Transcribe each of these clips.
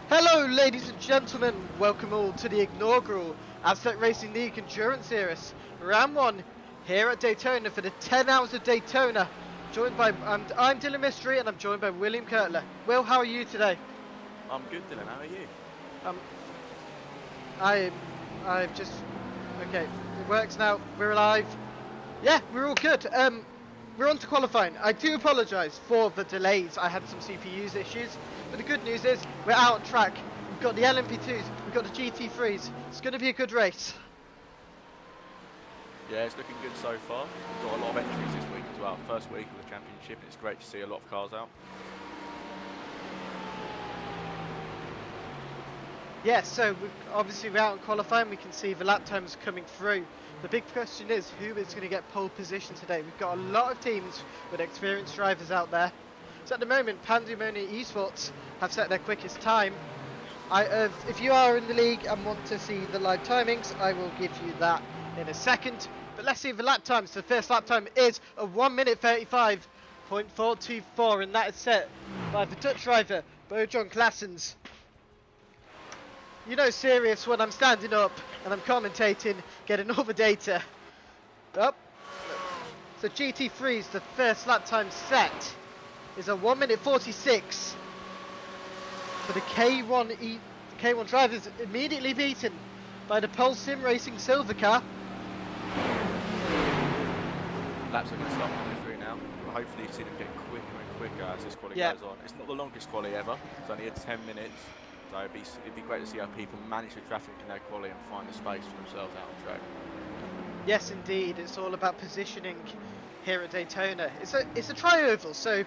Hello ladies and gentlemen, welcome all to the inaugural Aztec Racing League Endurance Series, round 1 here at Daytona for the 10 hours of Daytona. Joined by, I'm Dylan Mystery and I'm joined by William Kirtler. Will, how are you today? I'm good, Dylan, how are you? I've just, okay, it works now, we're alive. Yeah, we're all good. We're on to qualifying. I do apologise for the delays. I had some CPUs issues, but the good news is we're out on track. We've got the LMP2s, we've got the GT3s. It's going to be a good race. Yeah, it's looking good so far. We've got a lot of entries this week as well. First week of the championship, and it's great to see a lot of cars out. Yeah, so obviously we're out on qualifying. We can see the lap times coming through. The big question is who is going to get pole position today. We've got a lot of teams with experienced drivers out there. So at the moment, Pandemonium Esports have set their quickest time. If you are in the league and want to see the live timings, I will give you that in a second. But let's see the lap times. The first lap time is a 1 minute 35.424, and that is set by the Dutch driver, Bojan Claessens. You know, serious when I'm standing up and I'm commentating, getting all the data. Up. So GT3's the first lap time set is a 1 minute 46. For the K1 drivers immediately beaten by the Pole Sim Racing silver car. Laps are going to start coming through now. We'll hopefully see them get quicker and quicker as this quali goes on. It's not the longest quali ever. It's only 10 minutes. So it'd be great to see how people manage the traffic in their quali and find the space for themselves out on track. Yes, indeed. It's all about positioning here at Daytona. It's a tri-oval, so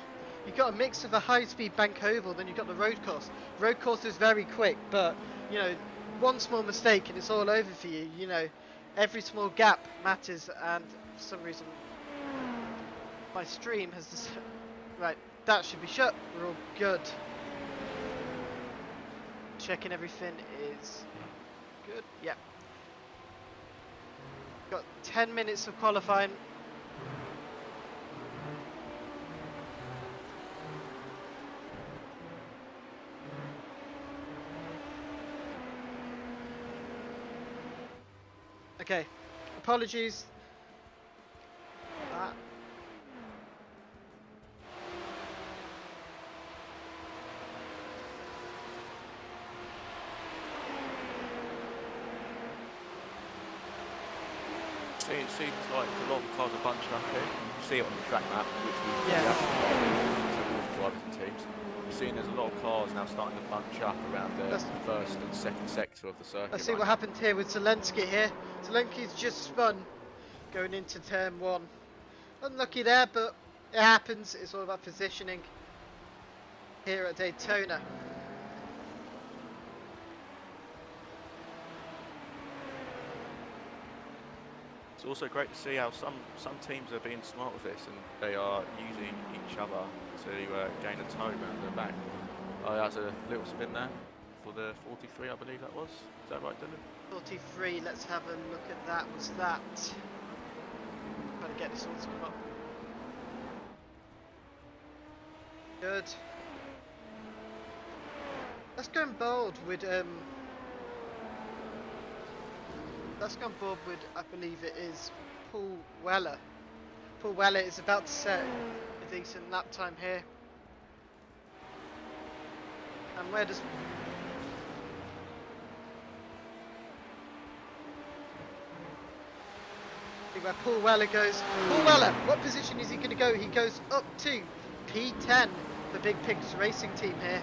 you've got a mix of a high-speed bank oval, then you've got the road course. Road course is very quick, but you know, one small mistake and it's all over for you. You know, every small gap matters, and for some reason, my stream has this. Right, that should be shut. We're all good. Checking everything is good. Yep. Got 10 minutes of qualifying. Okay. Apologies. That. It seems like a lot of cars are bunched up here. You see it on the track map, which we Yeah. have drivers and teams. You're seeing there's a lot of cars now starting to bunch up around the first and second sector of the circuit. Let's see what happened here with Zelensky here. Zelensky's just spun going into turn 1. Unlucky there, but it happens. It's all about positioning here at Daytona. It's also great to see how some teams are being smart with this and they are using each other to gain a toe around their back. Oh, that's a little spin there for the 43, I believe that was. Is that right, Dylan? 43, let's have a look at that. What's that? Better get this all to come up. Good. Let's go on board with let's go on board with, I believe it is Paul Weller. Paul Weller is about to set a decent lap time here. And where does... See where Paul Weller goes. Paul Weller, what position is he going to go? He goes up to P10, the Big Pigs Racing team here.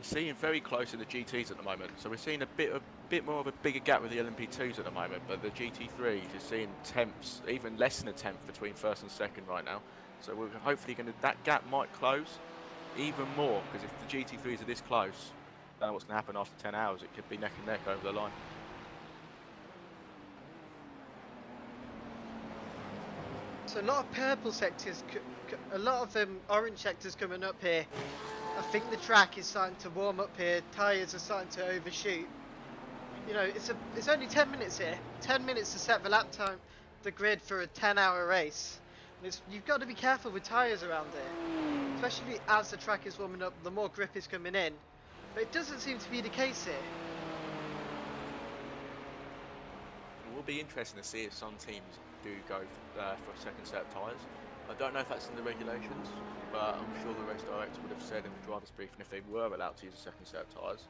Seeing very close in the GTs at the moment, so we're seeing a bit more of a bigger gap with the LMP2s at the moment, but the GT3s is seeing tenths, even less than a tenth between first and second right now. So we're hopefully that gap might close even more, because if the GT3s are this close, I don't know what's going to happen after 10 hours. It could be neck and neck over the line. So a lot of purple sectors, a lot of orange sectors coming up here. I think the track is starting to warm up here. Tyres are starting to overshoot. You know, it's only 10 minutes here. 10 minutes to set the lap time, the grid for a 10-hour race. You've got to be careful with tyres around here, especially as the track is warming up, the more grip is coming in. But it doesn't seem to be the case here. It will be interesting to see if some teams do go for a second set of tyres. I don't know if that's in the regulations, but I'm sure the race director would have said in the driver's briefing if they were allowed to use a second set of tyres.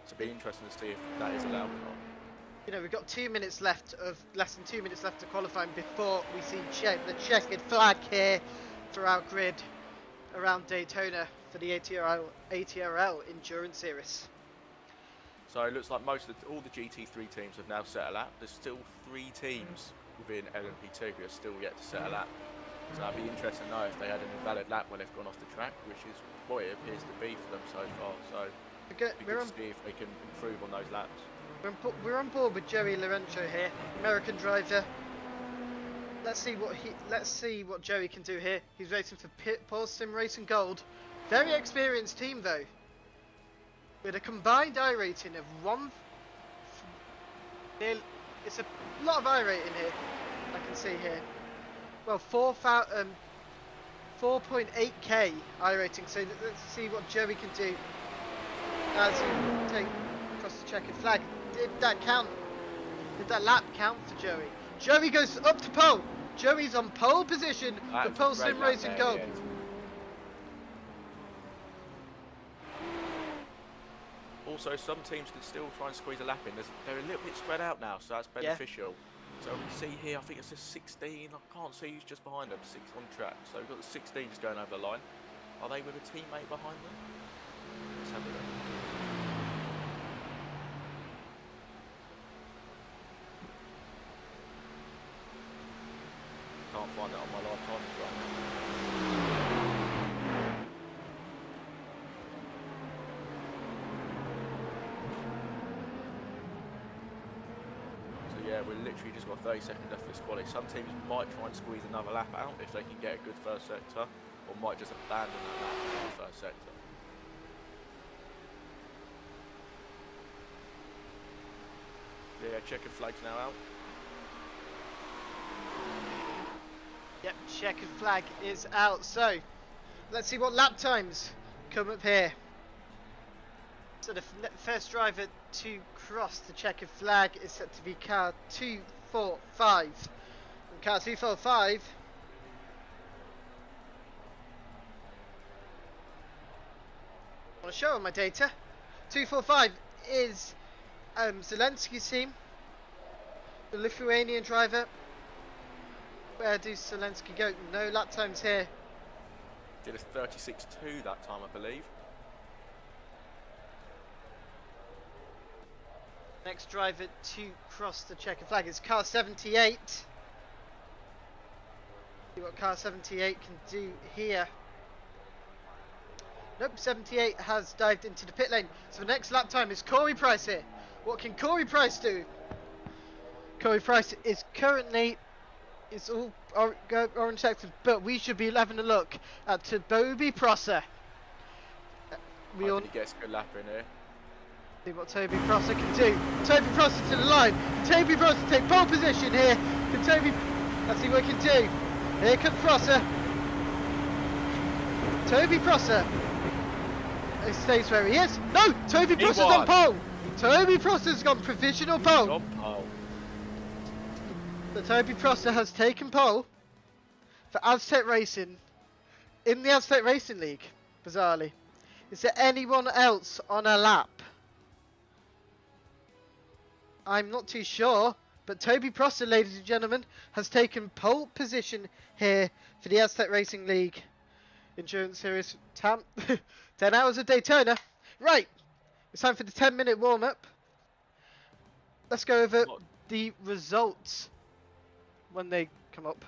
So it'll be interesting to see if that is allowed or not. You know, we've got 2 minutes left less than 2 minutes left to qualifying before we see the checkered flag here for our grid around Daytona for the ATRL Endurance Series. So it looks like all the GT3 teams have now set a lap. There's still 3 teams within LMP2 who are still yet to set a lap. So it'd be interesting to know if they had an invalid lap when they've gone off the track, which is what it appears to be for them so far. So we're on to see if they can improve on those laps. We're on board with Joey Lorenzo here, American driver. Let's see what Joey can do here. He's racing for Paul Sim Racing Gold. Very experienced team though, with a combined I rating of it's a lot of I rating here. I can see here. Well, 4.8k I rating. So let's see what Joey can do as he take across the checkered flag. Did that count? Did that lap count for Joey? Joey goes up to pole. Joey's on pole position for Pole Sim Racing Gold. Also, some teams can still try and squeeze a lap in. They're a little bit spread out now, so that's beneficial. So we see here, I think it's a 16. I can't see who's just behind them. 6 on track. So we've got the 16 just going over the line. Are they with a teammate behind them? Let's have a look. Can't find it on my live timings right now. So yeah, we're literally just got 30 seconds left for this quali. Some teams might try and squeeze another lap out if they can get a good first sector, or might just abandon that lap in the first sector. Yeah, checkered flag's now out. Yep, checkered flag is out. So, let's see what lap times come up here. So the first driver to cross the checkered flag is set to be car 245. And car 245 I want to show on my data. 245 is Zelensky's team, the Lithuanian driver. Where does Zelensky go? No lap times here. Did a 36.2 that time, I believe. Next driver to cross the checkered flag is car 78. See what car 78 can do here. Nope, 78 has dived into the pit lane. So the next lap time is Corey Price here. What can Corey Price do? Corey Price is currently... It's all orange sectors, but we should be having a look at Toby Prosser. We all gets a good lap in here. See what Toby Prosser can do. Toby Prosser to the line. Toby Prosser take pole position here. Can Toby? Let's see what he can do. Here comes Prosser. Toby Prosser. He stays where he is. No, Toby Prosser's on pole. Toby Prosser's gone provisional pole. So Toby Prosser has taken pole for Aztec Racing in the Aztec Racing League, bizarrely. Is there anyone else on a lap? I'm not too sure, but Toby Prosser, ladies and gentlemen, has taken pole position here for the Aztec Racing League Endurance Series 10 hours of Daytona. Right, it's time for the 10-minute warm-up. Let's go over the results when they come up.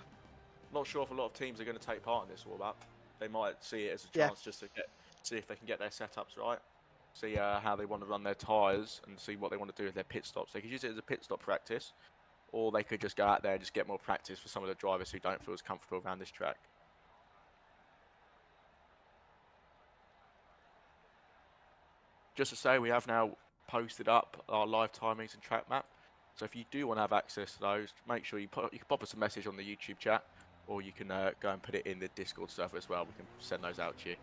Not sure if a lot of teams are going to take part in this warm-up. They might see it as a chance just to see if they can get their setups right, see how they want to run their tyres, and see what they want to do with their pit stops. They could use it as a pit stop practice, or they could just go out there and just get more practice for some of the drivers who don't feel as comfortable around this track. Just to say, we have now posted up our live timings and track map. So if you do want to have access to those, make sure you can pop us a message on the YouTube chat, or you can go and put it in the Discord server as well. We can send those out to you.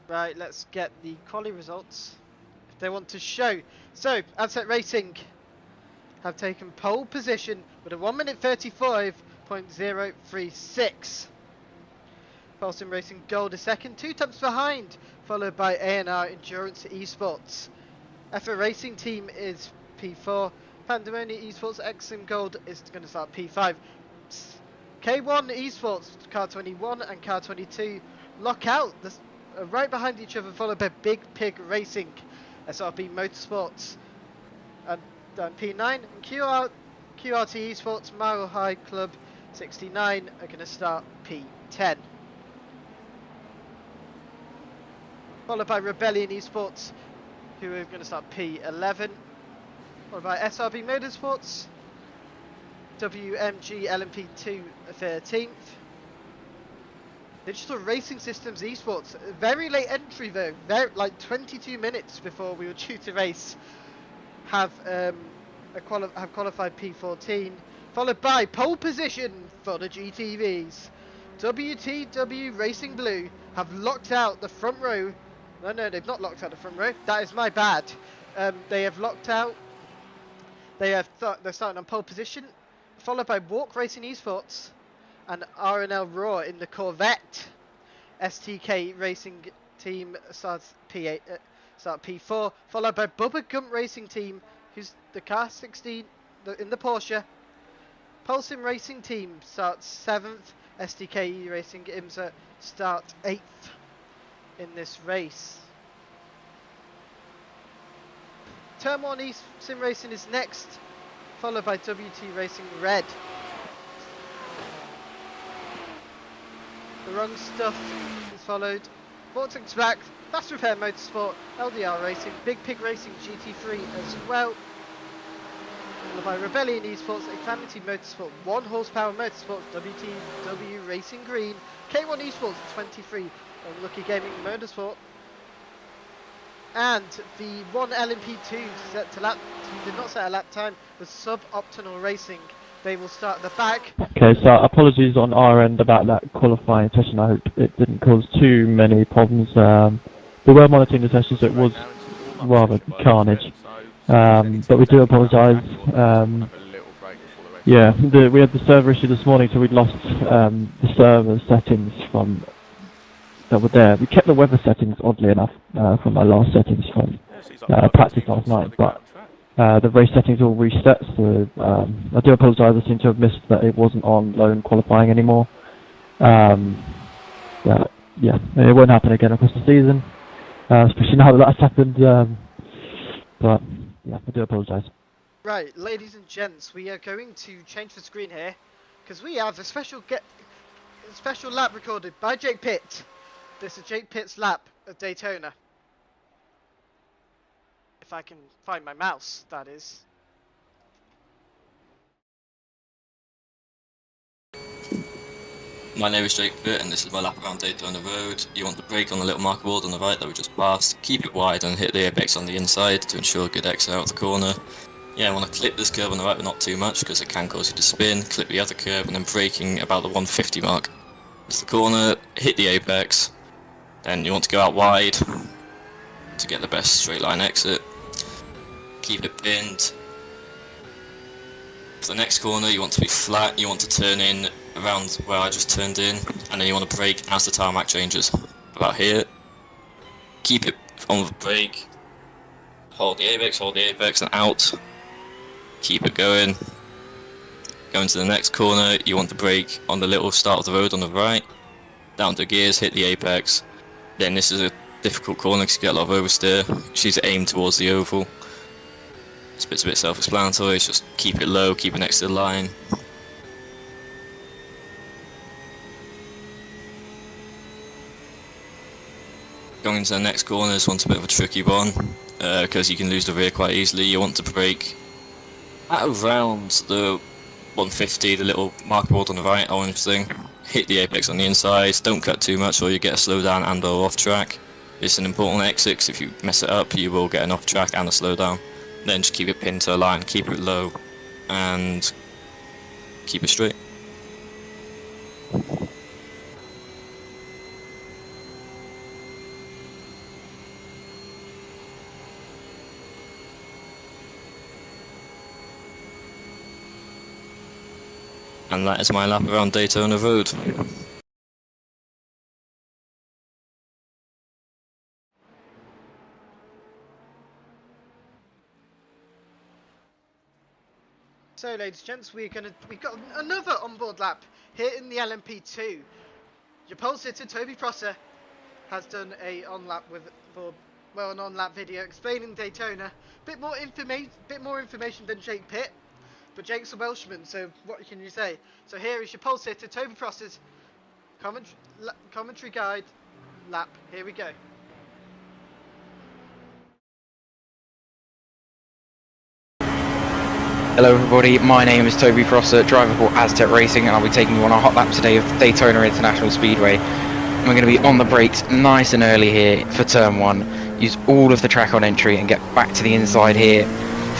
Right, let's get the quali results if they want to show. So, Adset Racing have taken pole position with a 1 minute 35.036. Pulsing Racing Gold is second, 2 tenths behind, followed by A&R Endurance Esports. FA Racing Team is P4. Pandemonium Esports XM Gold is going to start P5. K1 Esports, Car 21 and Car 22 lock out right behind each other, followed by Big Pig Racing, SRB Motorsports, and P9 and QRT Esports, Mile High Club 69 are going to start P10. Followed by Rebellion Esports, who are going to start P11. Followed by SRB Motorsports, WMG LMP2 13th. Digital Racing Systems Esports, very late entry though, like 22 minutes before we were due to race, have qualified P14. Followed by pole position for the GTVs. WTW Racing Blue have locked out the front row. No, they've not locked out the front row. That is my bad. They have locked out. They're starting on pole position, followed by Walk Racing Esports and RNL Raw in the Corvette. STK Racing Team starts P4, followed by Bubba Gump Racing Team, who's the car 16 in the Porsche. Pulsing Racing Team starts 7th. STK Racing IMSA start 8th in this race. Turn 1 East Sim Racing is next, followed by WT Racing Red. The Wrong Stuff is followed. Vortex Black, Fast Repair Motorsport, LDR Racing, Big Pig Racing GT3 as well. Followed by Rebellion Esports, Examity Motorsport, 1 Horsepower Motorsports, WTW Racing Green, K1 Esports 23, Unlucky Gaming Motorsport. And the 1 LMP2 set to did not set a lap time, was Suboptimal Racing. They will start at the back. Okay, so apologies on our end about that qualifying session. I hope it didn't cause too many problems. We were monitoring the session, so it was rather carnage. But we do apologise. Yeah, we had the server issue this morning, so we'd lost the server settings from that were there. We kept the weather settings, oddly enough, from my last settings from practice last night, but the race settings all reset, so I do apologise. I seem to have missed that it wasn't on lone qualifying anymore. Yeah, it won't happen again across the season, especially now that that's happened. But yeah, I do apologise. Right, ladies and gents, we are going to change the screen here because we have a special lap recorded by Jake Pitt. This is Jake Pitt's lap at Daytona. If I can find my mouse, that is. My name is Jake Pitt and this is my lap around Daytona Road. You want the brake on the little marker board on the right that we just passed. Keep it wide and hit the apex on the inside to ensure good exit out of the corner. Yeah, I want to clip this curb on the right but not too much because it can cause you to spin. Clip the other curb and then braking about the 150 mark. It's the corner, hit the apex. Then you want to go out wide to get the best straight line exit. Keep it pinned. For the next corner you want to be flat, you want to turn in around where I just turned in, and then you want to brake as the tarmac changes. About here. Keep it on the brake. Hold the apex and out. Keep it going. Going to the next corner, you want to brake on the little start of the road on the right. Down to gears, hit the apex. Then this is a difficult corner because you get a lot of oversteer. You need to aim towards the oval. This bit's a bit self-explanatory, it's just keep it low, keep it next to the line. Going into the next corner, this one's a bit of a tricky one because you can lose the rear quite easily. You want to brake at around the 150, the little marker board on the right, orange thing. Hit the apex on the inside, don't cut too much or you get a slowdown and or off track. It's an important exit because if you mess it up you will get an off track and a slowdown. Then just keep it pinned to a line, keep it low and keep it straight. And that is my lap around Daytona Road. So, ladies and gents, we've got another onboard lap here in the LMP2. Your pole sitter Toby Prosser has done an on-lap video explaining Daytona. Bit more information than Jake Pitt, but Jake's a Welshman, so what can you say? So here is your pole sitter Toby Prosser's commentary guide lap. Here we go. Hello everybody, my name is Toby Prosser, driver for ATRL Racing, and I'll be taking you on a hot lap today of Daytona International Speedway. And we're going to be on the brakes nice and early here for turn 1, use all of the track on entry and get back to the inside here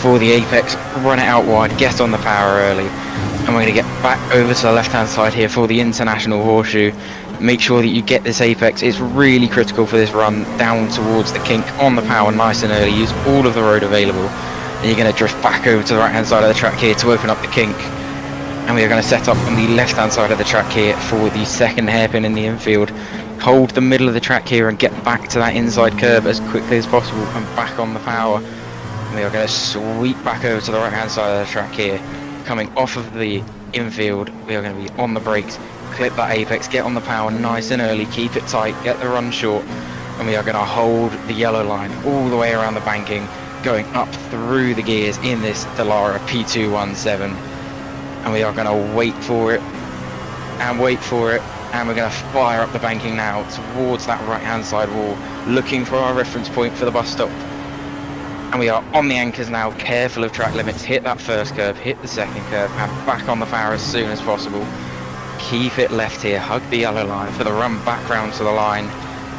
for the apex, run it out wide, get on the power early, and we're going to get back over to the left hand side here for the International Horseshoe. Make sure that you get this apex, it's really critical for this run, down towards the kink, on the power nice and early, use all of the road available. And you're going to drift back over to the right hand side of the track here to open up the kink, and we are going to set up on the left hand side of the track here for the second hairpin in the infield. Hold the middle of the track here and get back to that inside curve as quickly as possible and back on the power. And we are going to sweep back over to the right hand side of the track here. Coming off of the infield, we are going to be on the brakes, clip that apex, get on the power nice and early, keep it tight, get the run short, and we are going to hold the yellow line all the way around the banking, going up through the gears in this Dallara P217, and we are going to wait for it, and we're going to fire up the banking now towards that right hand side wall, looking for our reference point for the bus stop. And we are on the anchors now, careful of track limits, hit that first curve, hit the second curve, and back on the power as soon as possible. Keep it left here, hug the yellow line for the run back round to the line.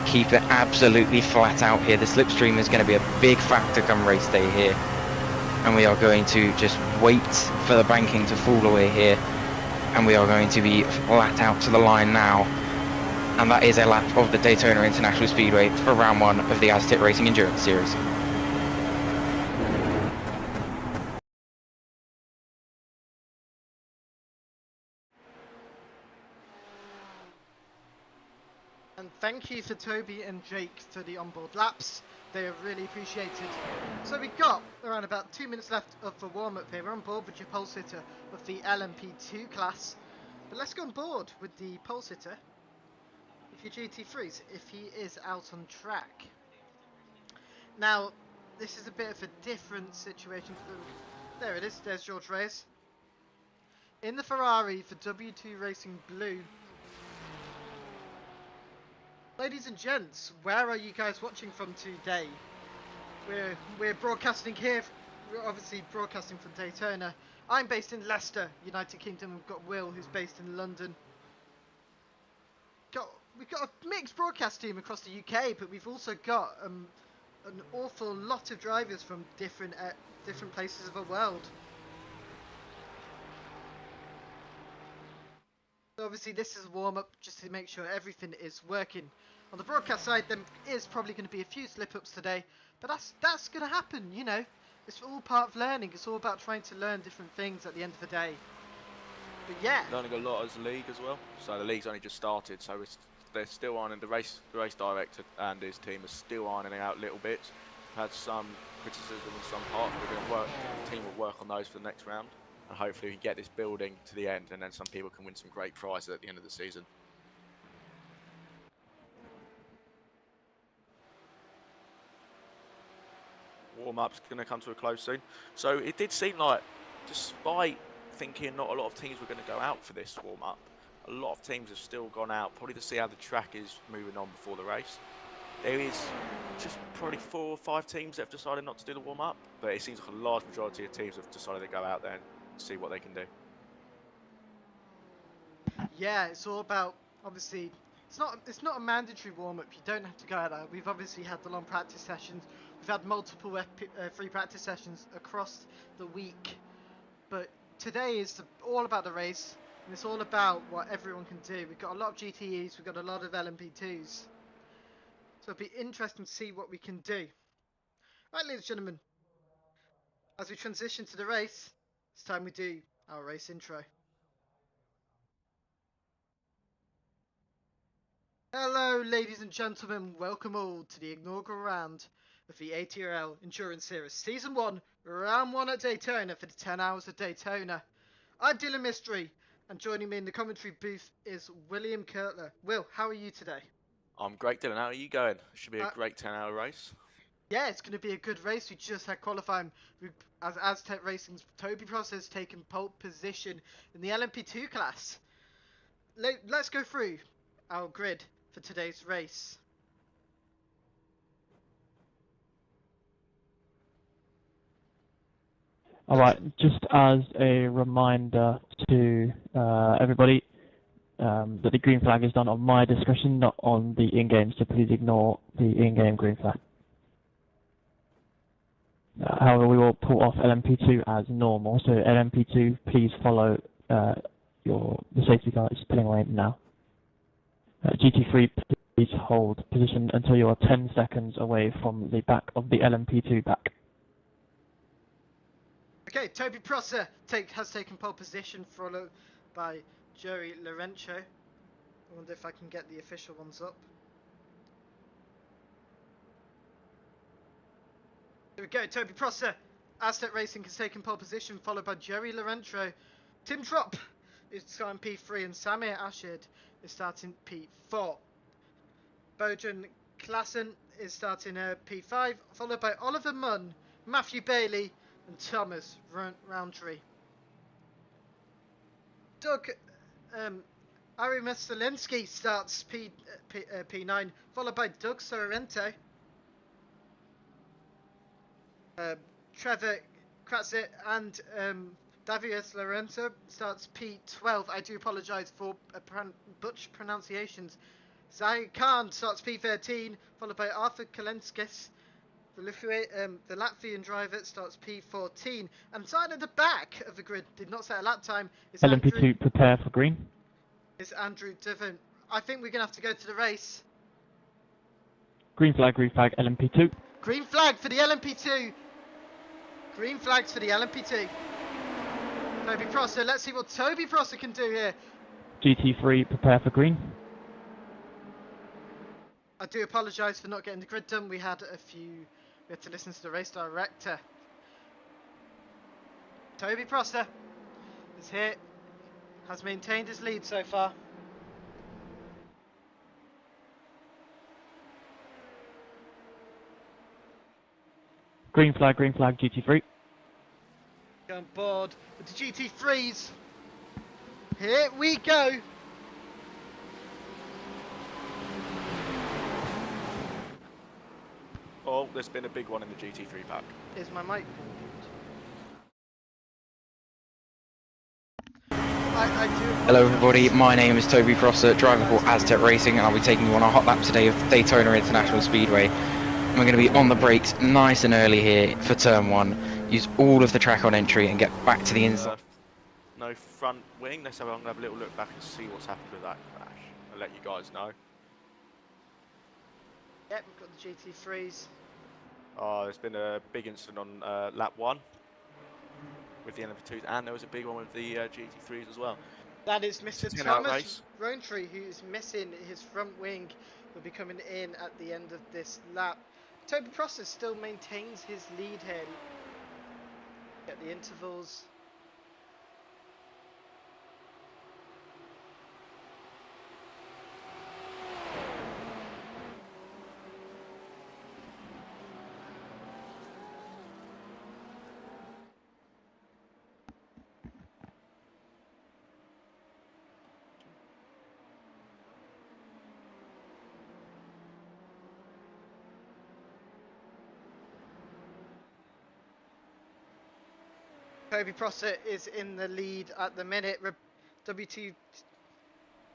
Keep it absolutely flat out here. The slipstream is going to be a big factor come race day here, and we are going to just wait for the banking to fall away here, and we are going to be flat out to the line now. And that is a lap of the Daytona International Speedway for round 1 of the ATRL Racing Endurance Series. And thank you for Toby and Jake for the onboard laps. They are really appreciated. So we've got around about 2 minutes left of the warm-up here. We're on board with your pole sitter of the LMP2 class. But let's go on board with the pole sitter of your GT3s if he is out on track. Now, this is a bit of a different situation for them. There it is, there's George Reyes. In the Ferrari for W2 Racing Blue. Ladies and gents, where are you guys watching from today? We're broadcasting here. We're obviously broadcasting from Daytona. I'm based in Leicester, United Kingdom. We've got Will, who's based in London. We've got a mixed broadcast team across the UK, but we've also got an awful lot of drivers from different places of the world. So obviously this is a warm-up just to make sure everything is working. On the broadcast side, there is probably going to be a few slip-ups today, but that's going to happen, you know. It's all part of learning. It's all about trying to learn different things at the end of the day. But yeah. Learning a lot as a league as well. So the league's only just started, so they're still ironing the race director and his team are still ironing out little bits. We've had some criticism in some parts. The team will work on those for the next round, and hopefully we can get this building to the end, and then some people can win some great prizes at the end of the season. Warm-up's going to come to a close soon. So it did seem like, despite thinking not a lot of teams were going to go out for this warm-up, a lot of teams have still gone out, probably to see how the track is moving on before the race. There is just probably 4 or 5 teams that have decided not to do the warm-up, but it seems like a large majority of teams have decided to go out there and see what they can do. Yeah, it's all about, obviously, it's not a mandatory warm-up. You don't have to go out there. We've obviously had the long practice sessions. We've had multiple free practice sessions across the week. But today is all about the race, and it's all about what everyone can do. We've got a lot of GTEs, we've got a lot of LMP2s. So it'll be interesting to see what we can do. Right, ladies and gentlemen, as we transition to the race, it's time we do our race intro. Hello, ladies and gentlemen. Welcome all to the inaugural round of the ATRL Endurance Series Season 1, Round 1 at Daytona for the 10 Hours of Daytona. I'm Dylan Mystery, and joining me in the commentary booth is William Kurtler. Will, how are you today? I'm great, Dylan. How are you going? Should be a great 10-hour race. Yeah, it's going to be a good race. We just had qualifying as Aztec Racing's Toby Pross has taken pole position in the LMP2 class. Let's go through our grid for today's race. Alright, just as a reminder to everybody that the green flag is done on my discretion, not on the in-game, so please ignore the in-game green flag. However, we will pull off LMP2 as normal, so LMP2, please follow the safety car is pulling away now. GT3, please hold position until you are 10 seconds away from the back of the LMP2 back. Okay, Toby Prosser has taken pole position, followed by Joey Lorenzo. I wonder if I can get the official ones up. Here we go, Toby Prosser. Aztec Racing has taken pole position, followed by Joey Lorenzo. Tim Trop is starting P3 and Samir Ashid is starting P4. Bojan Klassen is starting P5, followed by Oliver Munn, Matthew Bailey and Thomas Roundtree. Doug Ari Meselinsky starts P9, followed by Doug Sorrento. Trevor Kratzer and Davius Lorenzo starts P12. I do apologise for butch pronunciations. Zai Khan starts P13, followed by Arthur Kalenskis. The Latvian driver starts P14. And starting at the back of the grid, did not set a lap time, is LMP2, prepare for green. Is Andrew Divin. I think we're going to have to go to the race. Green flag, LMP2. Green flag for the LMP2. Green flags for the LMP2. Toby Prosser, let's see what Toby Prosser can do here. GT3, prepare for green. I do apologise for not getting the grid done. We had to listen to the race director. Toby Prosser is here, has maintained his lead so far. Green flag, GT3. Go on board with the GT3s. Here we go. Oh, there's been a big one in the GT3 pack. Is my mic? Hello everybody, my name is Toby Prosser, driver for Aztec Racing, and I'll be taking you on a hot lap today of Daytona International Speedway. And we're going to be on the brakes nice and early here for turn 1, use all of the track on entry and get back to the inside. No front wing, I'm going to have a little look back and see what's happened with that crash. I'll let you guys know. Yep, we've got the GT3s. Oh, there's been a big incident on lap 1 with the LMP2s, and there was a big one with the GT3s as well. That is Mr. Thomas Rowntree, who is missing his front wing, will be coming in at the end of this lap. Toby Prosser still maintains his lead here. Get the intervals. Toby Prosser is in the lead at the minute. W2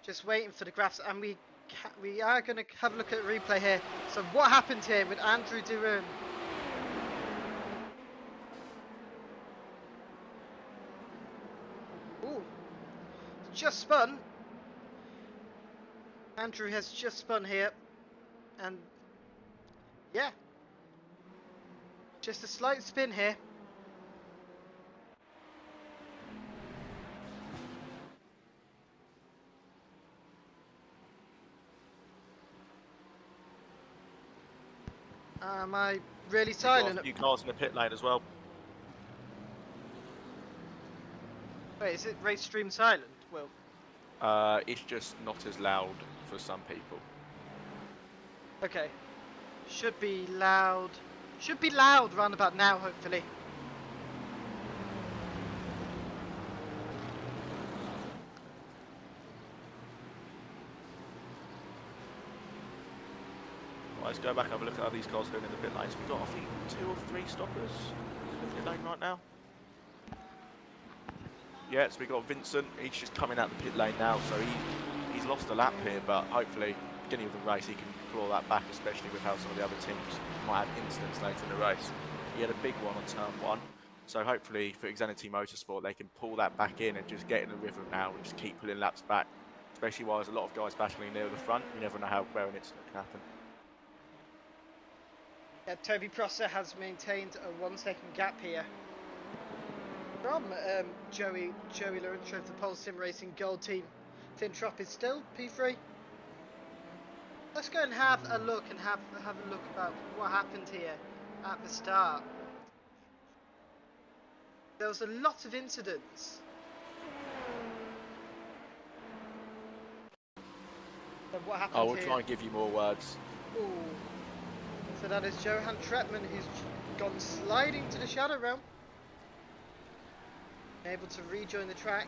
just waiting for the graphs, and we are going to have a look at the replay here. So what happened here with Andrew Duran? Ooh, just spun. Andrew has just spun here, and yeah, just a slight spin here. Am I really We've got silent? a few cars in the pit lane as well. Wait, is it race stream silent? Well, It's just not as loud for some people. okay. Should be loud. Should be loud round about now, hopefully. Right, let's go back and have a look at how these cars are doing in the pit lanes. We've got, I think, 2 or 3 stoppers in the pit lane right now. Yeah, so we've got Vincent. He's just coming out the pit lane now, so he's lost a lap here, but hopefully, beginning of the race, he can claw that back, especially with how some of the other teams might have incidents later in the race. He had a big one on turn 1, so hopefully for Xanity Motorsport, they can pull that back in and just get in the rhythm now and just keep pulling laps back, especially while there's a lot of guys battling near the front. You never know where an incident can happen. Yeah, Toby Prosser has maintained a 1-second gap here from Joey Laurentia of the Pole Sim Racing Gold Team. Fintrop is still P3. Let's go and have a look and have a look about what happened here at the start. There was a lot of incidents. So what happened I will here? try and give you more words. Ooh. So that is Johan Tretman, who's gone sliding to the Shadow Realm. Able to rejoin the track.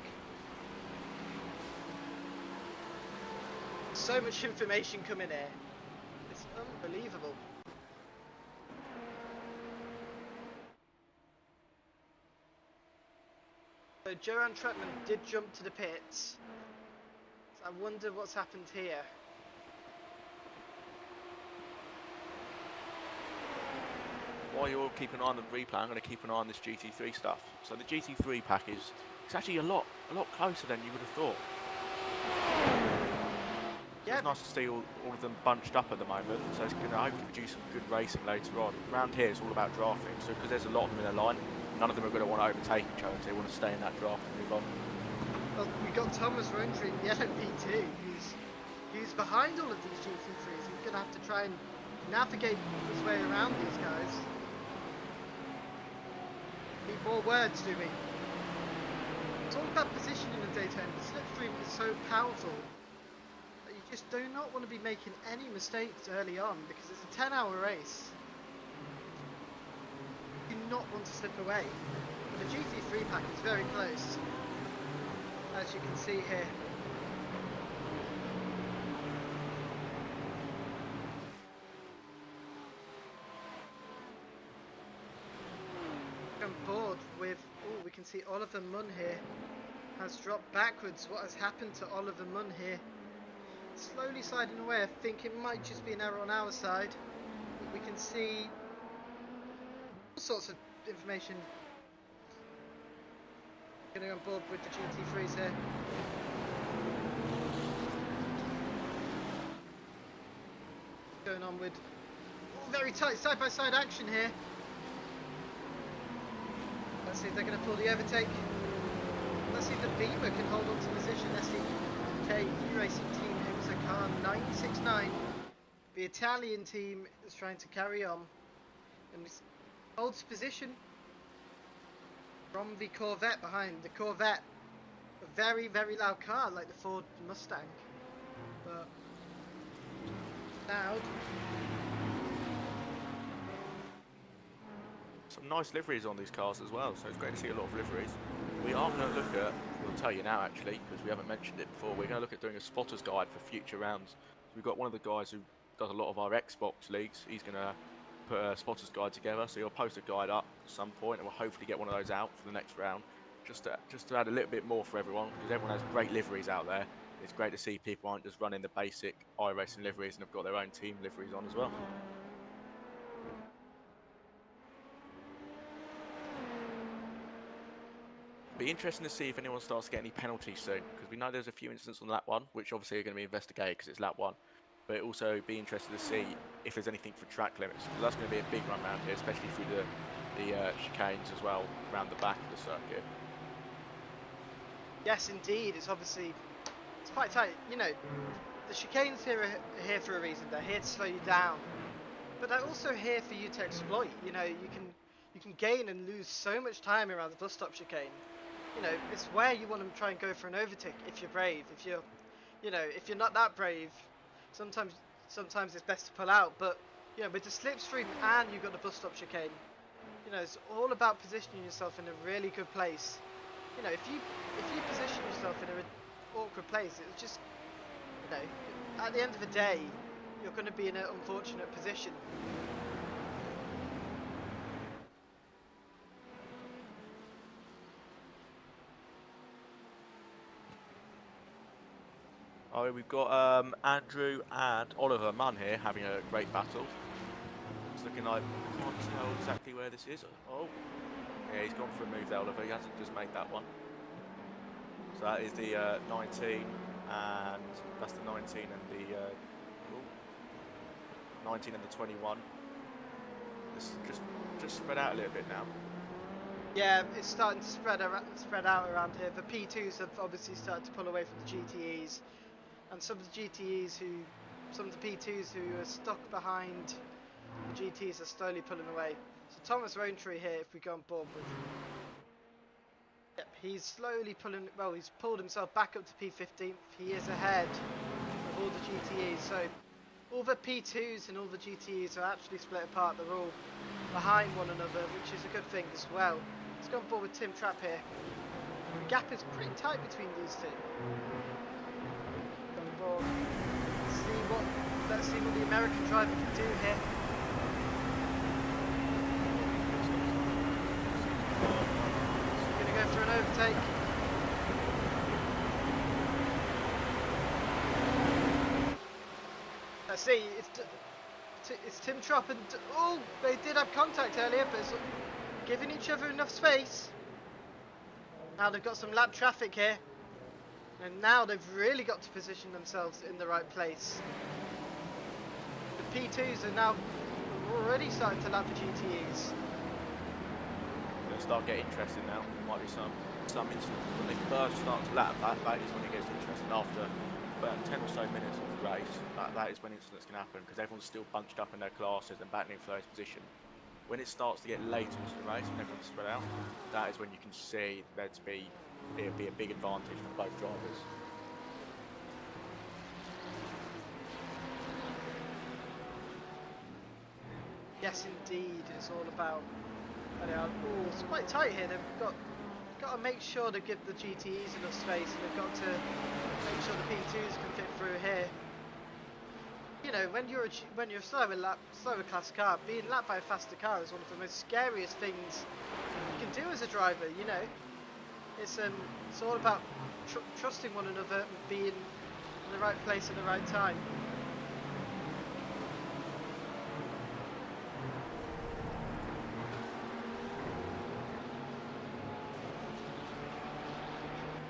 So much information coming here. It's unbelievable. So Johan Tretman did jump to the pits. So I wonder what's happened here. While you're keeping an eye on the replay, I'm going to keep an eye on this GT3 stuff. So the GT3 pack is actually a lot closer than you would have thought. So it's nice to see all of them bunched up at the moment. So it's going to hopefully produce some good racing later on. Around here it's all about drafting. So because there's a lot of them in a line, none of them are going to want to overtake each other. So they want to stay in that draft and move on. Well, we've got Thomas Roundtree in the LMP2, who's behind all of these GT3s. He's going to have to try and navigate his way around these guys. Need more words, do we? It's all about positioning in Daytona. The slipstream is so powerful that you just do not want to be making any mistakes early on because it's a 10-hour race. You do not want to slip away. But the GT3 pack is very close, as you can see here. Onboard with, oh, we can see Oliver Munn here has dropped backwards. What has happened to Oliver Munn here? Slowly sliding away. I think it might just be an error on our side. But we can see all sorts of information getting on board with the GT3s here. Going on with very tight side-by-side action here. Let's see if they're going to pull the overtake. Let's see if the Beamer can hold on to position. SDK racing team, it was a car 969. The Italian team is trying to carry on and holds position from the Corvette behind. The Corvette, a very, very loud car like the Ford Mustang, but loud. Some nice liveries on these cars as well, so it's great to see a lot of liveries. We are going to look at, we'll tell you now actually, because we haven't mentioned it before, we're going to look at doing a spotter's guide for future rounds. So we've got one of the guys who does a lot of our Xbox leagues, he's going to put a spotter's guide together, so he'll post a guide up at some point and we'll hopefully get one of those out for the next round. Just to add a little bit more for everyone, because everyone has great liveries out there. It's great to see people aren't just running the basic iRacing liveries and have got their own team liveries on as well. Be interesting to see if anyone starts to get any penalties soon, because we know there's a few incidents on lap 1, which obviously are going to be investigated because it's lap 1. But it also be interested to see if there's anything for track limits, because that's going to be a big run around here, especially through the chicanes as well, around the back of the circuit. Yes, indeed. It's quite tight. You know, the chicanes here are here for a reason. They're here to slow you down. but they're also here for you to exploit. You know, you can gain and lose so much time around the bus stop chicane. You know, it's where you want to try and go for an overtake if you're brave. If you're, you know, if you're not that brave, sometimes it's best to pull out. But you know, with the slipstream and you've got the bus stop chicane, you know, it's all about positioning yourself in a really good place. You know, if you position yourself in an awkward place, it's just, you know, at the end of the day, you're going to be in an unfortunate position. Oh, we've got Andrew and Oliver Munn here having a great battle. It's looking like, I can't tell exactly where this is. Oh, yeah, he's gone for a move there, Oliver. He hasn't just made that one. So that is the 19, and that's the 19 and the 19 and the 21. This just spread out a little bit now. Yeah, it's starting to spread out around here. The P2s have obviously started to pull away from the GTEs, and some of the P2s who are stuck behind the GTs are slowly pulling away. So Thomas Rowntree here, if we go on board with, yep, he's slowly pulling. Well, he's pulled himself back up to P15. He is ahead of all the GTEs. So all the P2s and all the GTEs are actually split apart. They're all behind one another, which is a good thing as well. Let's go on board with Tim Trapp here. The gap is pretty tight between these two. Go on board. Let's see what the American driver can do here. He's going to go for an overtake. Let's see, it's Tim Trapp and, oh, they did have contact earlier, but it's giving each other enough space. Now they've got some lap traffic here, and now they've really got to position themselves in the right place. The P2s are now already starting to lap the GTEs. It'll start getting interesting now. Might be some instances when they first start to lap. That is when it gets interesting. After about 10 or so minutes of the race, that is when incidents can happen, because everyone's still bunched up in their classes and battling for those position. When it starts to get later into the race, when everyone's spread out, that is when you can see it'll be a big advantage for both drivers. Yes, indeed, it's all about. Oh, it's quite tight here. They've got to make sure to give the GTEs enough space, and they've got to make sure the P2s can fit through here. You know, when you're a slower class car, being lapped by a faster car is one of the most scariest things you can do as a driver. You know, it's all about trusting one another and being in the right place at the right time.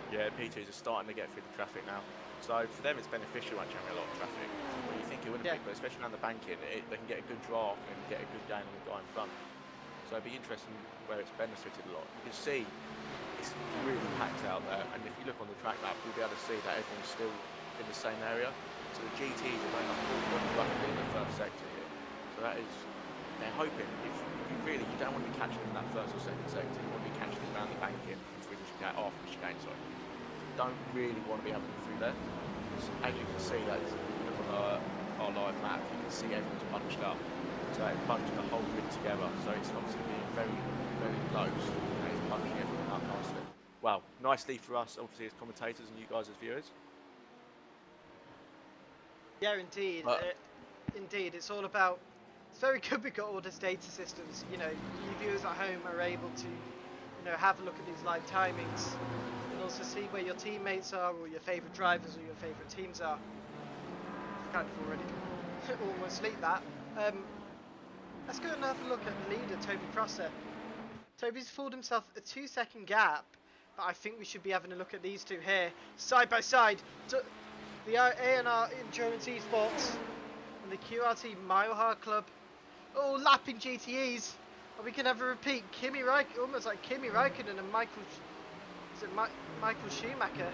Yeah, P2s are starting to get through the traffic now. So for them it's beneficial actually having a lot of traffic. Well, you think it wouldn't be, but especially around the banking, they can get a good draft and get a good gain on the guy in front. So it'd be interesting where it's benefited a lot. You can see it's really packed out there, and if you look on the track map, you'll be able to see that everyone's still in the same area. So the GTs are going up roughly in the first sector here. So that is, they're hoping, if you don't want to be catching them in that first or second sector, you want to be catching them around the banking through the chicane, off the chicane, sorry. Don't really want to be having them through there. So as you can see, that is, if you look on our live map, you can see everyone's bunched up. So it's bunched the whole grid together. So it's obviously being very, very close, and it's bunching everyone up nicely. Wow, nicely for us, obviously, as commentators and you guys as viewers. Yeah, indeed. Indeed, it's all about. It's very good we've got all these data systems. You know, you viewers at home are able to, you know, have a look at these live timings. Also see where your teammates are, or your favourite drivers, or your favourite teams are. Kind of already almost leaked that. Let's go and have a look at the leader, Toby Prosser. Toby's fooled himself a 2-second gap, but I think we should be having a look at these two here, side by side. The A&R Endurance Esports and the QRT Mile Hard Club. Oh, lapping GTEs. Are we going to have a repeat? Kimi Räikkönen, almost like Kimi Räikkönen and Michael Schumacher?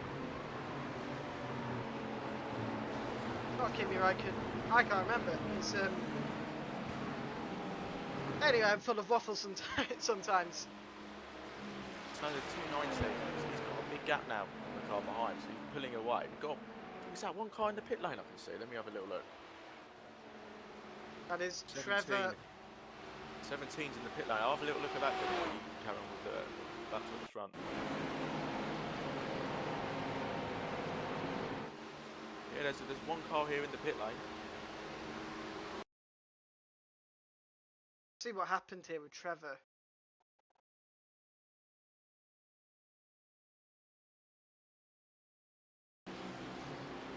Not Kimi Räikkönen. I can't remember. It's Anyway, I'm full of waffles sometimes. So the 290, he's got a big gap now on the car behind, so he's pulling away. We've got, is that one car in the pit lane I can see? Let me have a little look. That is 17. Trevor. 17's in the pit lane. I'll have a little look at that, Jimmy, while you carry on with the battle at the front. Yeah, there's one car here in the pit lane. See what happened here with Trevor.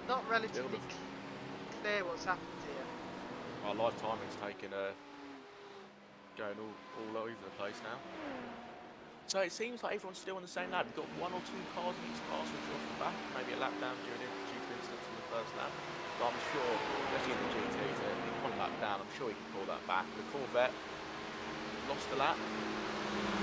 Not relatively clear what's happened here. Our live timing's taken going all over the place now. So it seems like everyone's still on the same lap. We've got one or two cars in each class which are off the back, maybe a lap down due to instance in the first lap. But I'm sure, especially in the GTs, he's one lap down. I'm sure he can pull that back. The Corvette lost the lap.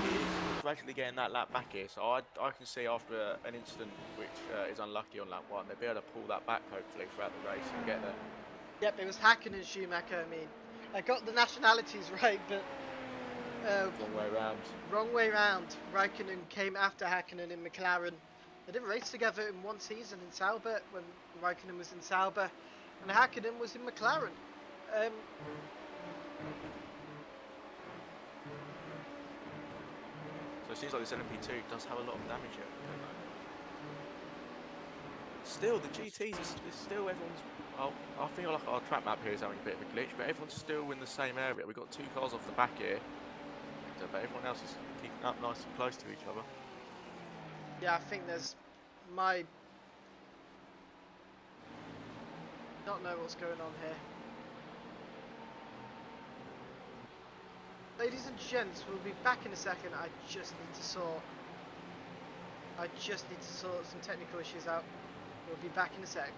He is gradually getting that lap back here, so I can see after an incident which is unlucky on lap 1, they'll be able to pull that back hopefully throughout the race and get there. Yep, it was Hakkinen and Schumacher. I mean, I got the nationalities right, but wrong way round. Wrong way round. Raikkonen came after Hakkinen in McLaren. They didn't race together in one season in Sauber when Raikkonen was in Sauber, and Hakkinen was in McLaren. So it seems like this LMP2 does have a lot of damage here. Still, the GTs is still everyone's. Well, I feel like our track map here is having a bit of a glitch, but everyone's still in the same area. We've got 2 cars off the back here, but everyone else is keeping up nice and close to each other. Yeah, I think there's not know what's going on here. Ladies and gents, we'll be back in a second. I just need to sort some technical issues out. We'll be back in a sec.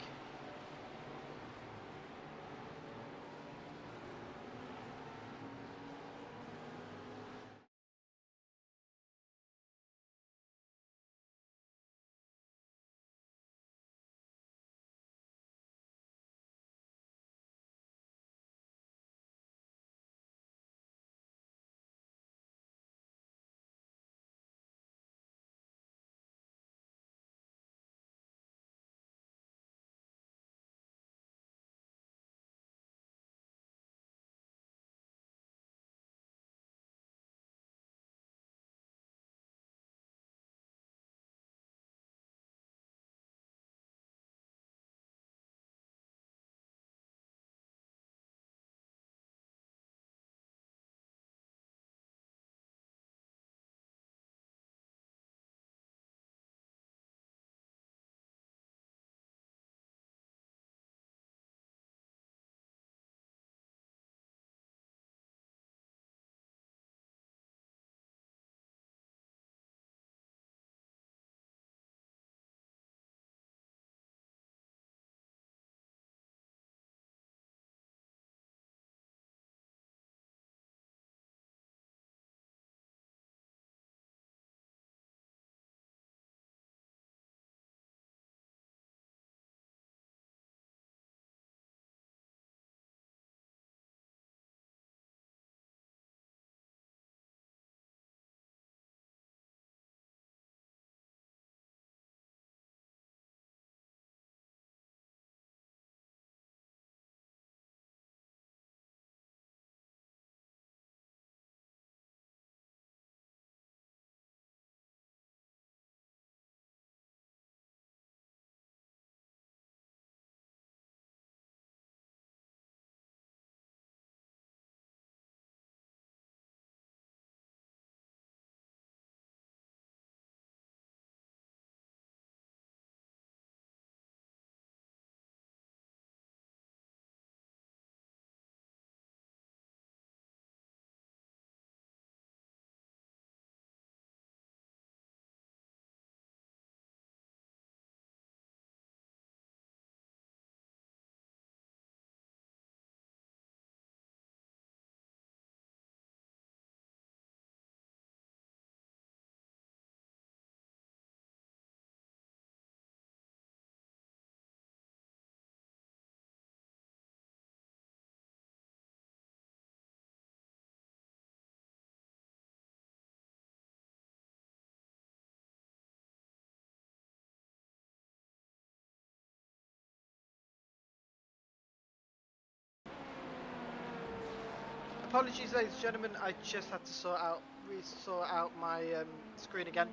Apologies, ladies and gentlemen. I just had to sort out my screen again.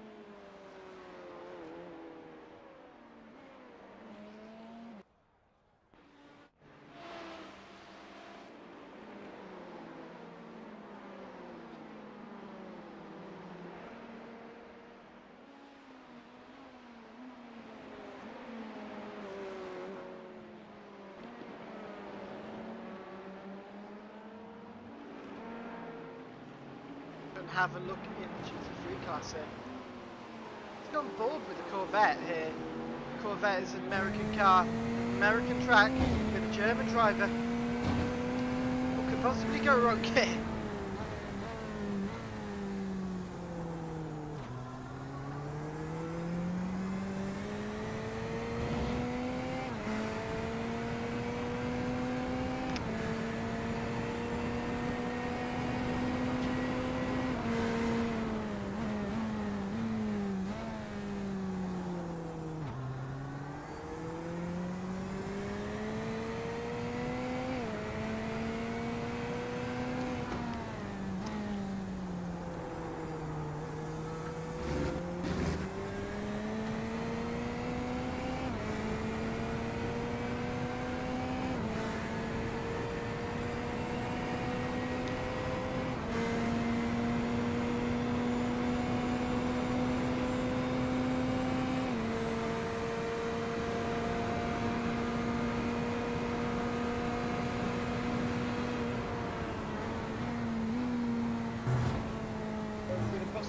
And have a look in the GT3 class here. Let's go on board with the Corvette here. The Corvette is an American car, American track, with a German driver. What could possibly go wrong here?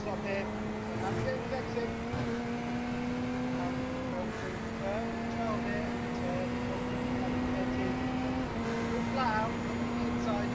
Stop here. Navigate the exit. Turn here. Turn flat out on the inside.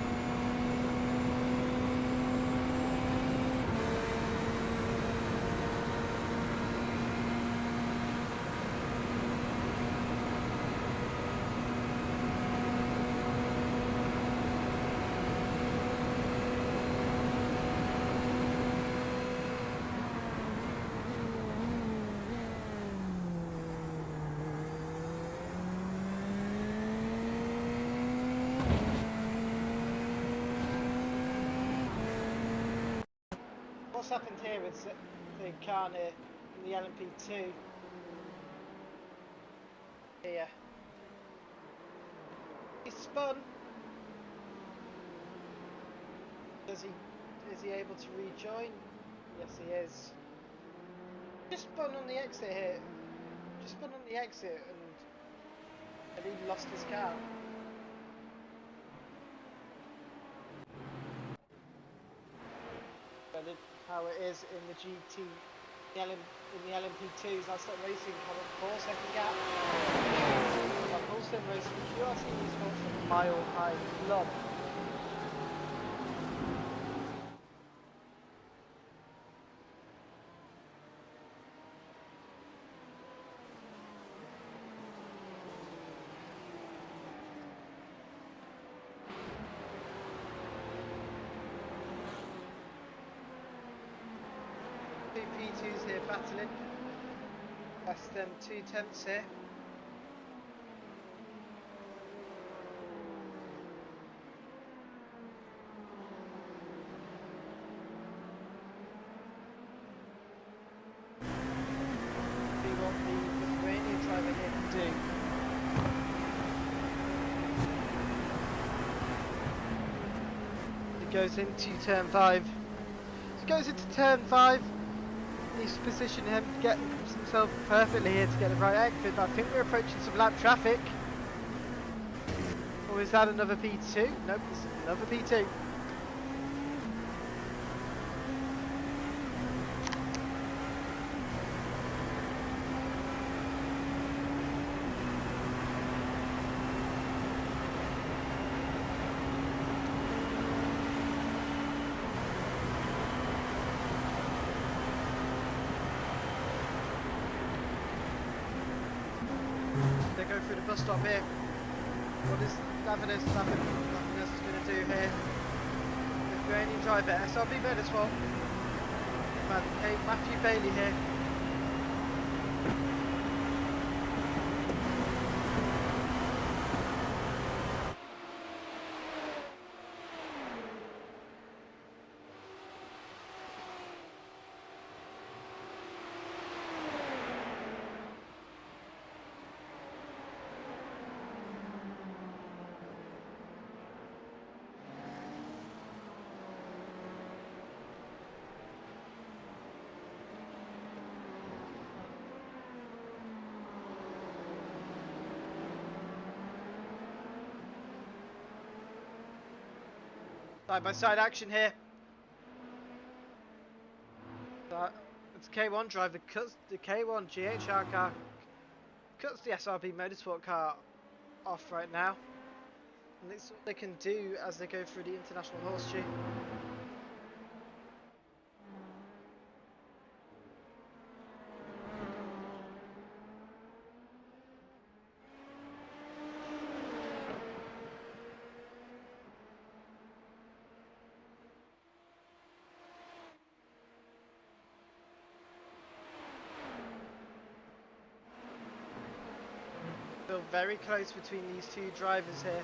What's happened here is that the car near in the LMP2 here. He's spun. Is he able to rejoin? Yes, he is. Just spun on the exit here. Just spun on the exit and he lost his car. How it is in the GT, in the LMP2s. I'll start racing, have a 4-second gap. I'm also racing QRC Esports from Mile High Club. Two P2s here battling. That's them 2 temps here. See what the Lithuanian driver here can do. He goes into turn 5. He goes into turn 5. Needs to position him to get himself perfectly here to get the right exit, but I think we're approaching some lap traffic. Or is that another P2? Nope, this is another P2. They go through the bus stop here. What is Lavinus going to do here? Lithuanian driver, SRB Motorsport. Matthew Bailey here. Side-by-side action here. It's K1 driver cuts the K1 GHR car, cuts the SRB Motorsport car off right now. And it's what they can do as they go through the International Horseshoe. Still very close between these two drivers here.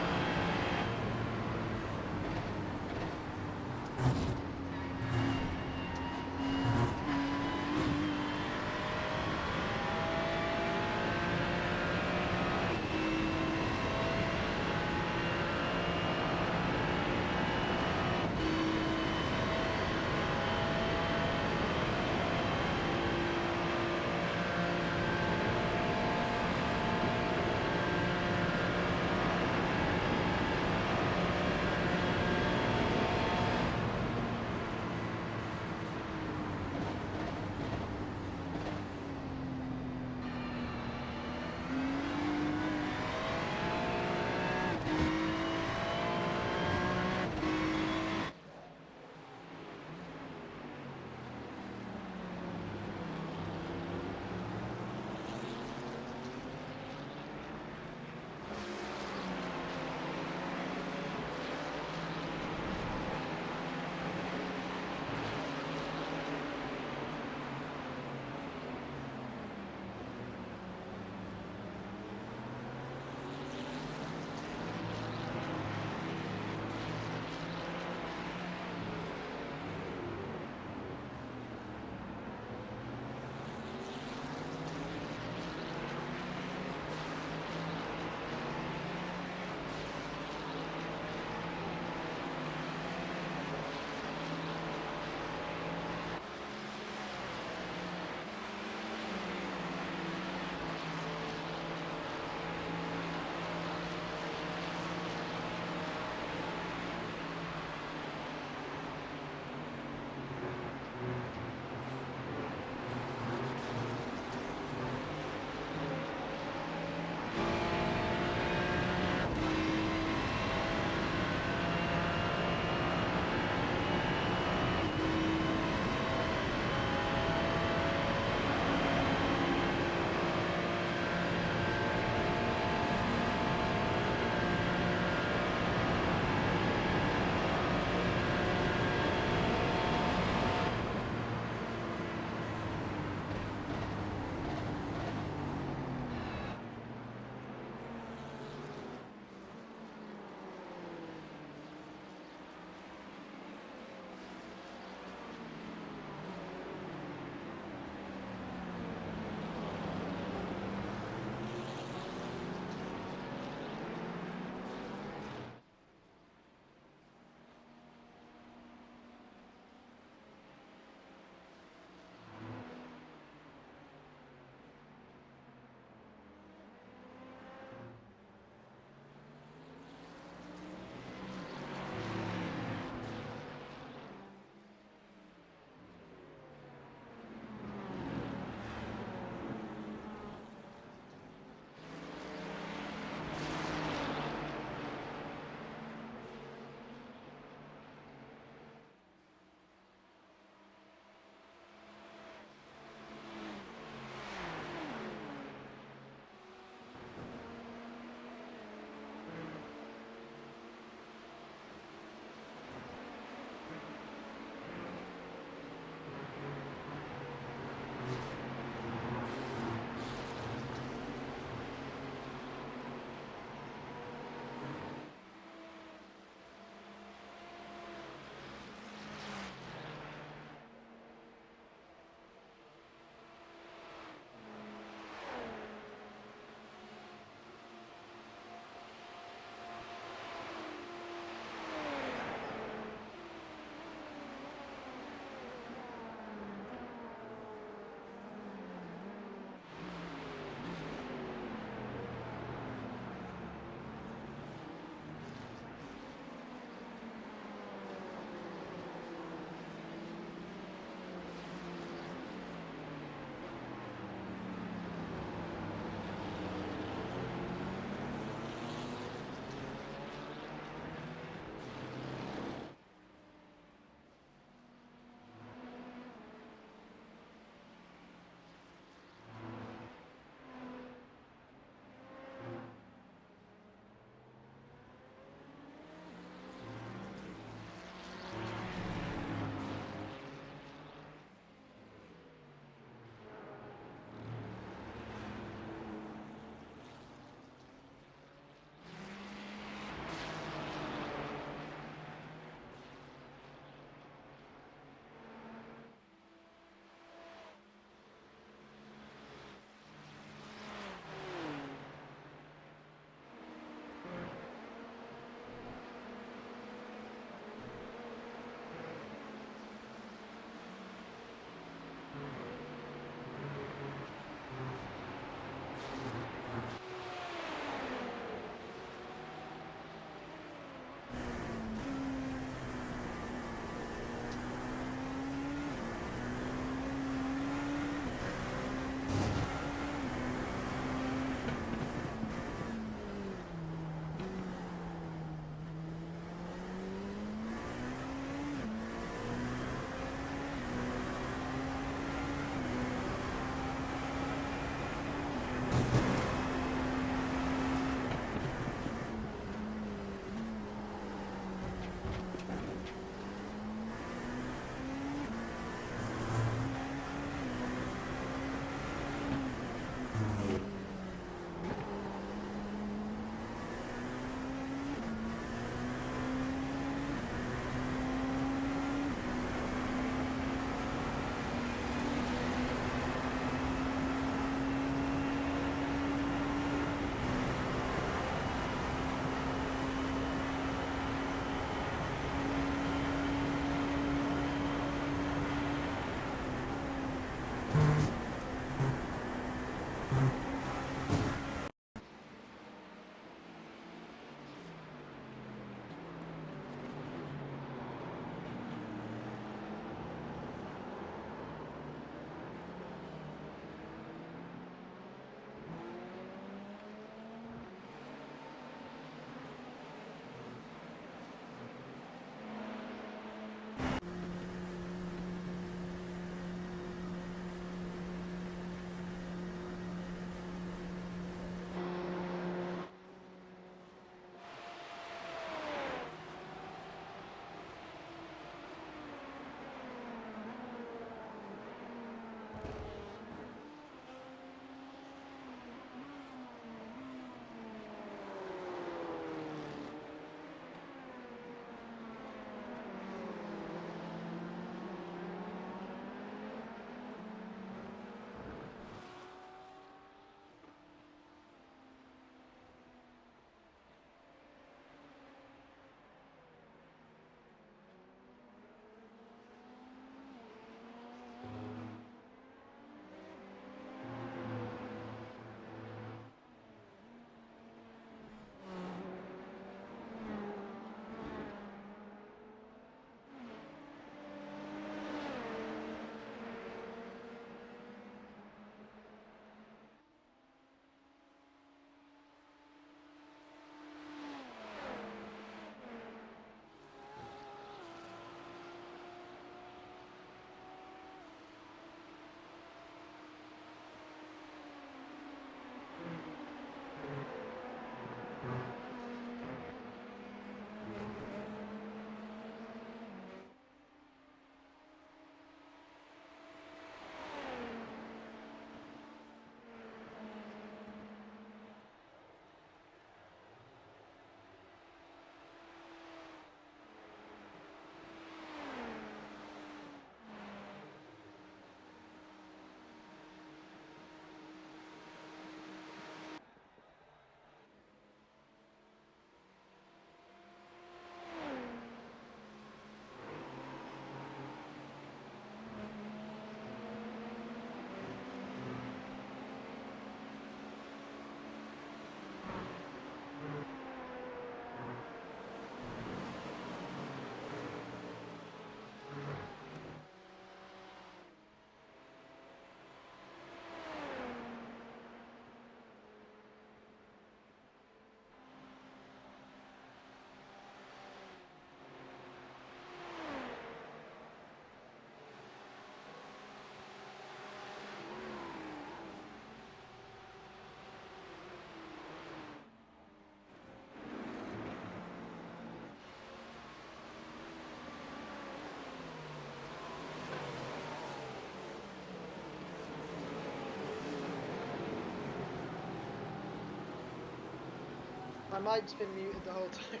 My mic's been muted the whole time.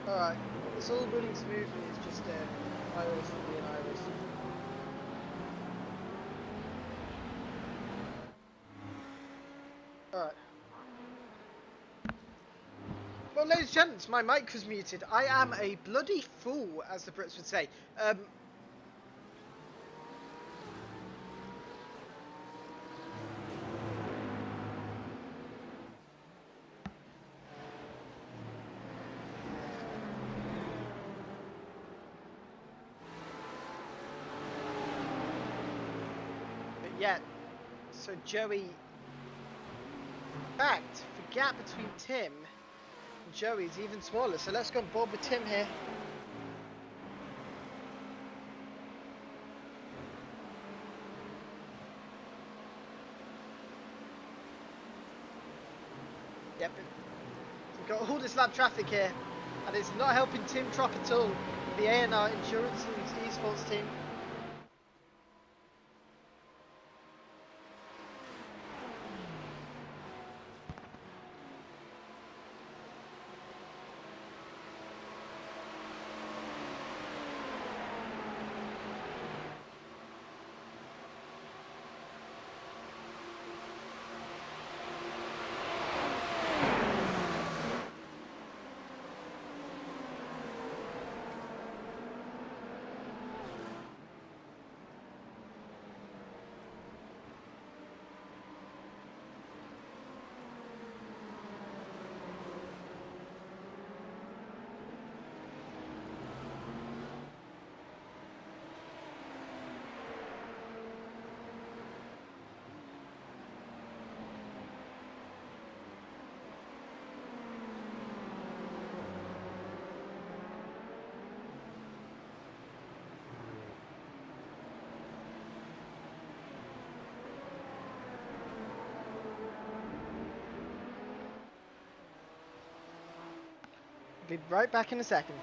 Alright, it's all running smoothly, it's just Iris being Iris. Alright. Well, ladies and gentlemen, my mic was muted. I am a bloody fool, as the Brits would say. But yet, so Joey... In fact, the gap between Tim and Joey is even smaller, so let's go on board with Tim here. Yep, we've got all this lap traffic here, and it's not helping Tim Trop at all, the A&R Insurance and Esports team. Be right back in a second.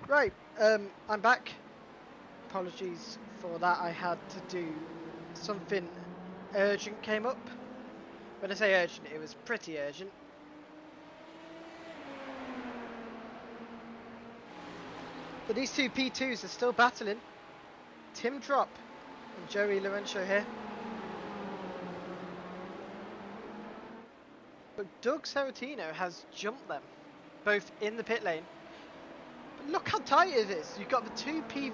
Right, I'm back. Apologies for that. I had to do something urgent came up. When I say urgent, it was pretty urgent. But these two P2s are still battling. Tim Drop and Joey Lorenzo here. But Doug Serratino has jumped them, both in the pit lane. But look how tight it is. You've got the two P.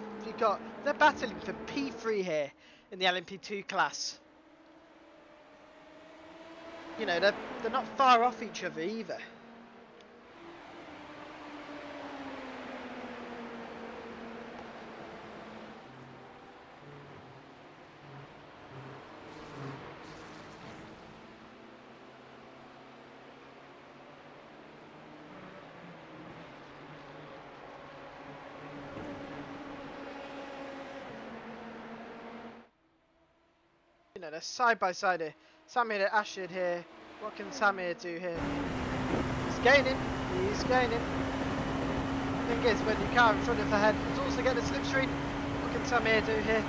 They're battling for P3 here in the LMP2 class. You know, they're not far off each other either. You know, they're side by side here. Samir Ashid here. What can Samir do here? He's gaining. He's gaining. The thing is, when your car in front of the head is also getting a slipstream, what can Samir do here?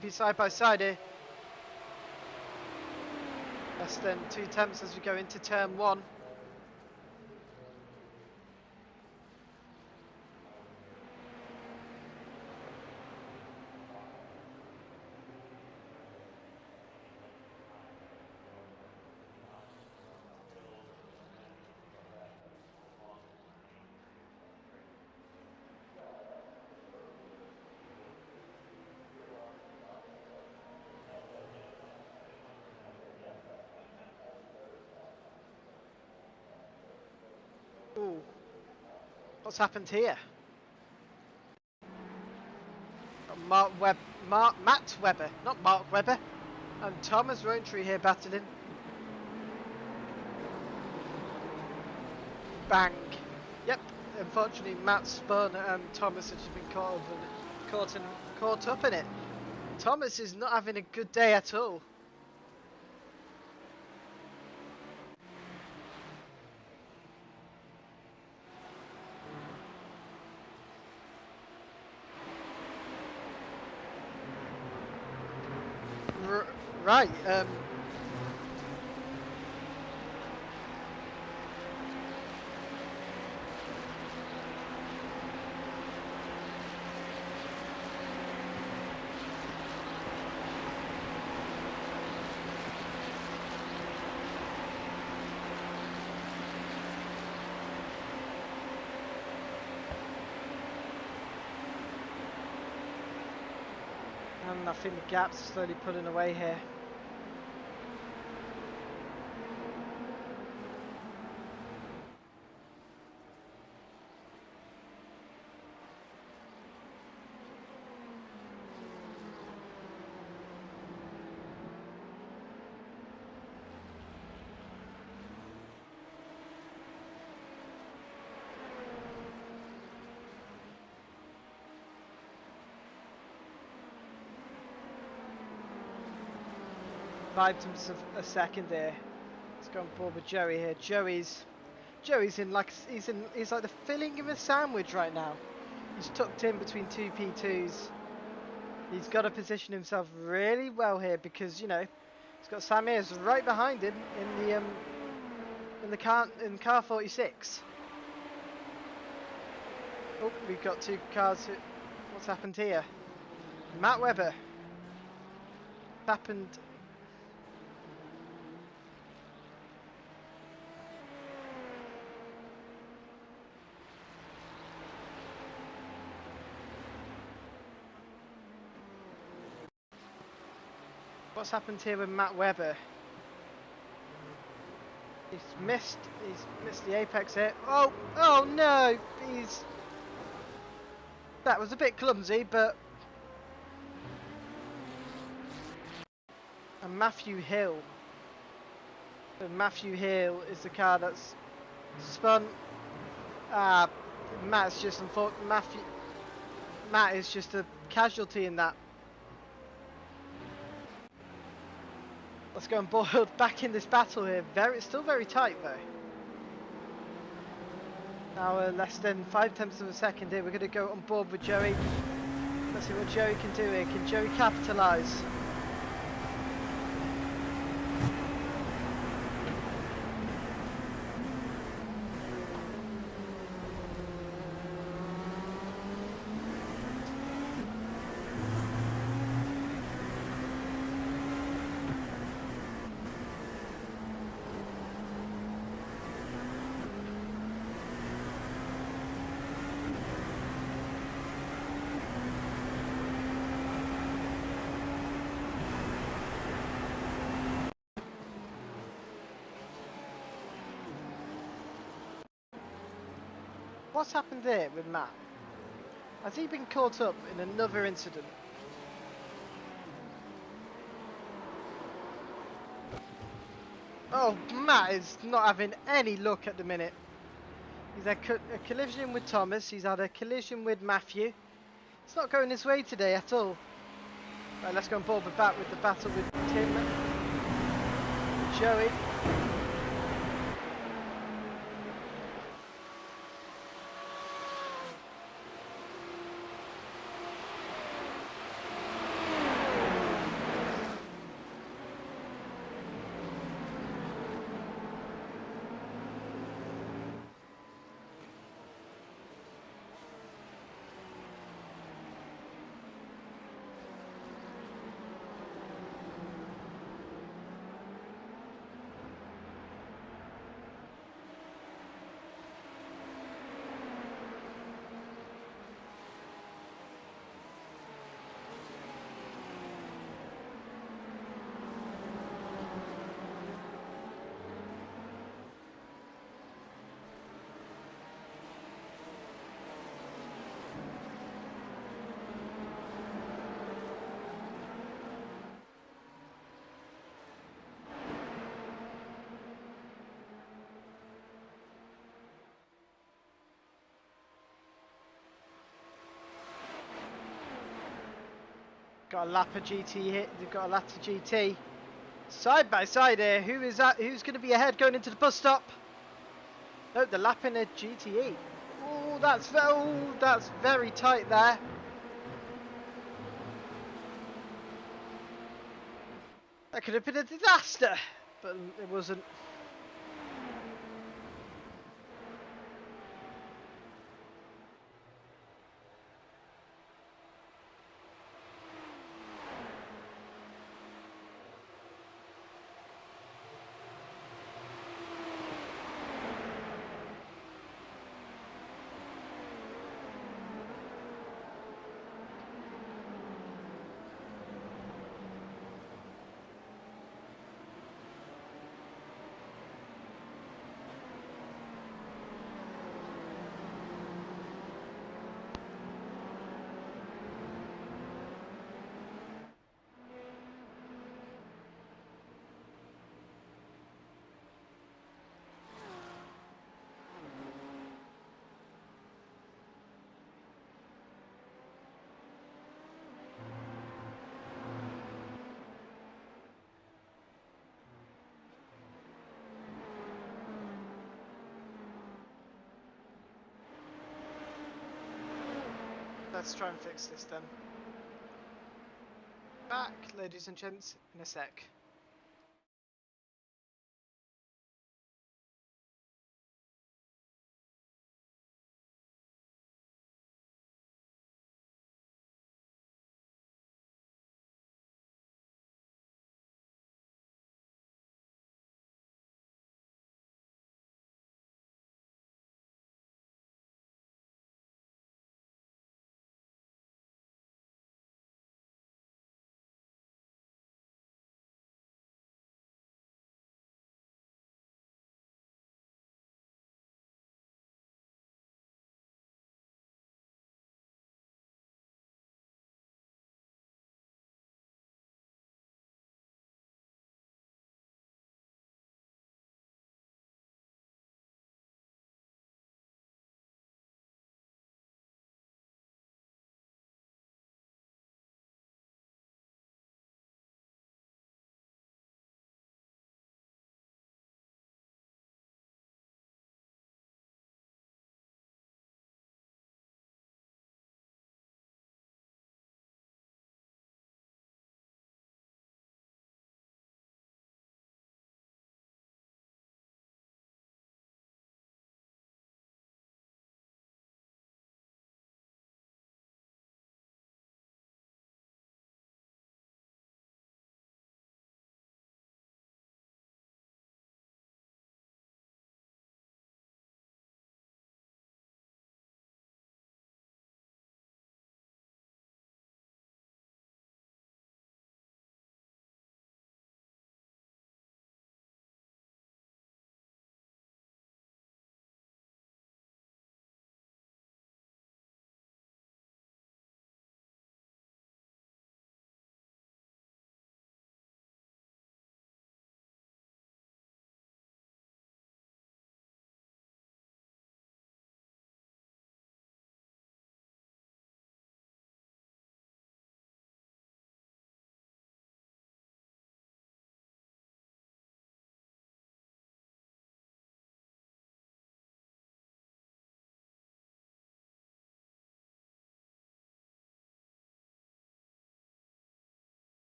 Be side by side here. Less than 2 attempts as we go into turn 1. Ooh. What's happened here? Matt Webber, not Mark Webber, and Thomas Rowntree here battling. Bang. Yep, unfortunately Matt spun and Thomas has just been caught up in it. Thomas is not having a good day at all. Right, and I think the gap's slowly pulling away here. Vibed him a second there. Let's go on board with Joey here. Joey's in like he's like the filling of a sandwich right now. He's tucked in between two P2s. He's got to position himself really well here because, you know, he's got Samir's right behind him in car 46. Oh, we've got two cars. What's happened here? Matt Webber. Happened. What's happened here with Matt Webber? He's missed the apex here. Oh no! That was a bit clumsy, but. And Matthew Hill. So Matthew Hill is the car that's spun. Matt's just Matt is just a casualty in that. Let's go and board back in this battle here. Still very tight though. Now less than 5/10 of a second here. We're going to go on board with Joey. Let's see what Joey can do here. Can Joey capitalise? What's happened there with Matt? Has he been caught up in another incident? Oh, Matt is not having any luck at the minute. He's had a collision with Thomas. He's had a collision with Matthew. It's not going his way today at all. Right, let's go on board back with the battle with Tim, Joey. Got a lap of GT here. They've got a lap of GT. Side by side here. Who is that? Who's going to be ahead going into the bus stop? No, they're lapping a GTE. Oh, that's very tight there. That could have been a disaster, but it wasn't. Let's try and fix this then. Back, ladies and gents, in a sec.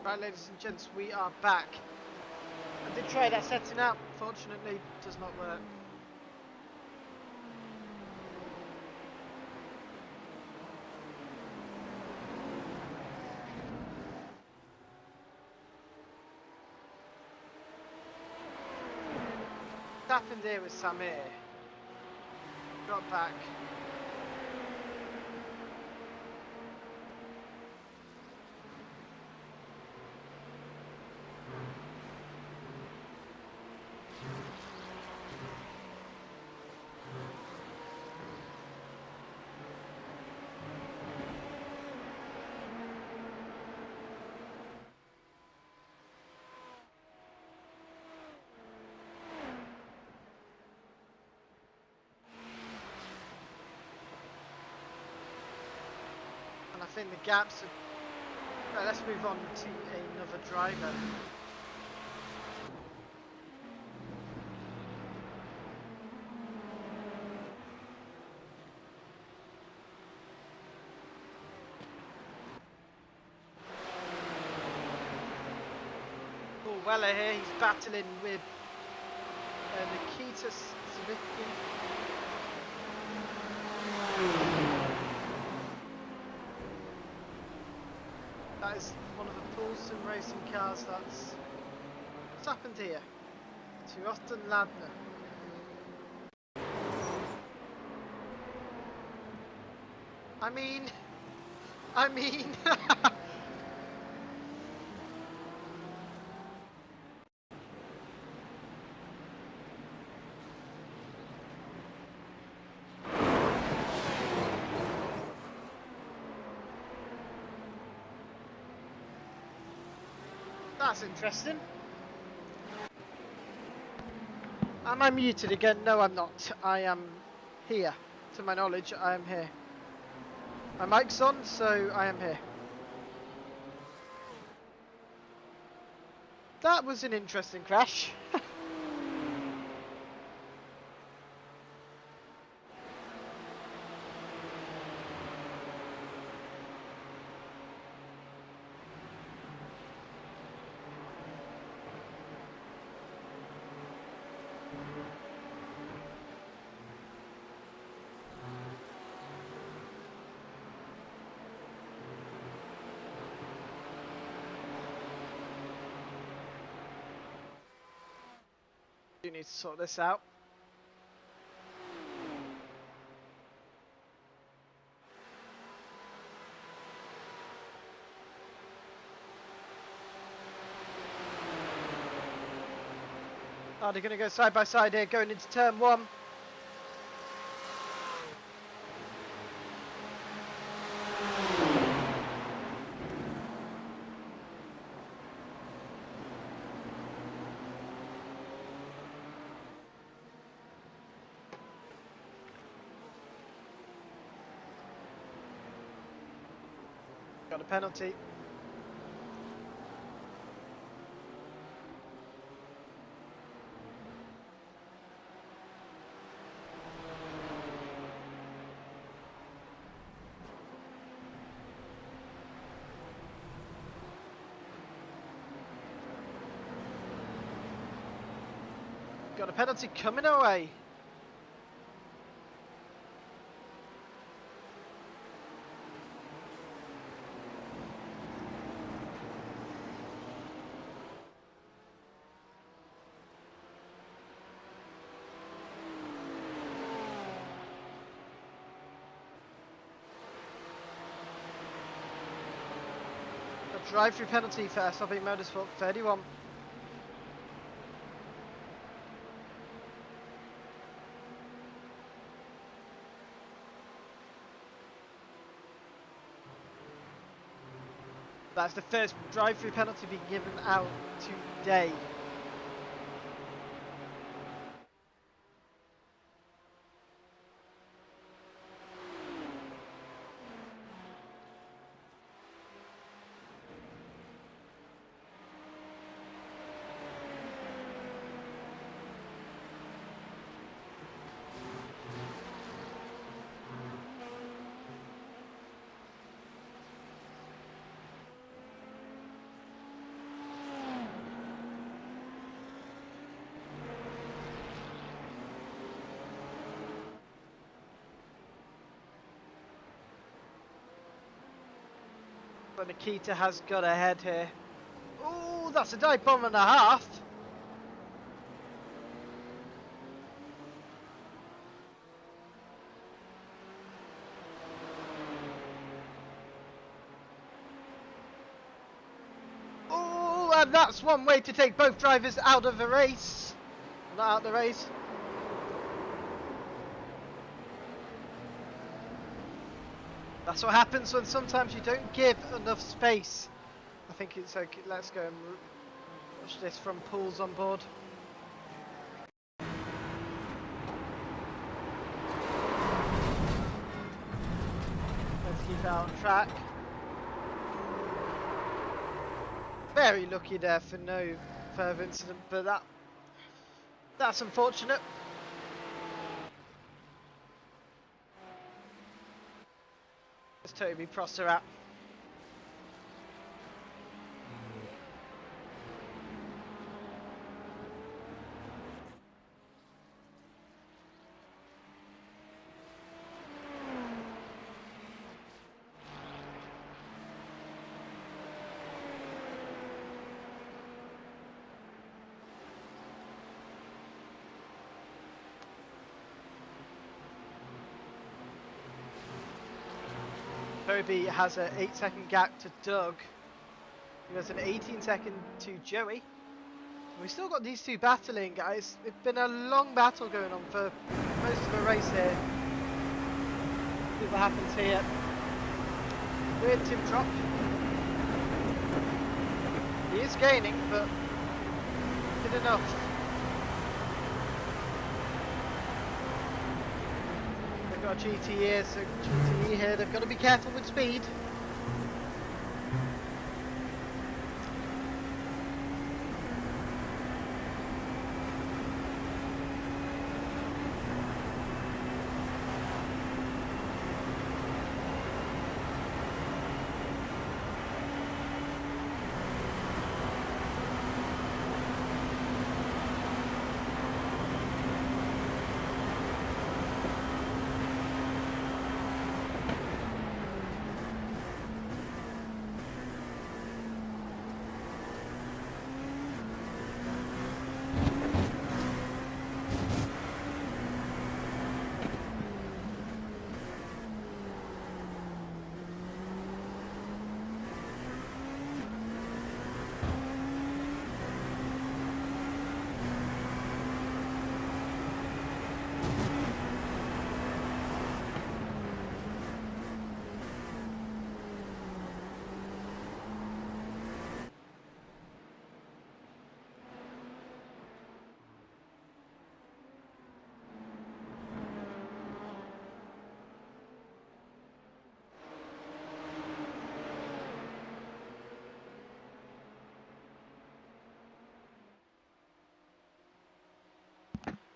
Right, ladies and gents, we are back. I did try that setting out, fortunately it does not work. What happened here with Samir? Got back. And I think the gaps are... Right, let's move on to another driver. Paul Weller here, he's battling with Nikita Savicki. That is one of the Paulson racing cars. What's happened here? To Austin Ladner. I mean... That's interesting. Am I muted again? No, I'm not. I am here. To my knowledge, I am here. My mic's on, so I am here. That was an interesting crash. You need to sort this out. Oh, they're going to go side by side here, going into turn one. Got a penalty. Got a penalty coming away. A drive-through penalty for SLB Motorsport 31. That's the first drive-through penalty being given out today. but Nikita has got ahead here. Oh, that's a dive bomb and a half. Oh, and that's one way to take both drivers out of the race. Not out of the race. That's what happens when sometimes you don't give enough space. I think it's okay. Let's go and watch this from Pools on board. Let's keep it on track. Very lucky there for no further incident, but that's unfortunate. There's Toby Prosser at. Toby has an 8-second gap to Doug. He has an 18-second to Joey. We've still got these two battling, guys. It's been a long battle going on for most of the race here. See what happens here. Weird Tim drop. He is gaining, but good enough. They've got a GT here, so GT here. They've got to be careful with speed.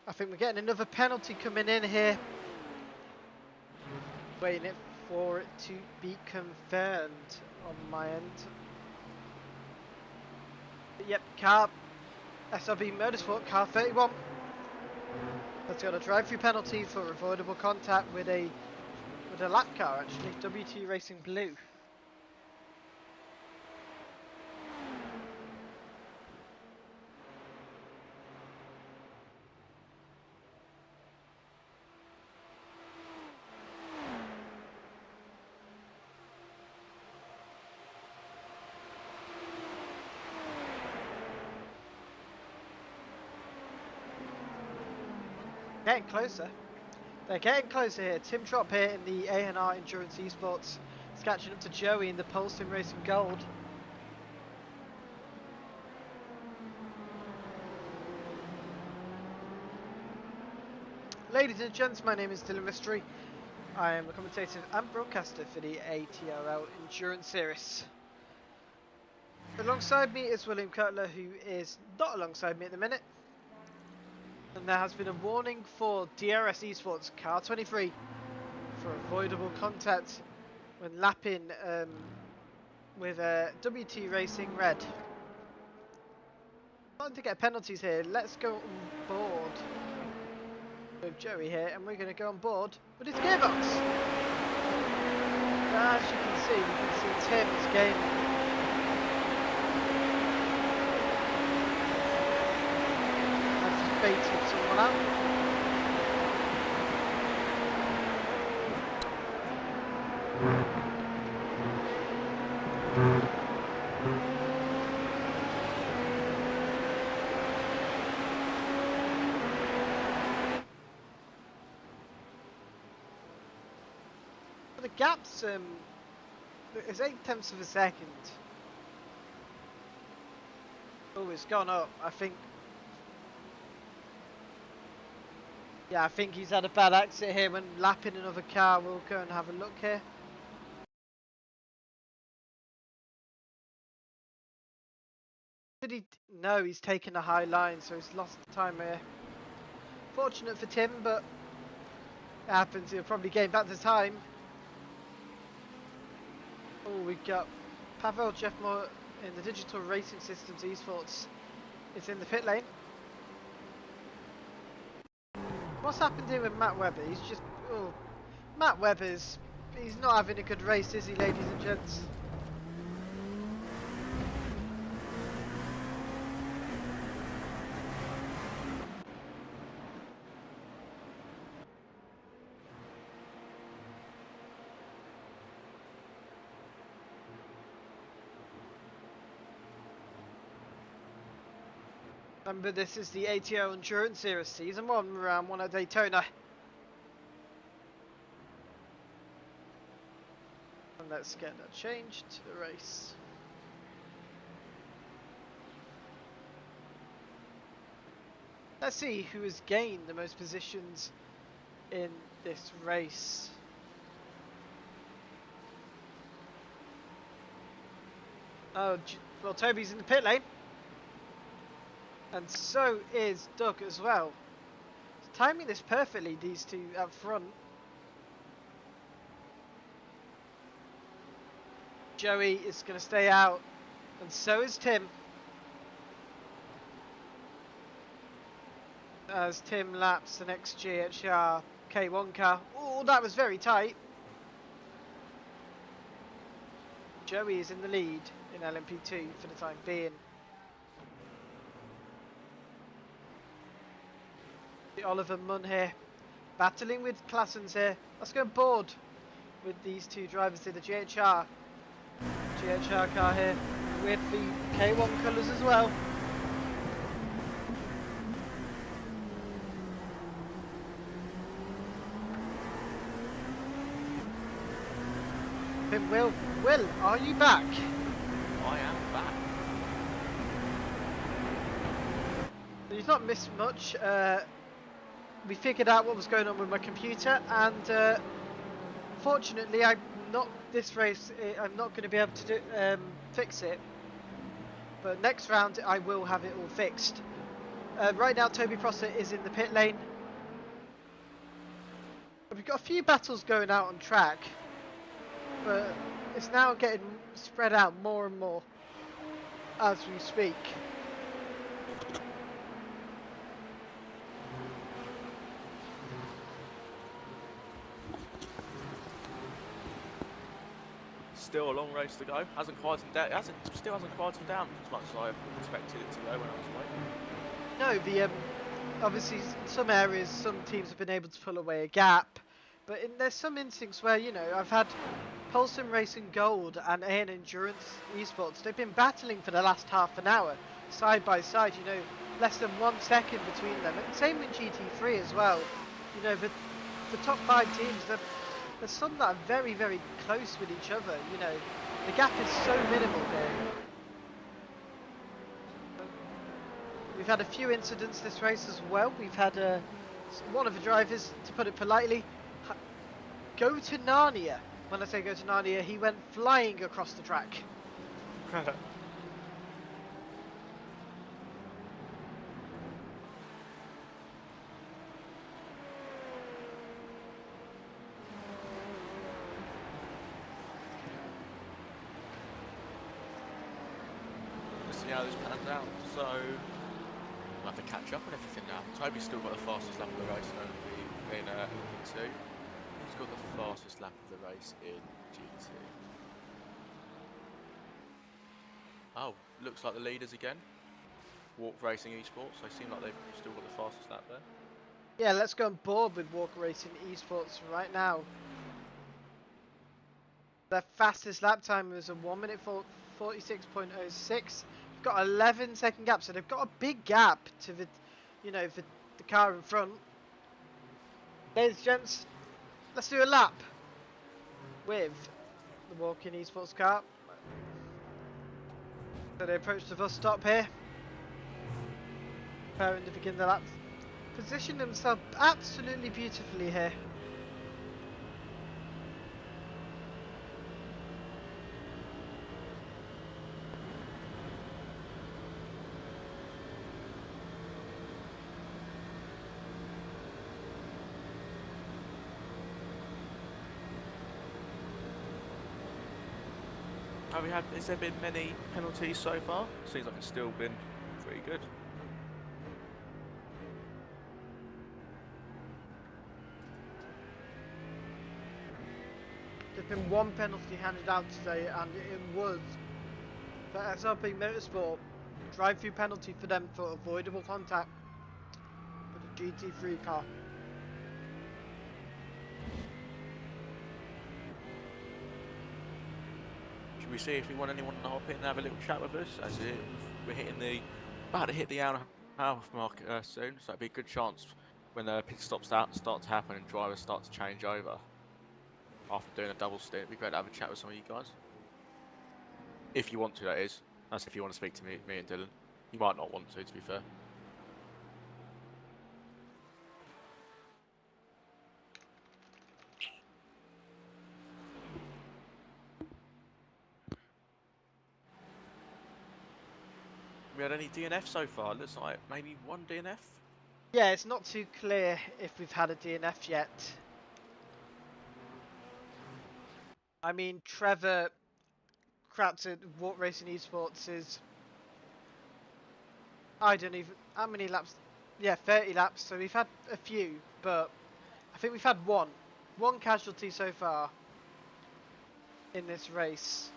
I think we're getting another penalty coming in here. Waiting for it to be confirmed on my end. Yep, car SRB Motorsport car 31. That's got a drive-through penalty for avoidable contact with a lap car, actually. WT Racing Blue. Getting closer. They're getting closer here. Tim Trop here in the A&R Endurance Esports. He's catching up to Joey in the Polestar Racing Gold. Ladies and gents, my name is Dylan Mystery. I am a commentator and broadcaster for the ATRL Endurance Series. Alongside me is William Cutler, who is not alongside me at the minute. And there has been a warning for DRS Esports Car 23 for avoidable contact when lapping with WT Racing Red. Starting to get penalties here. Let's go on board with Joey here, and we're going to go on board with his gearbox. as you can see Tim's game. I've just baited someone out. The gap's is 8/10 of a second. Oh, it's gone up. I think. Yeah, I think he's had a bad exit here when lapping another car. We'll go and have a look here. Did he? No, he's taken a high line, so he's lost time here. Fortunate for Tim, but it happens. He'll probably gain back the time. Oh, we've got Pavel Jeffmore in the digital racing systems esports. It's in the pit lane. What's happened here with Matt Webber? He's just... Oh, Matt Webber's... He's not having a good race, is he, ladies and gents? Remember, this is the ATRL Endurance Series Season 1, round 1 at Daytona. And let's get that changed to the race. Let's see who has gained the most positions in this race. Oh, well, Toby's in the pit lane. And so is Doug as well. Timing this perfectly, these two up front. Joey is going to stay out, and so is Tim. As Tim laps the next GHR K1 car. Oh, that was very tight. Joey is in the lead in LMP2 for the time being. Oliver Munn here, battling with Classens here. Let's go board with these two drivers here, the GHR car here, with the K1 colours as well. Will, are you back? I am back. You've not missed much. We figured out what was going on with my computer, and fortunately, this race I'm not going to be able to fix it. But next round, I will have it all fixed. Right now, Toby Prosser is in the pit lane. We've got a few battles going out on track, but it's now getting spread out more and more as we speak. Still a long race to go. Hasn't quieted down. Still hasn't quieted down as much as I expected it to go when I was waiting. No, obviously in some areas, some teams have been able to pull away a gap, but there's some instincts where, you know, I've had Pulsing Racing Gold and AN Endurance Esports. They've been battling for the last half an hour, side by side. You know, less than 1 second between them. And same with GT3 as well. You know, the top 5 teams, there's some that are very, very close with each other. You know, the gap is so minimal here. We've had a few incidents this race as well. We've had one of the drivers, to put it politely, go to Narnia. When I say go to Narnia, he went flying across the track. See how this pans out. So we'll have to catch up on everything now. Toby's still got the fastest lap of the race in LMP2. Who's got the fastest lap of the race in GT? Oh, looks like the leaders again. Walk Racing Esports. They seem like they've still got the fastest lap there. Yeah, let's go on board with Walk Racing Esports right now. Their fastest lap time was a 1 minute 46.06. They've got 11-second gap, so they've got a big gap to the, you know, the car in front. Ladies and gents, let's do a lap with the Walking Esports car. So they approach the bus stop here, preparing to begin the lap. Position themselves absolutely beautifully here. Has there been many penalties so far? Seems like it's still been pretty good. There's been one penalty handed out today, and it was for SRP Motorsport. Drive-through penalty for them for avoidable contact with a GT3 car. Should we see if we want anyone to hop in and have a little chat with us? As we're about to hit the hour and a half mark soon, so it'd be a good chance when the pit stops start to happen and drivers start to change over after doing a double stint. It'd be great to have a chat with some of you guys. If you want to, that is. That's if you want to speak to me and Dylan. You might not want to be fair. We had any DNF so far? It looks like maybe one DNF. Yeah, it's not too clear if we've had a DNF yet. I mean, Trevor Kratz at Walk Racing Esports is, I don't even, how many laps? Yeah, 30 laps, so we've had a few, but I think we've had one casualty so far in this race.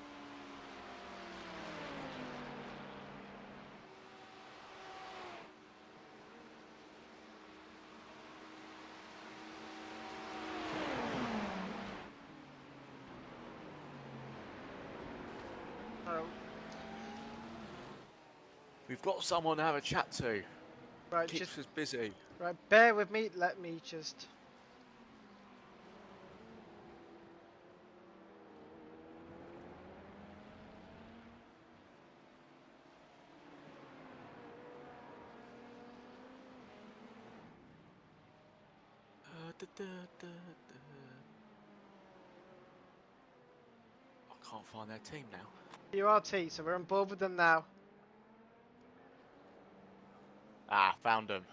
We've got someone to have a chat to. Right, Keeps us busy. Right, bear with me. Let me just. I can't find their team now. URT, so we're on board with them now. Ah, found them.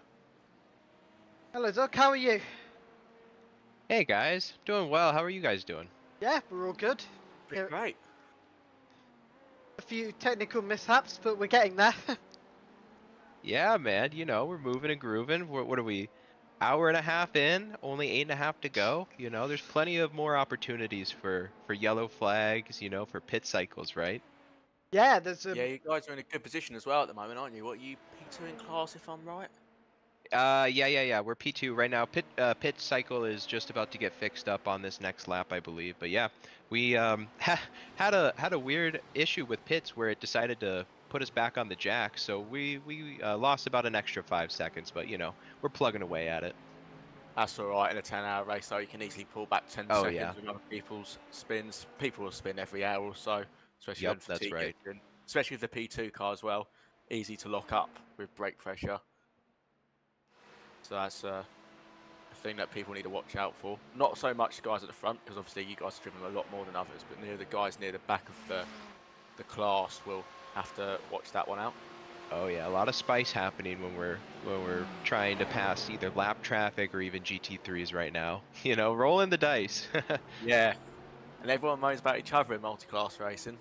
Hello, Doc. How are you? Hey guys, doing well. How are you guys doing? Yeah, we're all good. Great. A few technical mishaps, but we're getting there. Yeah, man. You know, we're moving and grooving. What are we? Hour and a half in, only 8.5 to go. You know, there's plenty of more opportunities for yellow flags. You know, for pit cycles, right? Yeah, there's a. Yeah, you guys are in a good position as well at the moment, aren't you? What, you P2 in class, if I'm right? Yeah. We're P2 right now. Pit cycle is just about to get fixed up on this next lap, I believe. But yeah, we had a weird issue with pits where it decided to put us back on the jack, so we lost about an extra 5 seconds. But you know, we're plugging away at it. That's all right in a 10-hour race, though. You can easily pull back 10 Oh, seconds yeah. with other people's spins. People will spin every hour or so, especially Yep, when that's fatigue right. gets in. Especially with the P2 car as well. Easy to lock up with brake pressure. So that's a thing that people need to watch out for. Not so much guys at the front, because obviously you guys have driven a lot more than others, but near the guys near the back of the class will have to watch that one out. Oh yeah, a lot of spice happening when we're trying to pass either lap traffic or even GT3s right now. You know, rolling the dice. Yeah, and everyone moans about each other in multi-class racing.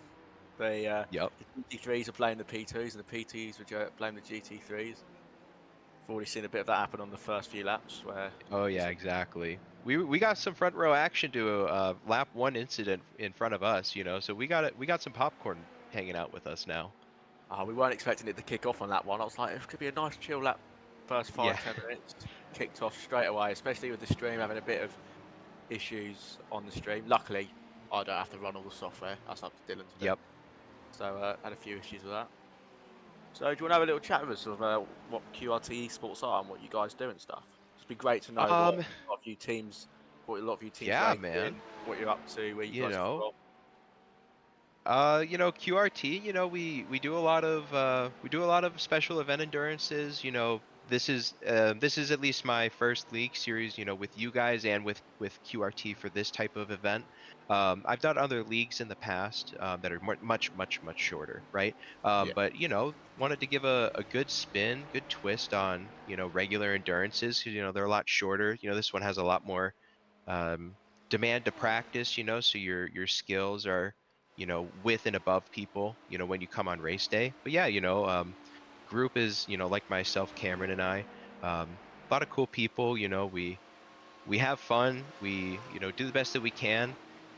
Yep. The GT3s are playing the P2s, and the P2s are playing the GT3s. I've already seen a bit of that happen on the first few laps where. Oh yeah, exactly. We got some front row action to a lap 1 incident in front of us, you know. So we got some popcorn hanging out with us now. We weren't expecting it to kick off on that one. I was like, it could be a nice chill lap. First Yeah. 5-10 minutes kicked off straight away, especially with the stream having a bit of issues on the stream. Luckily, I don't have to run all the software. That's up to Dylan to do. Yep. So had a few issues with that. So do you want to have a little chat with us of what QRT esports are and what you guys do and stuff? It'd be great to know what a lot of you teams, Yeah, race man. in, what you're up to, where you guys know, are you know, QRT, you know, we do a lot of special event endurances. You know, this is at least my first league series, you know, with you guys and with QRT for this type of event. I've done other leagues in the past that are much shorter, right? Yeah. But you know, wanted to give a good spin, good twist on, you know, regular endurances, because you know they're a lot shorter. You know, this one has a lot more demand to practice, you know, so your skills are, you know, with and above people, you know, when you come on race day. But yeah, you know, group is, you know, like myself, Cameron and I, a lot of cool people. You know, we have fun, we, you know, do the best that we can,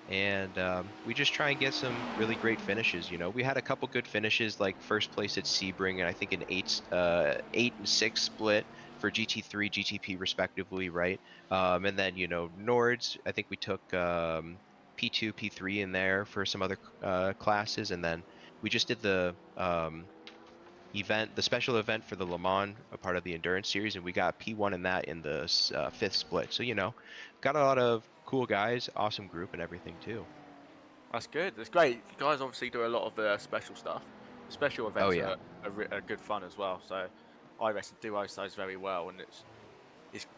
and we just try and get some really great finishes. You know, we had a couple good finishes, like first place at Sebring, and I think an 8 and 6 split for GT3 GTP respectively, right? And then, you know, Nords, I think we took P2 P3 in there for some other classes, and then we just did the the special event for the Le Mans, a part of the endurance series, and we got P1 in that in the 5th split. So, you know, got a lot of cool guys, awesome group and everything too. That's good. That's great. You guys obviously do a lot of the special stuff. The special events are good fun as well. So I do host those very well, and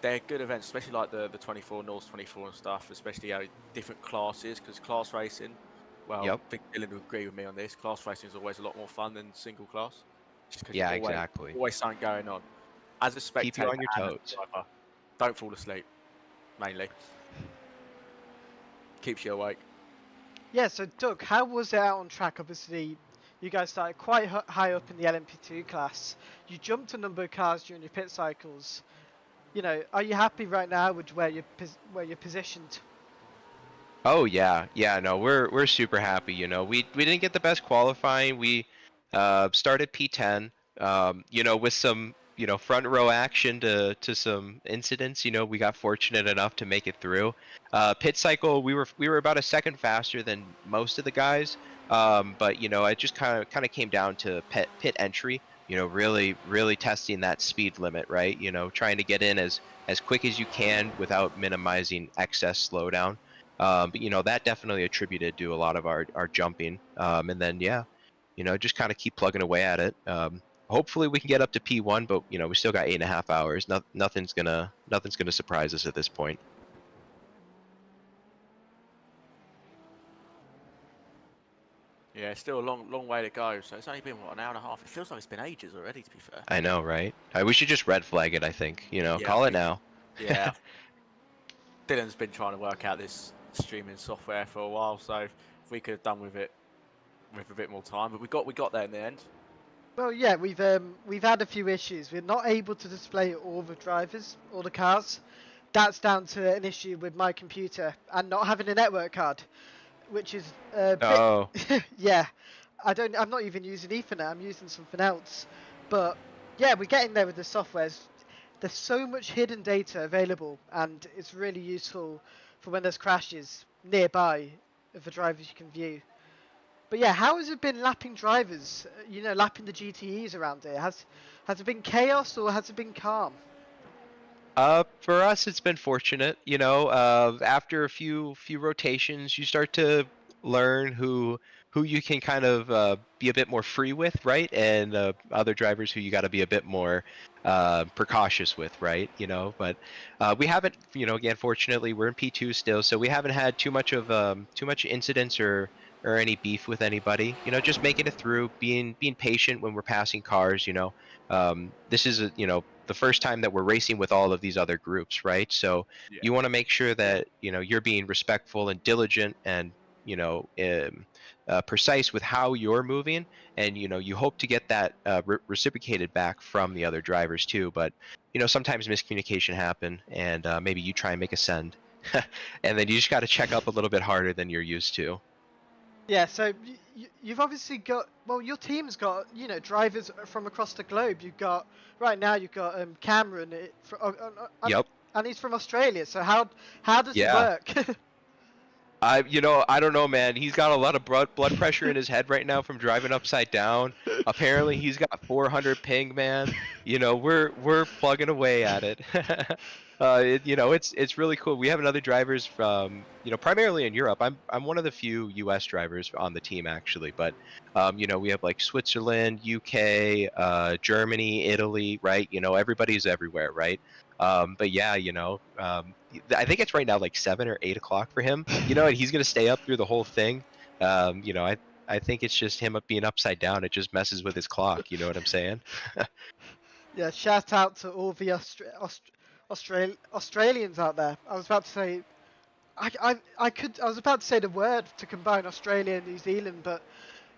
they're good events, especially like the 24 North 24 and stuff, especially different classes, because class racing. Well, I think Dylan would agree with me on this. Class racing is always a lot more fun than single class. Just yeah, exactly. Always something going on. As a spectator, keep you on your toes. Driver, don't fall asleep. Mainly, keeps you awake. Yeah. So Doug, how was it out on track? Obviously, you guys started quite high up in the LMP2 class. You jumped a number of cars during your pit cycles. You know, are you happy right now with where you're positioned? Oh yeah, no, we're super happy. You know, we didn't get the best qualifying. We started P10. You know, with some, you know, front row action to some incidents. You know, we got fortunate enough to make it through. Pit cycle, we were about a second faster than most of the guys. But you know, it just kind of came down to pit entry. You know, really testing that speed limit, right? You know, trying to get in as quick as you can without minimizing excess slowdown. But you know, that definitely attributed to a lot of our jumping. And then yeah, you know, just kind of keep plugging away at it. Hopefully we can get up to P1, but you know, we still got 8.5 hours. Nothing's gonna surprise us at this point. Yeah, it's still a long way to go. So it's only been what, an hour and a half. It feels like it's been ages already, to be fair. I know, right? We should just red flag it. I think, you know, call it now. Yeah. Dylan's been trying to work out this streaming software for a while, so if we could have done with it with a bit more time, but we got there in the end. Well, yeah, we've had a few issues. We're not able to display all the drivers, all the cars. That's down to an issue with my computer and not having a network card, which is a bit, yeah. I'm not even using Ethernet. I'm using something else. But yeah, we're getting there with the software. There's so much hidden data available, and it's really useful for when there's crashes nearby of the drivers you can view. But yeah, how has it been lapping drivers? You know, lapping the GTEs around here. Has it been chaos or has it been calm? For us, it's been fortunate. You know, after a few rotations, you start to learn who you can kind of be a bit more free with, right? And other drivers who you got to be a bit more precautious with, right? You know, but we haven't, you know, again, fortunately, we're in P2 still, so we haven't had too much incidents or any beef with anybody. You know, just making it through, being patient when we're passing cars. You know, this is you know, the first time that we're racing with all of these other groups, right? So you want to make sure that, you know, you're being respectful and diligent and precise with how you're moving, and you hope to get that reciprocated back from the other drivers too. But sometimes miscommunication happen, and maybe you try and make a send, and then you just got to check up a little bit harder than you're used to. Yeah, so you've obviously got, well, your team's got, drivers from across the globe. Right now you've got Cameron, Yep. and he's from Australia. So how does it Yeah. work? I don't know, man. He's got a lot of blood pressure in his head right now from driving upside down. Apparently, he's got 400 ping, man. We're plugging away at it. It's really cool. We have another drivers from primarily in Europe. I'm one of the few U.S. drivers on the team actually, but we have like Switzerland, UK, Germany, Italy, right? Everybody's everywhere, right? But yeah, I think it's right now like 7 or 8 o'clock for him, and he's gonna stay up through the whole thing. I think it's just him being upside down. It just messes with his clock. You know what I'm saying? Yeah, shout out to all the Australians out there. I was about to say, I was about to say the word to combine Australia and New Zealand, but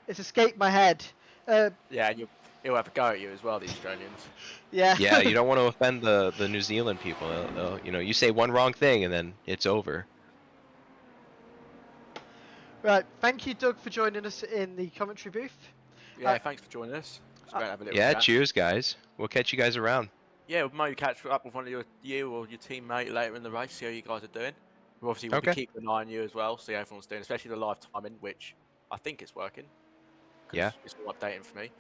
it's escaped my head. Yeah, and he'll have a go at you as well, the Australians. Yeah. Yeah, you don't want to offend the New Zealand people. You say one wrong thing and then it's over. Right, thank you, Doug, for joining us in the commentary booth. Yeah, thanks for joining us. It's great to have a little chat. Cheers, guys. We'll catch you guys around. Yeah, we'll maybe catch up with one of you or your teammate later in the race, see how you guys are doing. We'll be keeping an eye on you as well, see how everyone's doing, especially the live timing, which I think is working. Yeah. It's all updating for me.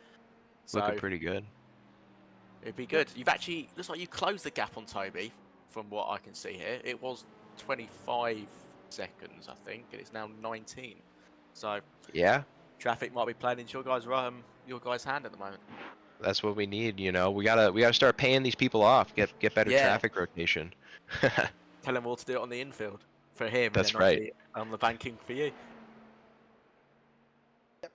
So Looking pretty good. It'd be good. You've actually, looks like you closed the gap on Toby, from what I can see here. It was 25 seconds, I think, and it's now 19. So yeah, traffic might be playing into your guys' hand at the moment. That's what we need. We gotta start paying these people off. Get better traffic rotation. Tell them all to do it on the infield for him. That's and right. On the banking for you. Yep.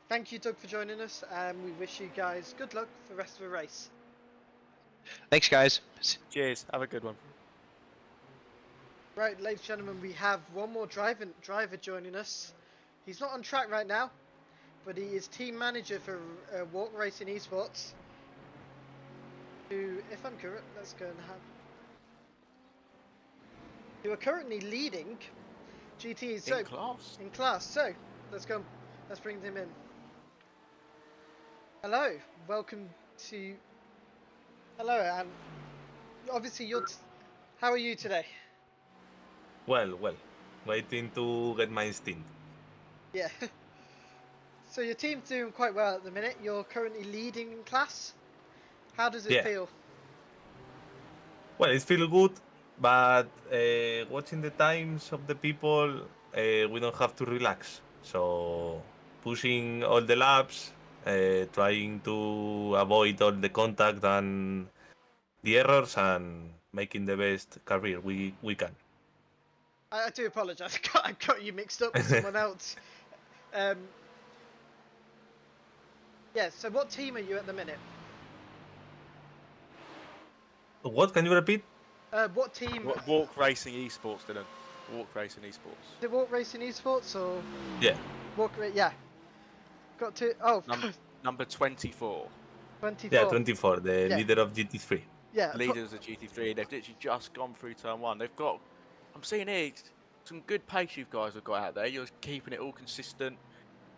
Thank you, Doug, for joining us, and we wish you guys good luck for the rest of the race. Thanks, guys. Cheers. Have a good one. Right, ladies and gentlemen, we have one more driver joining us. He's not on track right now, but he is team manager for Walk Racing Esports. Who, if I'm correct, let's go and have. You are currently leading GTs in class. So let's go. Let's bring him in. Hello, welcome to. Hello, and obviously how are you today? Well, waiting to get my stint. Yeah. So your team's doing quite well at the minute. You're currently leading in class. How does it feel? Well, it feels good, but watching the times of the people, we don't have to relax. So pushing all the laps, trying to avoid all the contact and the errors, and making the best career we can. I do apologise. I got you mixed up with someone else. Yeah, so what team are you at the minute? What? Can you repeat? What team? Walk Racing Esports, Dylan. Walk Racing Esports. The Walk Racing Esports or? Yeah. Yeah. Got to. Oh. Number 24. 24. Yeah, 24. The leader of GT3. Yeah. The leaders of GT3. They've literally just gone through turn 1. They've got. I'm seeing here some good pace you guys have got out there. You're keeping it all consistent,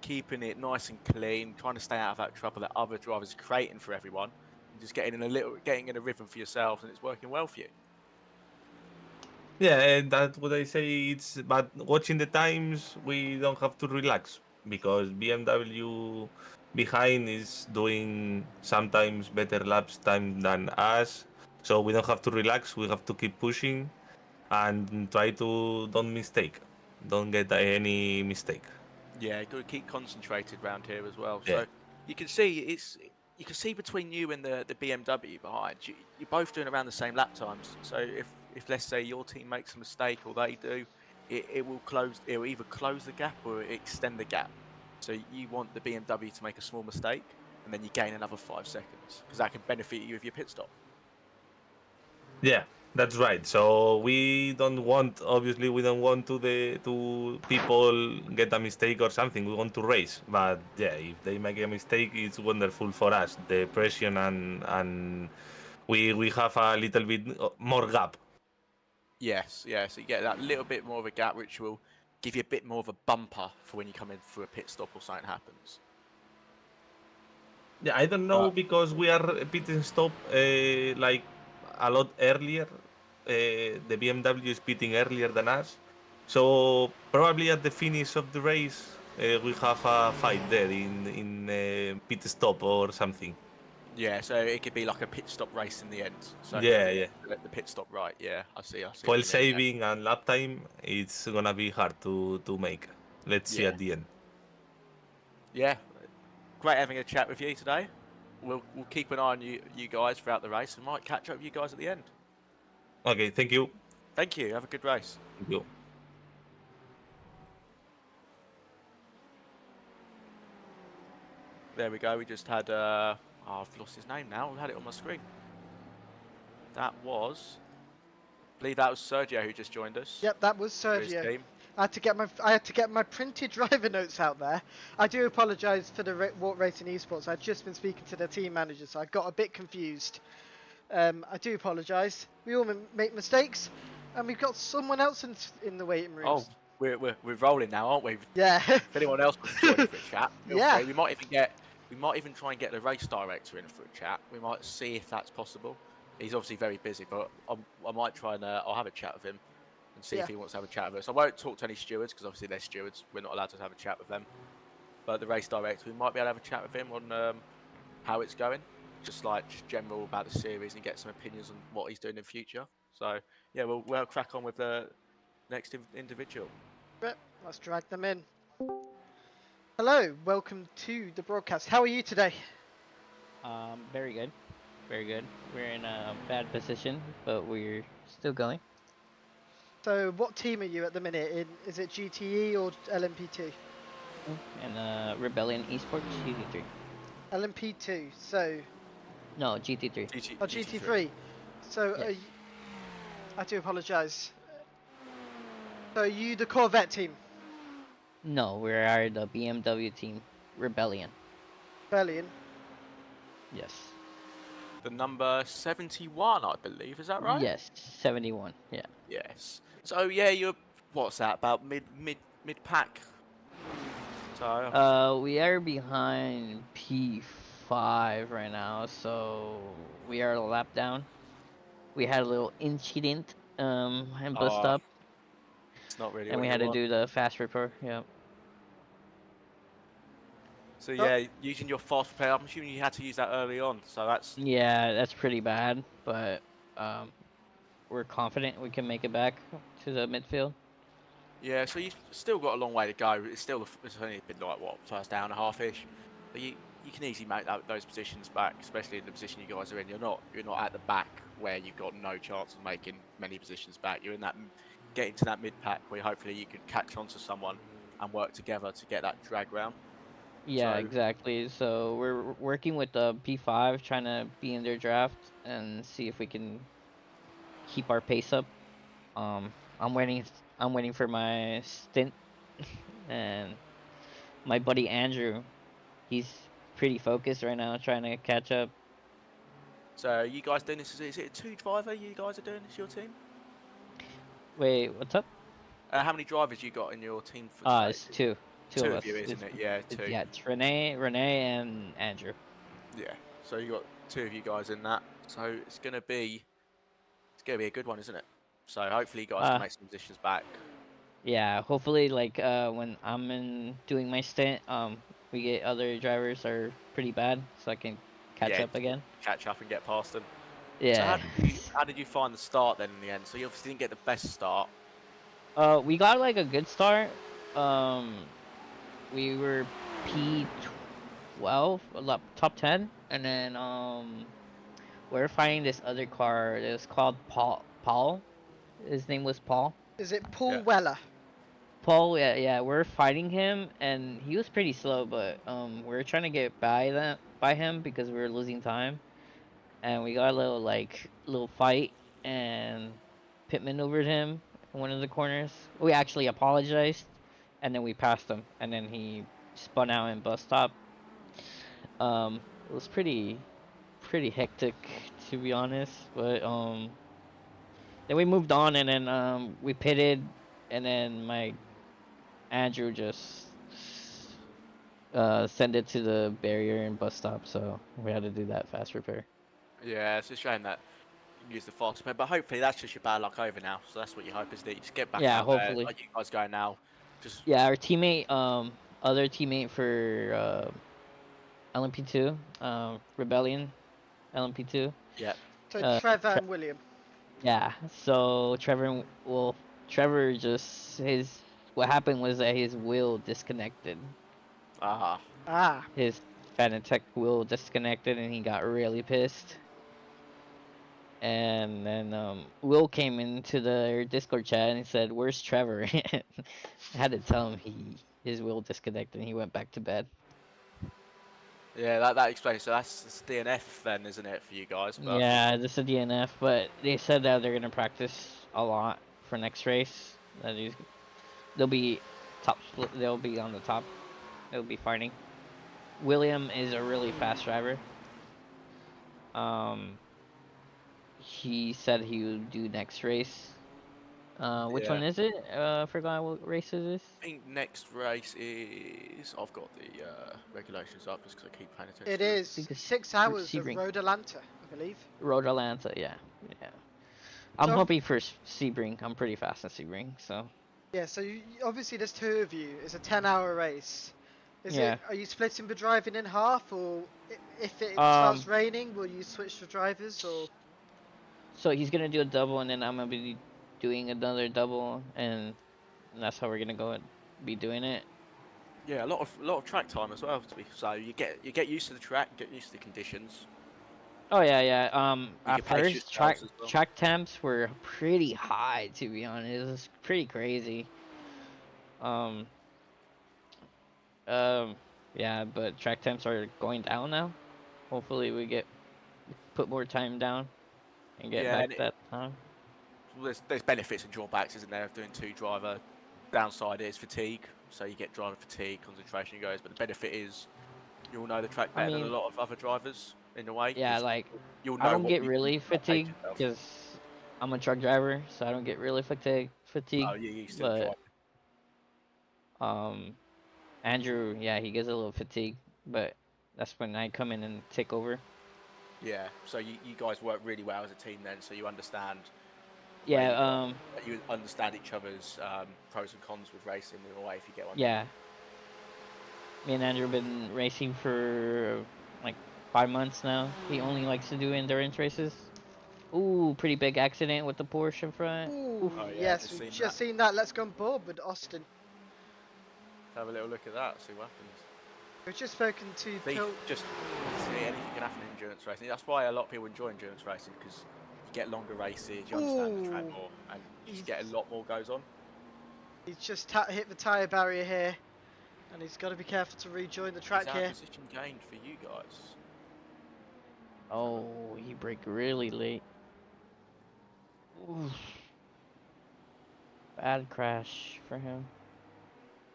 keeping it nice and clean, trying to stay out of that trouble that other drivers are creating for everyone, and just getting in a rhythm for yourselves, and it's working well for you. Yeah, and that's what I say. But watching the times, we don't have to relax because BMW behind is doing sometimes better laps time than us. So we don't have to relax. We have to keep pushing and try to don't get any mistake. Yeah, got to keep concentrated around here as well. Yeah. So you can see between you and the BMW behind you, you're both doing around the same lap times. So if let's say your team makes a mistake or they do, it will either close the gap or extend the gap. So you want the BMW to make a small mistake and then you gain another 5 seconds because that can benefit you with your pit stop. Yeah, That's right. So we don't want, obviously, we don't want to people get a mistake or something. We want to race, but yeah, if they make a mistake, it's wonderful for us. The pressure and we have a little bit more gap. Yes, yeah. So you get that little bit more of a gap, which will give you a bit more of a bumper for when you come in for a pit stop or something happens. Yeah, I don't know because we are pitting stop like a lot earlier. The BMW is pitting earlier than us, so probably at the finish of the race we have a fight there in pit stop or something. Yeah, so it could be like a pit stop race in the end. So Yeah, yeah. let the pit stop right. Yeah, I see. I see. Fuel What you mean, yeah. saving and lap time, it's gonna be hard to make. Let's see at the end. Yeah, great having a chat with you today. We'll keep an eye on you guys throughout the race and might catch up with you guys at the end. Okay, thank you. Thank you. Have a good race. Thank you. There we go. We just had I've lost his name now. I had it on my screen. That was, I believe that was Sergio who just joined us. Yep, that was Sergio. I had to get my printed driver notes out there. I do apologise for the Walk Racing Esports. I've just been speaking to the team manager, so I got a bit confused. I do apologise. We all make mistakes, and we've got someone else in the waiting room. Oh, we're rolling now, aren't we? Yeah. If anyone else wants to join for a chat, yeah. We might even try and get the race director in for a chat. We might see if that's possible. He's obviously very busy, but I might try and I'll have a chat with him and see if he wants to have a chat with us. I won't talk to any stewards because obviously they're stewards. We're not allowed to have a chat with them. But the race director, we might be able to have a chat with him on how it's going, just general about the series and get some opinions on what he's doing in the future. So yeah, we'll crack on with the next individual. But let's drag them in. Hello, welcome to the broadcast. How are you today? Very good. Very good. We're in a bad position, but we're still going. So what team are you at the minute? Is it GTE or LMP2? And Rebellion Esports GT3. LMP2, so... No, GT3. GT3. So, yes. I do apologise. So are you the Corvette team? No, we are the BMW team, Rebellion. Rebellion? Yes. The number 71, I believe, is that right? Yes, 71, yeah. Yes. So yeah, you're, what's that, about mid pack? So we are behind P5 right now, so we are a lap down. We had a little incident and bust up. It's not really. And we had to do the fast repair, yeah. So yeah, using your fast repair, I'm assuming you had to use that early on, so that's... Yeah, that's pretty bad, but we're confident we can make it back to the midfield. Yeah, so you've still got a long way to go. It's only been like, what, first hour and a half-ish. But you can easily make those positions back, especially in the position you guys are in. You're not at the back where you've got no chance of making many positions back. You're in that, getting to that mid-pack where hopefully you can catch on to someone and work together to get that drag round. Yeah, exactly. So we're working with the P5, trying to be in their draft and see if we can keep our pace up. I'm waiting for my stint, and my buddy Andrew, he's pretty focused right now, trying to catch up. So you guys doing this? Is it a 2-driver you guys are doing this, your team? Wait, what's up? How many drivers you got in your team for today? It's two. Two of us. You, isn't it? Yeah, two. Yeah, it's Renee, and Andrew. Yeah, so you got two of you guys in that. So it's gonna be a good one, isn't it? So hopefully you guys can make some positions back. Yeah, hopefully when I'm doing my stint, we get other drivers are pretty bad, so I can catch up again. Catch up and get past them. Yeah. So how did you find the start then in the end? So you obviously didn't get the best start. We got a good start. We were P12, top 10, and then we're finding this other car. It was called Paul. His name was Paul. Is it Paul Weller? Paul, yeah. We're fighting him, and he was pretty slow, but we're trying to get by him because we were losing time, and we got a little fight, and and pit maneuvered him in one of the corners. We actually apologized, and then we passed him, and then he spun out in bus stop. It was pretty hectic, to be honest, but then we moved on, and then we pitted, and then my Andrew just sent it to the barrier and bus stop, so we had to do that fast repair. Yeah, it's a shame that you use the fast repair, but hopefully that's just your bad luck over now. So that's what you hope, isn't it? You just get back Yeah, out there, hopefully. like you guys go now. Just Yeah, our teammate, other teammate for LMP2, Rebellion, LMP2. yeah. So Trevor and William. Yeah, so Trevor just what happened was that his wheel disconnected. Ah. Ah. His Fanatec wheel disconnected, and he got really pissed. And then Will came into the Discord chat and he said, "Where's Trevor?" I had to tell him his wheel disconnected, and he went back to bed. Yeah, that explains. So that's DNF then, isn't it, for you guys? But Yeah, this is a DNF, but they said that they're gonna practice a lot for next race. They'll be top split. They'll be on the top. They'll be fighting. William is a really fast driver. He said he would do next race. Which one is it? I forgot what race it is. I think next race is. I've got the regulations up just because I keep paying attention. It is 6 hours of Sebring. Road Atlanta, I believe. Road Atlanta, yeah. I'm hoping for Sebring. I'm pretty fast in Sebring, so. Yeah, so obviously there's two of you. It's a 10-hour race. Yeah. Are you splitting the driving in half, or if it starts raining, will you switch the drivers, or? So he's gonna do a double, and then I'm gonna be doing another double, and that's how we're gonna be doing it. Yeah, a lot of track time as well. So you get used to the track, get used to the conditions. Oh yeah. At first well. track temps were pretty high, to be honest. It was pretty crazy. Yeah, but track temps are going down now. Hopefully we put more time down and get back that time. There's benefits and drawbacks, isn't there, of doing two driver. Downside is fatigue, so you get driver fatigue, concentration goes. But the benefit is you'll know the track better than a lot of other drivers in a way. Yeah, like you'll know I don't get really fatigued because I'm a truck driver, so I don't get really fatigued. Oh, you still drive. Andrew, yeah, he gets a little fatigued, but that's when I come in and take over. Yeah, so you guys work really well as a team then, so you understand. Yeah, you understand each other's pros and cons with racing in a way, if you get one. Yeah. Me and Andrew have been racing for like 5 months now. He only likes to do endurance races. Ooh, pretty big accident with the Porsche in front. Ooh, yes, we've just seen that. Let's go on board with Austin. Have a little look at that, see what happens. We've just spoken to just see anything can happen in endurance racing. That's why a lot of people enjoy endurance racing, because you get longer races, you understand the track more, and you just get a lot more goes on. He's just hit the tyre barrier here, and he's got to be careful to rejoin the track here. Position gained for you guys. Oh, he braked really late. Oof. Bad crash for him.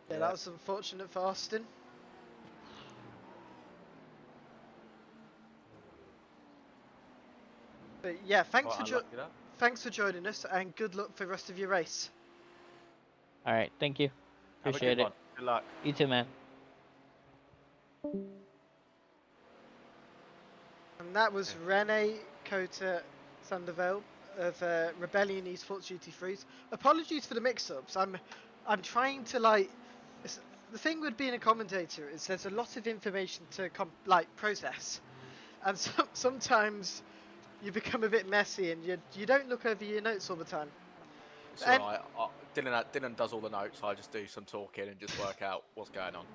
Yeah, that was unfortunate for Austin. But yeah, thanks for joining us, and good luck for the rest of your race. All right, thank you. Appreciate it. Good luck. You too, man. And that was Rene Kota Sandoval of Rebellion Esports GT3s. Apologies for the mix-ups. I'm trying to the thing with being a commentator is there's a lot of information to process, and sometimes you become a bit messy and you don't look over your notes all the time. It's alright. Dylan does all the notes. I just do some talking and just work out what's going on.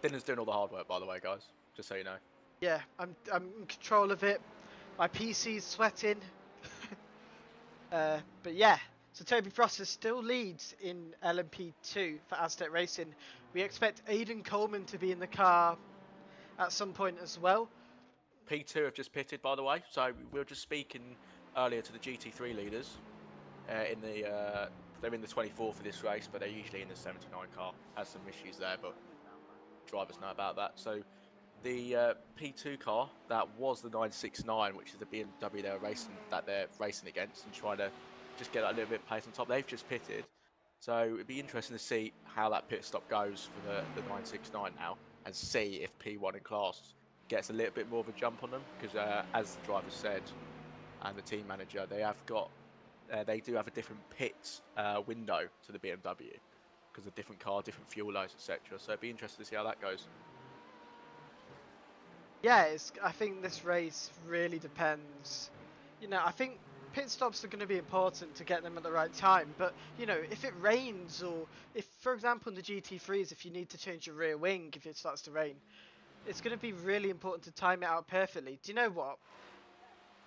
Dylan's doing all the hard work, by the way, guys. Just so you know. Yeah, I'm in control of it. My PC's sweating. But yeah, so Toby Prosser still leads in LMP2 for Aztec Racing. We expect Aidan Coleman to be in the car at some point as well. P2 have just pitted, by the way, so we'll just speak in earlier to the GT3 leaders. They're in the 24 for this race, but they're usually in the 79 car. Has some issues there, but drivers know about that. So the P2 car, that was the 969, which is the BMW they're racing against and trying to just get a little bit of pace on top. They've just pitted, so it'd be interesting to see how that pit stop goes for the 969 now, and see if P1 in class gets a little bit more of a jump on them, because as the driver said and the team manager, they do have a different pit window to the BMW because of different car, different fuel loads, etc. So it'd be interesting to see how that goes. Yeah, I think this race really depends. You know, I think pit stops are going to be important to get them at the right time. But, you know, if it rains, or if, for example, in the GT3s, if you need to change your rear wing if it starts to rain, it's going to be really important to time it out perfectly. Do you know what?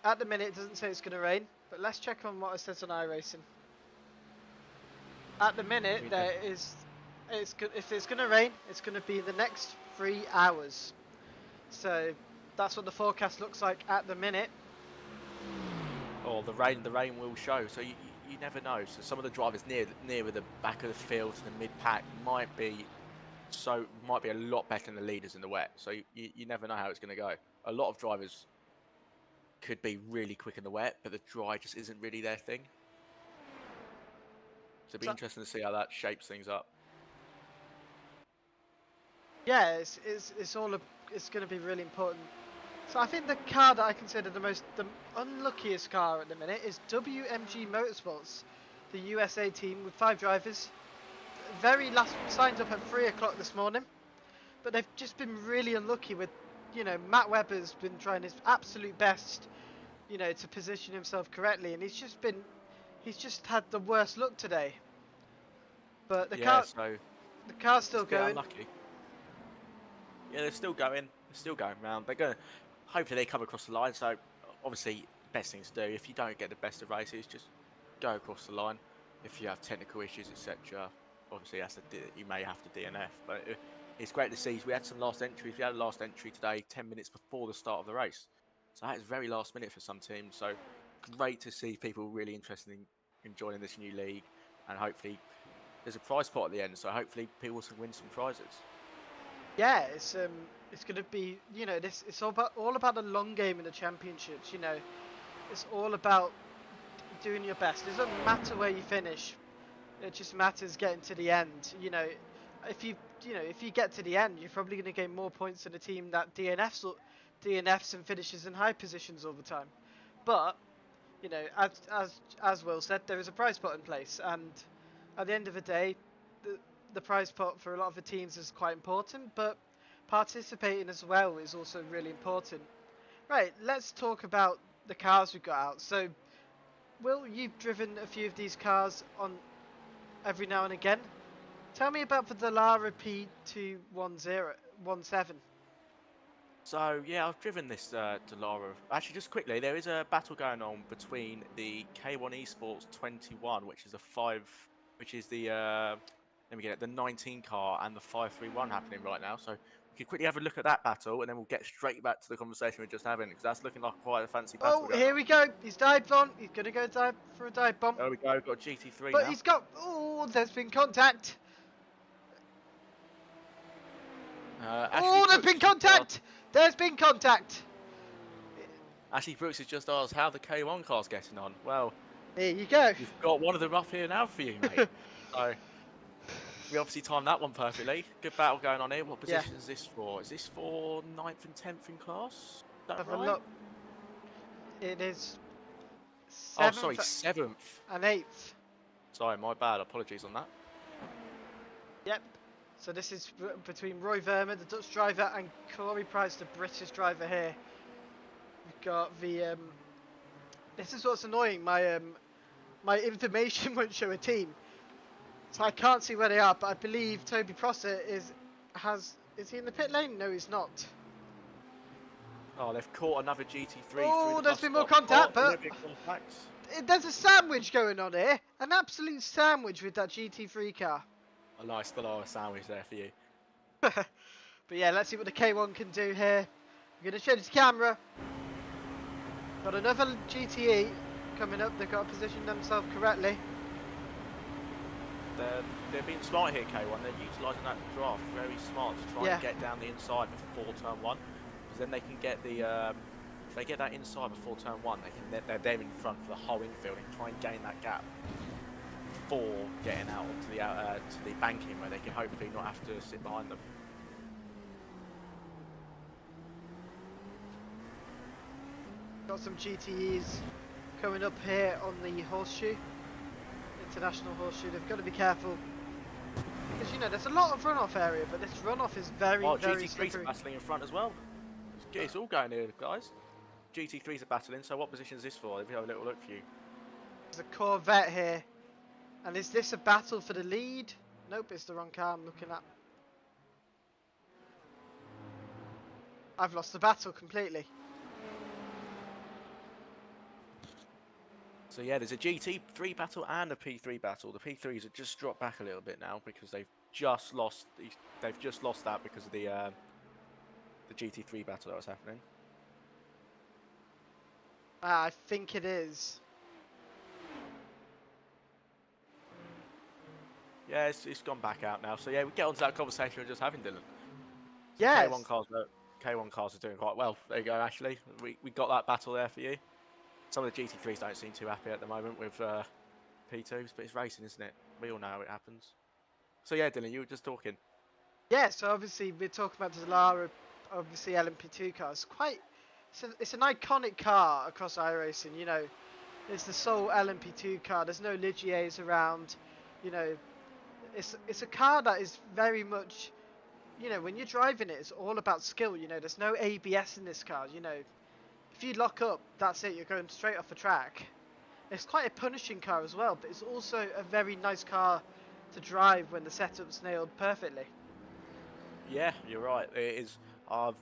At the minute, it doesn't say it's going to rain, but let's check on what it says on iRacing. At the minute, if it's going to rain, it's going to be the next 3 hours. So that's what the forecast looks like at the minute. Or the rain will show. So you never know. So some of the drivers near the back of the field to the mid pack might be a lot better than the leaders in the wet. So you never know how it's going to go. A lot of drivers could be really quick in the wet, but the dry just isn't really their thing. So it'd be interesting to see how that shapes things up. Yeah, it's going to be really important. So I think the car that I consider the unluckiest car at the minute is WMG Motorsports, the USA team with 5 drivers. Very last signed up at 3 o'clock this morning, but they've just been really unlucky with, you know, Matt Webber's been trying his absolute best, you know, to position himself correctly, and he's just had the worst luck today. But the car's still going. Unlucky. Yeah, they're still going. They're still going round. They're going. Hopefully, they come across the line. So, obviously, best thing to do if you don't get the best of races, just go across the line. If you have technical issues, etc., obviously you may have to DNF. But it's great to see. We had some last entries. We had a last entry today, 10 minutes before the start of the race. So that is very last minute for some teams. So great to see people really interested in joining this new league, and hopefully there's a prize pot at the end. So hopefully people can win some prizes. Yeah, it's going to be, you know, it's all about the long game in the championships. You know, it's all about doing your best. It doesn't matter where you finish. It just matters getting to the end. You know, if you get to the end, you're probably going to gain more points than a team that DNFs and finishes in high positions all the time. But, you know, as Will said, there is a prize pot in place, and at the end of the day, the prize pot for a lot of the teams is quite important, but participating as well is also really important. Right, let's talk about the cars we've got out. So, Will, you've driven a few of these cars on every now and again. Tell me about the Dallara P217. So yeah, I've driven this Dallara. Actually, just quickly, there is a battle going on between the K1 Esports 21, which is the 19 car, and the 531 happening right now. So we can quickly have a look at that battle, and then we'll get straight back to the conversation we're just having, because that's looking like quite a fancy battle. Oh, here we go. He's dived on. He's going to go dive for a dive bomb. There we go. We've got GT3 but now. He's got... Oh, there's been contact. There's been contact. There's been contact. Ashley Brooks has just asked how the K1 car's getting on. Well, there you go. We've got one of them up here now for you, mate. So we obviously timed that one perfectly. Good battle going on here. What position is this for? Is this for 9th and 10th in class? Is that Have right? a look. It is 7th. Oh, sorry, 7th. And 8th. Sorry, my bad. Apologies on that. Yep. So this is between Roy Verma, the Dutch driver, and Corey Price, the British driver here. We've got the... This is what's annoying. My information won't show a team. So I can't see where they are, but I believe Toby Prosser is he in the pit lane? No, he's not. Oh, they've caught another GT3. Oh, there's been more contact, but there's a sandwich going on here. An absolute sandwich with that GT3 car. A nice little sandwich there for you. But yeah, let's see what the K1 can do here. We're going to change the camera. Got another GTE. coming up. They've got to position themselves correctly. They're being smart here, K1. They're utilising that draft very smart to try and get down the inside before turn 1. Because then they can get the... if they get that inside before turn 1, they're there in front for the whole infield and try and gain that gap before getting out onto the to the banking where they can hopefully not have to sit behind them. Got some GTEs coming up here on the horseshoe, international horseshoe. They've got to be careful because you know there's a lot of runoff area, but this runoff is very GT3's are battling in front as well. It's all going here, guys. GT3s are battling. So what position is this for? If you have a little look for you. There's a Corvette here, and is this a battle for the lead? Nope, it's the wrong car I'm looking at. I've lost the battle completely. So yeah, there's a GT3 battle and a P3 battle. The P3s have just dropped back a little bit now because they've just lost that because of the GT3 battle that was happening. I think it is. Yeah, it's gone back out now. So yeah, we get onto that conversation we were just having, Dylan. So Yes. K1 cars are doing quite well. There you go, Ashley. We got that battle there for you. Some of the GT3s don't seem too happy at the moment with P2s, but it's racing, isn't it? We all know how it happens. So yeah, Dylan, you were just talking. Yeah, so obviously we're talking about the Lara, obviously LMP2 cars. It's an iconic car across iRacing. You know, it's the sole LMP2 car. There's no Ligiers around. You know, it's a car that is very much, you know, when you're driving it, it's all about skill. You know, there's no ABS in this car. You know, if you lock up, that's it. You're going straight off the track. It's quite a punishing car as well, but it's also a very nice car to drive when the setup's nailed perfectly. Yeah, you're right. It is. I've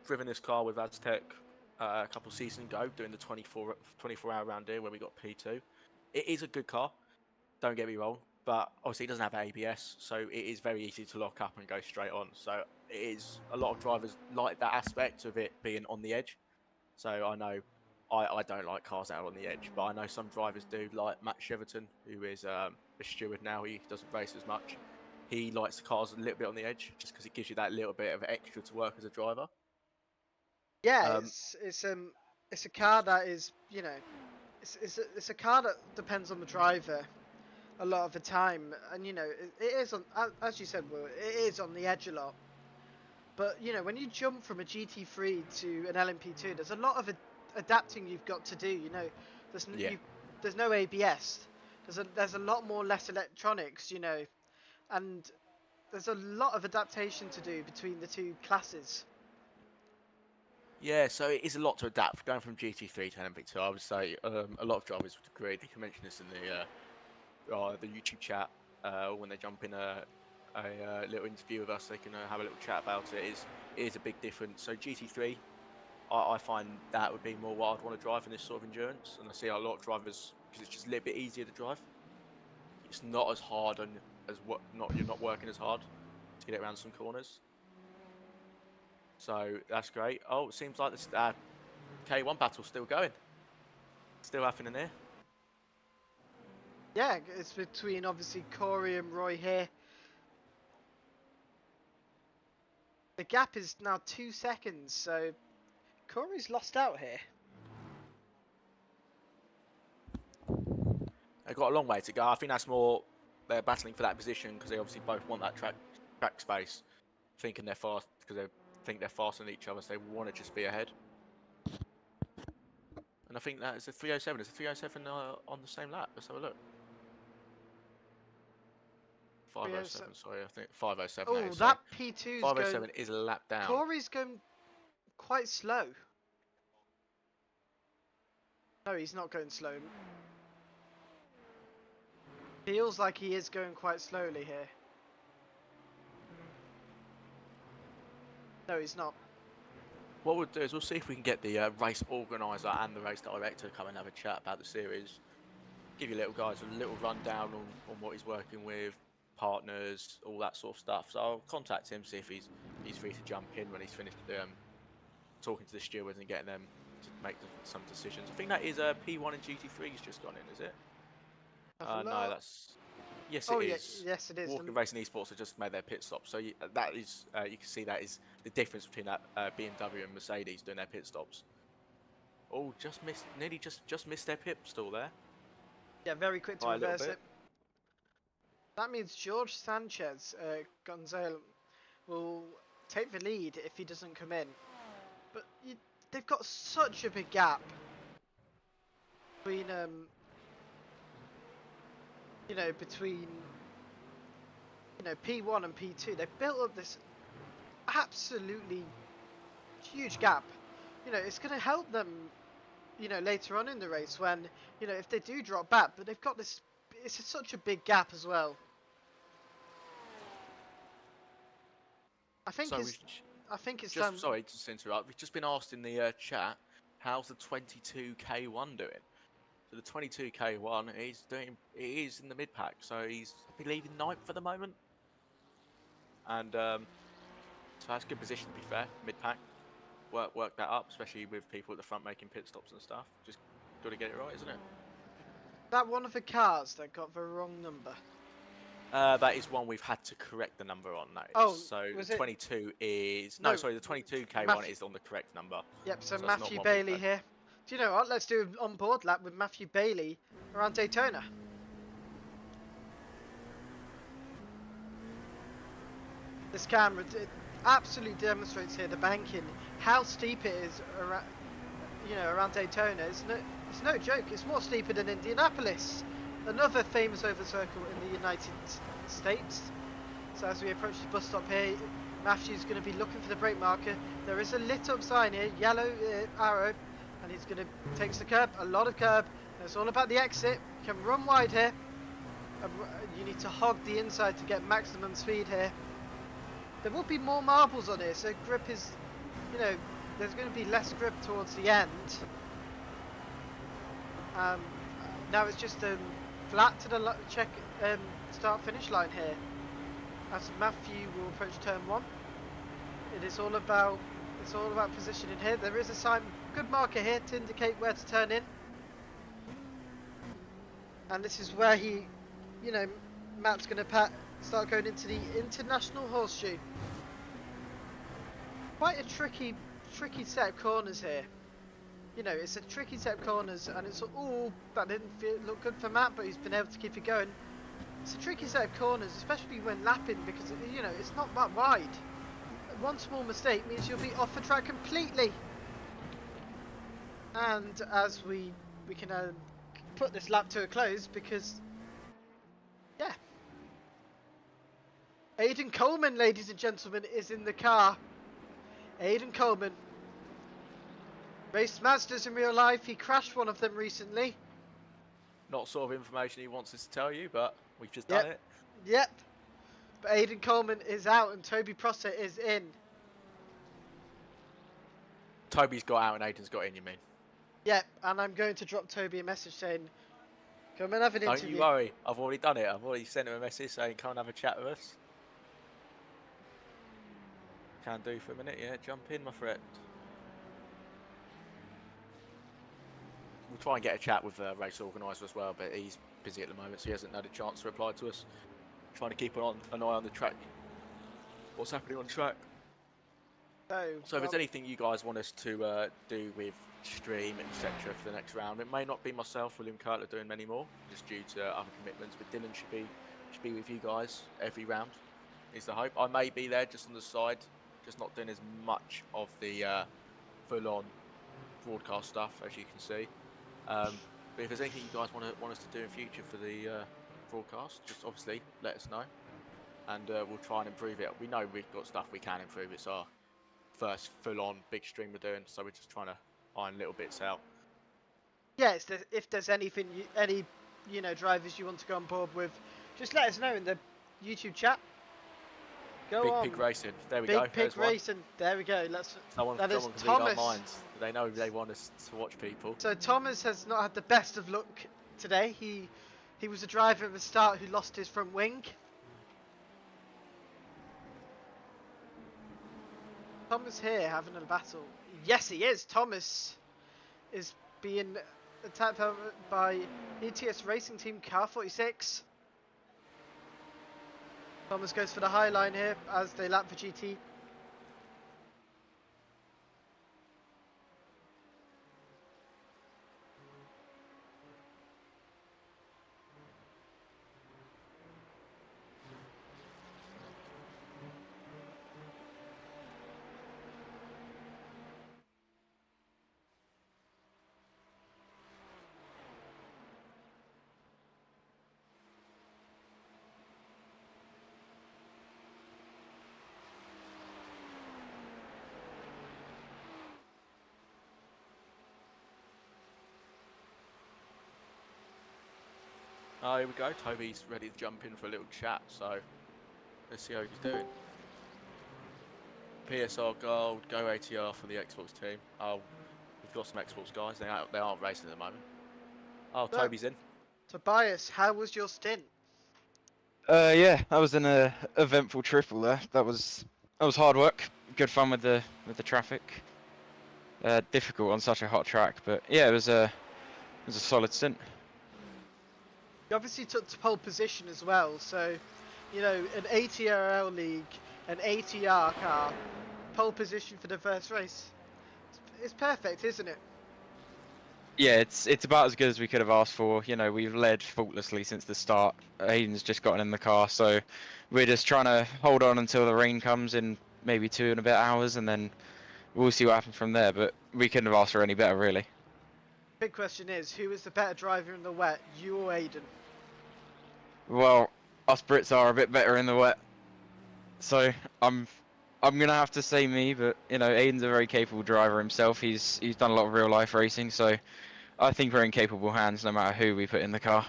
driven this car with Aztec a couple of seasons ago, doing the 24-hour round here where we got P2. It is a good car. Don't get me wrong, but obviously it doesn't have ABS, so it is very easy to lock up and go straight on. So it is a lot of drivers like that aspect of it being on the edge. So I know I don't like cars out on the edge, but I know some drivers do, like Matt Cheverton, who is a steward now. He doesn't race as much. He likes the cars a little bit on the edge, just because it gives you that little bit of extra to work as a driver. Yeah, it's a car that is, you know, it's a car that depends on the driver a lot of the time, and you know it is on, as you said, Will, it is on the edge a lot. But you know, when you jump from a GT3 to an LMP2, there's a lot of adapting you've got to do. You know, there's no ABS. There's a lot more less electronics. You know, and there's a lot of adaptation to do between the two classes. Yeah, so it is a lot to adapt going from GT3 to LMP2. I would say a lot of drivers would agree. They can mention this in the YouTube chat when they jump in a little interview with us. They can have a little chat about it. It is a big difference. So GT3, I find that would be more what I'd want to drive in this sort of endurance, and I see a lot of drivers because it's just a little bit easier to drive. It's not as hard you're not working as hard to get around some corners. So that's great. Oh, it seems like this K1 battle's still going. Still happening here. Yeah, it's between obviously Corey and Roy here. The gap is now 2 seconds, so Corey's lost out here. They've got a long way to go. I think that's more they're battling for that position because they obviously both want that track space, thinking they're fast because they think they're faster than each other, so they want to just be ahead. And I think that is a 307. It's a 307 on the same lap. Let's have a look. 507, sorry, I think 507. Oh, that P2's 507 is a lap down. Corey's going quite slow. No, he's not going slow. Feels like he is going quite slowly here. No, he's not. What we'll do is we'll see if we can get the race organiser and the race director to come and have a chat about the series. Give you little guys a little rundown on what he's working with, partners, all that sort of stuff. So I'll contact him, see if he's free to jump in when he's finished talking to the stewards and getting them make some decisions. I think that is P1 and GT3's just gone in, is it? No, that's yes, it is. Yes, it is. Walking Racing Esports have just made their pit stop, so that is you can see that is the difference between that BMW and Mercedes doing their pit stops. Oh, just missed, nearly just missed their pit stall there. Yeah, very quick to By a little reverse bit. it. That means George Sanchez, Gonzalo, will take the lead if he doesn't come in. But they've got such a big gap between, between P1 and P2. They've built up this absolutely huge gap. It's going to help them, later on in the race when, if they do drop back. But they've got this. It's such a big gap as well. I think So it's just sorry to interrupt. We've just been asked in the chat, how's the 22K1 doing? So the 22K1 is in the mid pack, so he's I believe in 9th for the moment, and so that's a good position to be fair. Mid pack, work that up, especially with people at the front making pit stops and stuff. Just got to get it right, isn't it? that one of the cars that got the wrong number. That is one we've had to correct the number on. That is. Oh, so was the it? 22 is no, sorry, the 22K1 is on the correct number. Yep. So it's not Matthew one we've Bailey had. here. Do you know what? Let's do an on-board lap with Matthew Bailey around Daytona. This camera absolutely demonstrates here the banking, how steep it is around, around Daytona. It's no joke. It's more steeper than Indianapolis, another famous oval circle in the United States. So as we approach the bus stop here, Matthew's going to be looking for the brake marker. There is a lit up sign here, yellow arrow, and he's going to takes the curb, a lot of curb. And it's all about the exit. You can run wide here. You need to hog the inside to get maximum speed here. There will be more marbles on here, so grip is, there's going to be less grip towards the end. Now it's just flat to the start-finish line here. As Matthew will approach turn 1, it's all about positioning here. There is a sign, good marker here to indicate where to turn in, and this is where he, Matt's going to start going into the international horseshoe. Quite a tricky set of corners here. It's a tricky set of corners, and it's all that didn't look good for Matt, but he's been able to keep it going. It's a tricky set of corners, especially when lapping, because it's not that wide. One small mistake means you'll be off the track completely. And as we can put this lap to a close, because yeah, Aiden Coleman, ladies and gentlemen, is in the car. Aiden Coleman raced Mazdas in real life. He crashed one of them recently. Not sort of information he wants us to tell you, but we've just done it. Yep. But Aiden Coleman is out and Toby Prosser is in. Toby's got out and Aiden's got in, you mean? Yep, and I'm going to drop Toby a message saying, come and have an interview. Don't you worry, I've already done it. I've already sent him a message saying, come and have a chat with us. Can do for a minute, yeah. Jump in, my friend. We'll try and get a chat with the race organiser as well, but he's busy at the moment, so he hasn't had a chance to reply to us. Trying to keep an eye on the track. What's happening on track? So if there's anything you guys want us to do with stream, etc. for the next round, it may not be myself, William Kirtler, doing many more, just due to other commitments, but Dylan should be with you guys every round, is the hope. I may be there just on the side, just not doing as much of the full-on broadcast stuff, as you can see. But if there's anything you guys want us to do in future for the broadcast, just obviously let us know, and we'll try and improve it. We know we've got stuff we can improve. It's our first full-on big stream we're doing, so we're just trying to iron little bits out. Yeah, if there's anything, any drivers you want to go on board with, just let us know in the YouTube chat. Go on. Big Pig Racing. There we go. Big Pig Racing. There we go. Someone can read our minds. They know they want us to watch people. So Thomas has not had the best of luck today. He was a driver at the start who lost his front wing. Thomas here having a battle. Yes, he is. Thomas is being attacked by ETS Racing Team Car 46. Thomas goes for the high line here as they lap for GT. Oh, here we go. Toby's ready to jump in for a little chat, so let's see how he's doing. PSR Gold, go ATR for the Xbox team. Oh, we've got some Xbox guys. They aren't racing at the moment. Oh, Toby's in. Tobias, how was your stint? Yeah, that was an eventful triple there. That was hard work. Good fun with the traffic. Difficult on such a hot track, but yeah, it was a solid stint. You obviously took to pole position as well, so you know, an ATRL league, an ATR car, pole position for the first race. It's perfect, isn't it? Yeah, it's about as good as we could have asked for. You know, we've led faultlessly since the start. Aiden's just gotten in the car, so we're just trying to hold on until the rain comes in maybe 2 and a bit hours, and then we'll see what happens from there. But we couldn't have asked for any better, really. Big question is, who is the better driver in the wet, you or Aiden? Well, us Brits are a bit better in the wet, so I'm gonna have to say me. But you know, Aiden's a very capable driver himself. He's done a lot of real life racing, so I think we're in capable hands no matter who we put in the car.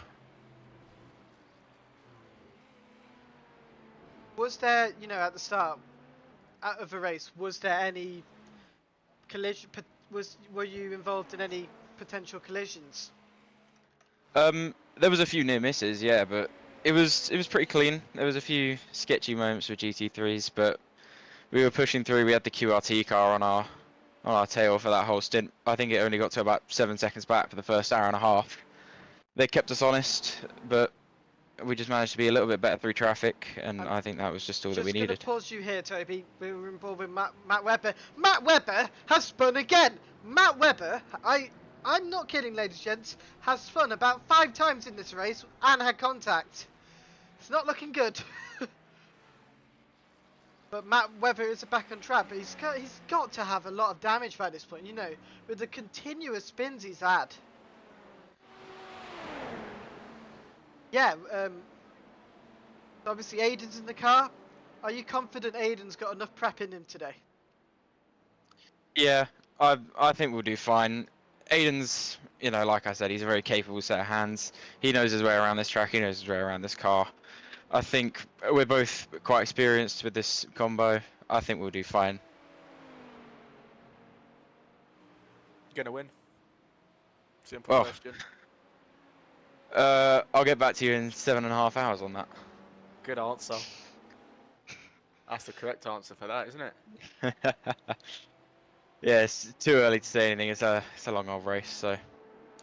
Was there, you know, at the start out of the race, was there any collision? Were you involved in any potential collisions? There was a few near misses, yeah, but it was pretty clean. There was a few sketchy moments with GT3s, but we were pushing through. We had the QRT car on our tail for that whole stint. I think it only got to about 7 seconds back for the first hour and a half. They kept us honest, but we just managed to be a little bit better through traffic, and I think that was just all that we needed. Just gonna pause you here, Toby. We were involved with Matt Webber. Matt Webber has spun again. Matt Webber, I'm not kidding, ladies and gents, has spun about 5 times in this race and had contact. It's not looking good. But Matt Webber is back on track, but he's got to have a lot of damage by this point, you know, with the continuous spins he's had. Yeah, obviously Aiden's in the car. Are you confident Aiden's got enough prep in him today? Yeah, I think we'll do fine. Aiden's, you know, like I said, he's a very capable set of hands. He knows his way around this track, he knows his way around this car. I think we're both quite experienced with this combo. I think we'll do fine. Gonna win? Simple question. I'll get back to you in 7.5 hours on that. Good answer. That's the correct answer for that, isn't it? Yeah, it's too early to say anything. It's a long old race, so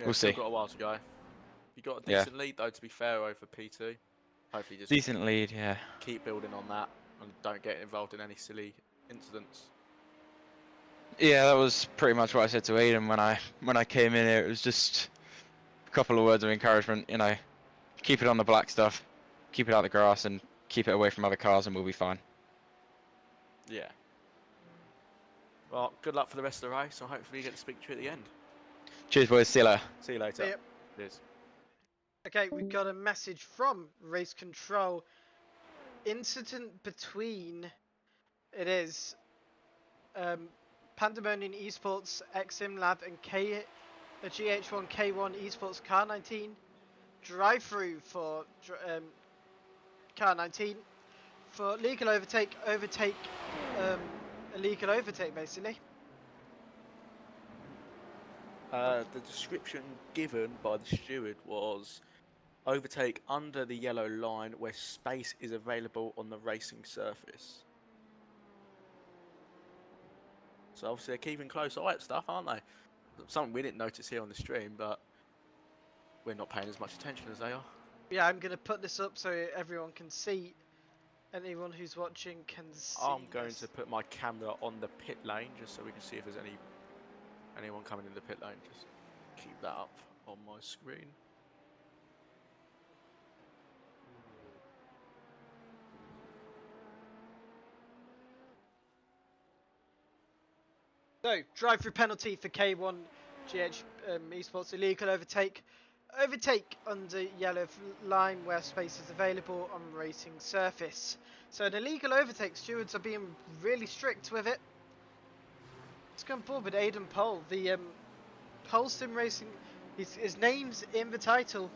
Yeah, we'll see. Got a while to go. You got a decent lead though, to be fair, over P2. Hopefully, just decent lead, yeah. Keep building on that and don't get involved in any silly incidents. Yeah, that was pretty much what I said to Aiden when I came in here. It was just a couple of words of encouragement. You know, keep it on the black stuff, keep it out of the grass, and keep it away from other cars, and we'll be fine. Yeah. Well, good luck for the rest of the race, and hopefully you get to speak to you at the end. Cheers, boys. See you later. See you later. See ya. Cheers. Okay, we got a message from Race Control. Incident between, it is, Pandemonium Esports XM Lab and a GH1 K1 Esports Car 19. Drive-through for Car 19 for legal overtake, illegal overtake basically. The description given by the steward was overtake under the yellow line where space is available on the racing surface. So obviously they're keeping close eye at stuff, aren't they? something we didn't notice here on the stream, but we're not paying as much attention as they are. Yeah, I'm going to put this up so everyone can see. Anyone who's watching can see. I'm going to put my camera on the pit lane just so we can see if there's anyone coming in the pit lane. Just keep that up on my screen. So, drive-through penalty for K1 GH Esports illegal overtake. Overtake under yellow line where space is available on racing surface. So an illegal overtake, stewards are being really strict with it. Let's go on board with Aidan Pole, the Pole Sim Racing, his name's in the title.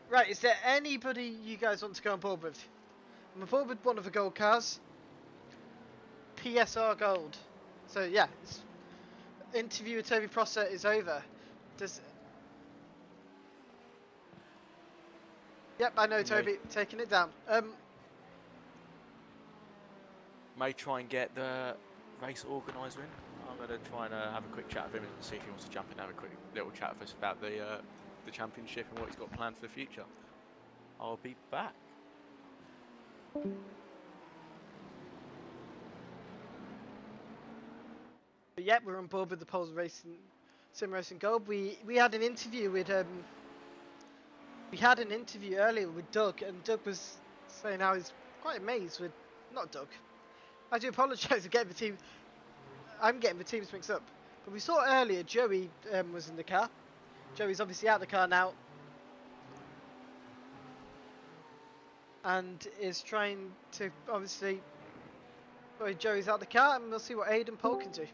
Right, is there anybody you guys want to go on board with? I'm on board with one of the gold cars. PSR Gold. So yeah, interview with Toby Prosser is over. Yep, I know Toby, taking it down. May try and get the race organiser in. I'm going to try and have a quick chat with him and see if he wants to jump in and have a quick little chat with us about the championship and what he's got planned for the future. I'll be back. But yeah, we're on board with the Poles Racing Sim Racing Gold. We had an interview with we had an interview earlier with Doug, and Doug was saying how he's quite amazed with not Doug. I do apologise for getting the team. I'm getting the teams mixed up. But we saw earlier Joey was in the car. Joey's obviously out of the car now, and is trying to obviously. Well, Joey's out of the car, and we'll see what Aidan Pole can do.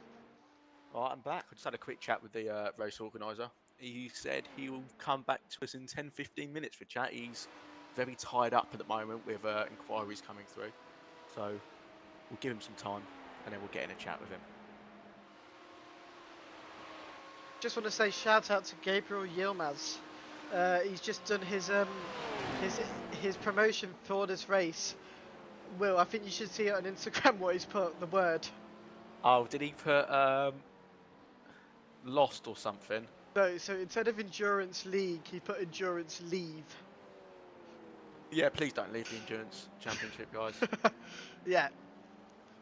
Alright, I'm back. I just had a quick chat with the race organiser. He said he will come back to us in 10-15 minutes for chat. He's very tied up at the moment with inquiries coming through. So we'll give him some time and then we'll get in a chat with him. Just want to say shout out to Gabriel Yilmaz. He's just done his promotion for this race. Will, I think you should see it on Instagram what he's put, the word. Oh, did he put lost or something? No, so instead of Endurance League, he put Endurance Leave. Yeah, please don't leave the Endurance Championship, guys. Yeah.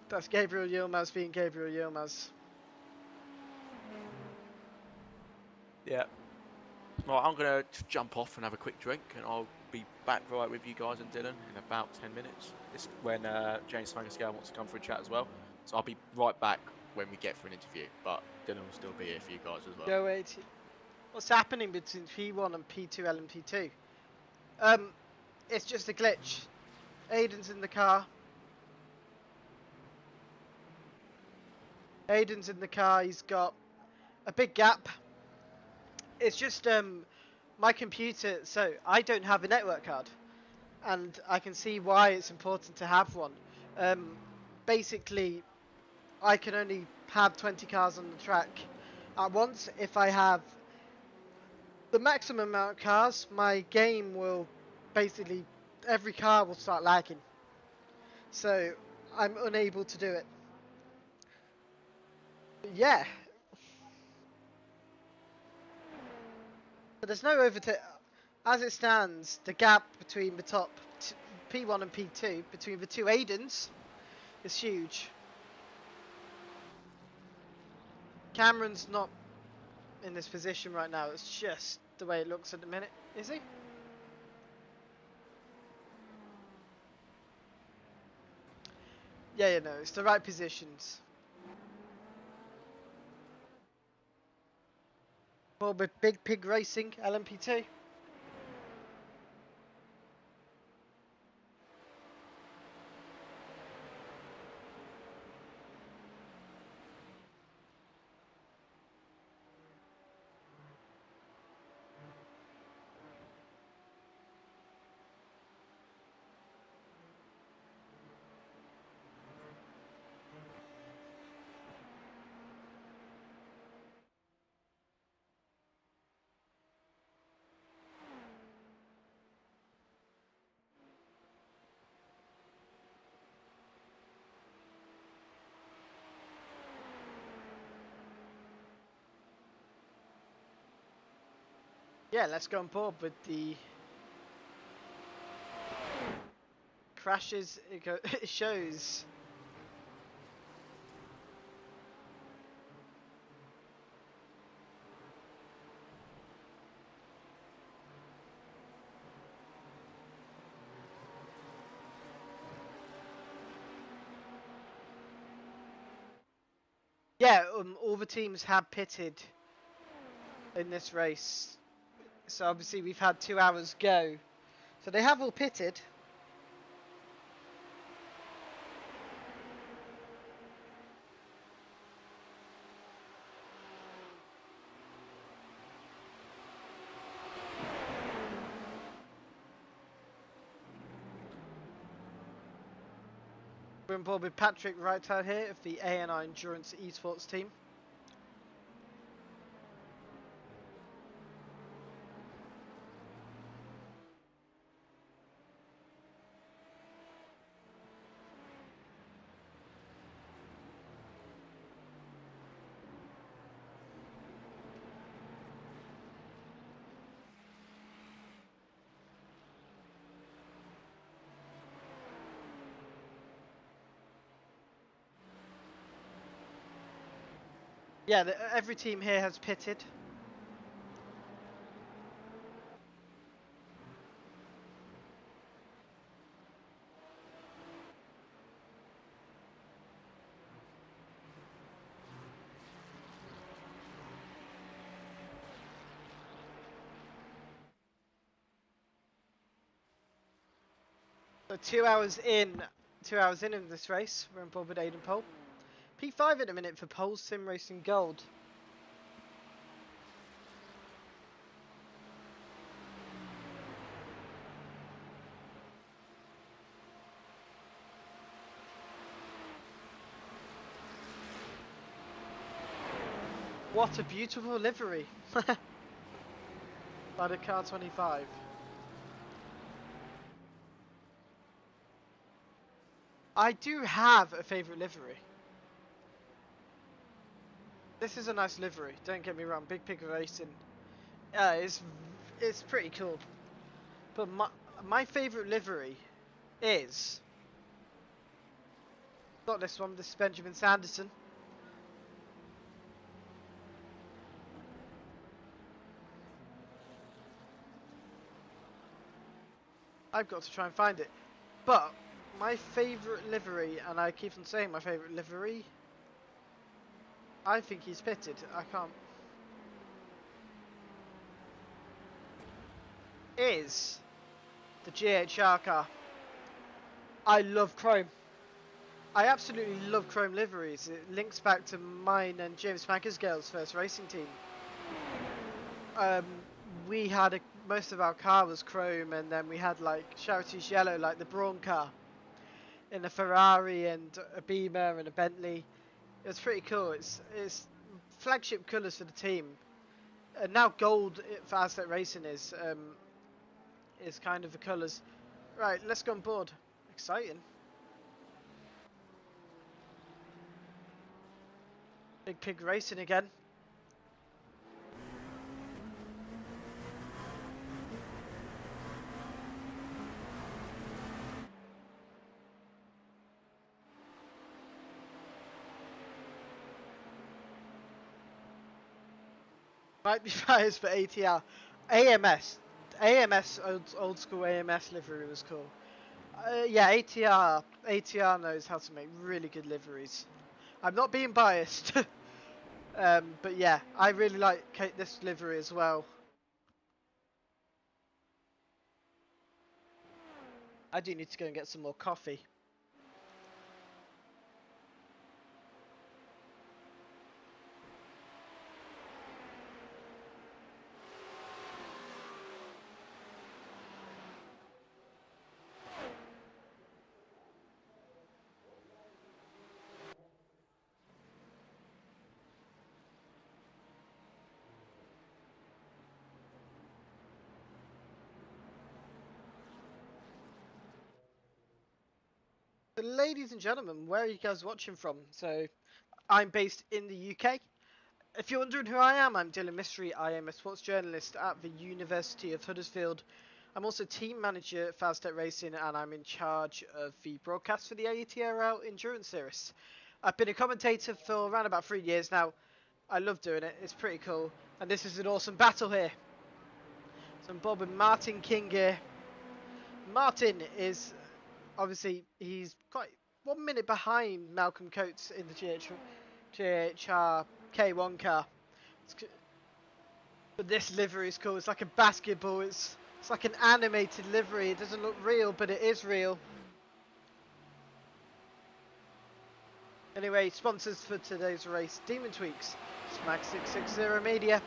That's Gabriel Yilmaz being Gabriel Yilmaz. Yeah. Well, I'm going to jump off and have a quick drink, and I'll be back right with you guys and Dylan in about 10 minutes. It's when James Smangascale wants to come for a chat as well. So I'll be right back when we get for an interview, but Dylan will still be here for you guys as well. Go AT. What's happening between P1 and P2 LMP2? It's just a glitch. Aiden's in the car. Aiden's in the car. He's got a big gap. It's just my computer. So I don't have a network card, and I can see why it's important to have one. Basically, I can only have 20 cars on the track at once. If I have the maximum amount of cars, my game will basically, every car will start lagging. So I'm unable to do it. But yeah. But there's no overtake. As it stands, the gap between the top P1 and P2, between the two Aidens, is huge. Cameron's not in this position right now. It's just the way it looks at the minute. Is he? Yeah, no, it's the right positions. Well, with Big Pig Racing, LMP2. Yeah, let's go on board with the crashes. It shows. Yeah, all the teams have pitted in this race. So obviously we've had 2 hours go. So they have all pitted. We're on board with Patrick Rightow here of the ANI Endurance Esports team. Yeah, every team here has pitted. So 2 hours in, 2 hours in this race, we're on board with Aiden Pole. P5 at a minute for Pole Sim Racing Gold. What a beautiful livery by the car 25. I do have a favourite livery. This is a nice livery, don't get me wrong, Big Pig Racing. It's pretty cool. But my favourite livery is not this one, this is Benjamin Sanderson. I've got to try and find it. But my favourite livery, and I keep on saying my favourite livery, I think he's pitted. I can't. Is the GHR car. I love chrome. I absolutely love chrome liveries. It links back to mine and James Mackersgale's first racing team. We had most of our car was chrome, and then we had like Chartreuse yellow, like the Brawn car, in a Ferrari and a Beamer and a Bentley. It was pretty cool. It's flagship colours for the team. And now gold for Aztec Racing is kind of the colours. Right, let's go on board. Exciting. Big Pig Racing again. Might be biased for ATR. AMS, old school AMS livery was cool. Yeah, ATR knows how to make really good liveries. I'm not being biased. But yeah, I really like this livery as well. I do need to go and get some more coffee. So ladies and gentlemen, where are you guys watching from? So I'm based in the UK. If you're wondering who I am, I'm Dylan Mystery. I am a sports journalist at the University of Huddersfield. I'm also team manager at Fastech Racing, and I'm in charge of the broadcast for the ATRL Endurance Series. I've been a commentator for around about 3 years now. I love doing it, it's pretty cool. And this is an awesome battle here. So I'm Bob with Martin King here. Martin is, obviously, he's quite 1 minute behind Malcolm Coates in the GHR K1 car. But this livery is cool. It's like a basketball. It's like an animated livery. It doesn't look real, but it is real. Anyway, sponsors for today's race: Demon Tweaks, Smack 660 Media,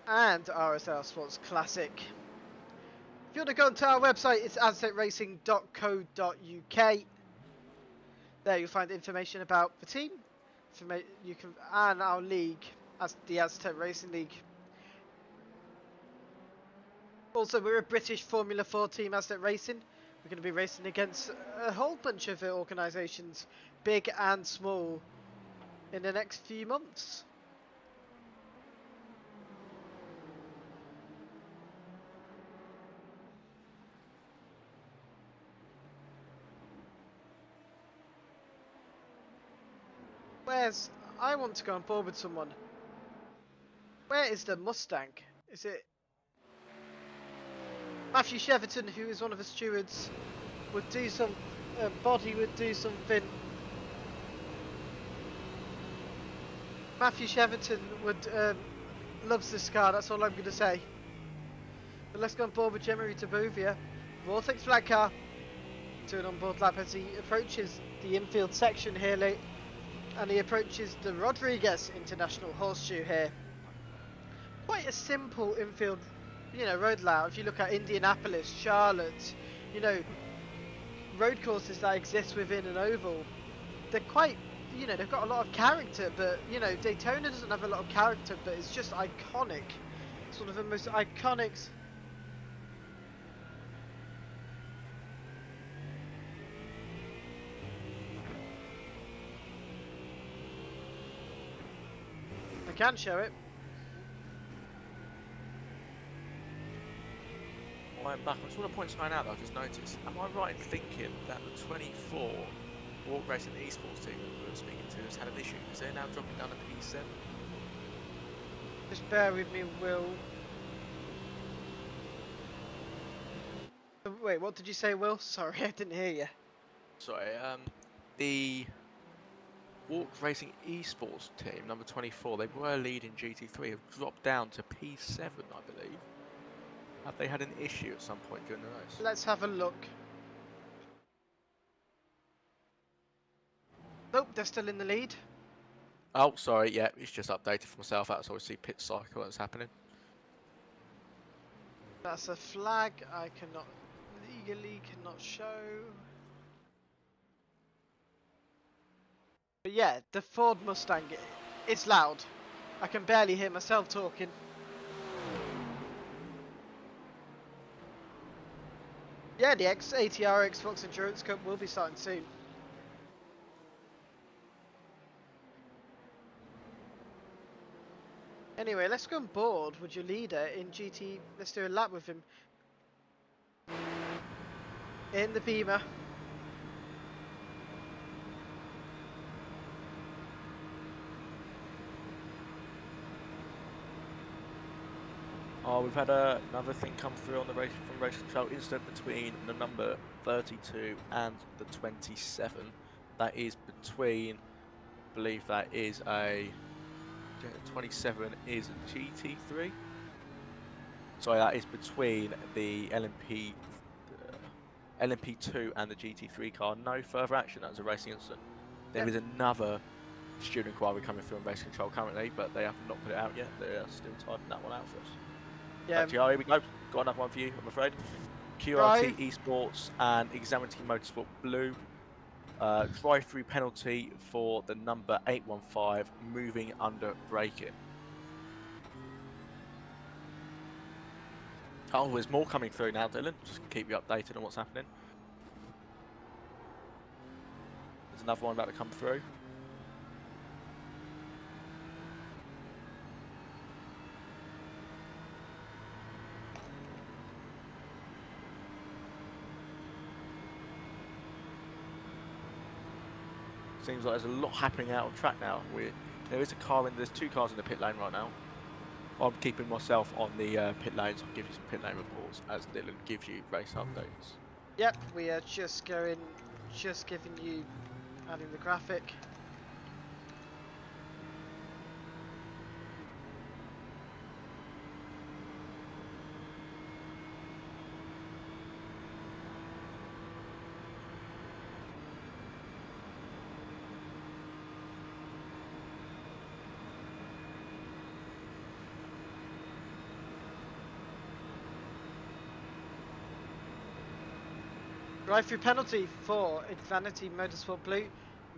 and RSL Sports Classic. If you want to go onto our website, it's aztekracing.co.uk. There you'll find information about the team, you can, and our league, as the Aztec Racing League. Also, we're a British Formula 4 team, Aztec Racing. We're going to be racing against a whole bunch of organisations, big and small, in the next few months. I want to go on board with someone. Where is the Mustang? Is it Matthew Cheverton, who is one of the stewards, would do some body would do something. Matthew Cheverton would loves this car. That's all I'm going to say. But let's go on board with Jemery Tabuvia, Vortex flag car, to an onboard lap as he approaches the infield section here late. And he approaches the Rodriguez International Horseshoe here. Quite a simple infield, road layout. If you look at Indianapolis, Charlotte, road courses that exist within an oval, they're quite, they've got a lot of character. But Daytona doesn't have a lot of character, but it's just iconic. It's one of the most iconic. I can show it. I'm back. I just want to point something out that I just noticed. Am I right in thinking that the 24 Walk Racing esports team that we were speaking to has had an issue because they're now dropping down to P7? Just bear with me, Will. Wait, what did you say, Will? Sorry, I didn't hear you. Sorry, the Walk Racing esports team, number 24, they were leading GT3, have dropped down to P7, I believe. Have they had an issue at some point during the race? Let's have a look. Nope, they're still in the lead. Oh, sorry, yeah, it's just updated for myself. That's obviously pit cycle that's happening. That's a flag I legally cannot show. But yeah, the Ford Mustang, it's loud. I can barely hear myself talking. Yeah, the ATRL Xbox Endurance Cup will be starting soon. Anyway, let's go on board with your leader in GT. Let's do a lap with him. In the Beamer. Oh, we've had another thing come through on the race from race control incident between the number 32 and the 27. That is between, I believe that is a 27 is a GT3. Sorry, that is between the LMP2 and the GT3 car. No further action. That was a racing incident. There is another student inquiry coming through on race control currently, but they have not put it out yet. They are still typing that one out for us. Yeah. Here we go. Got another one for you, I'm afraid. QRT Esports and Examine Team Motorsport Blue. Drive-through penalty for the number 815 moving under braking. Oh, there's more coming through now, Dylan. Just keep you updated on what's happening. There's another one about to come through. Seems like there's a lot happening out on track now. There's 2 cars in the pit lane right now. I'm keeping myself on the pit lanes. I'll give you some pit lane reports as Dylan gives you race updates. Yep, we are just giving you, adding the graphic. Drive-through penalty for Advanity Motorsport Blue,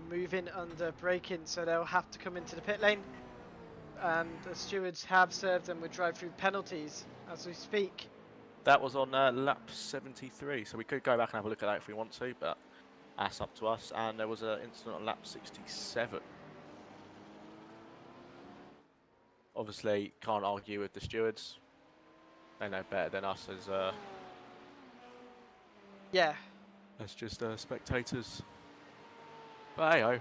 moving under braking, so they'll have to come into the pit lane. And the stewards have served them with drive-through penalties as we speak. That was on lap 73, so we could go back and have a look at that if we want to, but that's up to us. And there was an incident on lap 67. Obviously, can't argue with the stewards. They know better than us as Yeah. As just spectators. But hey-ho.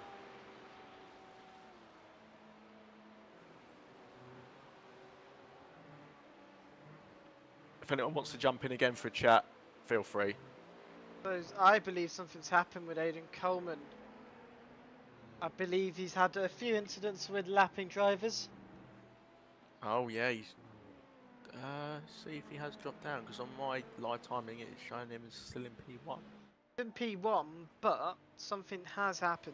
If anyone wants to jump in again for a chat, feel free. I believe something's happened with Aidan Coleman. I believe he's had a few incidents with lapping drivers. Oh yeah, he's... see if he has dropped down, because on my live timing it's showing him as still in P1. In P1, but something has happened.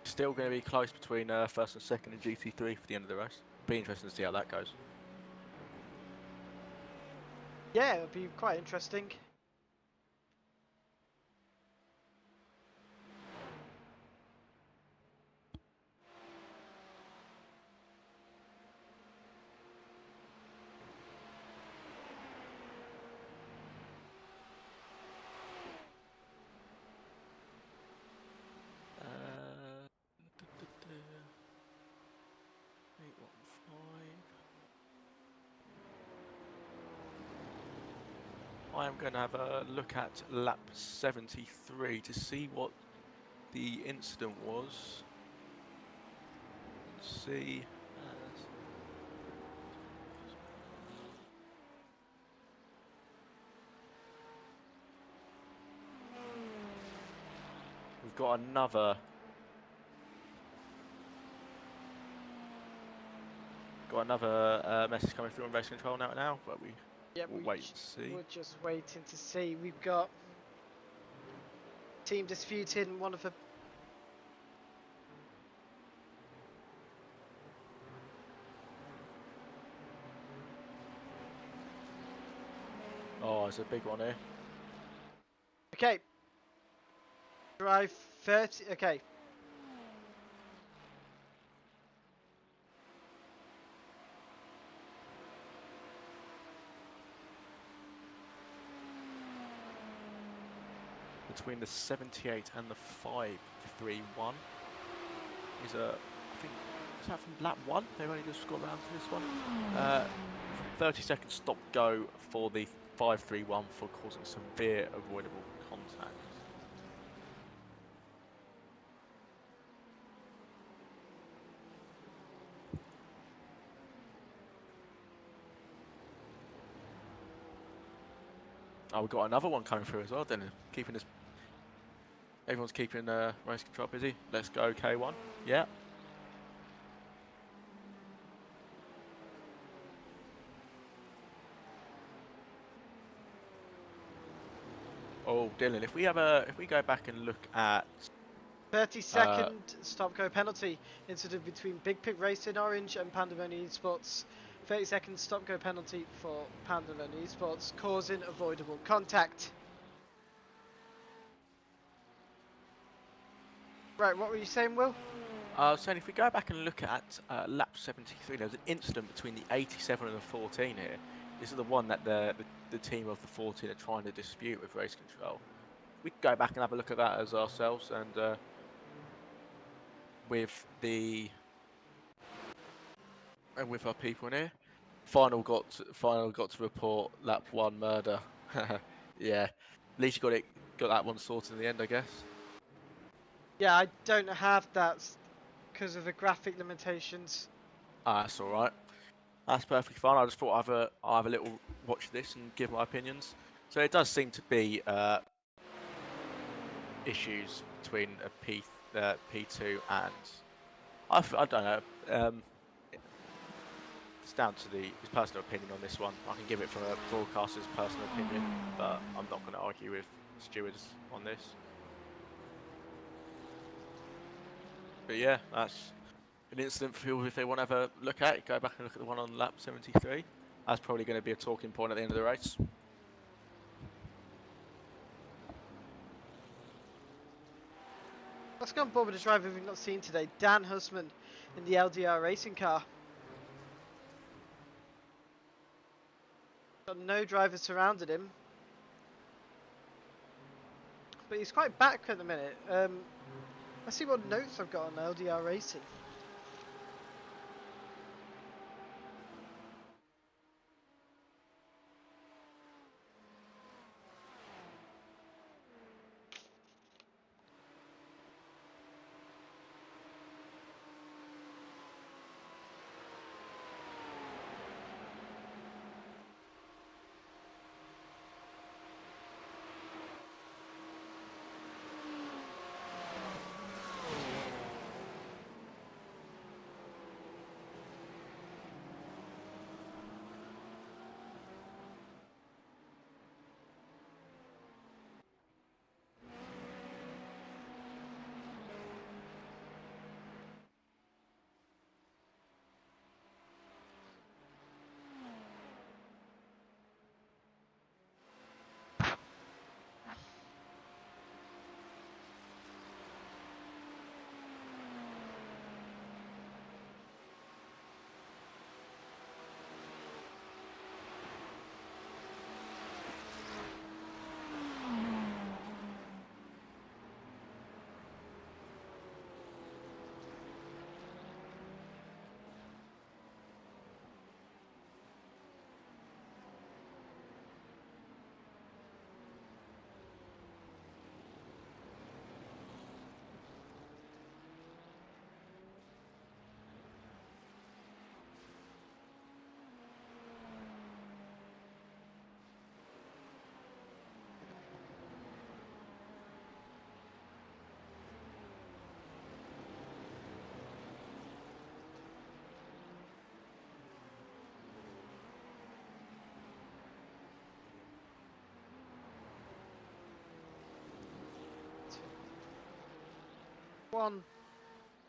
Still going to be close between first and second and GT3 for the end of the race. Be interesting to see how that goes. Yeah, it'll be quite interesting. I am going to have a look at lap 73 to see what the incident was. Let's see. We've got another. Message coming through on race control now, but we'll wait and see. We're just waiting to see. We've got team disputing one of the. Oh, it's a big one here. Okay. Drive 30. Okay. Between the 78 and the 531 is I think, is that from lap 1? They've only just got around to this one. 30 seconds stop go for the 531 for causing severe avoidable contact. Oh, we've got another one coming through as well, then keeping us. Everyone's keeping race control busy. Let's go K1. Yeah. Oh, Dylan, if we go back and look at 30-second stop-go penalty incident between Big Pit Racing Orange and Pandemonium Esports. 30-second stop-go penalty for Pandemonium Esports, causing avoidable contact. Right, what were you saying, Will? saying if we go back and look at lap 73, there was an incident between the 87 and the 14 here. This is the one that the team of the 14 are trying to dispute with race control. We can go back and have a look at that as ourselves and with the and with our people in here. Final got to report lap 1 murder. Yeah, at least you got that one sorted in the end, I guess. Yeah, I don't have that because of the graphic limitations. Ah, that's all right. That's perfectly fine. I just thought I'll have a little watch this and give my opinions. So it does seem to be issues between a P2 and I don't know. It's down to his personal opinion on this one. I can give it from a broadcaster's personal opinion, but I'm not going to argue with stewards on this. But yeah, that's an incident for people if they want to have a look at it. Go back and look at the one on lap 73. That's probably going to be a talking point at the end of the race. Let's go on board with a driver we've not seen today, Dan Husman in the LDR racing car. Got no drivers surrounded him, but he's quite back at the minute. Let's see what notes I've got on LDR racing.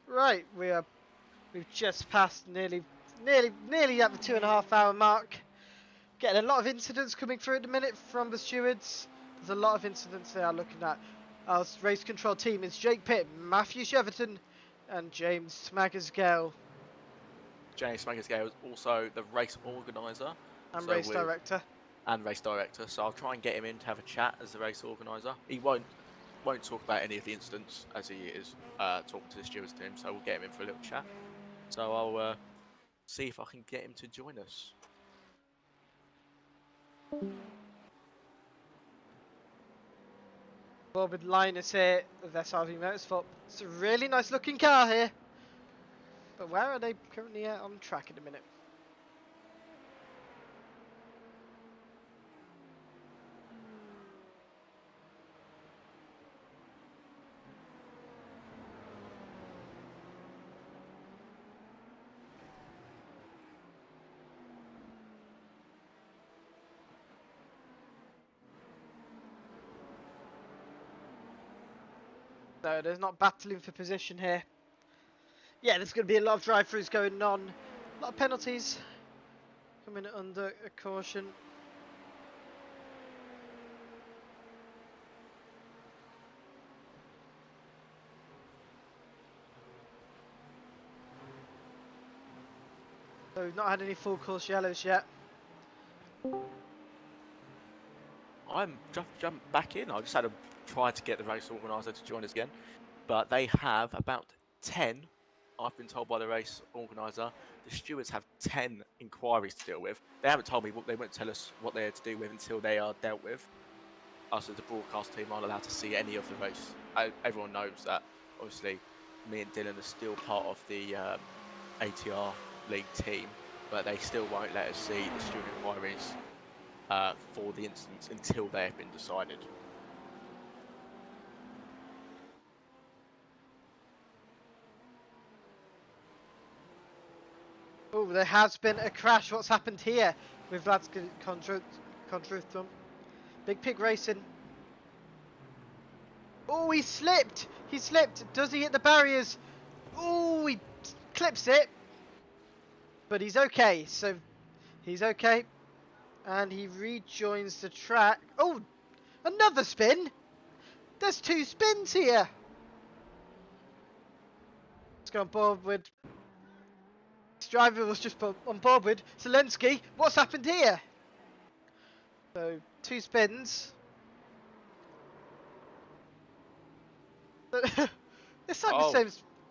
Right, we've just passed nearly at the 2.5 hour mark. Getting a lot of incidents coming through at the minute from the stewards. There's a lot of incidents they are looking at. Our race control team is Jake Pitt, Matthew Cheverton, and James Smaggersgale. James Smaggersgale is also the race organiser And race director. And race director. So I'll try and get him in to have a chat as the race organiser. He won't talk about any of the incidents as he is talking to the stewards team. So we'll get him in for a little chat. So I'll see if I can get him to join us. Well, with Linus here of SRV Motorsport. It's a really nice looking car here. But where are they currently at on track at the minute? No, there's not battling for position here. Yeah, there's going to be a lot of drive-throughs going on. A lot of penalties coming under a caution. So we've not had any full course yellows yet. I'm jumping back in. I just had to try to get the race organiser to join us again. But they have about 10, I've been told by the race organiser, the stewards have 10 inquiries to deal with. They haven't told me what, they won't tell us what they are to do with until they are dealt with. Us as the broadcast team aren't allowed to see any of the race. Everyone knows that. Obviously, me and Dylan are still part of the ATR league team, but they still won't let us see the steward inquiries for the instance until they have been decided. Oh, there has been a crash. What's happened here with Vladka Kondruthum? Big Pig Racing. Oh, he slipped. He slipped. Does he hit the barriers? Oh, he clips it. But he's okay. So he's okay. And he rejoins the track. Oh, another spin. There's 2 spins here. Let's go on board with. This driver was just on board with Zelensky. What's happened here? So 2 spins. It's like the same.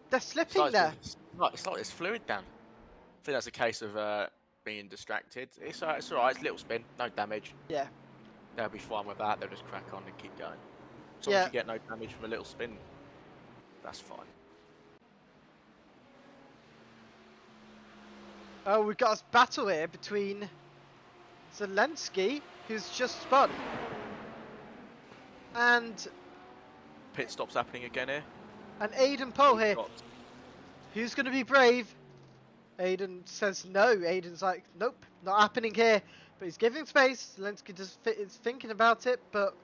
They're slipping there. It's like there's fluid down. I think that's a case of being distracted. It's alright. It's little spin, no damage. Yeah. They'll be fine with that. They'll just crack on and keep going. As long as you get no damage from a little spin, that's fine. Oh, we've got a battle here between Zelensky, who's just spun, and Pit stops happening again here. And Aiden Poe here. Who's going to be brave? Aiden says no. Aiden's like, nope, not happening here. But he's giving space. Zelensky just is thinking about it, but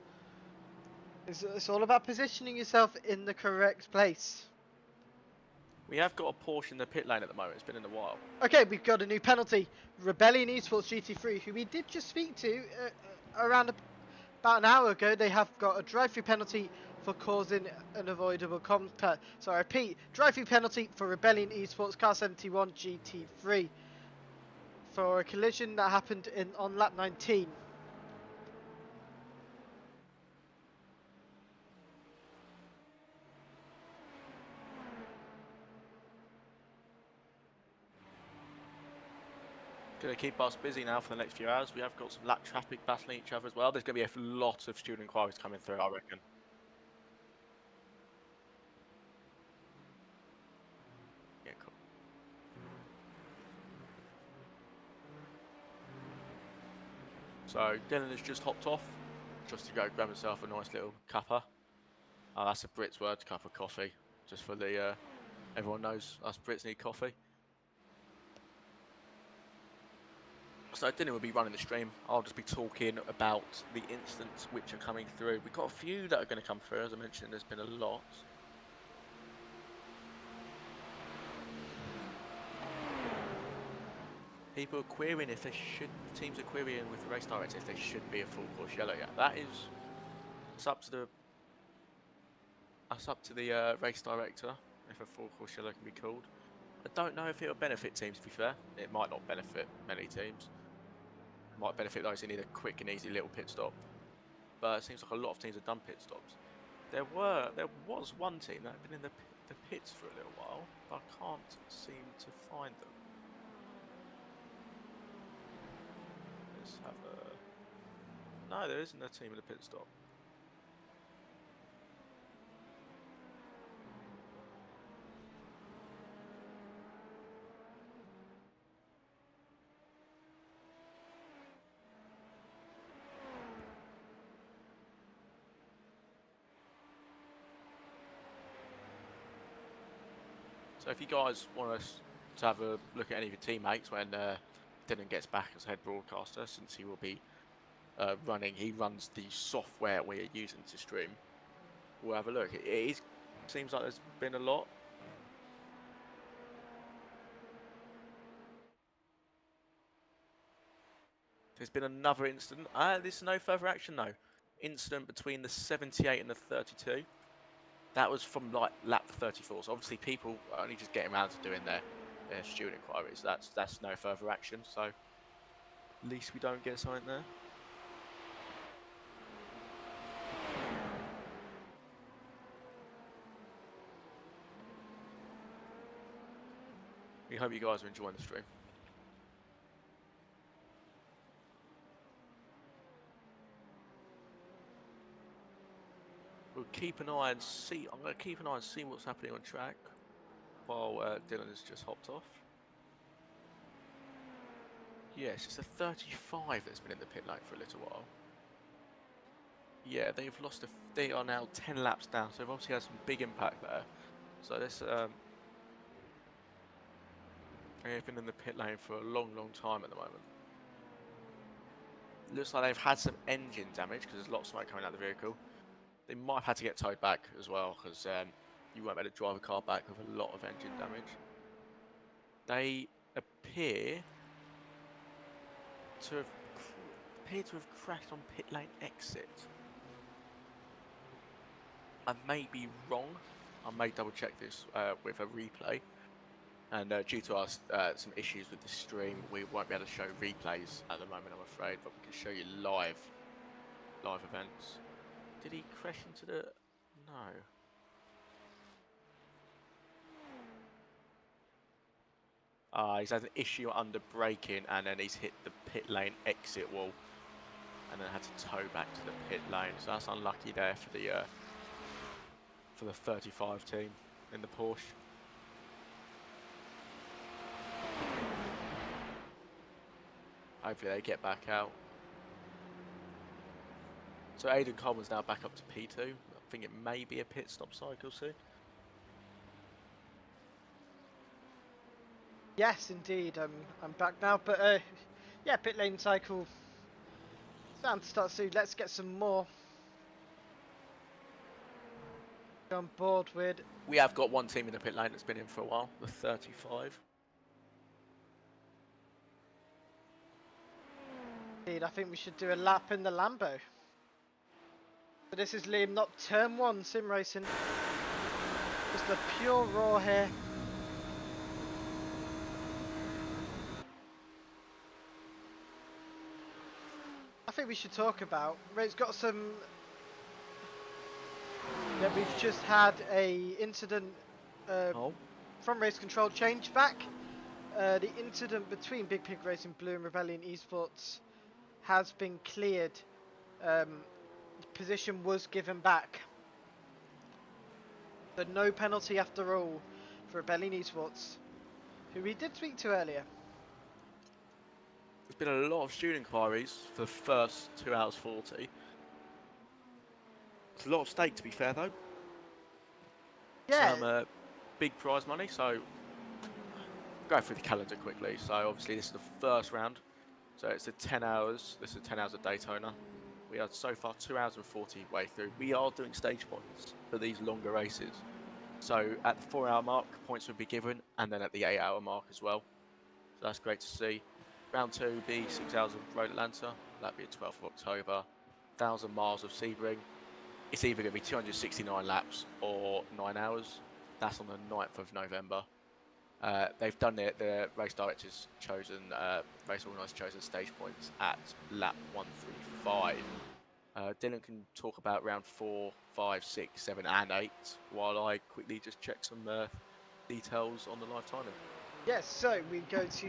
it's all about positioning yourself in the correct place. We have got a Porsche in the pit lane at the moment. It's been in a while. Okay, we've got a new penalty. Rebellion Esports GT3, who we did just speak to around about an hour ago. They have got a drive-through penalty for causing an avoidable contact. So I repeat, drive-through penalty for Rebellion Esports Car 71 GT3 for a collision that happened on lap 19. Going to keep us busy now for the next few hours. We have got some lap traffic battling each other as well. There's going to be a lot of student inquiries coming through, I reckon. Yeah, cool. So Dylan has just hopped off, just to go grab himself a nice little cuppa. Oh, that's a Brit's word, cup of coffee. Just for the, everyone knows us Brits need coffee. So Dylan will be running the stream. I'll just be talking about the incidents which are coming through. We've got a few that are going to come through. As I mentioned, there's been a lot. People are querying if they should. Teams are querying with the race director if they should be a full course yellow yet. That is, it's up to the. That's up to the race director if a full course yellow can be called. I don't know if it will benefit teams. To be fair, it might not benefit many teams. It might benefit those who need a quick and easy little pit stop. But it seems like a lot of teams have done pit stops. There was one team that had been in the pits for a little while, but I can't seem to find them. Let's have a. No, there isn't a team in the pit stop. So if you guys want us to have a look at any of your teammates when Dylan gets back as head broadcaster, since he will be he runs the software we're using to stream, we'll have a look. It seems like there's been a lot. There's been another incident. There's no further action though. Incident between the 78 and the 32. That was from like lap 34. So obviously people are only just getting around to doing their steward inquiries. That's no further action. So at least we don't get something there. We hope you guys are enjoying the stream. We'll keep an eye and see. I'm going to keep an eye and see what's happening on track while Dylan has just hopped off. Yes, it's a 35 that's been in the pit lane for a little while. Yeah, they've lost. They are now 10 laps down, so they've obviously had some big impact there. So this they've been in the pit lane for a long time at the moment. Looks like they've had some engine damage because there's a lot of smoke coming out of the vehicle. They might have had to get towed back as well because you won't be able to drive a car back with a lot of engine damage. They appear to have crashed on pit lane exit. I may be wrong. I may double check this with a replay. And due to us some issues with the stream, we won't be able to show replays at the moment, I'm afraid, but we can show you live events. Did he crash into the... No. He's had an issue under braking, and then he's hit the pit lane exit wall, and then had to tow back to the pit lane. So that's unlucky there for the 35 team in the Porsche. Hopefully they get back out. So Aidan Coleman's now back up to P2. I think it may be a pit stop cycle soon. Yes, indeed. I'm back now, but yeah, pit lane cycle. Time to start soon. Let's get some more on board with. We have got one team in the pit lane that's been in for a while, the 35. Indeed, I think we should do a lap in the Lambo. But this is Liam, not turn 1 sim racing. Just the pure raw here. I think we should talk about. It's got some. Yeah, we've just had a incident from race control change back. The incident between Big Pig Racing Blue and Rebellion Esports has been cleared. The position was given back. So no penalty after all for Rebellion Esports, who we did speak to earlier. There's been a lot of student inquiries for the first 2 hours 40. It's a lot of stake, to be fair, though. Yeah. Some big prize money, so go through the calendar quickly. So obviously this is the first round. So it's a 10 hours. This is 10 hours of Daytona. We are so far 2 hours and 40 way through. We are doing stage points for these longer races. So at the 4 hour mark, points will be given, and then at the 8 hour mark as well. So that's great to see. Round 2 will be 6 hours of Road Atlanta. That'll be the 12th of October. 1,000 miles of Sebring. It's either going to be 269 laps or 9 hours. That's on the 9th of November. They've done it. The race directors chosen, race organisers chosen stage points at lap 135. Dylan can talk about round 4, 5, 6, 7 and 8 while I quickly just check some details on the live timing. Yes, so we go to,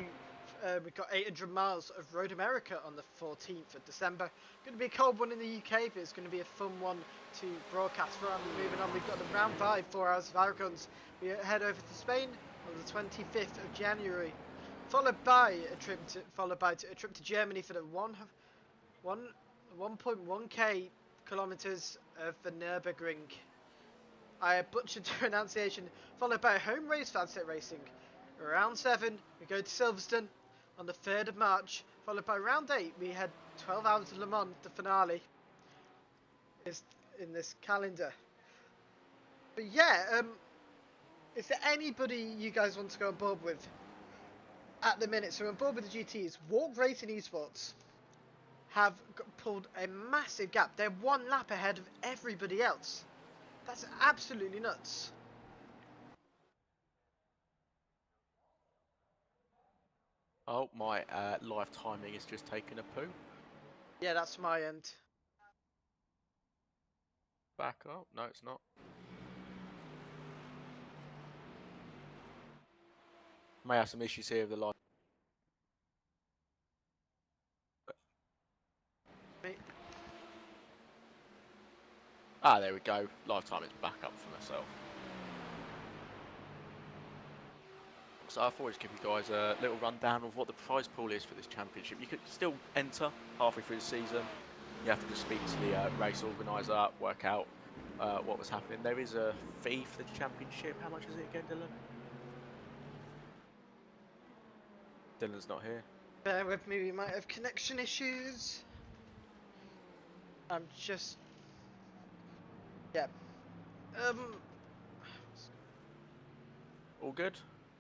we've got 800 miles of Road America on the 14th of December. Going to be a cold one in the UK, but it's going to be a fun one to broadcast for. Moving on, we've got the round 5, 4 hours of Aragons. We head over to Spain on the 25th of January, followed by a trip to Germany for the 1.1k kilometers of the Nürburgring. I butchered the pronunciation. Followed by a home race for Aztec Racing. Round 7, we go to Silverstone on the 3rd of March. Followed by round 8, we had 12 hours of Le Mans, the finale is in this calendar. But yeah, is there anybody you guys want to go on board with at the minute? So on board with the GTs, Walk Racing Esports have pulled a massive gap. They're 1 lap ahead of everybody else. That's absolutely nuts. Oh, my live timing is just taking a poo. Yeah, that's my end. Back up? No, it's not. May have some issues here with the live. Ah, there we go. Live time is back up for myself. So I thought I'd give you guys a little rundown of what the prize pool is for this championship. You could still enter halfway through the season. You have to just speak to the race organiser, work out what was happening. There is a fee for the championship. How much is it again, Dylan? Dylan's not here. Bear with me, we might have connection issues. I'm just... Yeah. All good?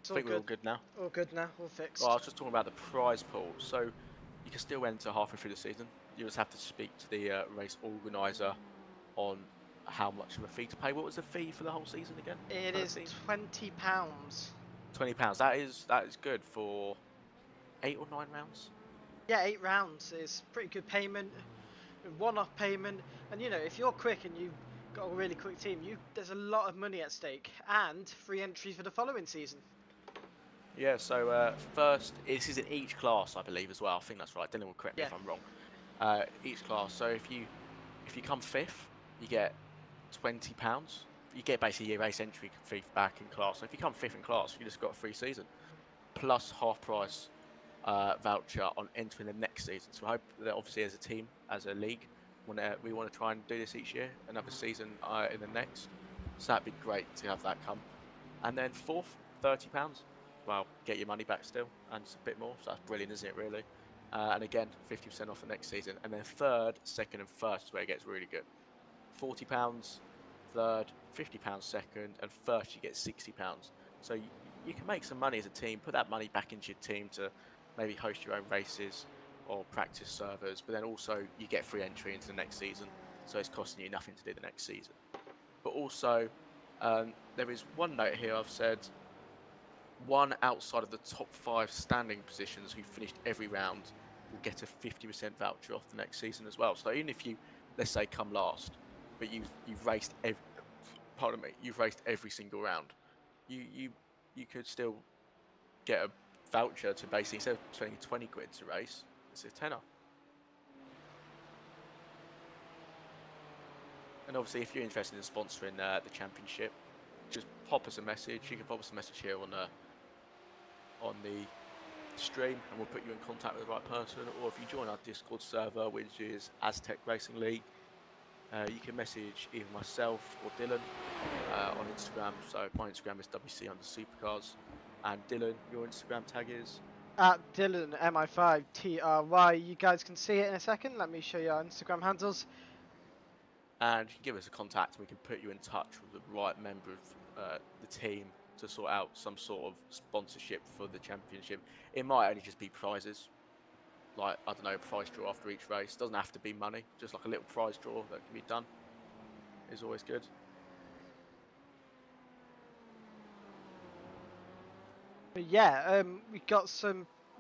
I think we're all good now. All good now, all fixed. Well, I was just talking about the prize pool. So you can still enter halfway through the season. You just have to speak to the race organiser on how much of a fee to pay. What was the fee for the whole season again? It is £20. £20. That is good for 8 or 9 rounds. Yeah, 8 rounds is pretty good payment, one-off payment, and you know, if you're quick and you've got a really quick team, there's a lot of money at stake and free entries for the following season. Yeah, so first, this is in each class, I believe, as well. I think that's right. Dylan will correct me if I'm wrong. Each class. So if you come 5th, you get £20. You get basically your race entry fee back in class. So if you come 5th in class, you just got a free season, plus half price voucher on entering the next season. So I hope that obviously as a team, as a league, we want to try and do this each year, another season in the next. So that'd be great to have that come. And then 4th, £30. Well, get your money back still, and a bit more. So that's brilliant, isn't it? Really. And again, 50% off the next season. And then 3rd, 2nd, and 1st is where it gets really good. £40, 3rd, £50 2nd, and 1st you get £60. So you can make some money as a team. Put that money back into your team to maybe host your own races or practice servers. But then also you get free entry into the next season. So it's costing you nothing to do the next season. But also there is one note here. I've said one outside of the top 5 standing positions who finished every round will get a 50% voucher off the next season as well. So even if you, let's say, come last, but you've raced you've raced every single round, you could still get a voucher to basically, instead of spending 20 quid to race, it's a tenner. And obviously, if you're interested in sponsoring the championship, just pop us a message. You can pop us a message here on the stream, and we'll put you in contact with the right person. Or if you join our Discord server, which is Aztec Racing League, you can message either myself or Dylan on Instagram. So my Instagram is WC_supercars, and Dylan, your Instagram tag is at Dylan MI5TRY. You guys can see it in a second. Let me show you our Instagram handles. And you can give us a contact, and we can put you in touch with the right member of the team to sort out some sort of sponsorship for the championship. It might only just be prizes, like, I don't know, a prize draw after each race. Doesn't have to be money, just like a little prize draw that can be done is always good. But yeah,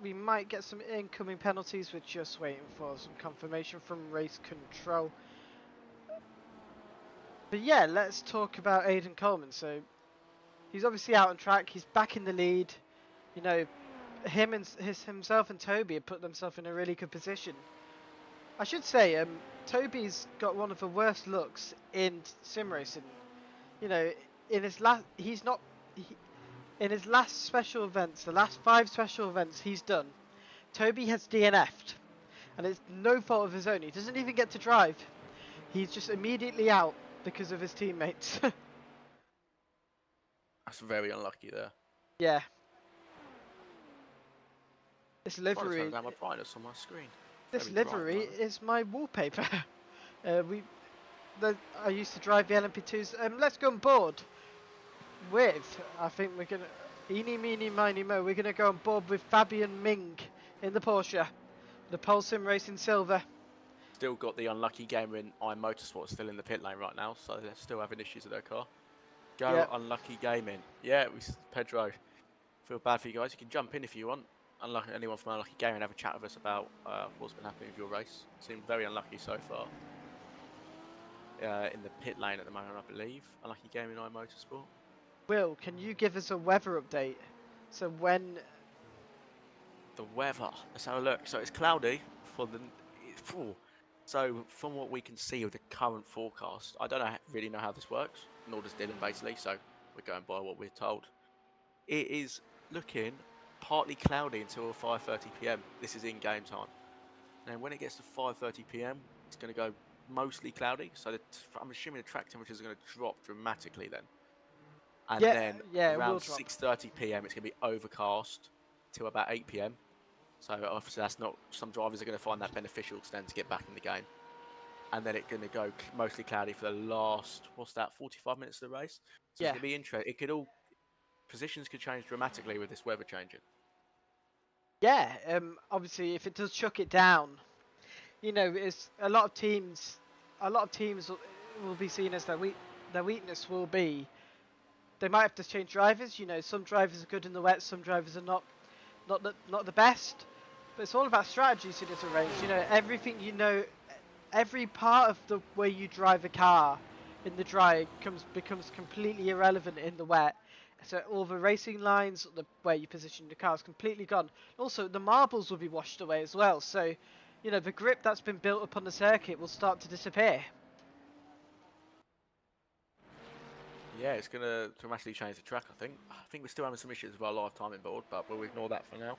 we might get some incoming penalties. We're just waiting for some confirmation from race control. But yeah, let's talk about Aidan Coleman. So he's obviously out on track. He's back in the lead. You know, himself and Toby have put themselves in a really good position. I should say, Toby's got one of the worst looks in sim racing. You know, in his last special events, the last 5 special events he's done, Toby has DNF'd, and it's no fault of his own. He doesn't even get to drive. He's just immediately out because of his teammates. That's very unlucky there. Yeah. This livery. I'm down my brightness on my screen. This livery is my wallpaper. I used to drive the LMP2s. Let's go on board with. I think we're gonna. Eeny, meeny, miny, mo. We're gonna go on board with Fabian Ming in the Porsche, the Pole Sim Racing Silver. Still got the unlucky gamer in iMotorsport still in the pit lane right now, so they're still having issues with their car. Go yep. Unlucky gaming. Yeah, Pedro. Feel bad for you guys. You can jump in if you want. Anyone from Unlucky Gaming, have a chat with us about what's been happening with your race. Seemed very unlucky so far. In the pit lane at the moment, I believe. Unlucky Gaming iMotorsport. Will, can you give us a weather update So when The weather. Let's have a look. So it's cloudy for the. Phew. So from what we can see of the current forecast, I don't really know how this works, nor does Dylan basically. So we're going by what we're told. It is looking partly cloudy until 5:30 p.m. This is in game time. Now when it gets to 5:30 p.m., it's going to go mostly cloudy. So I'm assuming the track temperature is going to drop dramatically then. And then it will around drop. 6:30 p.m. it's going to be overcast till about 8 p.m. So obviously that's not. Some drivers are going to find that beneficial to then to get back in the game. And then it's going to go mostly cloudy for the last 45 minutes of the race. So it's going to be interesting. It could all positions could change dramatically with this weather changing. Yeah, obviously if it does chuck it down, it's a lot of teams will be seen as their weakness will be they might have to change drivers. Some drivers are good in the wet, some drivers are not the best. But it's all about strategies in this race. Everything every part of the way you drive a car in the dry becomes completely irrelevant in the wet. So all the racing lines, the way you position the car is completely gone. Also, the marbles will be washed away as well. So, the grip that's been built up on the circuit will start to disappear. Yeah, it's going to dramatically change the track, I think. I think we're still having some issues with our live timing board, but we'll ignore that for now.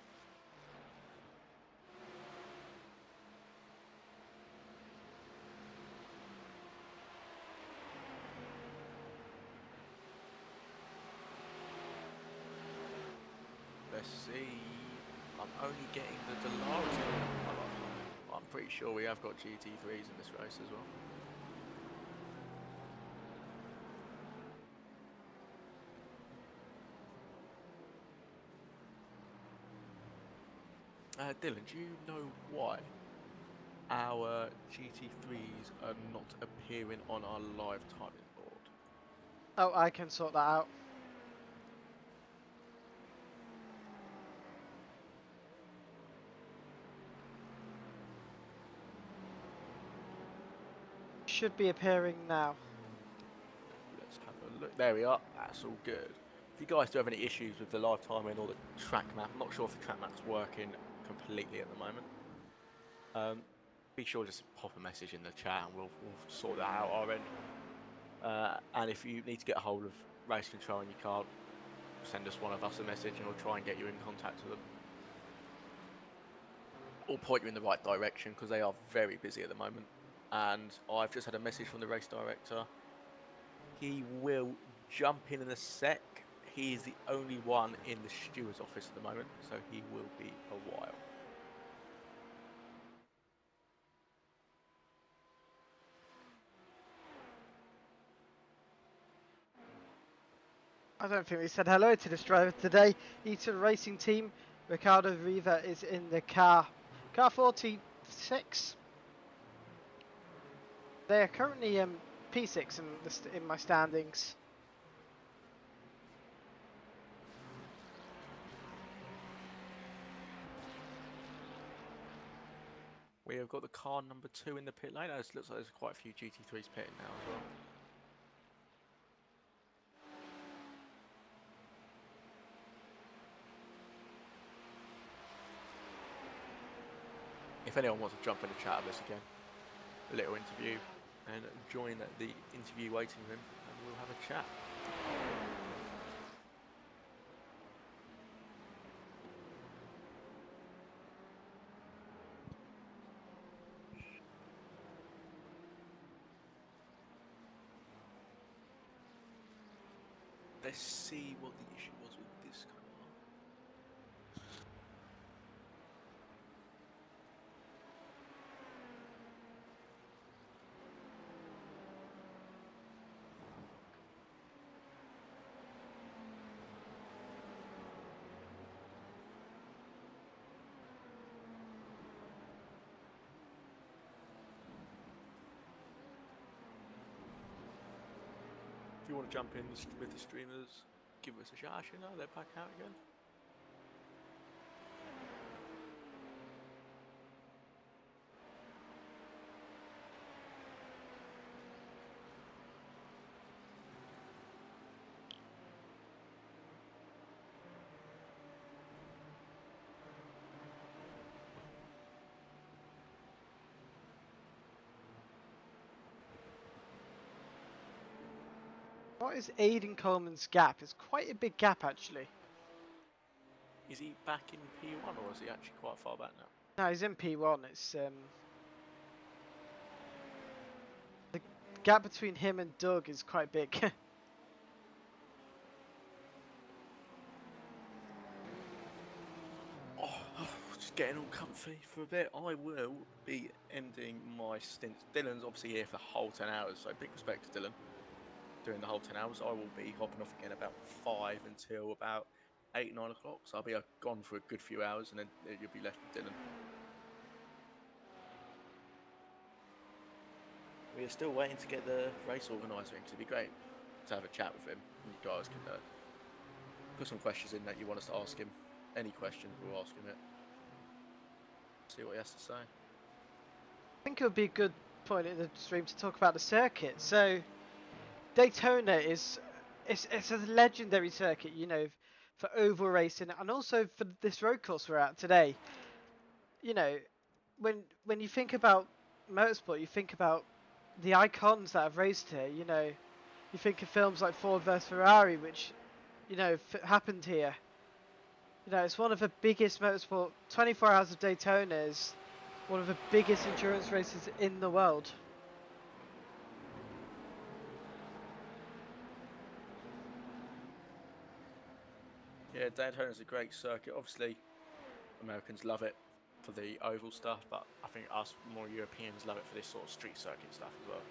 Let's see. I'm only getting the Delaras. I'm pretty sure we have got GT3s in this race as well. Dylan, do you know why our GT3s are not appearing on our live timing board? Oh, I can sort that out. Should be appearing now. Let's have a look. There we are. That's all good. If you guys do have any issues with the live timing or the track map, I'm not sure if the track map's working completely at the moment. Be sure to just pop a message in the chat and we'll sort that out our end. And if you need to get a hold of race control and you can't, send one of us a message and we'll try and get you in contact with them. Or point you in the right direction because they are very busy at the moment. And I've just had a message from the race director. He will jump in a sec. He is the only one in the steward's office at the moment, so he will be a while. I don't think we said hello to this driver today. Eaton Racing Team. Ricardo Riva is in the car 46. They are currently P6 in my standings. We have got the car number 2 in the pit lane. It looks like there's quite a few GT3s pitting now as well. If anyone wants to jump in the chat with us again, a little interview, and join the interview waiting room, and we'll have a chat. Let's see what the issue was with this car. If you want to jump in with the streamers, give us a shout. They're back out again. What is Aiden Coleman's gap? It's quite a big gap, actually. Is he back in P1 or is he actually quite far back now? No, he's in P1. It's the gap between him and Doug is quite big. Just getting all comfy for a bit. I will be ending my stint. Dylan's obviously here for the whole 10 hours, so big respect to Dylan. Doing the whole 10 hours. I will be hopping off again about 5 until about 8, 9 o'clock. So I'll be gone for a good few hours and then you'll be left with Dylan. We are still waiting to get the race organiser in because it'd be great to have a chat with him. You guys can put some questions in that you want us to ask him. Any questions, we'll ask him it. See what he has to say. I think it would be a good point in the stream to talk about the circuit. So Daytona is it's a legendary circuit, you know, for oval racing and also for this road course we're at today. You know, when you think about motorsport, you think about the icons that have raced here. You know, you think of films like Ford vs Ferrari, which, you know, happened here. You know, it's one of the biggest motorsport. 24 Hours of Daytona is one of the biggest endurance races in the world. Yeah, Daytona is a great circuit. Obviously, Americans love it for the oval stuff, but I think us more Europeans love it for this sort of street circuit stuff as well.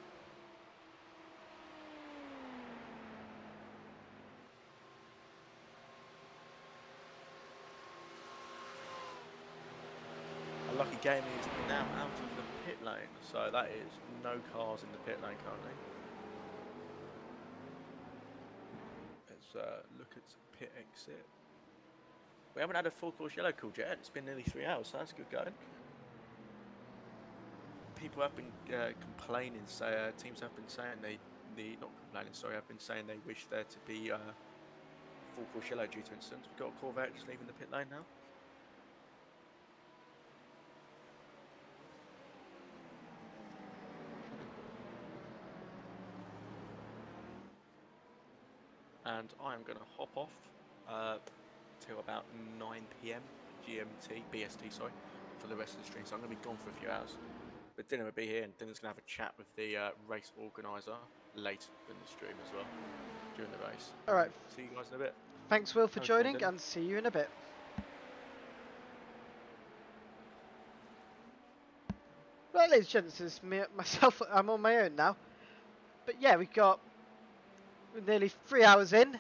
A lucky gaming is now out of the pit lane, so that is no cars in the pit lane currently. Let's look at pit exit. We haven't had a full course yellow called yet. It's been nearly 3 hours, so that's good going. People have been complaining, teams have been saying not complaining, sorry, have been saying they wish there to be full course yellow due to incidents. We've got a Corvette just leaving the pit lane now. And I am going to hop off till about 9 PM BST, sorry, for the rest of the stream. So I'm going to be gone for a few hours. But Dylan will be here, and Dylan's going to have a chat with the race organiser later in the stream as well, during the race. Alright. See you guys in a bit. Thanks, Will, for joining, and see you in a bit. Right, ladies and gents, it's myself, I'm on my own now. But yeah, we've got nearly 3 hours in.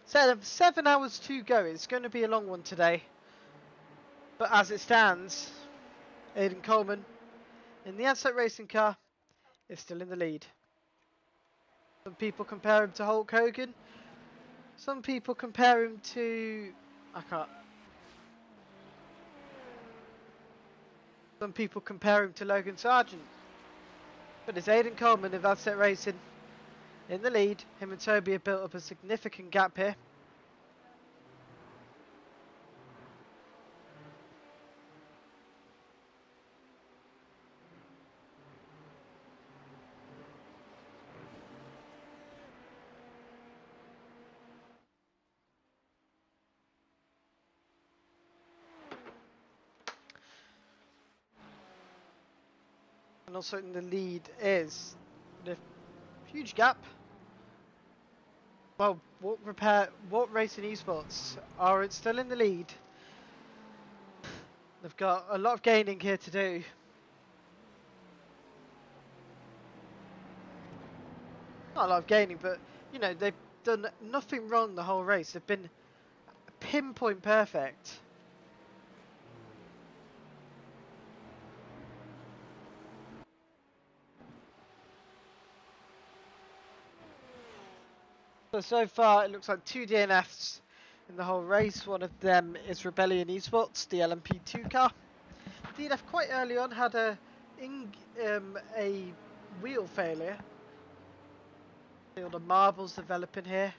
7 hours to go. It's going to be a long one today. But as it stands, Aiden Coleman in the Asset Racing car is still in the lead. Some people compare him to Hulk Hogan. Some people compare him to... Some people compare him to Logan Sargent. But it's Aiden Coleman of Asset Racing in the lead. Him and Toby have built up a significant gap here. And also in the lead is the huge gap. Well, what Racing Esports are still in the lead. They've got a lot of gaining here to do. Not a lot of gaining, but you know, they've done nothing wrong the whole race. They've been pinpoint perfect. So far, it looks like 2 DNFs in the whole race. One of them is Rebellion Esports, the LMP2 car. DNF quite early on had a wheel failure. See all the marbles developing here.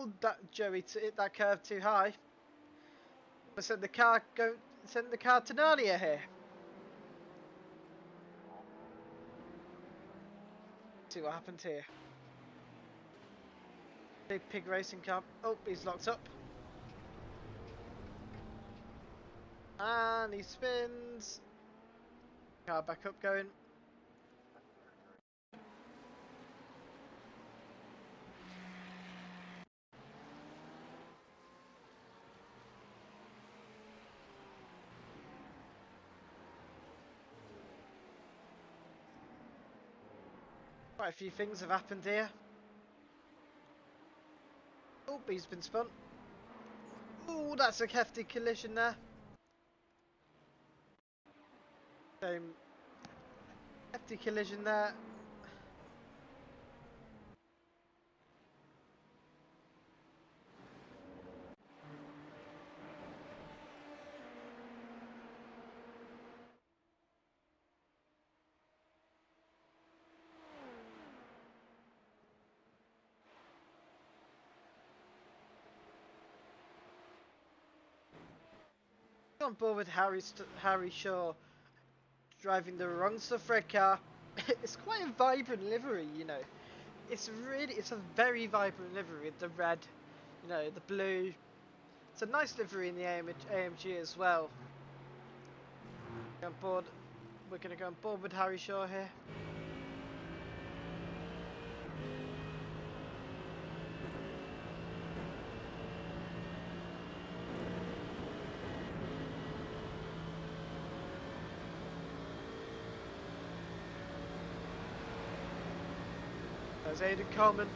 Oh, that Joey hit that curve too high. I sent the car to Narnia here. See what happened here. Big pig racing car. Oh, he's locked up. And he spins. Car back up going. Quite a few things have happened here. Oh, he's been spun. Oh, that's a hefty collision there. Hefty collision there. On board with Harry Shaw driving the wrong stuff red car. It's quite a vibrant livery, you know. It's a very vibrant livery with the red, you know, the blue. It's a nice livery in the AMG as well. On board, we're going to go on board with Harry Shaw here. There's Aidan Coleman.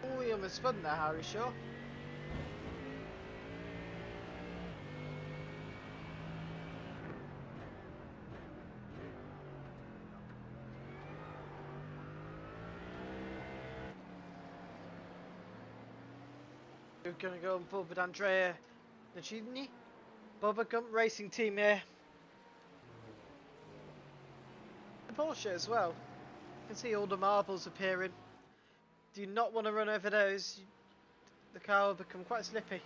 Oh, he almost spun there, Harry Shaw. We're going to go on board with Andrea Nacini. Bubba Gump Racing Team here. The Porsche as well. You can see all the marbles appearing. Do you not want to run over those? The car will become quite slippy.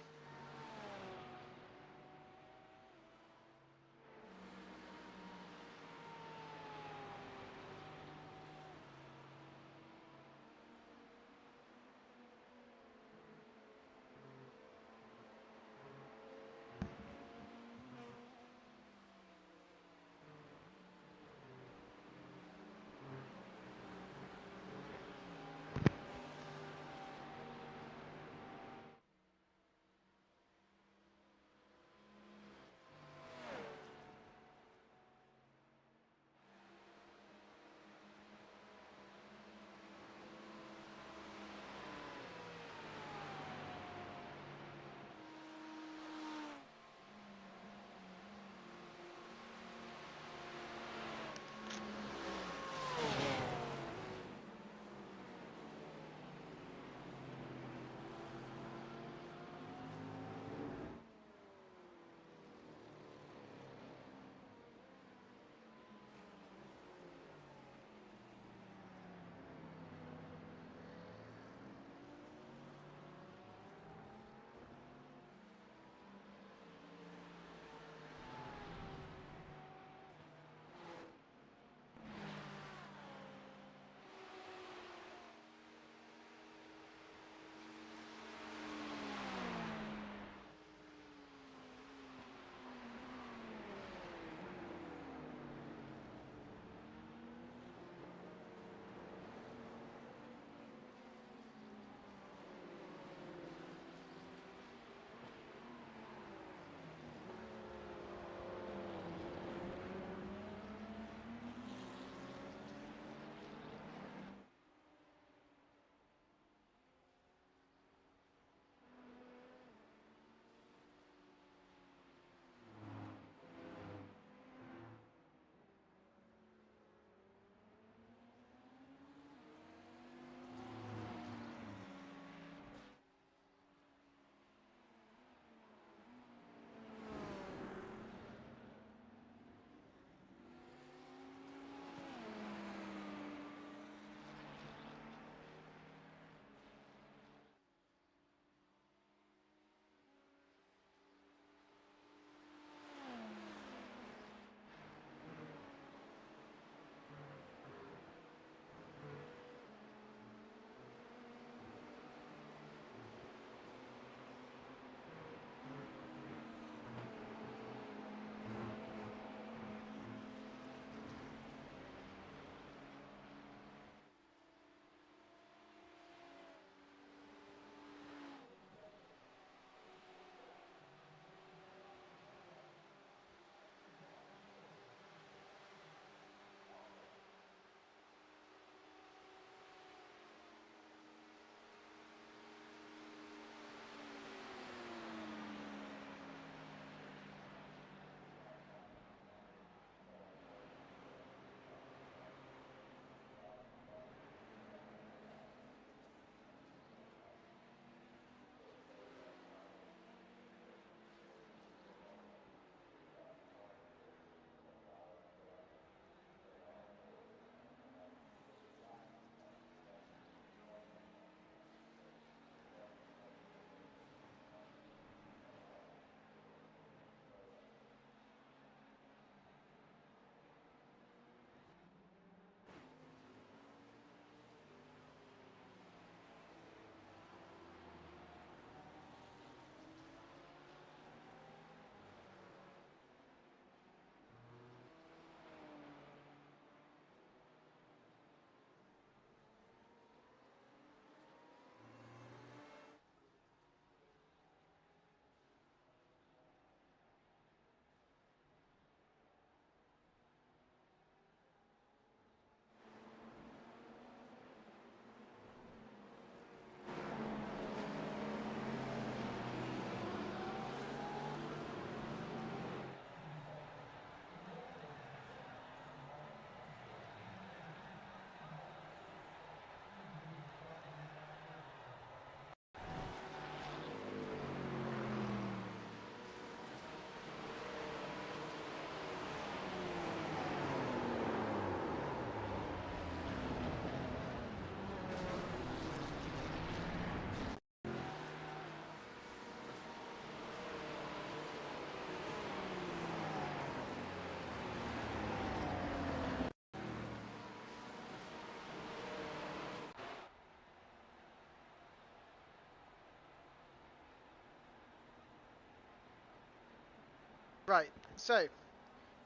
Right, so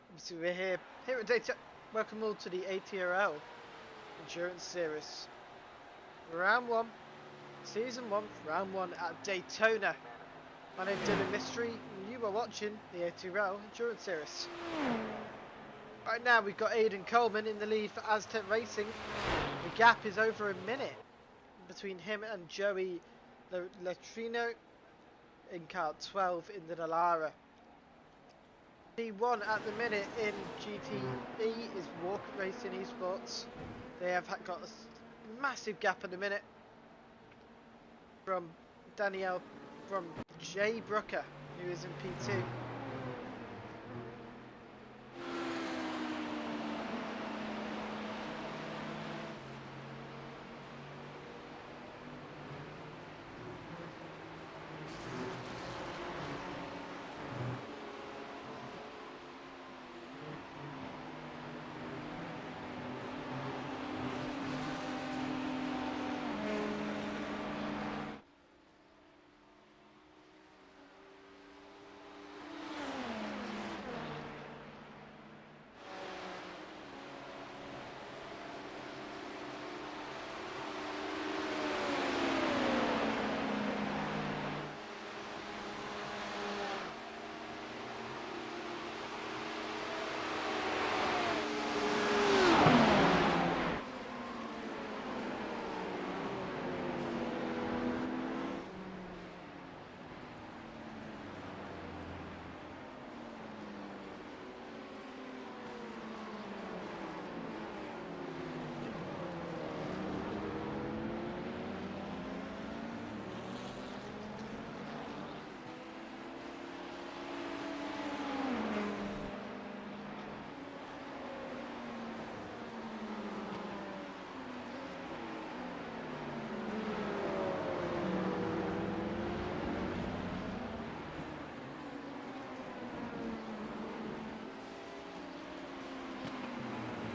obviously we're here at Daytona. Welcome all to the ATRL Endurance Series. Round 1, Season 1, Round 1 at Daytona. My name's Dylan Mystery, and you are watching the ATRL Endurance Series. Right now we've got Aidan Coleman in the lead for Aztec Racing. The gap is over a minute between him and Joey Latrino in car 12 in the Dallara. P1 at the minute in GTE is Walker Racing Esports. They have got a massive gap at the minute from Jay Brooker, who is in P2.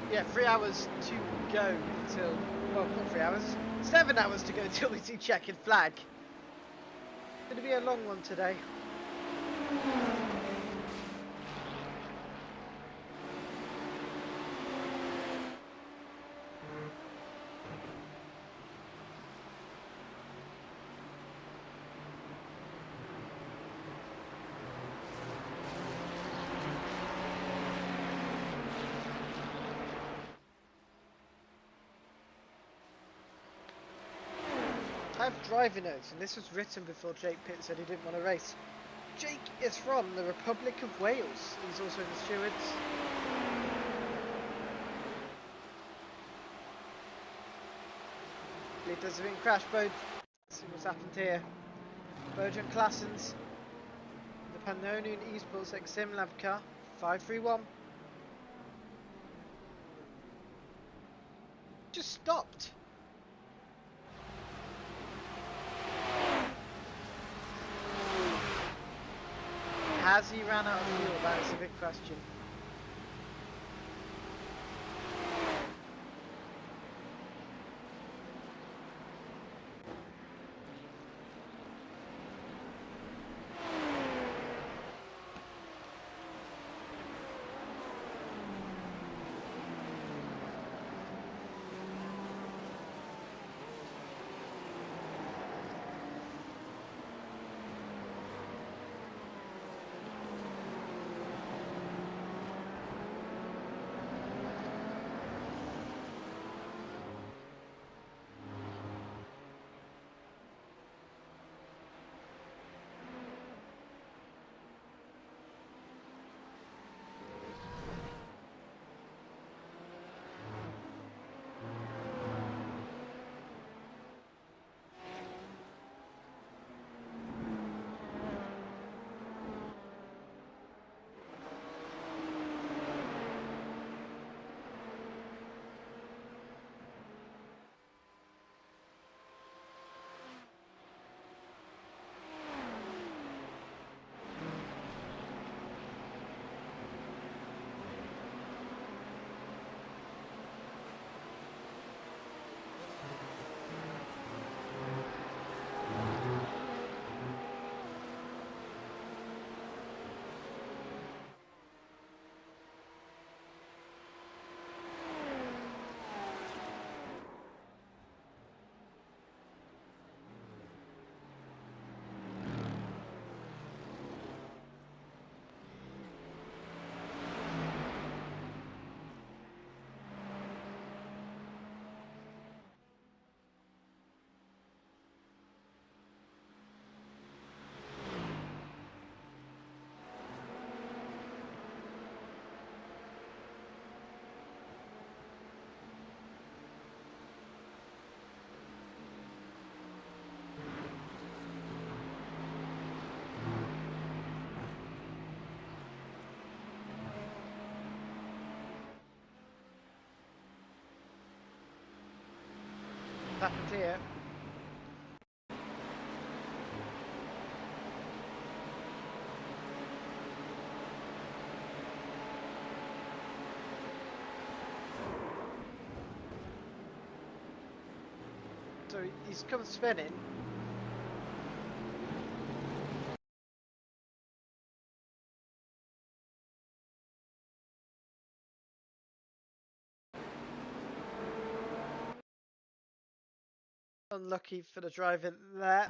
Yeah, 3 hours to go till, well, not 3 hours, 7 hours to go till we see checkered flag. It's going to be a long one today. I have driver notes, and this was written before Jake Pitt said he didn't want to race. Jake is from the Republic of Wales. He's also in the stewards. It does have been crash both. Let's see what's happened here. Bojan Klassens, the Pannonian Esports XM Lab car, 531. Just stopped. Has he ran out of fuel? That is a big question. happened here. So he's come spinning. Unlucky for the driver there.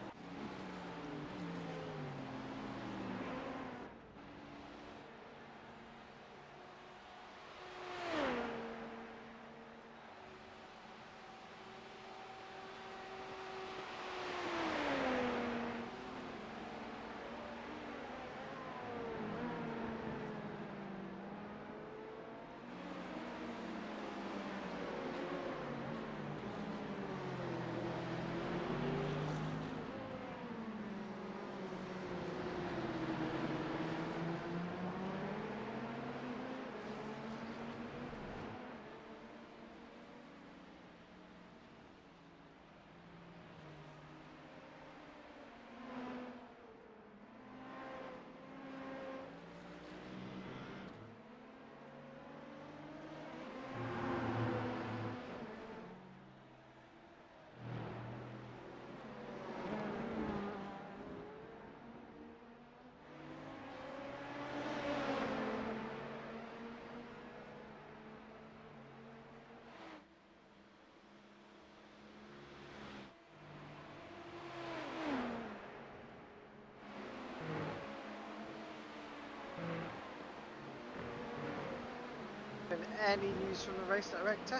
Any news from the race director?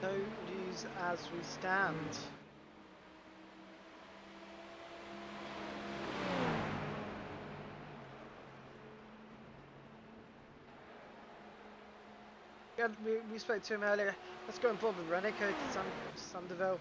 No news as we stand. Yeah, we spoke to him earlier. Let's go and board with Rennick to Sandoval.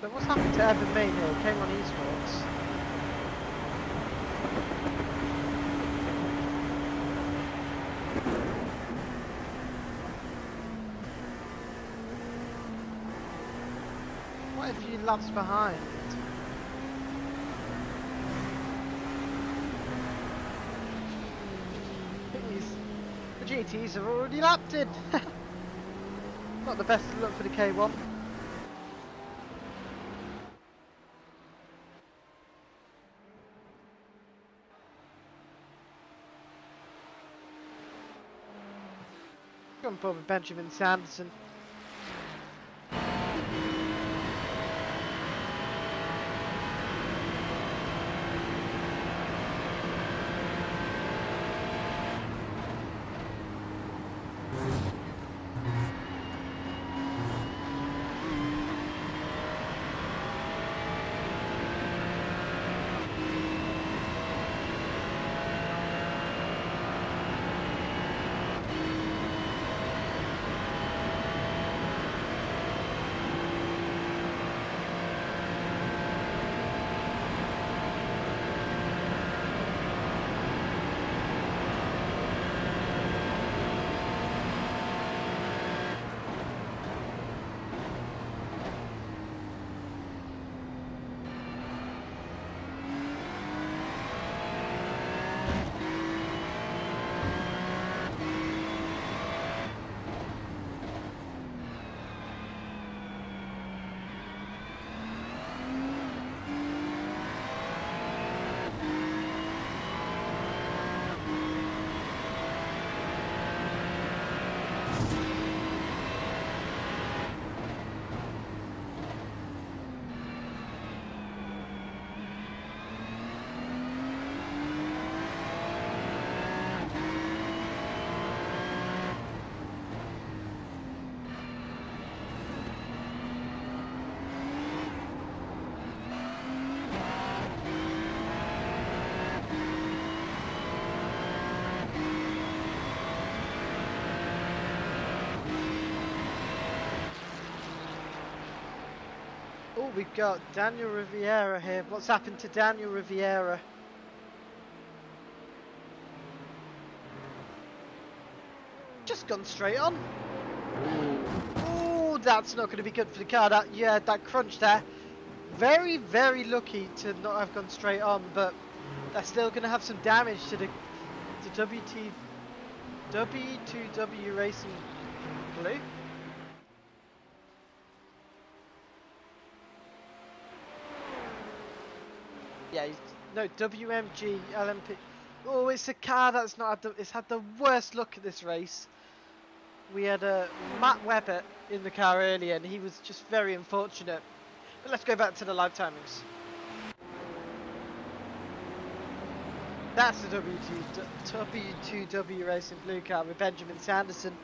So what's happened to Evan Main here? He came on esports. What if you laps behind? The GTs have already lapped in. Not the best look for the K1. Gone for Benjamin Sanderson. we've got Daniel Riviera here. What's happened to Daniel Riviera? Just gone straight on. Oh, that's not going to be good for the car. That crunch there. Very, very lucky to not have gone straight on, but that's still going to have some damage to the W2W Racing Blue. Yeah, no, WMG LMP. Oh, it's a car that's not had it's had the worst luck at this race. We had Matt Webber in the car earlier, and he was just very unfortunate. But let's go back to the live timings. That's the W2W Racing Blue car with Benjamin Sanderson.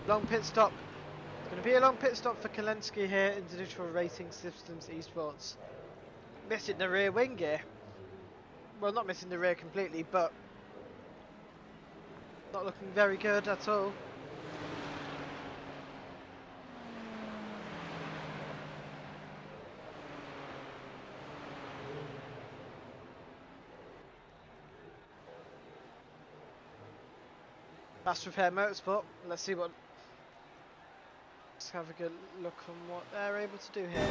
Long pit stop. It's going to be a long pit stop for Kolensky here in Digital Racing Systems Esports. Missing the rear wing gear. Well, not missing the rear completely, but not looking very good at all. Fast Repair Motorsport. Let's see what. Let's have a good look on what they're able to do here.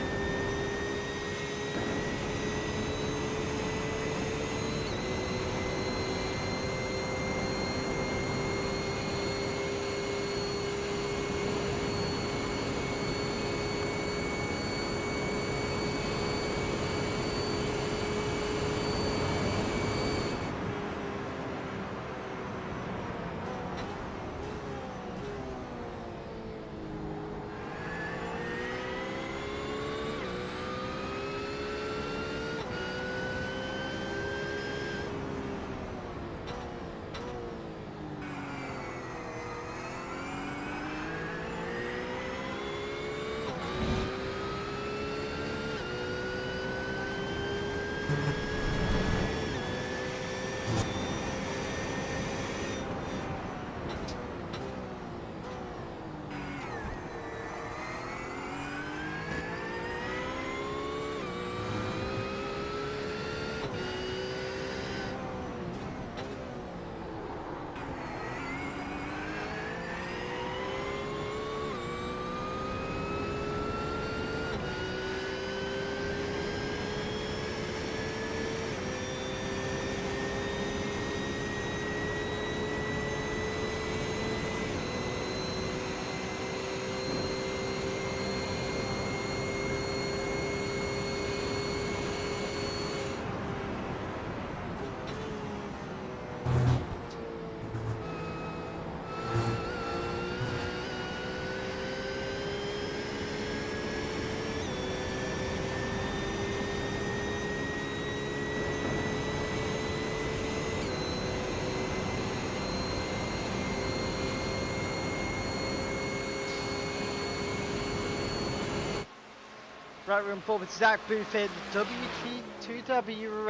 Right, we're on board with Zach Booth in WT2W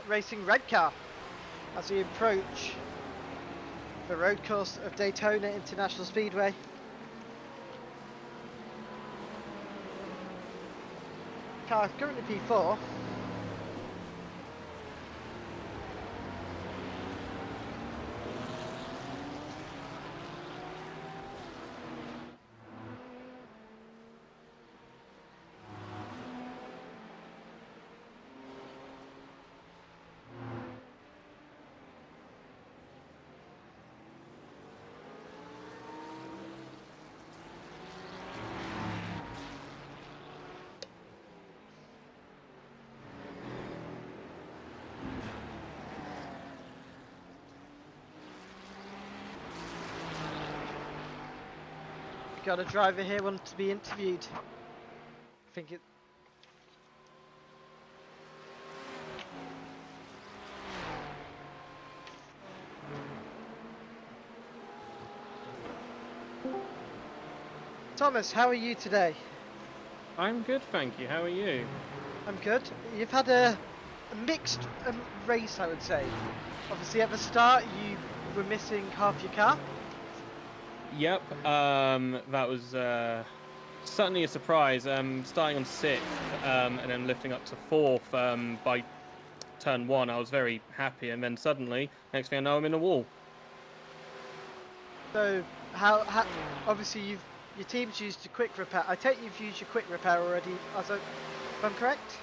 Racing Red Car as we approach the road course of Daytona International Speedway. Car currently P4. Got a driver here wanting to be interviewed. I think it. Thomas, how are you today? I'm good, thank you. How are you? I'm good. You've had a mixed race, I would say. Obviously, at the start, you were missing half your car. Yep, that was certainly a surprise. Starting on 6th and then lifting up to 4th by turn 1, I was very happy, and then suddenly, next thing I know, I'm in a wall. So, how obviously your team's used your quick repair. I take you've used your quick repair already, if I'm correct?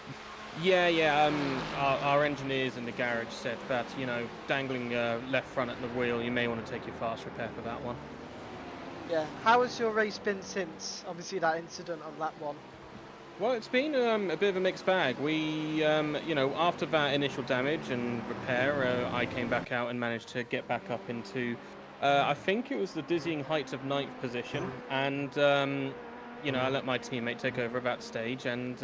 Yeah. Our engineers in the garage said that, you know, dangling left front at the wheel, you may want to take your fast repair for that one. Yeah. How has your race been since, obviously, that incident on lap 1? Well, it's been a bit of a mixed bag. We, you know, after that initial damage and repair, I came back out and managed to get back up into, I think it was the dizzying heights of 9th position, and, you know, I let my teammate take over at that stage, and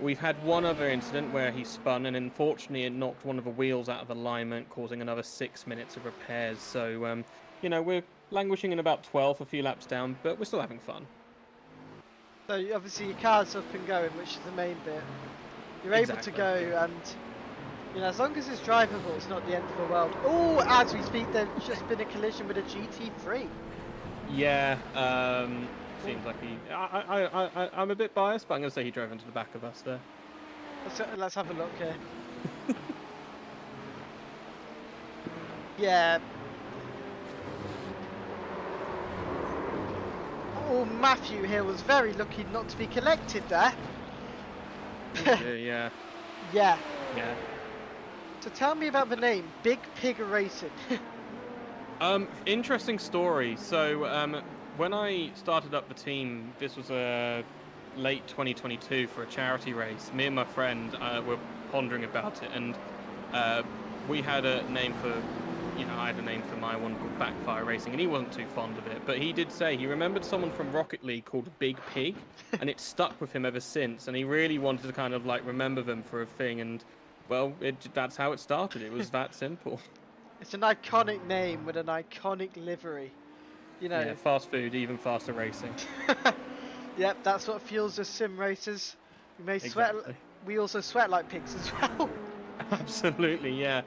we've had one other incident where he spun, and unfortunately it knocked one of the wheels out of alignment, causing another 6 minutes of repairs. So, you know, we're languishing in about 12th, a few laps down, but we're still having fun. So obviously your car's up and going, which is the main bit. You're able to go, and you know, as long as it's drivable, it's not the end of the world. Oh, as we speak, there's just been a collision with a GT3. Yeah, seems like he. I'm a bit biased, but I'm gonna say he drove into the back of us there. Let's have a look here. Yeah. Oh, Matthew here was very lucky not to be collected there. Yeah. Yeah. Yeah. So tell me about the name, Big Pig Racing. Interesting story. So, when I started up the team, this was late 2022 for a charity race. Me and my friend were pondering about it, and we had a name for, you know, I had a name for my one called Backfire Racing, and he wasn't too fond of it. But he did say he remembered someone from Rocket League called Big Pig, and it stuck with him ever since. And he really wanted to kind of like remember them for a thing, and well, that's how it started. It was that simple. It's an iconic name with an iconic livery. You know. Yeah, fast food, even faster racing. Yep, that's what fuels us sim racers. We may sweat. Exactly. We also sweat like pigs as well. Absolutely, yeah.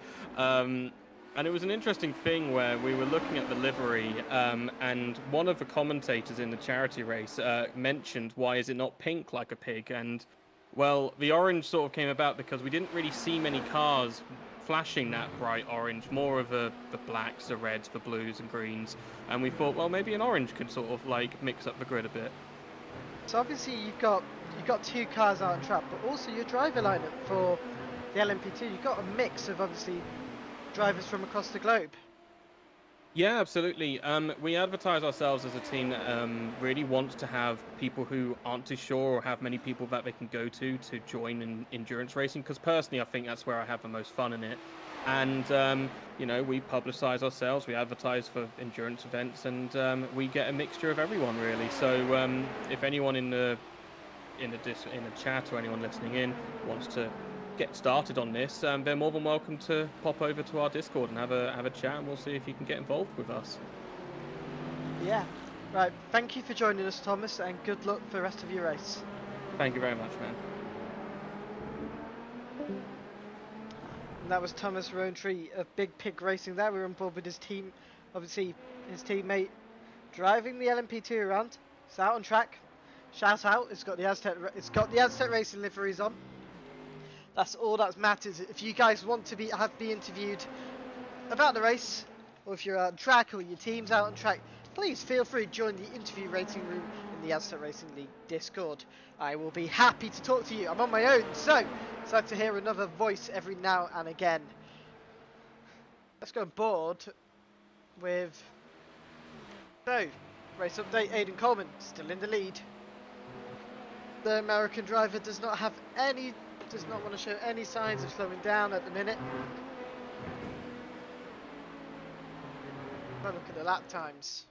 And it was an interesting thing where we were looking at the livery, and one of the commentators in the charity race mentioned, why is it not pink like a pig? And, well, the orange sort of came about because we didn't really see many cars flashing that bright orange, more of the blacks, the reds, the blues and greens. And we thought, well, maybe an orange could sort of like mix up the grid a bit. So obviously you've got 2 cars out on track, but also your driver lineup for the LMP2, you've got a mix of obviously drivers from across the globe. Yeah, absolutely. We advertise ourselves as a team that really wants to have people who aren't too sure or have many people that they can go to join in endurance racing, because personally I think that's where I have the most fun in it. And, you know, we publicise ourselves, we advertise for endurance events, and we get a mixture of everyone, really. So if anyone in the chat or anyone listening in wants to get started on this, they're more than welcome to pop over to our Discord and have a chat, and we'll see if you can get involved with us. Yeah. Right. Thank you for joining us, Thomas, and good luck for the rest of your race. Thank you very much, man. And that was Thomas Rowntree of Big Pig Racing there. We were on board with his team, obviously his teammate driving the LMP2 around. It's out on track. Shout out! It's got the Aztec Racing liveries on. That's all that matters. If you guys want to be interviewed about the race, or if you're out on track or your team's out on track, please feel free to join the interview rating room in the Aztec Racing League Discord. I will be happy to talk to you. I'm on my own, so it's like to hear another voice every now and again. Let's go on board with race update. Aiden Coleman still in the lead. The American driver does not want to show any signs of slowing down at the minute. Have a look at the lap times.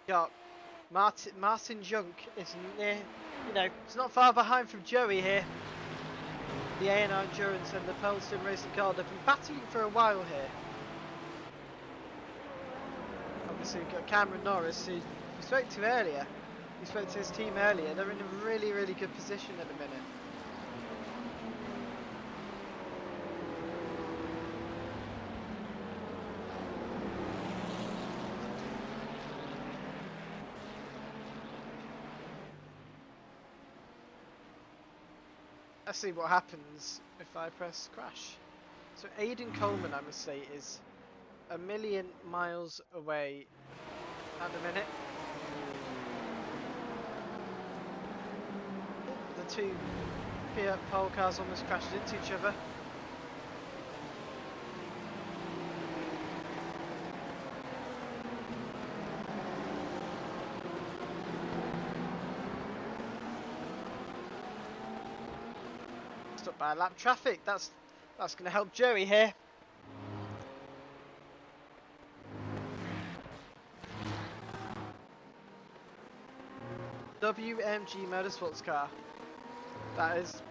Got Martin Junk is near, it's not far behind from Joey here. The A&R Endurance and the Pelston Racing Car, they've been battling for a while here. Obviously we've got Cameron Norris, who we spoke to earlier. We spoke to his team earlier. They're in a really, really good position at the minute. Let's see what happens if I press crash. So Aiden Coleman, I must say, is a million miles away at the minute. The two Fiat pole cars almost crashed into each other. By lap traffic, that's going to help Joey here. WMG Motorsports car that is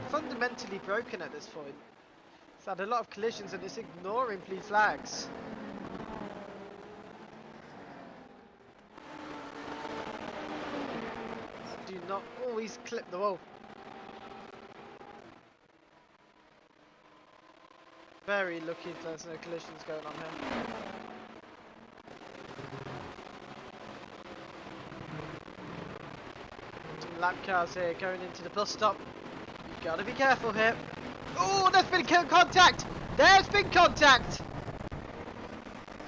fundamentally broken at this point. It's had a lot of collisions and it's ignoring blue flags. Do not always clip the wall. Very lucky if there's no collisions going on here. Some lap cars here going into the bus stop. You've got to be careful here. Oh, there's been contact! There's been contact!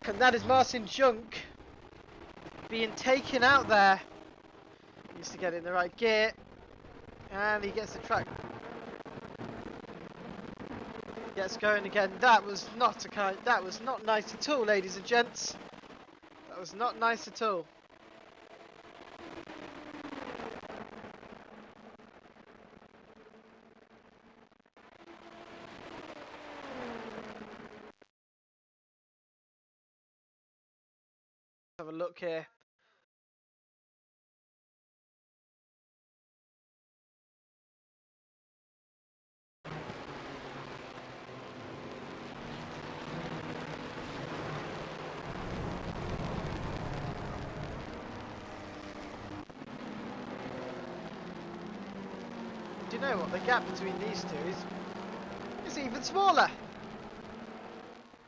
And that is Martin Junk being taken out there. He needs to get in the right gear. And he gets the track. Gets going again. That was not nice at all, ladies and gents. That was not nice at all. Have a look here. Do you know what? The gap between these two is even smaller.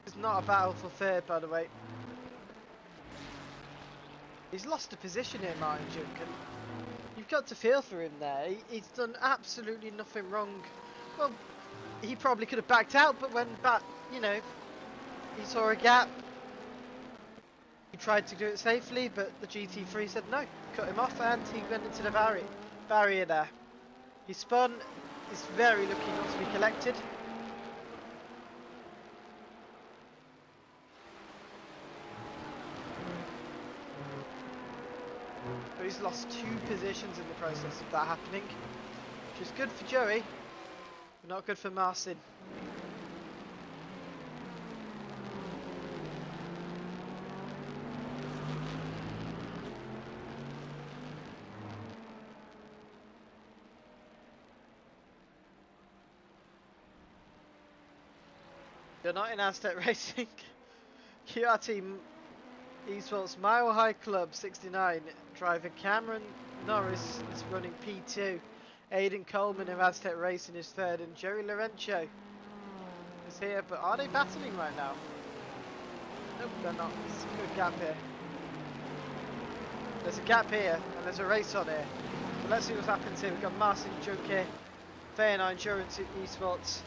It's not a battle for third, by the way. He's lost a position here, Martin Junk, and you've got to feel for him there. He's done absolutely nothing wrong. Well, he probably could have backed out, but when back, he saw a gap. He tried to do it safely, but the GT3 said no, cut him off, and he went into the barrier there. He spun. He's very lucky not to be collected. But he's lost 2 positions in the process of that happening, which is good for Joey. Not good for Marcin. You're not in Aztec Racing. QRT Esports Mile High Club 69. Driver Cameron Norris is running P2. Aidan Coleman of Aztec Racing is third, and Jerry Lorenzo is here. But are they battling right now? Nope, they're not. There's a good gap here. There's a gap here, and there's a race on here. So let's see what happens here. We've got Marcin Junke, Feyenoord Endurance Esports.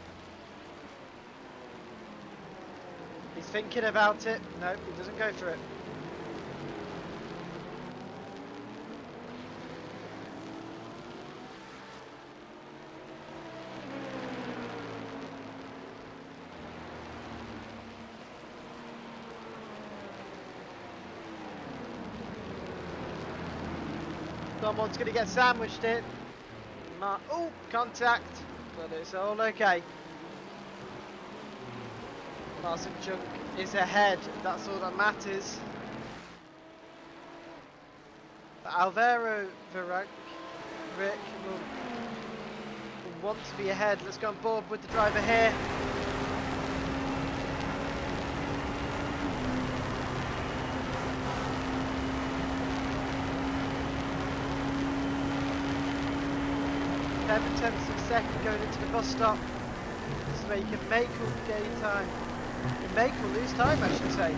He's thinking about it. No, he doesn't go for it. Someone's going to get sandwiched in. Oh, contact. But it's all okay. Marcin Junk is ahead, that's all that matters. But Alvaro Rick will want to be ahead. Let's go on board with the driver here. Tenths of a second going into the bus stop. This is where you can make or gain time. Make or lose time, I should say.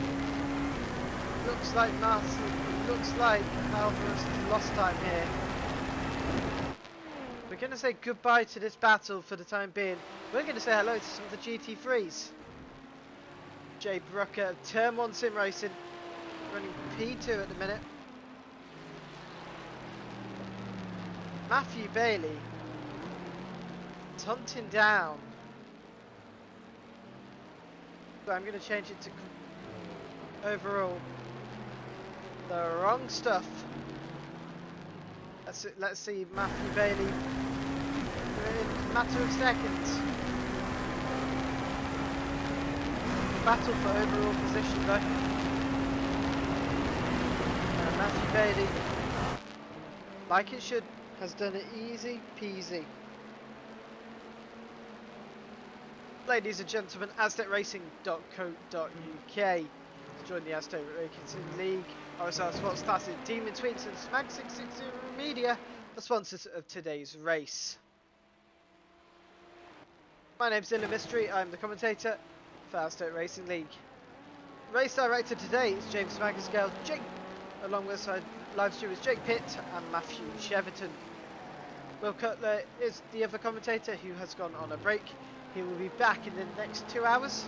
Looks like looks like Alvarez has lost time here. We're going to say goodbye to this battle for the time being. We're going to say hello to some of the GT3s. Jay Brucker of Turn 1 Sim Racing, running P2 at the minute. Matthew Bailey is hunting down. But I'm going to change it to overall. The wrong stuff. Let's see Matthew Bailey in a matter of seconds. Battle for overall position though. And Matthew Bailey, like it should, has done it easy peasy. Ladies and gentlemen, AztecRacing.co.uk to join the Aztec Racing League. RSR Sports Classic, Demon Twins and Smag 660 Media are sponsors of today's race. My name's Dylan Mystery, I'm the commentator for Aztec Racing League. Race director today is James Magascale, along with live streamers Jake Pitt and Matthew Cheverton. Will Cutler is the other commentator who has gone on a break. He will be back in the next 2 hours.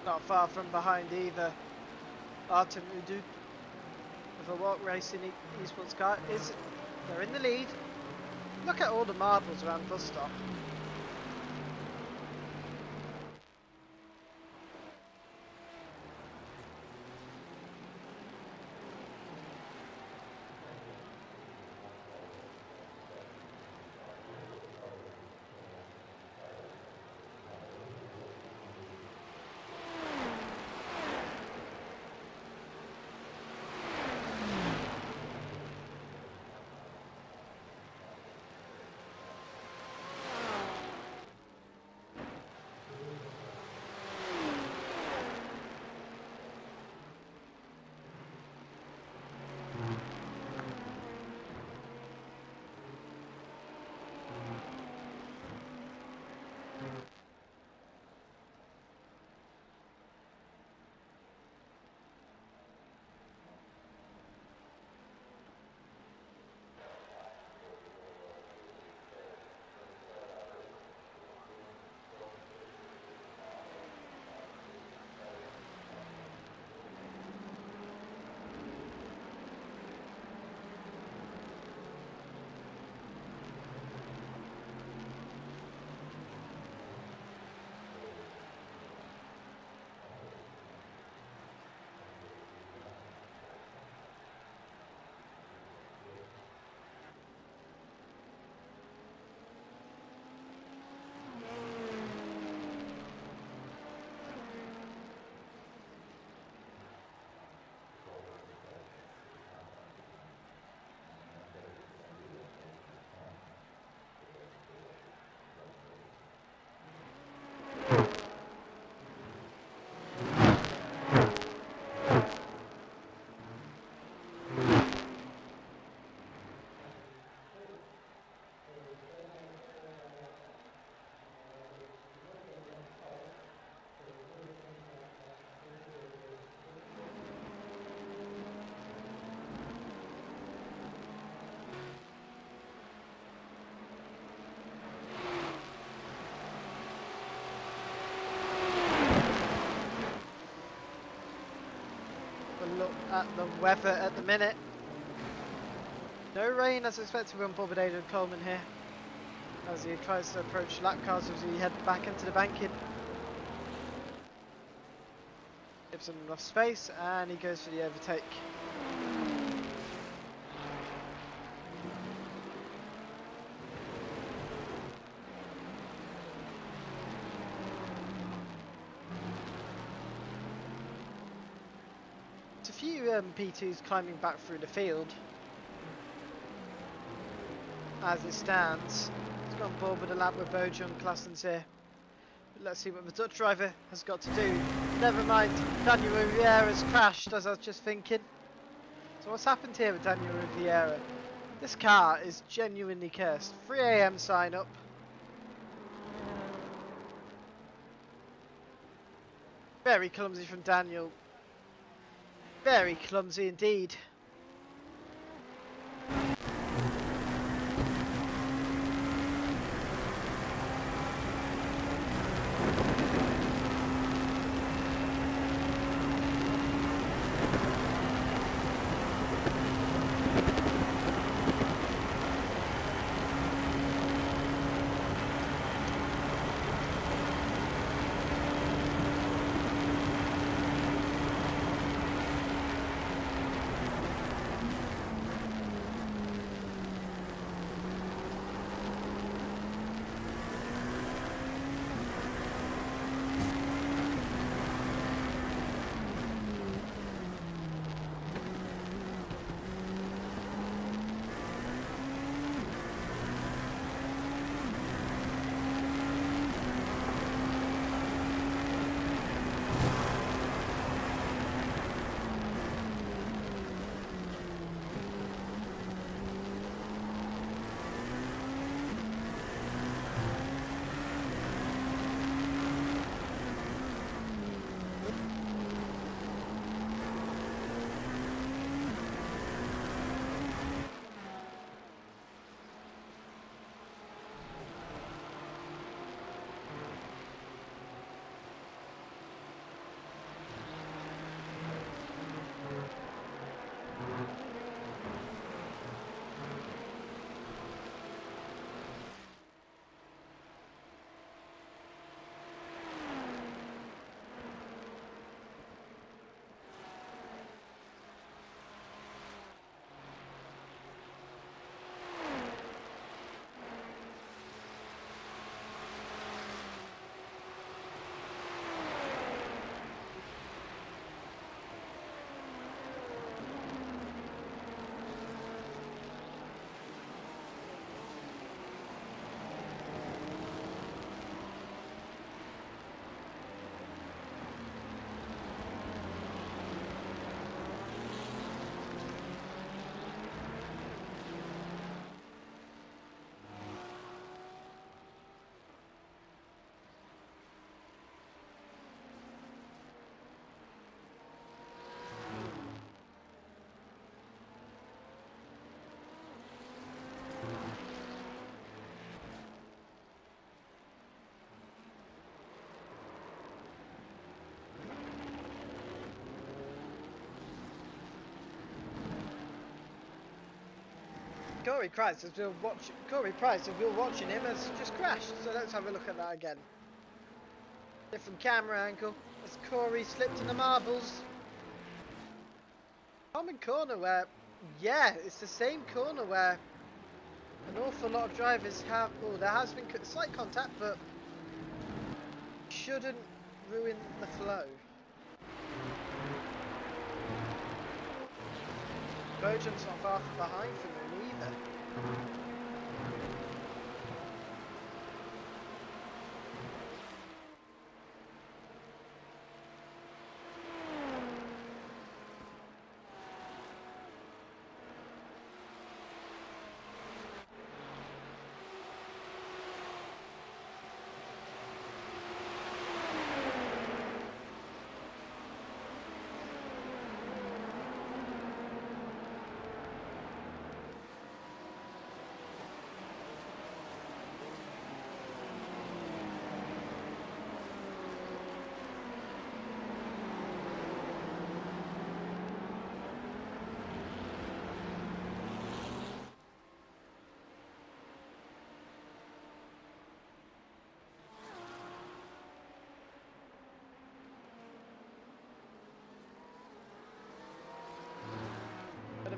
Not far from behind either. Artem Udu of a walk racing esports car they're in the lead. Look at all the marbles around the bus stop. a look at the weather at the minute. No rain as expected with Onboard and Coleman here, as he tries to approach lap cars as he heads back into the banking. Gives him enough space and he goes for the overtake. It's a few P2s climbing back through the field. As it stands, he's got on board with a lap with Bojan Claessens here. But let's see what the Dutch driver has got to do. Never mind, Daniel Riviera's crashed, as I was just thinking. So what's happened here with Daniel Riviera? This car is genuinely cursed. 3 AM sign up. Very clumsy from Daniel. Very clumsy indeed. Corey Price, as we're watching him, has just crashed. So let's have a look at that again. Different camera angle. As Corey slipped in the marbles. Common corner where, yeah, it's the same corner where an awful lot of drivers have. Oh, there has been slight contact, but shouldn't ruin the flow. Bojan's not far behind from him either.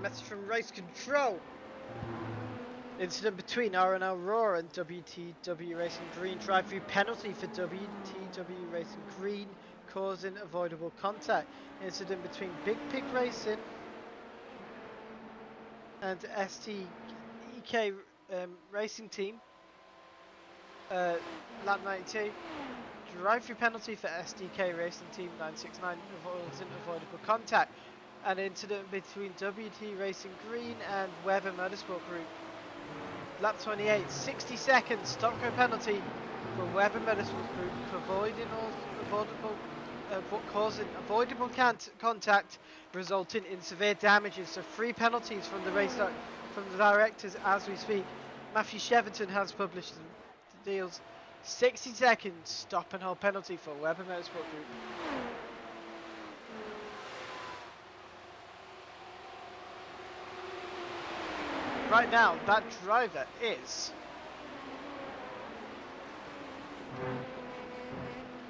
message from race control. Incident between R&L Raw and WTW Racing Green. Drive-through penalty for WTW Racing Green, causing avoidable contact. Incident between Big Pig Racing and STEK Racing Team. Lap 92. Drive-through penalty for SDK Racing Team 969, causing avoidable contact. An incident between WT Racing Green and Weber Motorsport Group. Lap 28, 60 seconds, stop go penalty for Weber Motorsport Group for causing avoidable contact, resulting in severe damages. So 3 penalties from the from the directors as we speak. Matthew Cheverton has published the deals. 60 seconds stop and hold penalty for Weber Motorsport Group. Right now, that driver is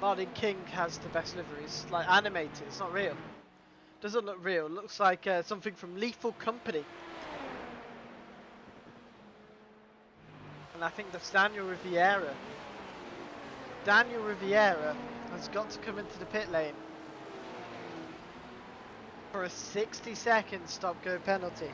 Martin King. Has the best livery. It's like animated, it's not real. Doesn't look real, looks like something from Lethal Company. And I think that's Daniel Riviera. Daniel Riviera has got to come into the pit lane for a 60-second stop-go penalty.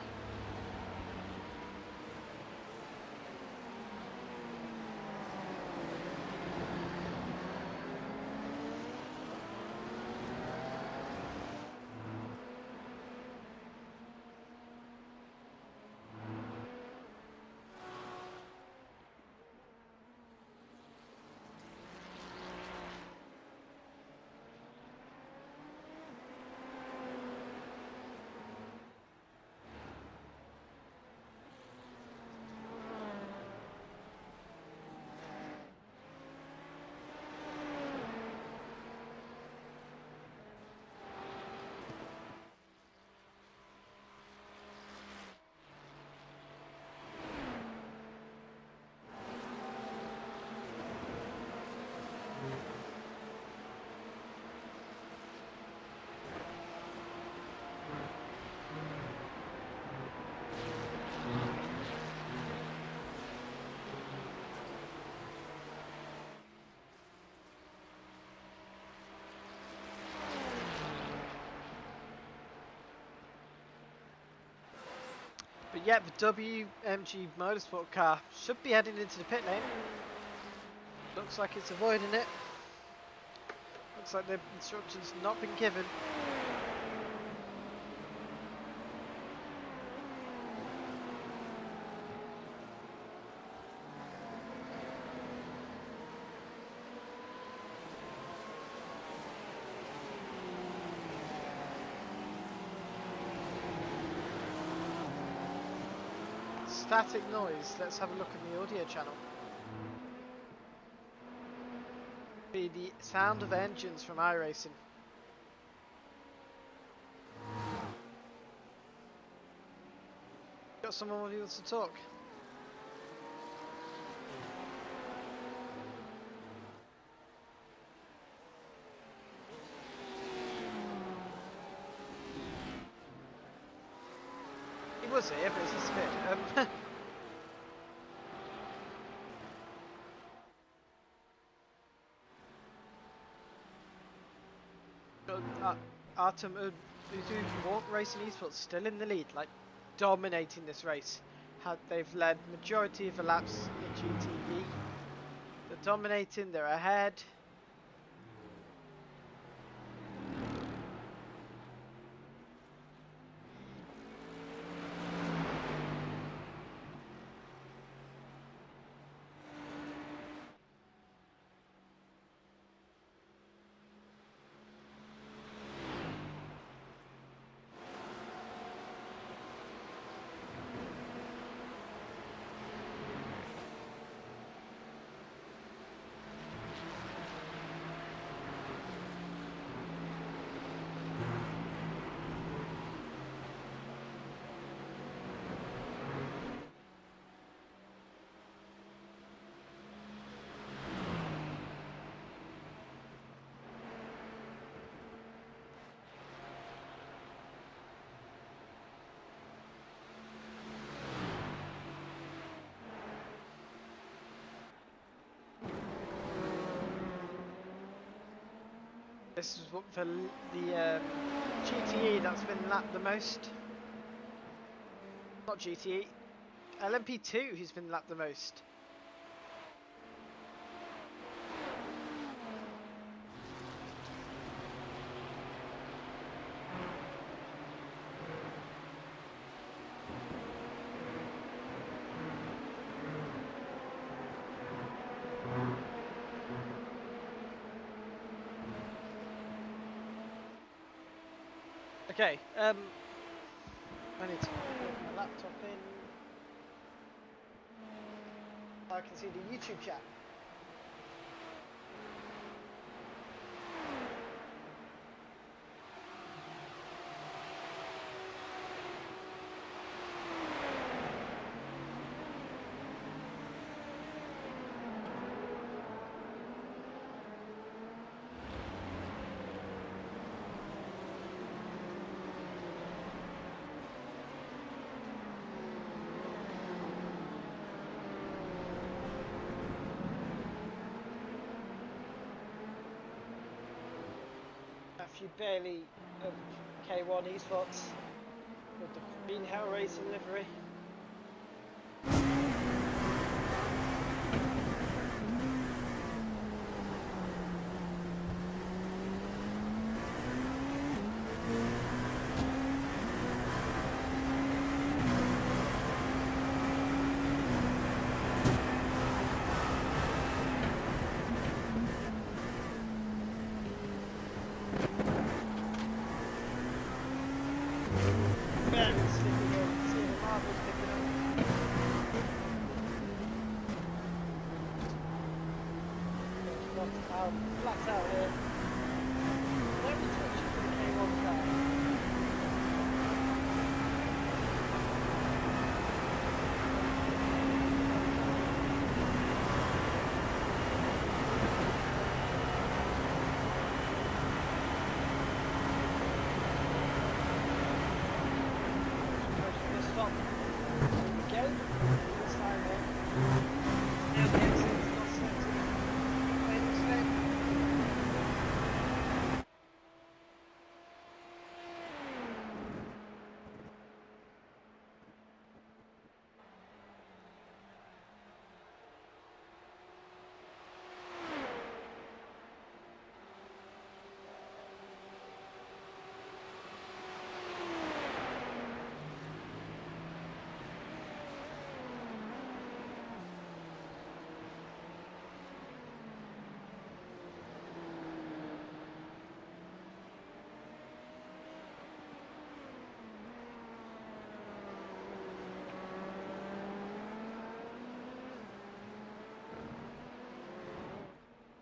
But yeah, the WMG Motorsport car should be heading into the pit lane. Looks like it's avoiding it. Looks like the instructions not been given. Static noise. Let's have a look in the audio channel. Be the sound of engines from iRacing. Got someone who wants to talk? He was here, but it's disappeared. Artem Uzu Racing Esports still in the lead, like dominating this race. They've led majority of the laps in GTV. They're dominating, they're ahead. This is what for the GTE that's been lapped the most. Not GTE. LMP2 who's been lapped the most. Okay, I need to plug my laptop in. I can see the YouTube chat. A few barely K1 esports with the Green Hell Racing livery. Flat out here. Let me touch it for the K1 car. Stop. There we go. This time here. Now the exit's not selected. Wait a second.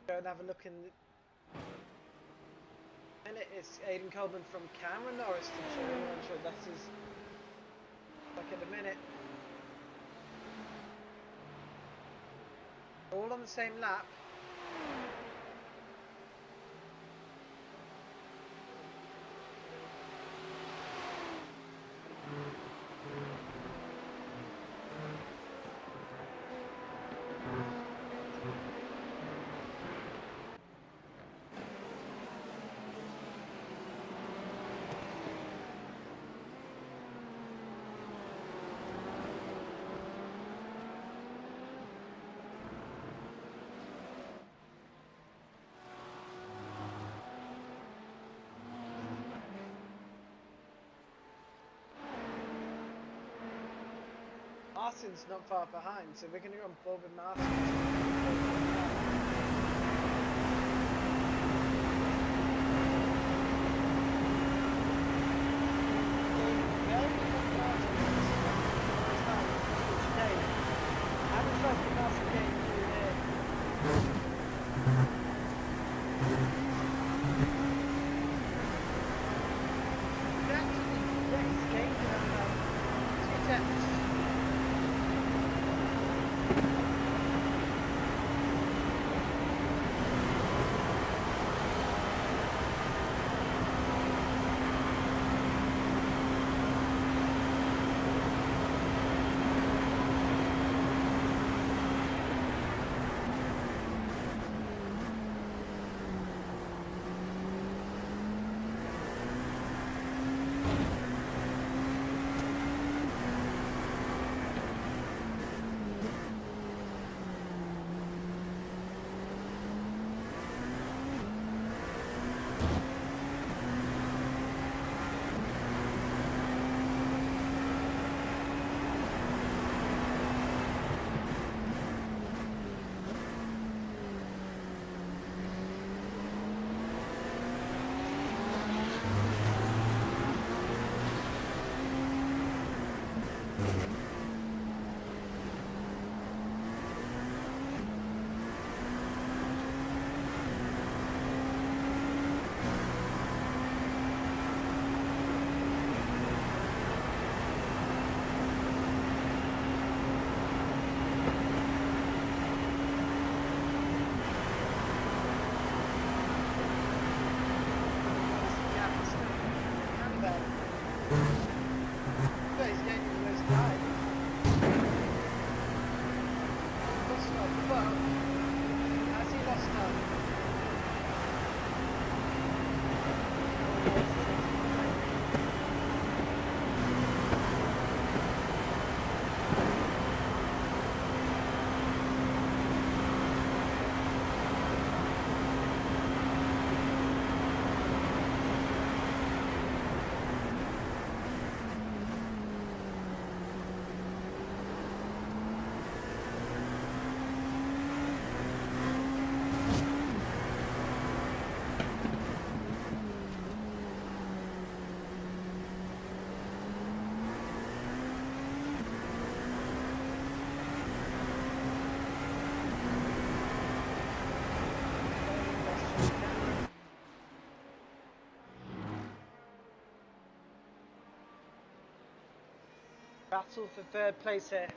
Go and have a look in the... And it's Aidan Coleman from Cameron Norris to show you. I'm sure that is like at the minute. All on the same lap. Martin's not far behind, so we're going to go on board with Martin. Battle for third place here.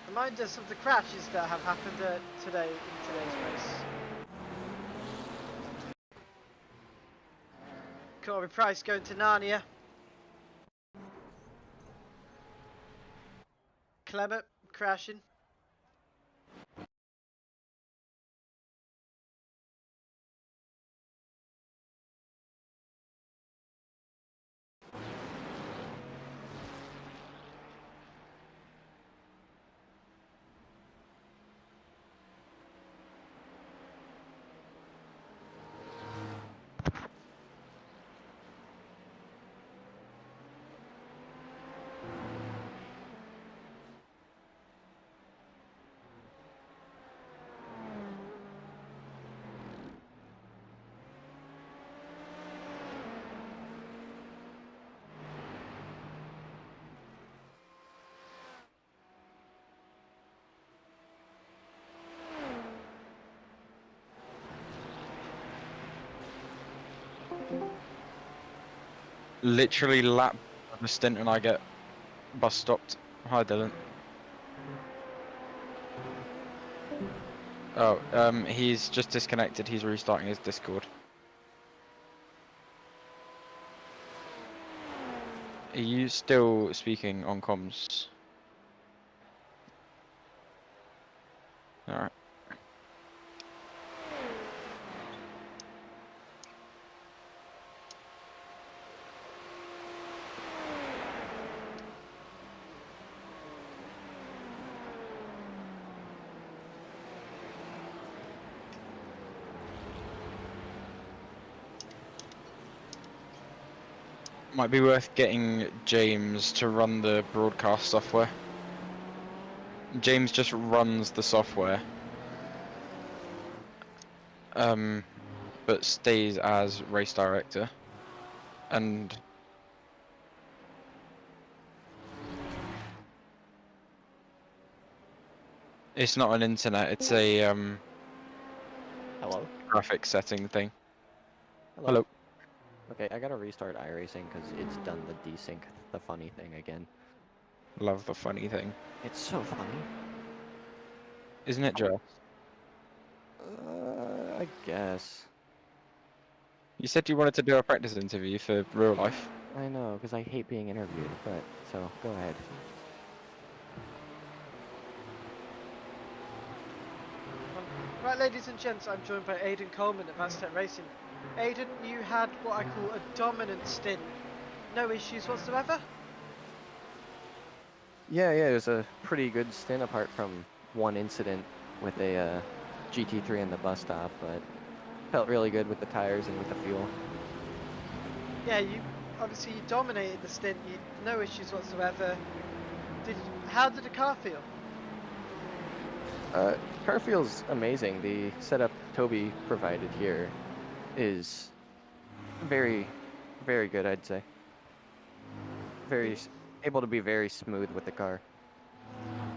Remind us of the crashes that have happened today in today's race. Corey Price going to Narnia. Clement crashing. Literally lap the stint and I get bus stopped. Hi Dylan. Oh, he's just disconnected. He's restarting his Discord. Are you still speaking on comms? Alright. Might be worth getting James to run the broadcast software. James just runs the software. But stays as race director. And it's not an internet, it's a Hello? graphics setting thing. Hello. Okay, I gotta restart iRacing because it's done the desync, the funny thing again. Love the funny thing. It's so funny. Isn't it, Joe? I guess. You said you wanted to do a practice interview for real life. I know, because I hate being interviewed, but, so, go ahead. Right, ladies and gents, I'm joined by Aidan Coleman at Mid-stint Racing. Aidan, you had what I call a dominant stint. No issues whatsoever? Yeah, it was a pretty good stint apart from one incident with a GT3 in the bus stop, but felt really good with the tires and with the fuel. Yeah, you dominated the stint. You no issues whatsoever. How did the car feel? Car feels amazing. The setup Toby provided here is very, very good, I'd say. Able to be very smooth with the car.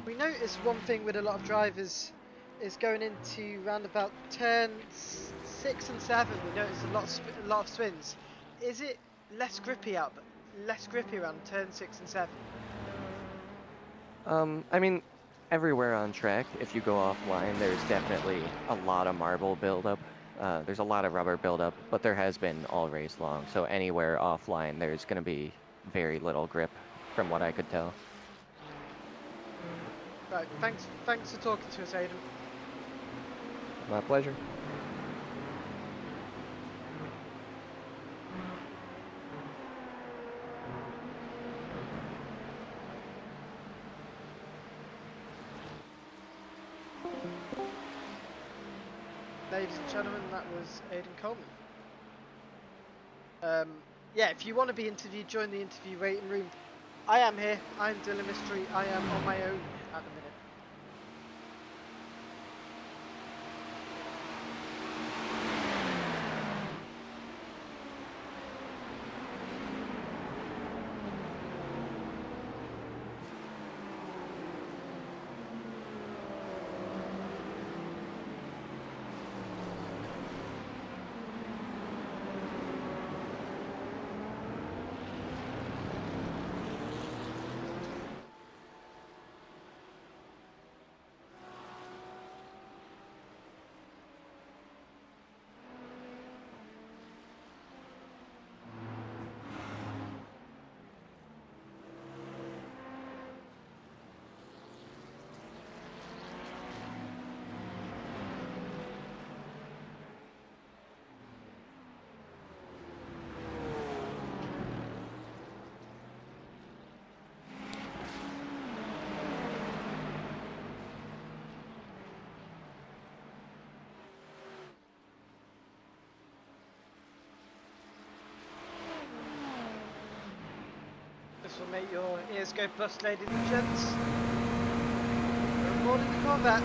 We noticed one thing with a lot of drivers is going into round about turn 6 and 7. We noticed a lot of spins. Is it less grippy around turn 6 and 7? I mean, everywhere on track, if you go offline, there's definitely a lot of marble buildup. There's a lot of rubber buildup, but there has been all race long. So anywhere offline, there's going to be very little grip, from what I could tell. Right, thanks for talking to us, Aidan. My pleasure. Ladies and gentlemen, that was Aidan Coleman. Yeah, if you want to be interviewed, join the interview waiting room. I am here. I'm Dylan Mystery. I am on my own at the minute. This will make your ears go bust, ladies and gents. We're on board in the combat.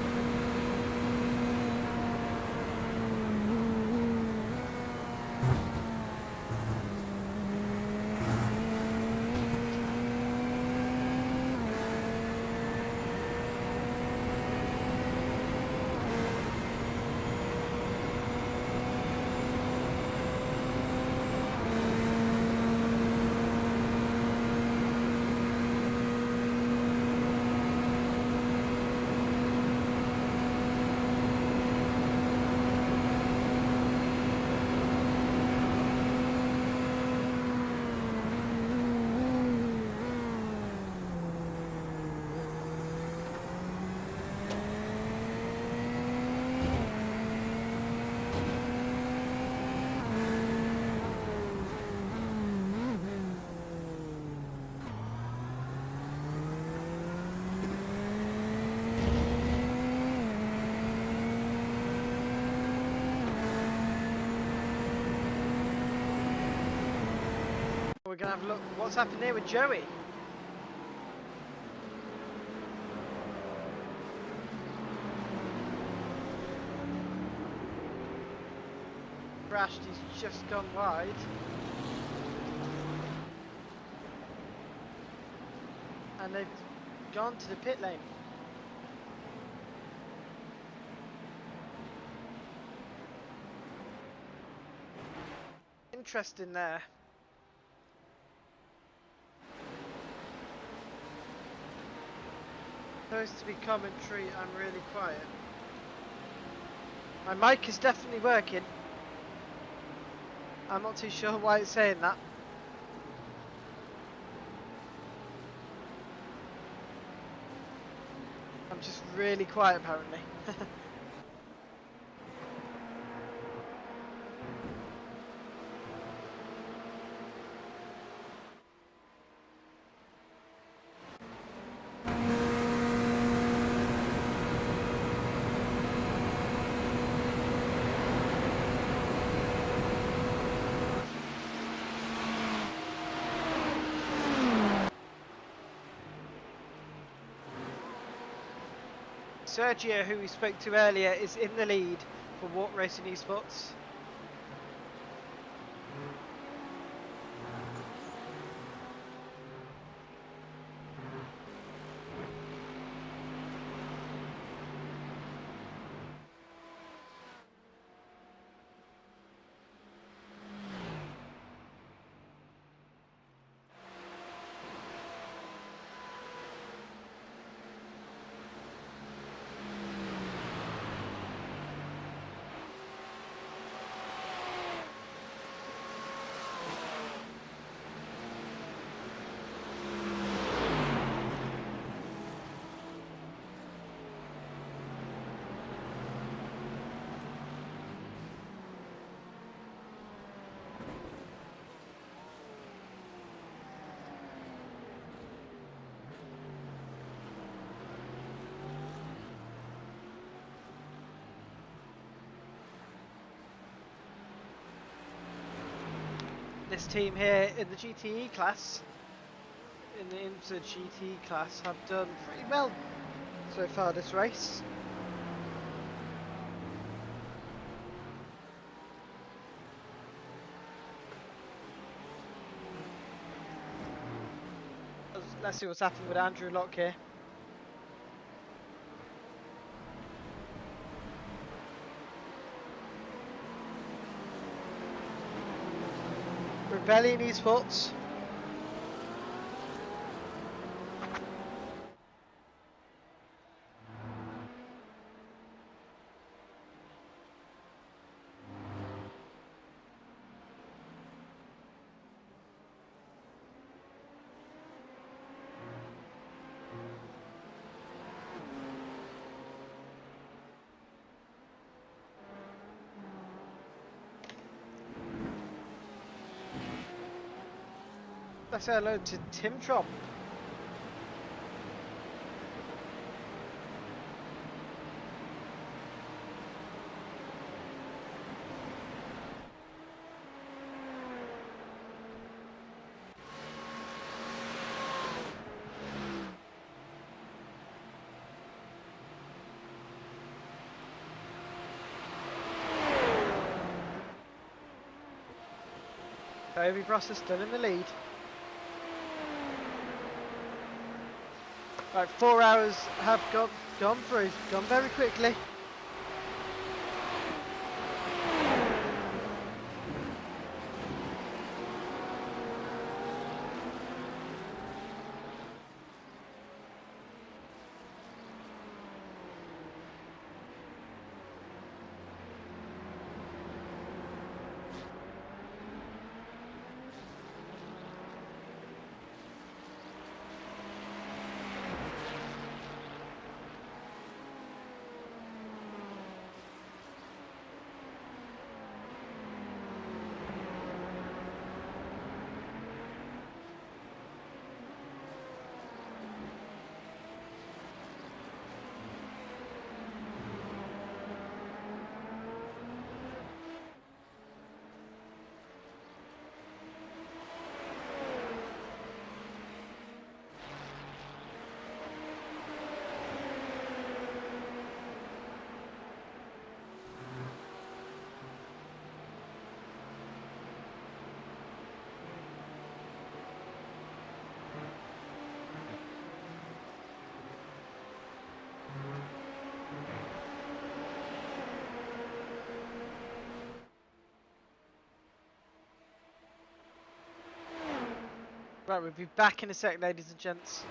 We're going to have a look what's happened here with Joey. Crashed, he's just gone wide. And they've gone to the pit lane. Interesting there. Supposed to be commentary, I'm really quiet. My mic is definitely working. I'm not too sure why it's saying that. I'm just really quiet apparently. Sergio, who we spoke to earlier, is in the lead for Walk Racing Esports. This team here in the GTE class, in the IMSA GT class, have done pretty well so far this race. Let's see what's happened with Andrew Locke here. Rebellion Esports. Let's say hello to Tim Tromp. Toby Bross is still in the lead. Right, 4 hours have gone through, gone very quickly. Right, we'll be back in a sec, ladies and gents.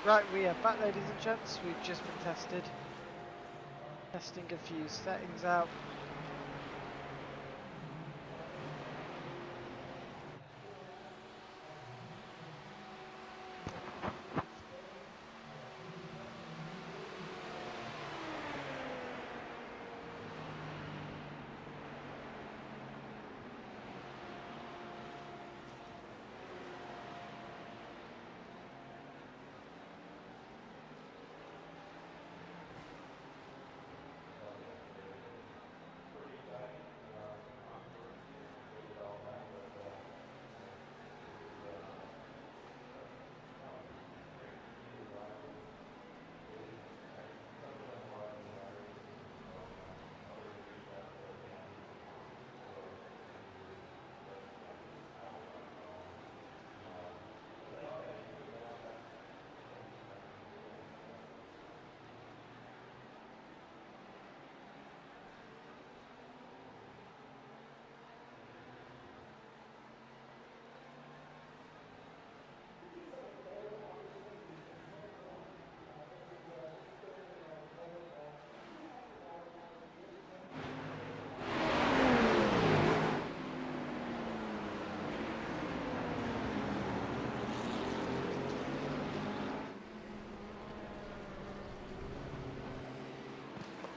Right, we are back, ladies and gents. We've just been tested. Testing a few settings out.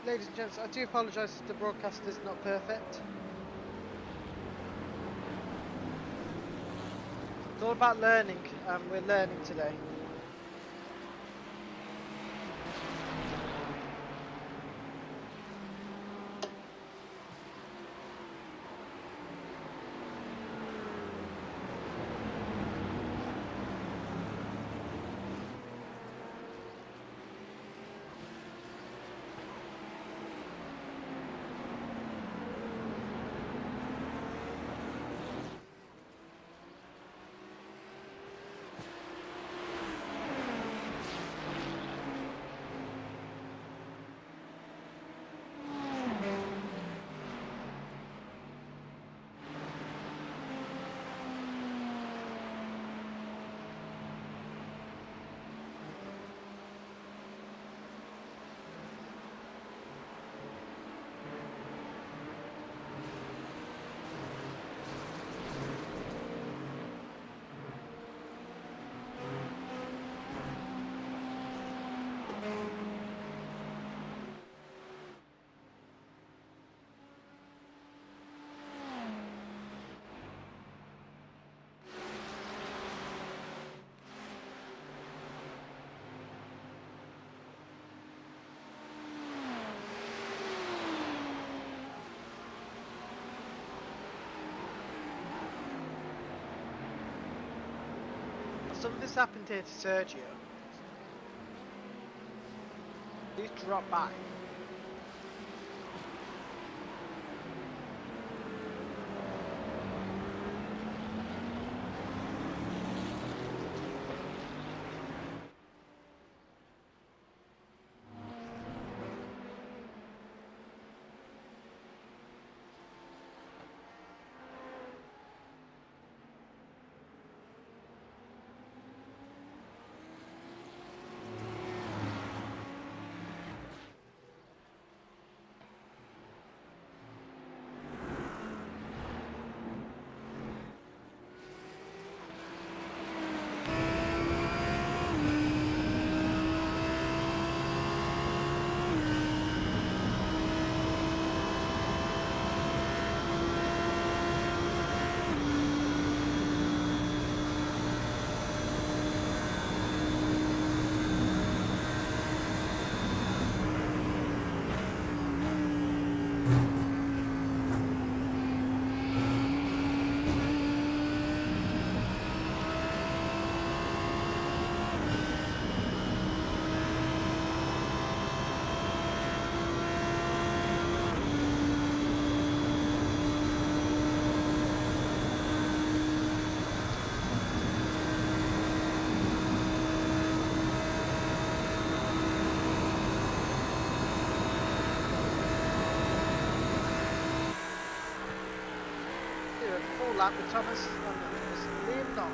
Ladies and gents, I do apologise if the broadcast is not perfect. It's all about learning, and we're learning today. Something this happened here to Sergio. He's dropped back. Lap with Thomas and Liam Long.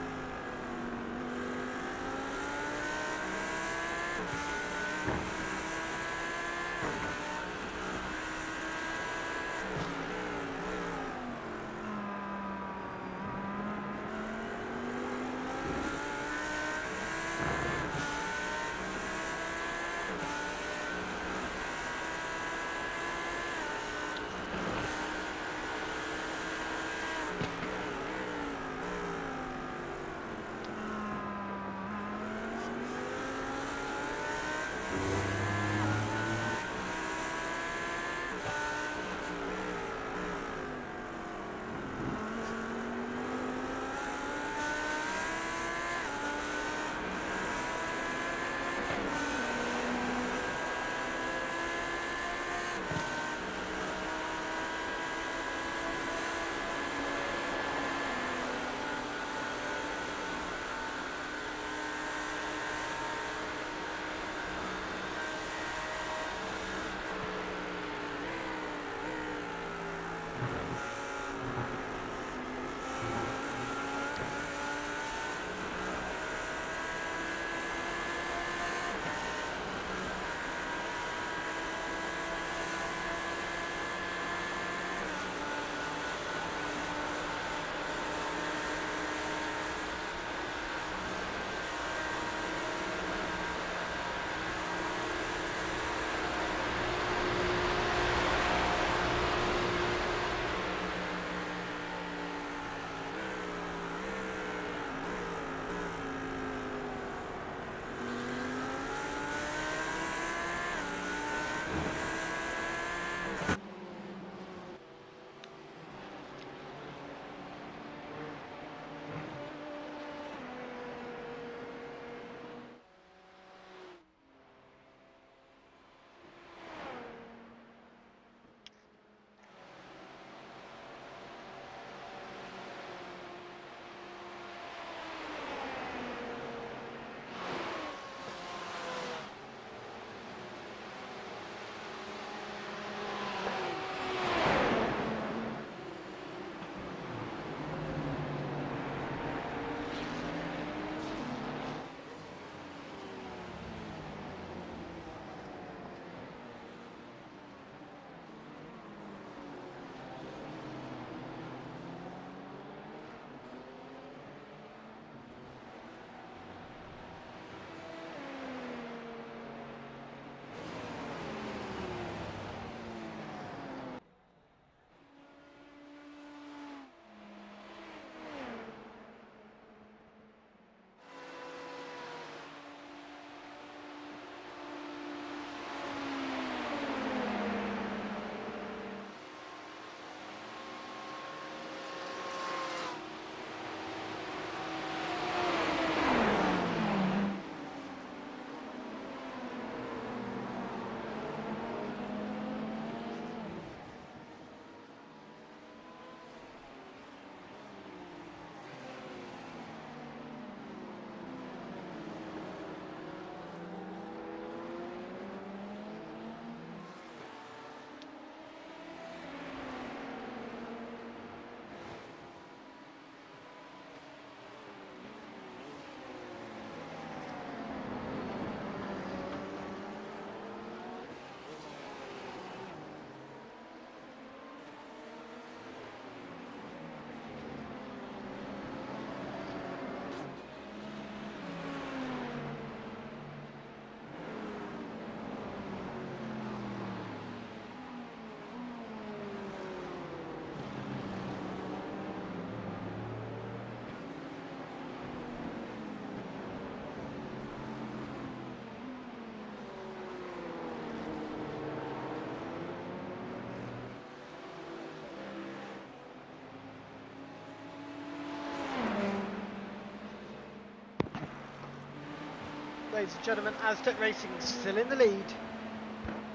Ladies and gentlemen, Aztec Racing still in the lead.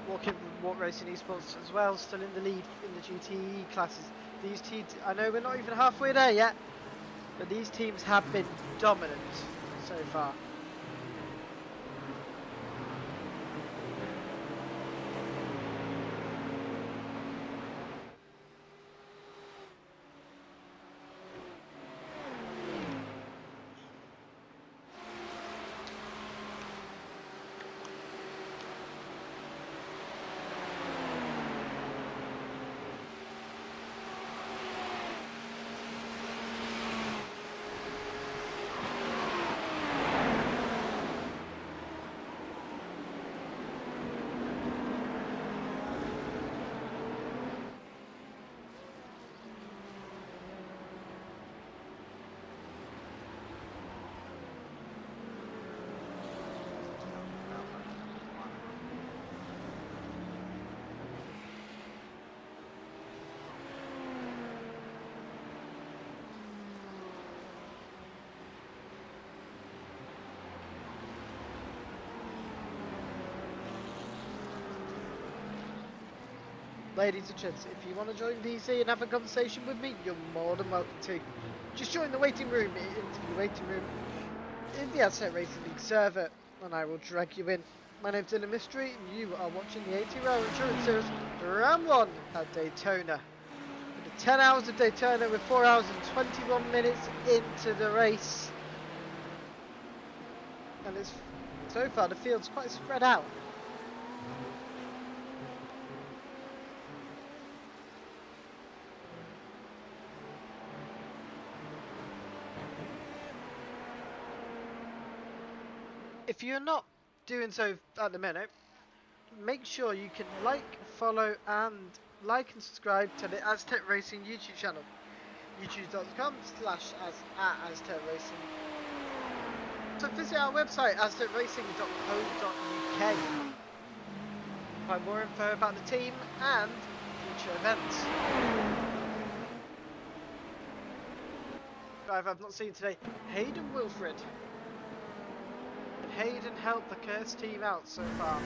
Walk Racing Esports as well, still in the lead in the GTE classes. These teams, I know we're not even halfway there yet, but these teams have been dominant so far. Ladies and gents, if you want to join DC and have a conversation with me, you're more than welcome to. Just join the waiting room, interview waiting room in the Aztec Racing League server, and I will drag you in. My name's Dylan Mystery, and you are watching the ATRL Insurance Series Round 1 at Daytona. With 10 hours of Daytona, with 4 hours and 21 minutes into the race. And it's, so far the field's quite spread out. If you're not doing so at the minute, make sure you can follow and subscribe to the Aztec Racing YouTube channel. youtube.com/Aztec Racing. So visit our website, aztecracing.co.uk. Find more info about the team and future events. Driver I've not seen today, Hayden Wilfred. Hayden helped the Kurtz team out so far.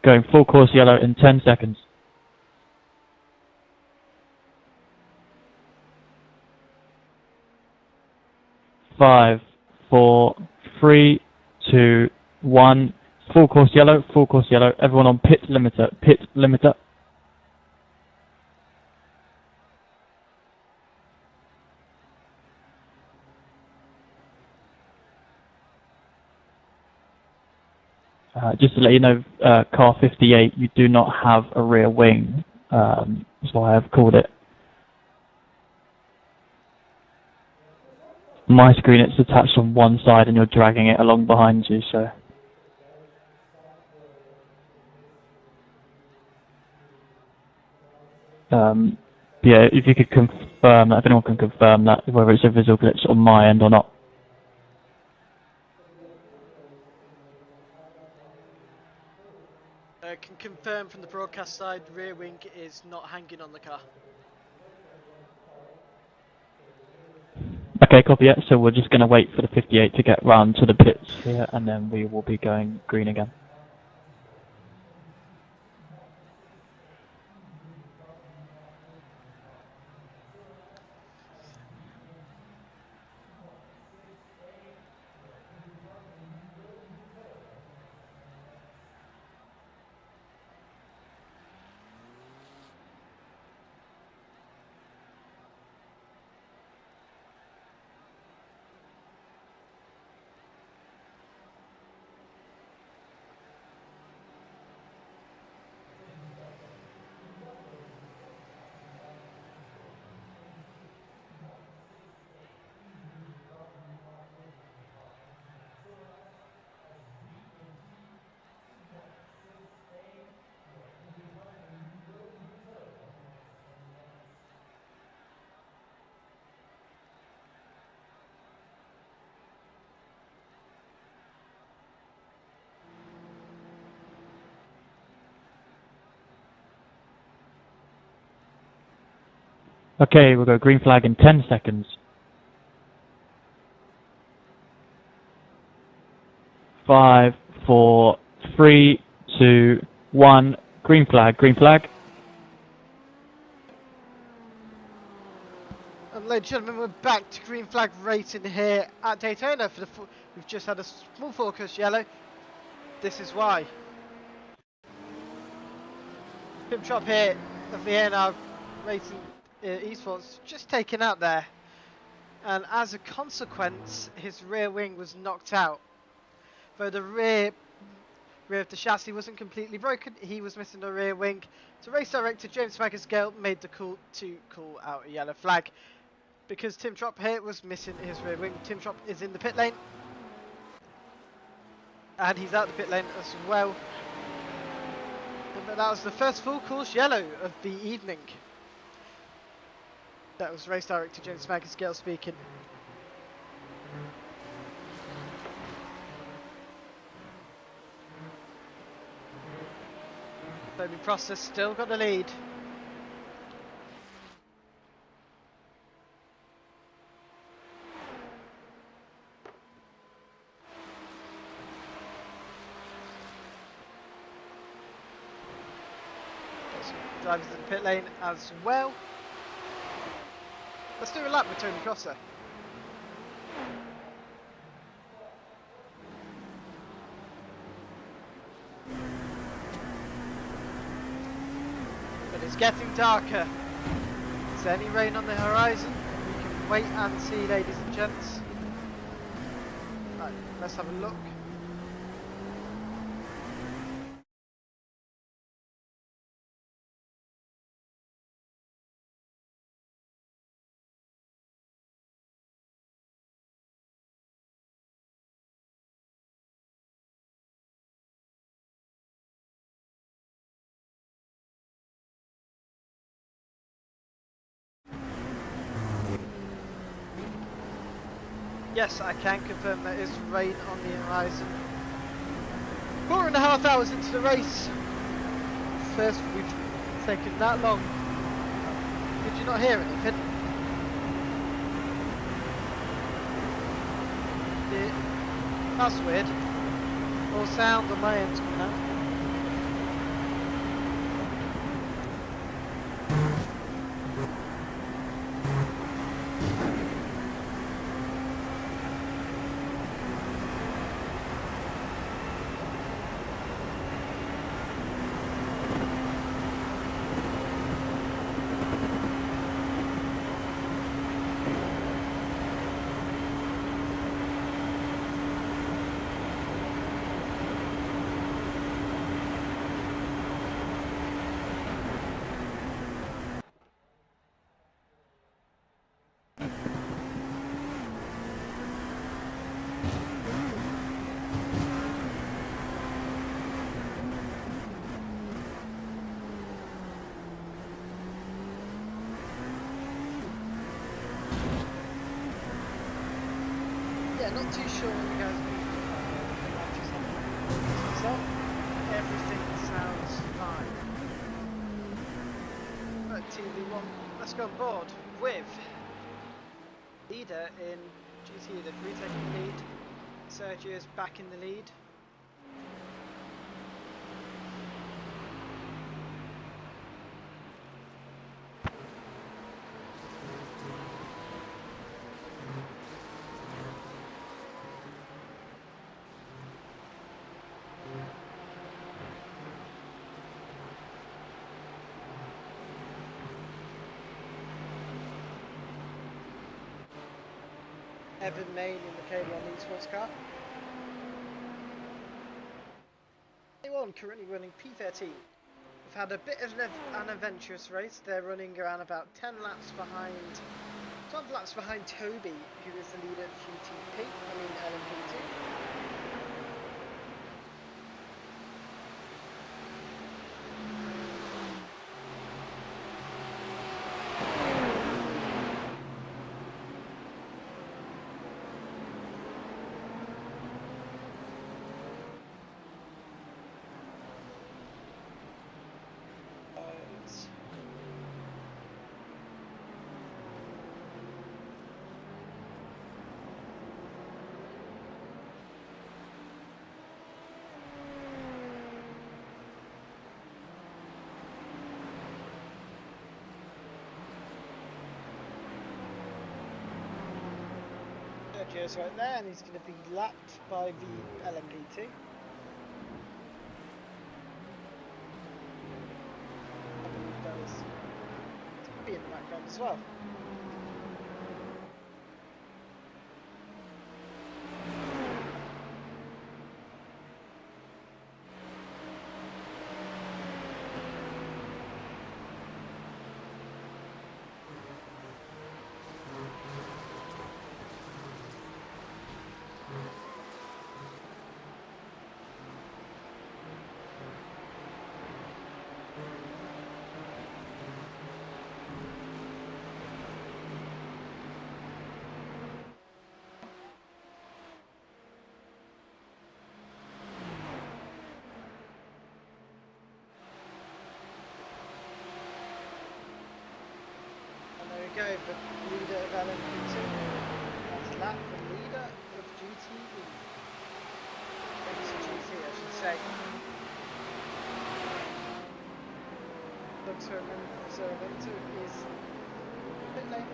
Going full course yellow in 10 seconds. 5, 4, 3, 2, 1. Full course yellow, full course yellow. Everyone on pit limiter, pit limiter. Just to let you know, car 58, you do not have a rear wing. That's why I've called it. My screen, it's attached on one side and you're dragging it along behind you, so. Yeah, if you could confirm that, if anyone can confirm that, whether it's a visual glitch on my end or not. Can confirm from the broadcast side, rear wing is not hanging on the car. Okay, copy it. So we're just going to wait for the 58 to get round to the pits here, and then we will be going green again. Okay, we'll go green flag in 10 seconds. 5, 4, 3, 2, 1. Green flag, green flag. And ladies and gentlemen, we're back to green flag racing here at Daytona. We've just had a small focus yellow. This is why. Pip Chop here of the ANR Racing Esports just taken out there, and as a consequence his rear wing was knocked out. Though the rear of the chassis wasn't completely broken, he was missing a rear wing. So race director James Magascale made the call to call out a yellow flag because Tim Trop here was missing his rear wing. Tim Trop is in the pit lane, and he's out the pit lane as well. And that was the first full course yellow of the evening. That was race director James Magascale speaking. Toby Prosser still got the lead. Drivers in the pit lane as well. Let's do a lap with Tony Prosser. But it's getting darker. Is there any rain on the horizon? We can wait and see, ladies and gents. Right, let's have a look. Yes, I can confirm there is rain on the horizon. 4.5 hours into the race. First we've taken that long. Did you not hear anything? That's weird. All sound on my end's coming out. Yeah, not too sure what you guys mean. So, everything sounds fine. Right, TV1, let's go on board with leader in GT, the 3-second lead. Sergio's back in the lead. Evan Main in the K1 Esports car. K1 currently running P13. We've had a bit of an adventurous race. They're running around about 10 laps behind, 12 laps behind Toby, who is the leader of GTP, LMP2. Sergio's right there, and he's going to be lapped by the LMP2. There's Toby in the background as well. Go, the leader of LMP2. That's lap the leader of GTE. GT, I should say. Looks Sorrento is a bit late.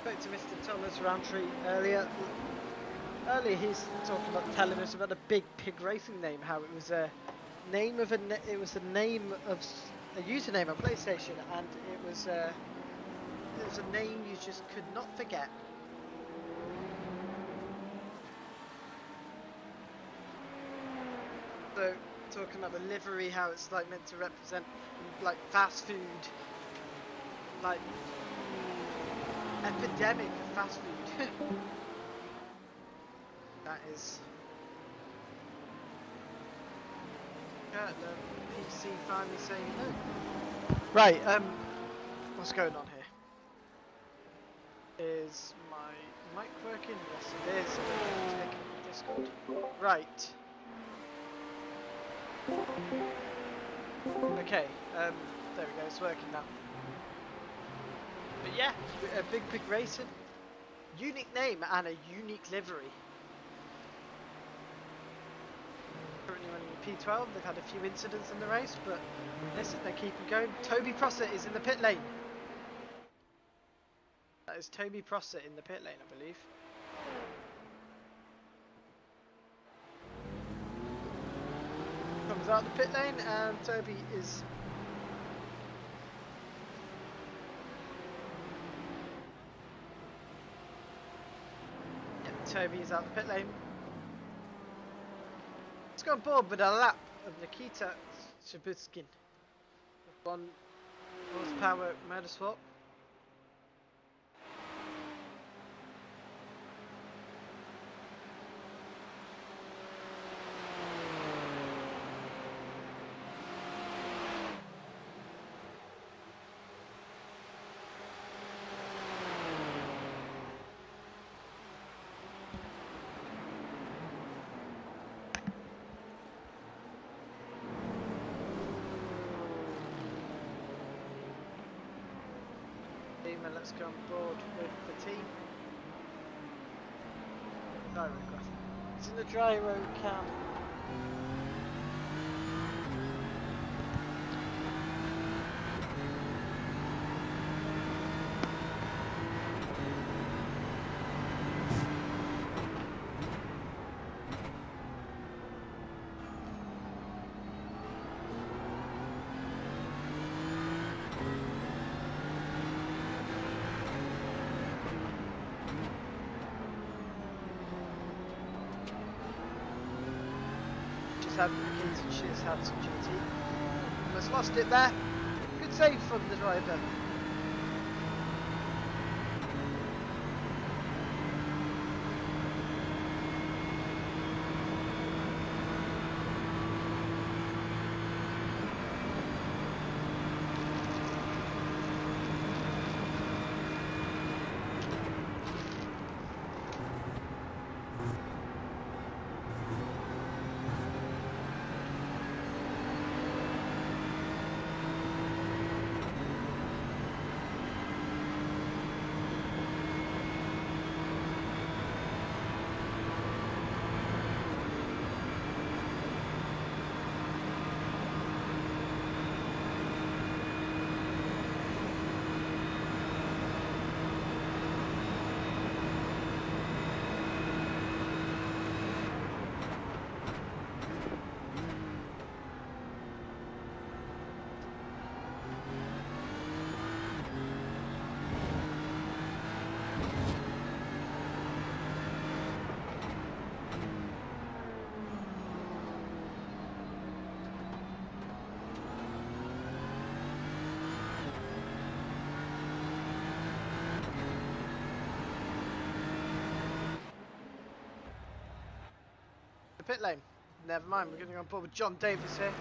Spoke to Mr. Thomas Roundtree earlier. He's talking about telling us about a Big Pig Racing name, how it was a name of a username on PlayStation, and it was a name you just could not forget. So talking about the livery, how it's like meant to represent like fast food, like epidemic of fast food. That is the PC finally saying no. Right, what's going on here? Is my mic working? Yes it is. Discord. Right. Okay, there we go, it's working now. But yeah, Big Pig Racing. unique name and a unique livery. Currently running P12, they've had a few incidents in the race, but listen, they're keeping going. Toby Prosser is in the pit lane. That is Toby Prosser in the pit lane, I believe. Comes out the pit lane and Toby is... Yep, Toby is out the pit lane. Let's go on board with a lap of Nikita Shabutskin. 1 horsepower motorsport. And let's go on board with the team. Gyro graph. It's in the gyro cam. She's had some GT. Almost lost it there. Good save from the driver. The pit lane. Never mind, we're going to go on board with John Davis here.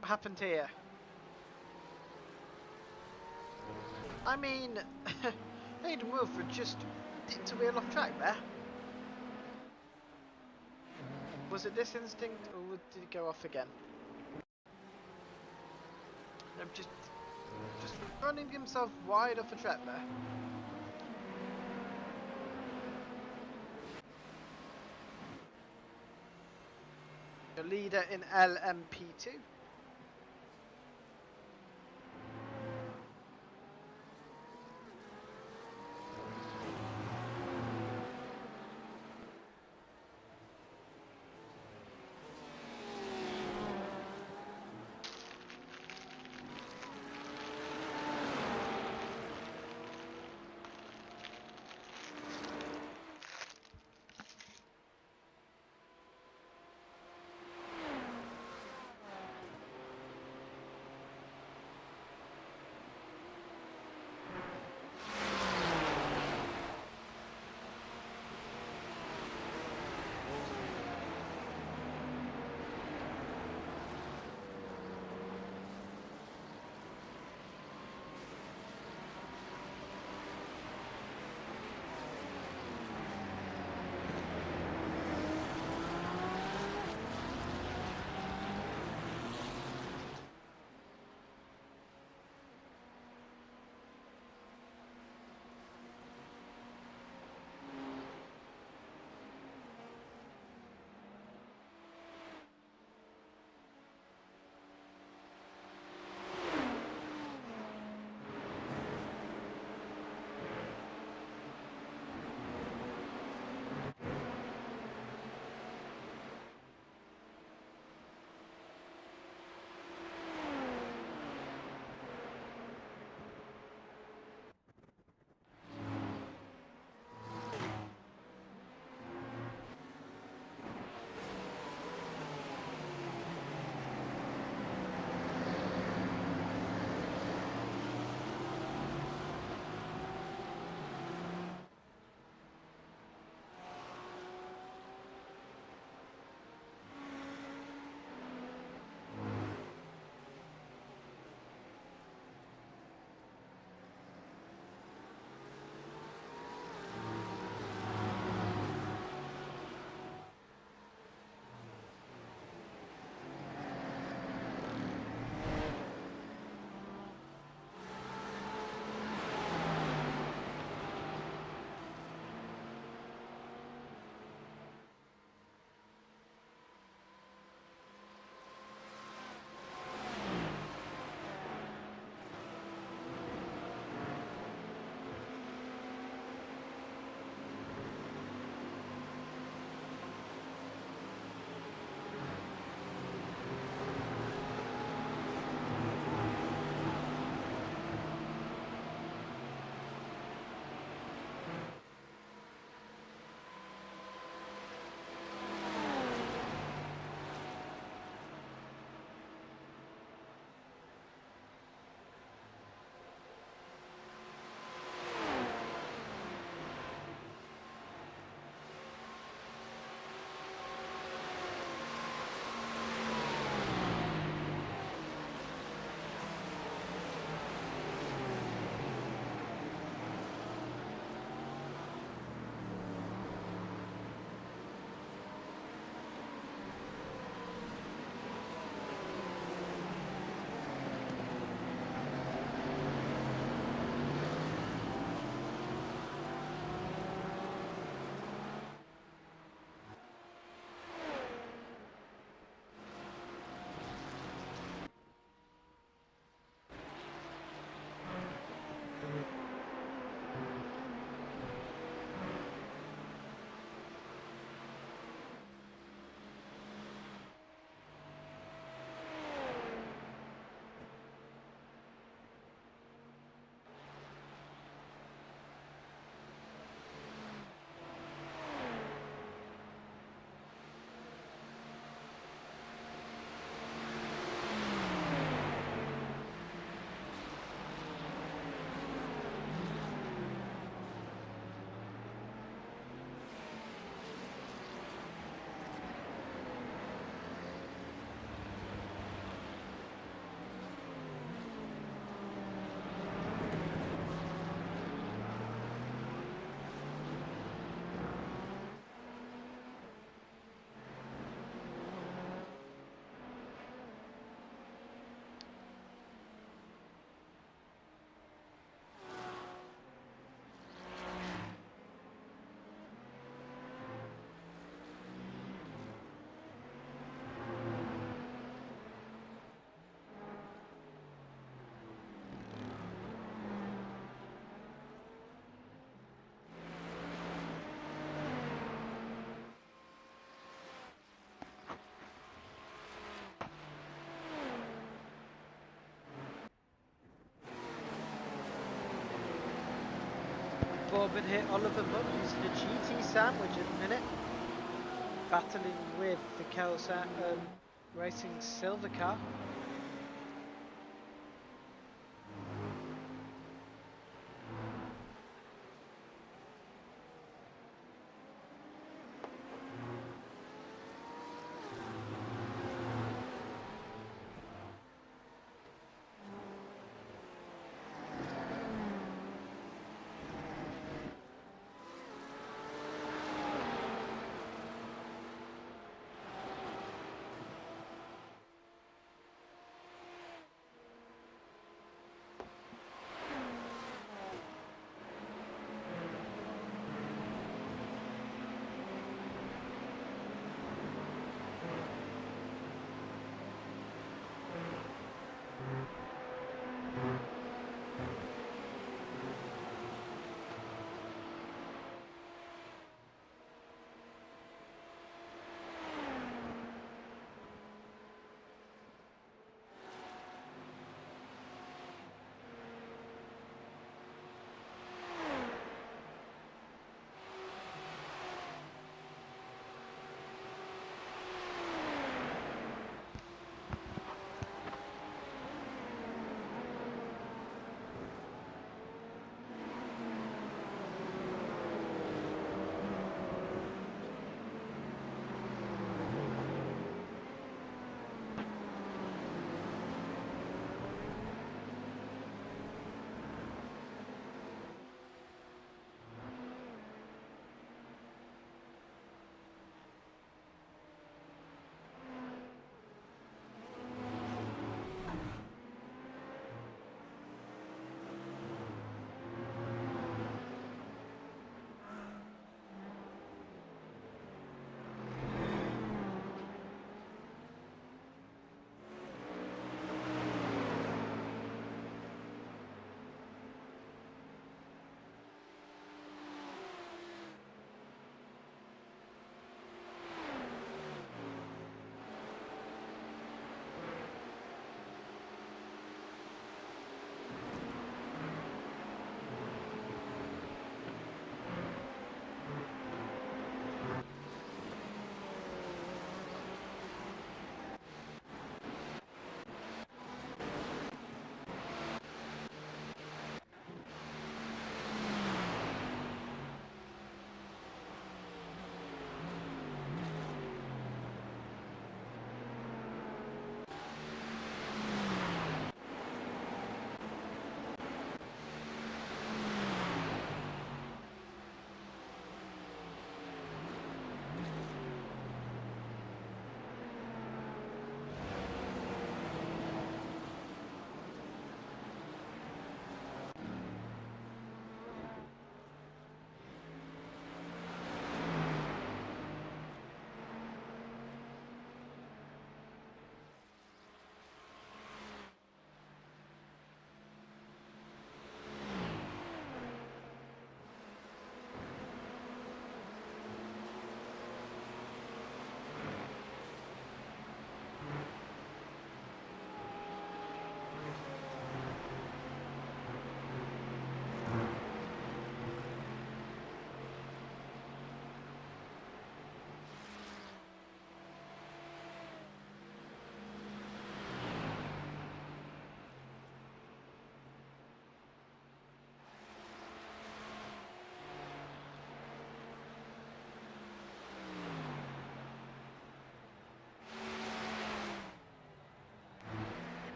What happened here? I mean, Hayden Wilford just dipped a wheel off track there. Was it this instinct, or did it go off again? No, just running himself wide off a track there. Your leader in LMP2. Corbin hit Oliver Muck using a GT sandwich at the minute. Battling with the Kelsa Racing silver car.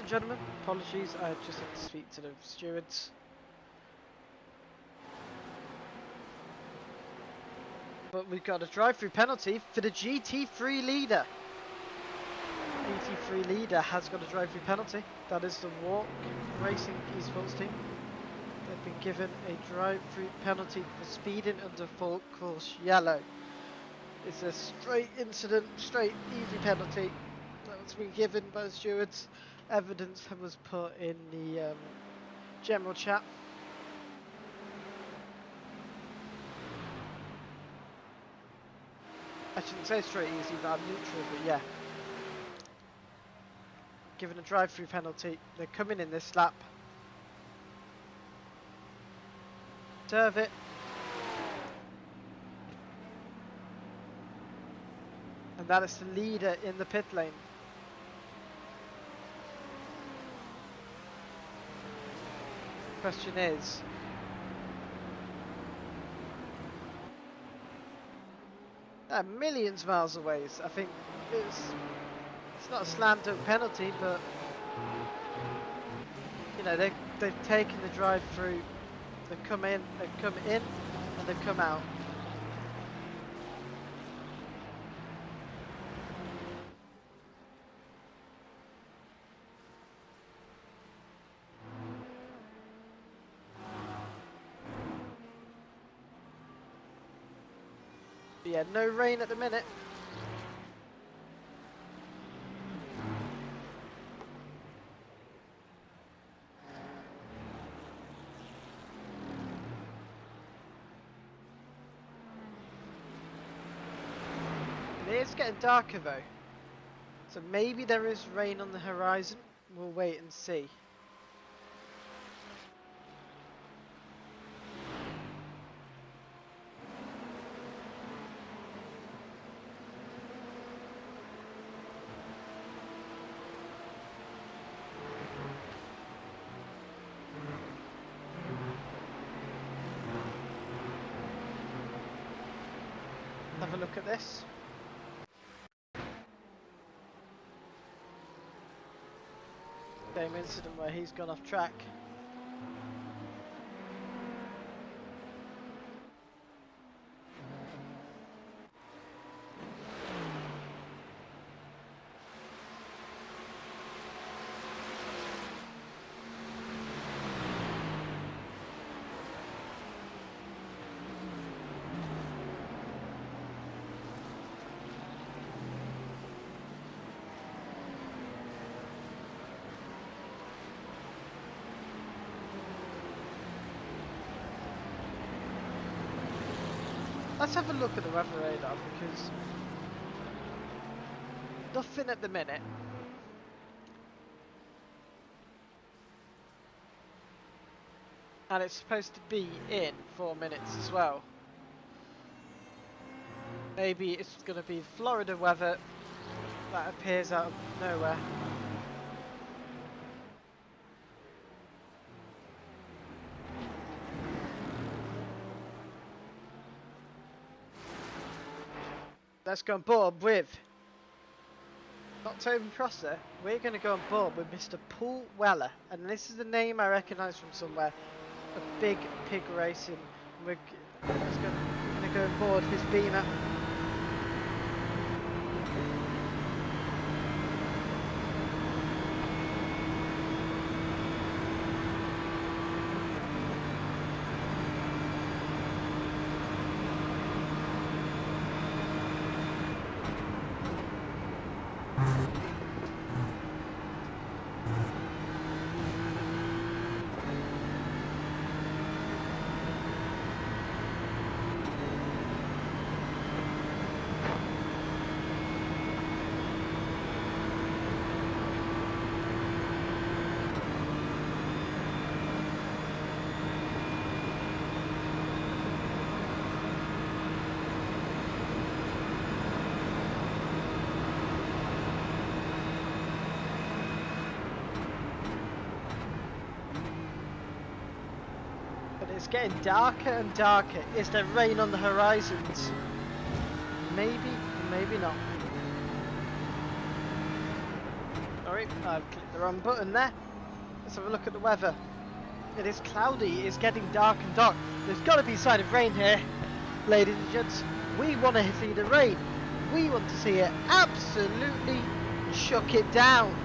and gentlemen, apologies, I just had to speak to the stewards. But we've got a drive-through penalty for the GT3 leader. GT3 leader has got a drive-through penalty. That is the Walk Racing esports team. They've been given a drive-through penalty for speeding under full course yellow. It's a straight incident, straight easy penalty that's been given by the stewards. Evidence was put in the general chat. I shouldn't say straight easy, but I'm neutral, but yeah. Given a drive-through penalty, they're coming in this lap. Serve it. And that is the leader in the pit lane. Question is, millions miles away. I think it's not a slam dunk penalty, but you know they've taken the drive through. They've come in, and they've come out. Yeah, no rain at the minute. It is getting darker though, so maybe there is rain on the horizon. We'll wait and see. Have a look at this. Same incident where he's gone off track. Let's have a look at the weather radar because nothing at the minute. And it's supposed to be in 4 minutes as well. Maybe it's going to be Florida weather that appears out of nowhere. Let's go on board with, not Toby Prosser, we're going to go on board with Mr. Paul Weller. And this is the name I recognise from somewhere, a big pig racing. We're going to go on board his Beamer. It's getting darker and darker. Is there rain on the horizons? Maybe, maybe not. Sorry, I've clicked the wrong button there. Let's have a look at the weather. It is cloudy, it's getting dark and dark. There's got to be a sign of rain here, ladies and gents. We want to see the rain. We want to see it absolutely chuck it down.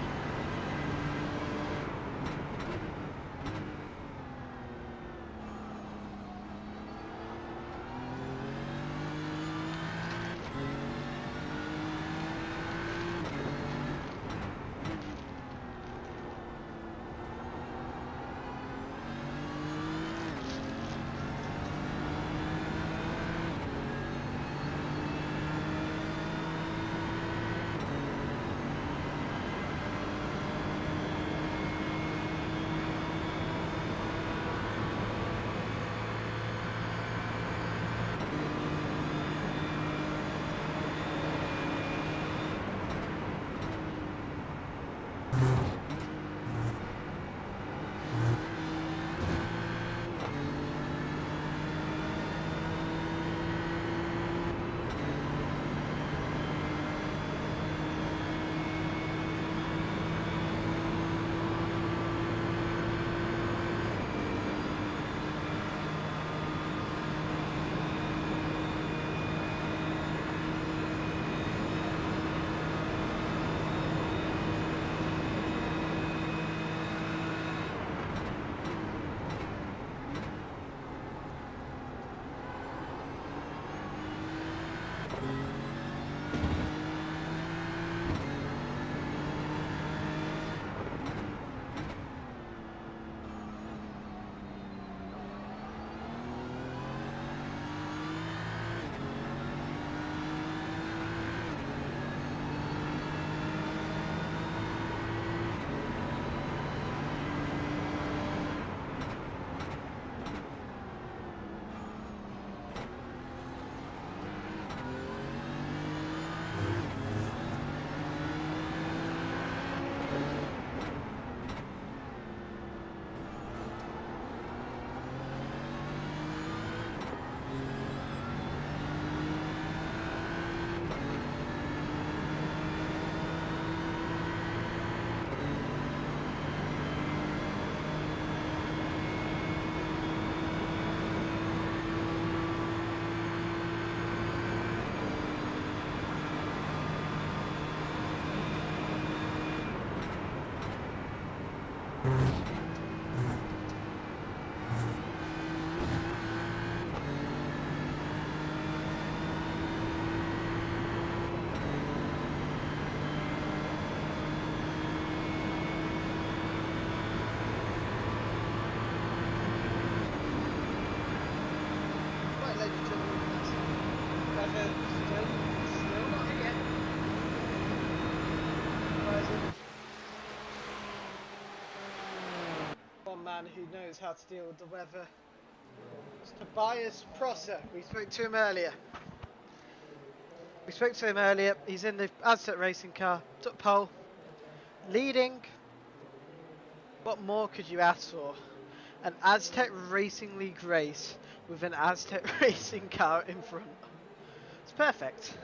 One man who knows how to deal with the weather. It's Tobias Prosser. We spoke to him earlier. He's in the Aztec racing car. Took pole. Leading. What more could you ask for? An Aztec Racing League race with an Aztec racing car in front. It's perfect.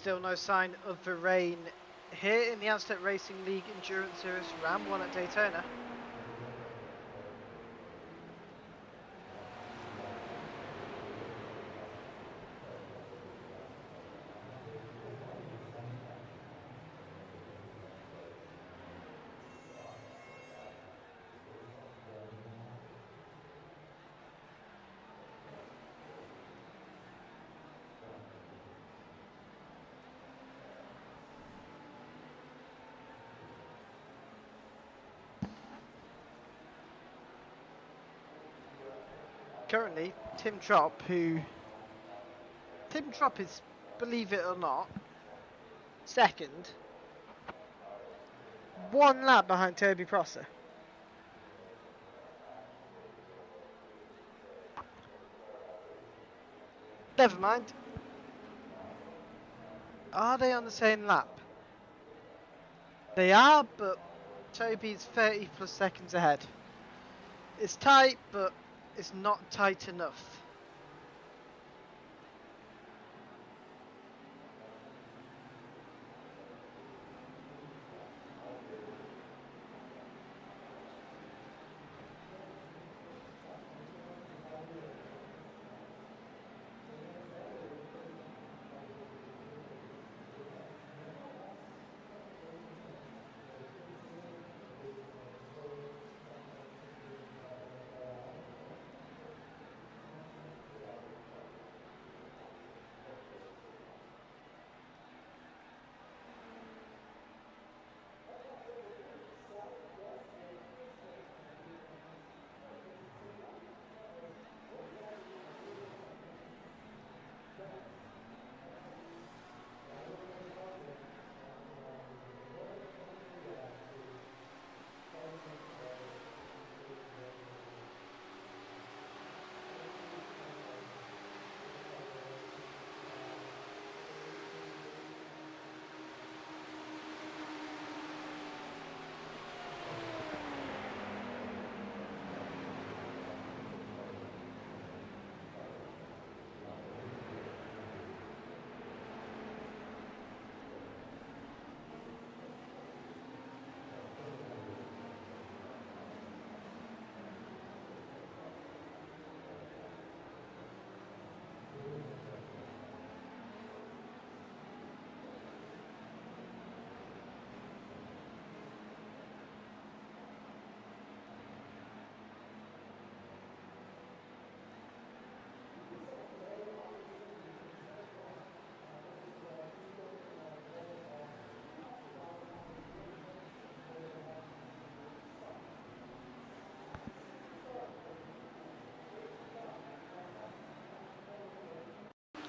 Still no sign of the rain here in the Aztec Racing League Endurance Series Round 1 at Daytona. Currently, Tim Trop is, believe it or not, second, 1 lap behind Toby Prosser. Never mind. Are they on the same lap? They are, but Toby's 30 plus seconds ahead. It's tight, but it's not tight enough.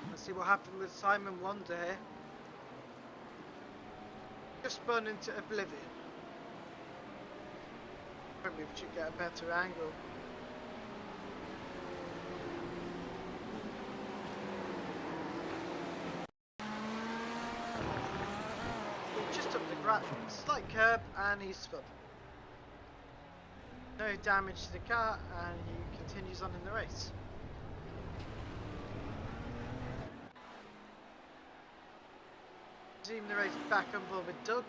Let's see what happened with Simon Wonder here. Just spun into oblivion. Maybe we should get a better angle. He just took the slight curb and he spun. No damage to the car and he continues on in the race. Resume the race back on board with Doug.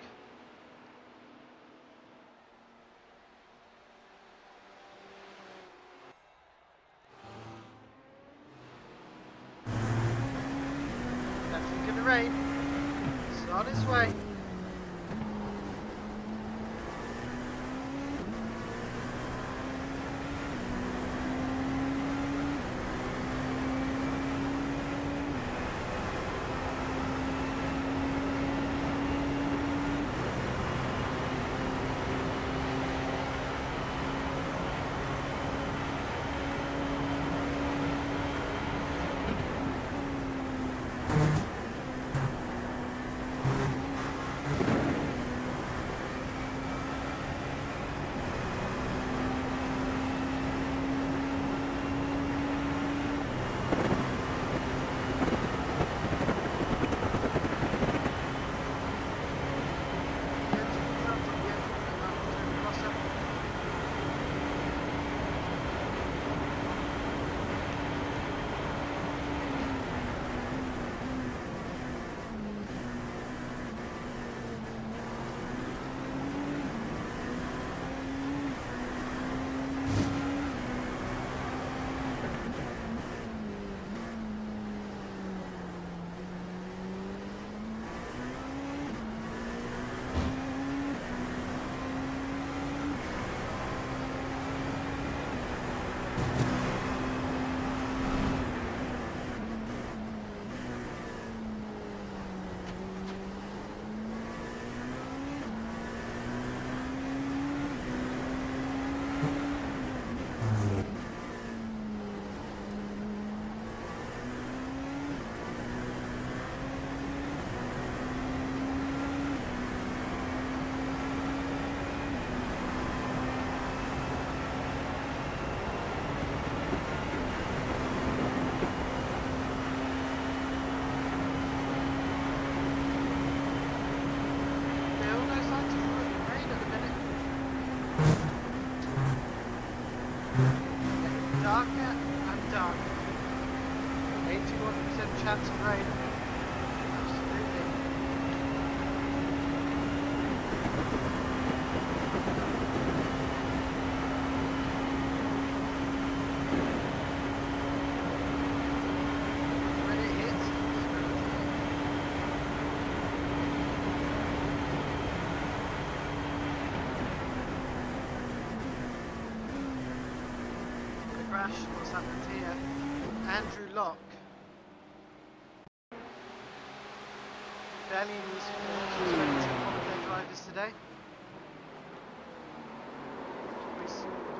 Definitely gonna rain. It's on its way. crash. What's happened here? Andrew Locke. Barely in these 20 holiday drivers today.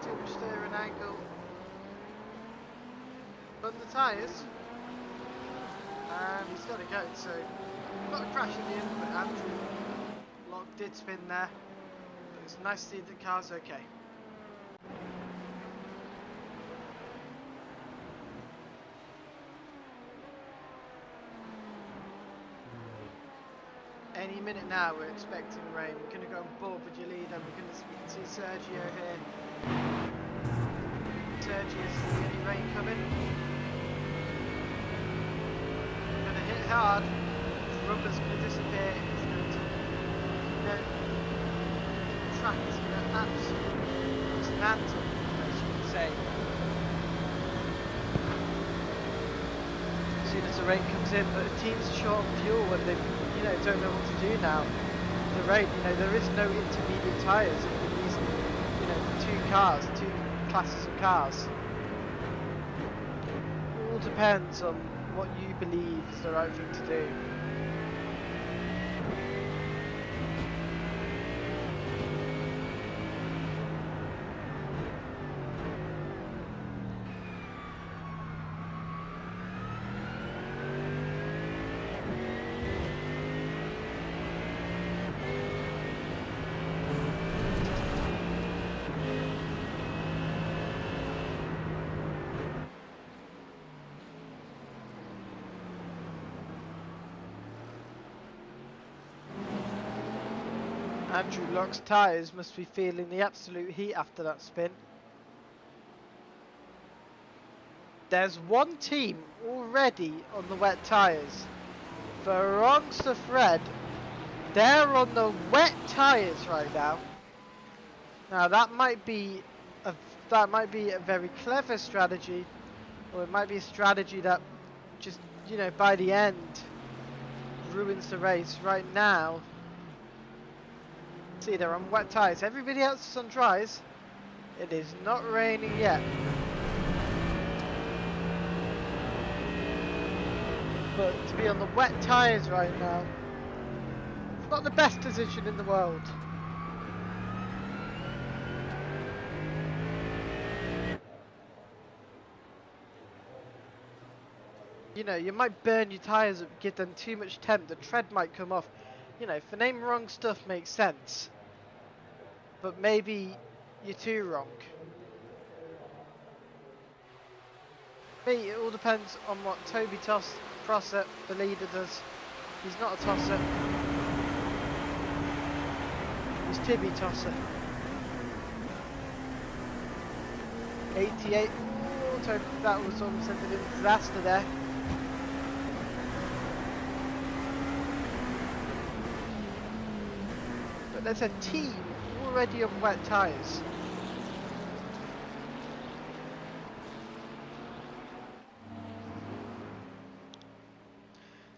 Too much steering angle. Run the tyres. And he's got to go, so not a crash at the end, but Andrew Locke did spin there. But it's nice to see the car's okay. Any minute now we're expecting rain. We're going to go on board with your leader. We can see Sergio here. Sergio's seeing any rain coming. Going to hit hard. The rubber's going to disappear. It's going to, the track is going to absolutely dismantle, as you can say. As soon as the rain comes in, but the teams are short on fuel when they don't know what to do now. The rain, there is no intermediate tyres in these, two classes of cars. It all depends on what you believe is the right thing to do. Andrew Locke's tyres must be feeling the absolute heat after that spin. There's one team already on the wet tyres. For Wrong Stuff Red, they're on the wet tyres right now. Now that might be a very clever strategy, or it might be a strategy that just, by the end ruins the race. Right now, see, they're on wet tyres. Everybody else is on dries. It is not raining yet. But to be on the wet tyres right now, it's not the best position in the world. You might burn your tyres up, give them too much temp, the tread might come off. For name Wrong Stuff makes sense. But maybe you're too wrong. Me, it all depends on what Toby Prosser, the leader, does. He's not a tosser. He's Tibby Tosser. 88. Oh, Toby, that was almost ended in disaster there. But there's a team already on wet tyres.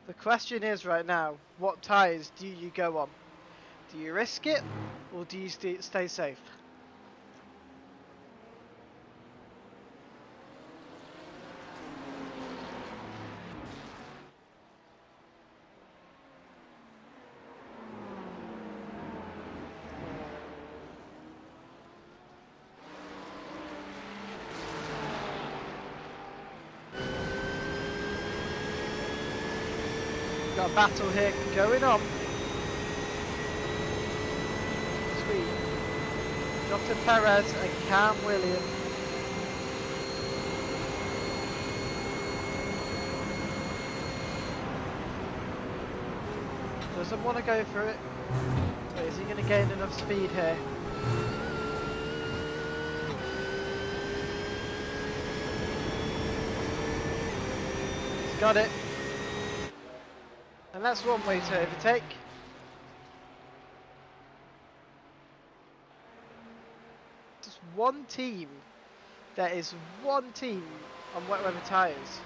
The question is right now, what tyres do you go on? Do you risk it, or do you stay safe? Got a battle here going on. Sweet. Dr. Perez and Cam Williams. Doesn't want to go for it. But is he going to gain enough speed here? He's got it. And that's one way to overtake. Just one team. There is one team on wet weather tyres.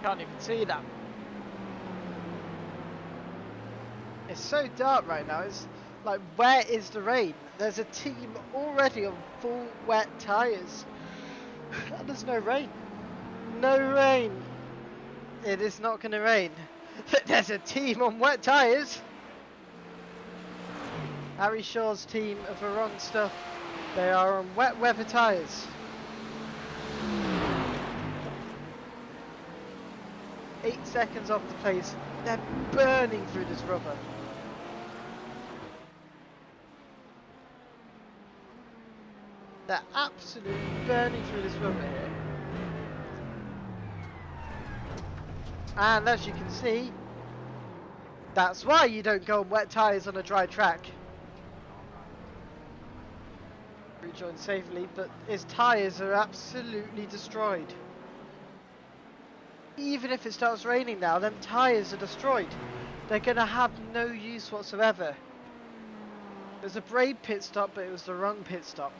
Can't even see that. It's so dark right now. It's like, where is the rain? There's a team already on full wet tyres. And there's no rain. No rain. It is not going to rain. There's a team on wet tyres. Harry Shaw's team of the wrong stuff. They are on wet weather tyres. 8 seconds off the pace. They're burning through this rubber. They're absolutely burning through this rubber here. And as you can see, that's why you don't go on wet tyres on a dry track. Rejoin safely, but his tyres are absolutely destroyed. Even if it starts raining now, them tyres are destroyed. They're going to have no use whatsoever. There's a brave pit stop, but it was the wrong pit stop.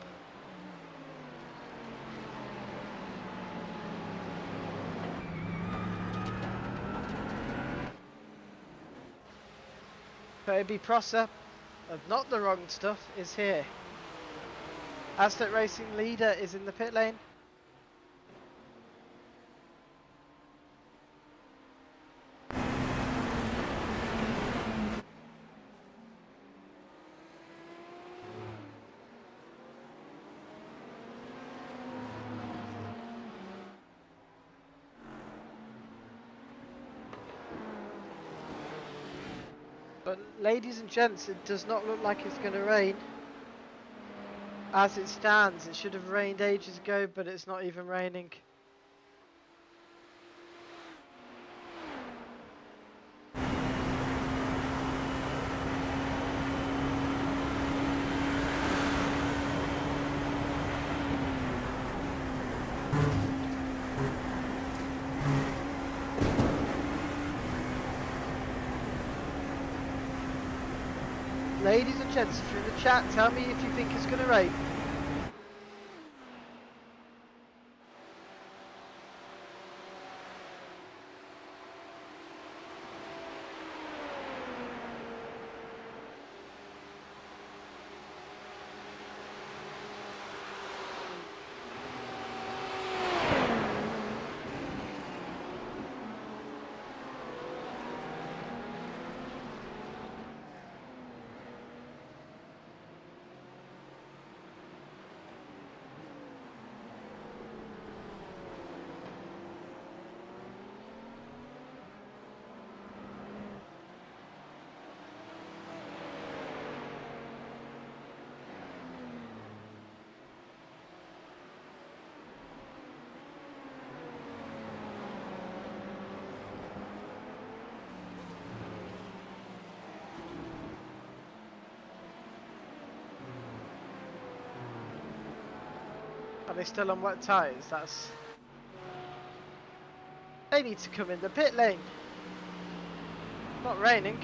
Toby Prosser, of not the wrong stuff, is here. Aztec Racing leader is in the pit lane. But ladies and gents, it does not look like it's going to rain. As it stands, it should have rained ages ago, but it's not even raining. Ladies and gents, if you're in the chat, tell me if you think it's going to rain. Are they still on wet tyres? That's... They need to come in the pit lane. Not raining.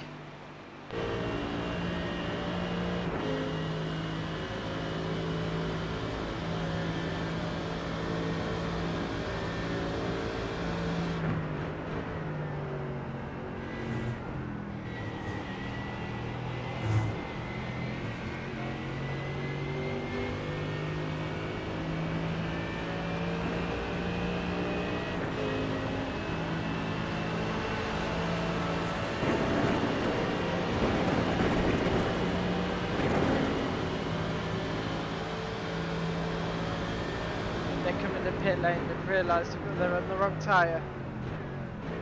Pit lane, they've realised they're on the wrong tyre.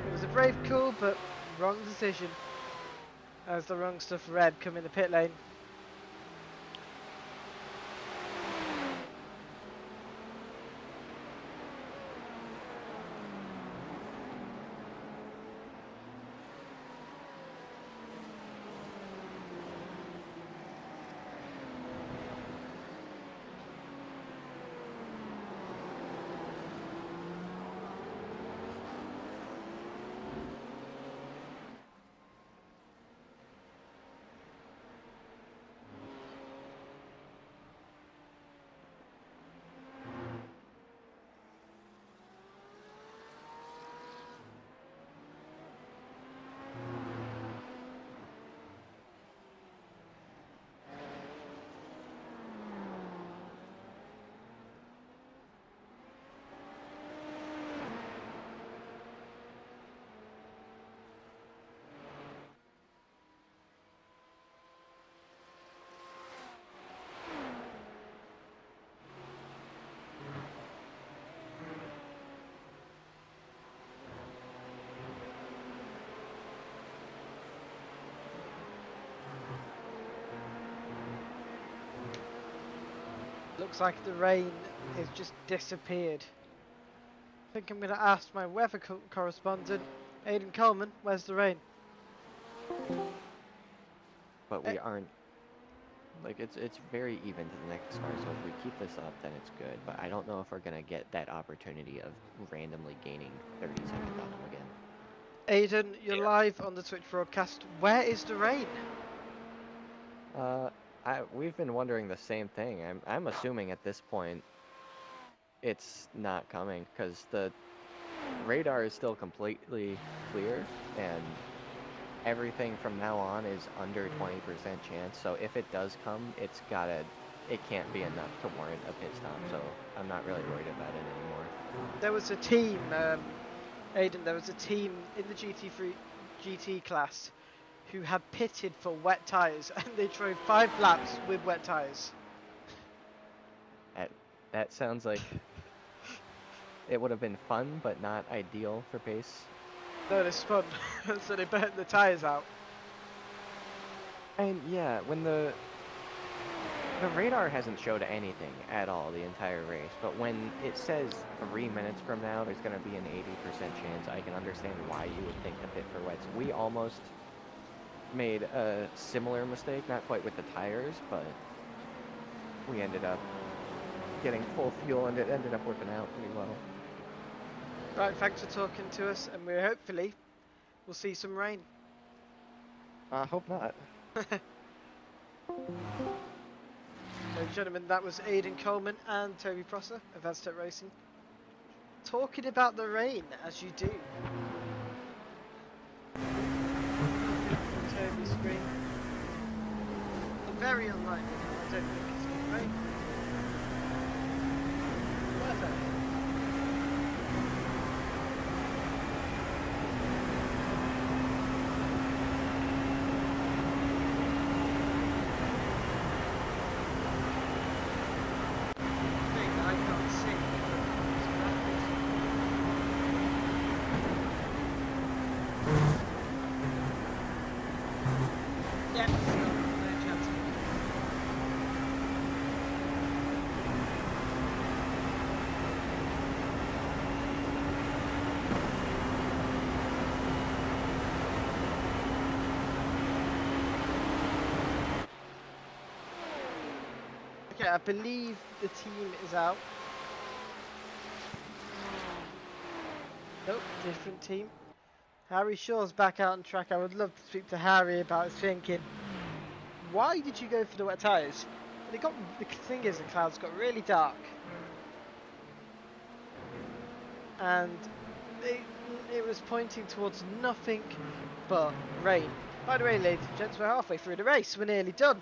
It was a brave call, but wrong decision. As the wrong stuff red come in the pit lane. Looks like the rain has just disappeared. I think I'm going to ask my weather correspondent, Aidan Coleman, where's the rain? But we aren't, like, it's very even to the next car, so if we keep this up, then it's good. But I don't know if we're going to get that opportunity of randomly gaining 30 seconds on them again. Aidan, you're live on the Twitch broadcast. Where is the rain? We've been wondering the same thing. I'm assuming at this point it's not coming because the radar is still completely clear and everything from now on is under 20% chance. So if it does come, it can't be enough to warrant a pit stop. So I'm not really worried about it anymore. There was a team, Aidan, there was a team in the GT class who had pitted for wet tyres and they drove 5 laps with wet tyres. That sounds like it would have been fun, but not ideal for pace. No, it's fun. So they burnt the tyres out. And yeah, when the radar hasn't showed anything at all the entire race, but when it says 3 minutes from now there's going to be an 80% chance, I can understand why you would think to pit for wets. We almost made a similar mistake, not quite with the tires, but we ended up getting full fuel and it ended up working out pretty well. Right, thanks for talking to us, and we hopefully will see some rain. I hope not. Ladies and gentlemen, that was Aidan Coleman and Toby Prosser of Aztec Racing talking about the rain, as you do. Toby's screen. Very unlikely. I don't think it's going to rain. Perfect. Okay, I believe the team is out. Nope, different team. Harry Shaw's back out on track. I would love to speak to Harry about his thinking. Why did you go for the wet tyres? The thing is, the clouds got really dark. And it was pointing towards nothing but rain. By the way, ladies and gents, we're halfway through the race. We're nearly done.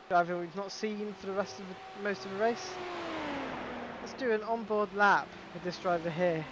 Driver we've not seen for the rest of most of the race. Let's do an onboard lap with this driver here.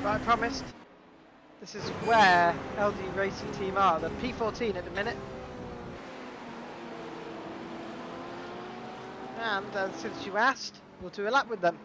But I promised. This is where LD Racing Team are. They're P14 at the minute. And since you asked, we'll do a lap with them.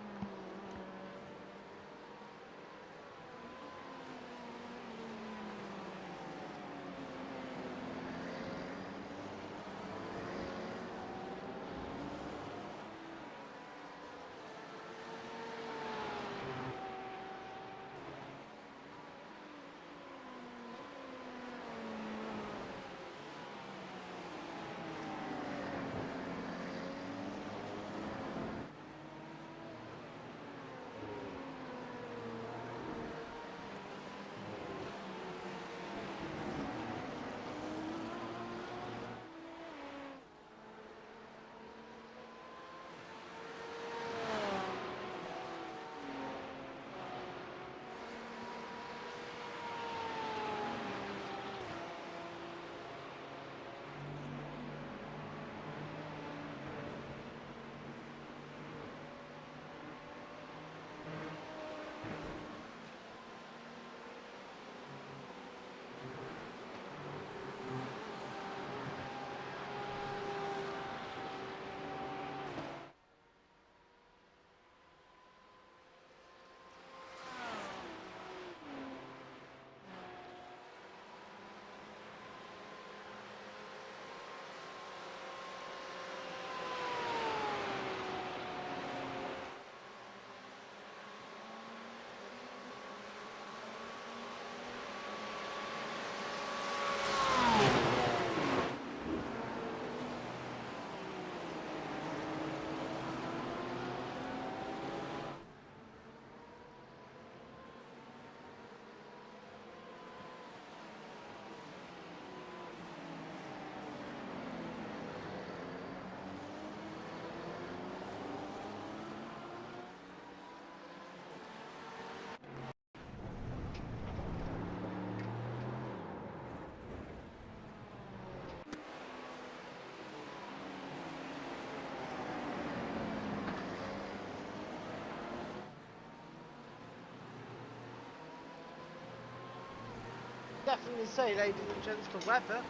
Definitely say, ladies and gents, the weather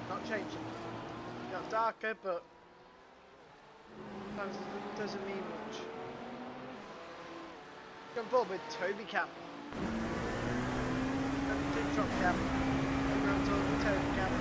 not changing. It got darker, but that doesn't mean much. On board with Toby Camp. Big drop cam. Everyone's on the Toby Camp.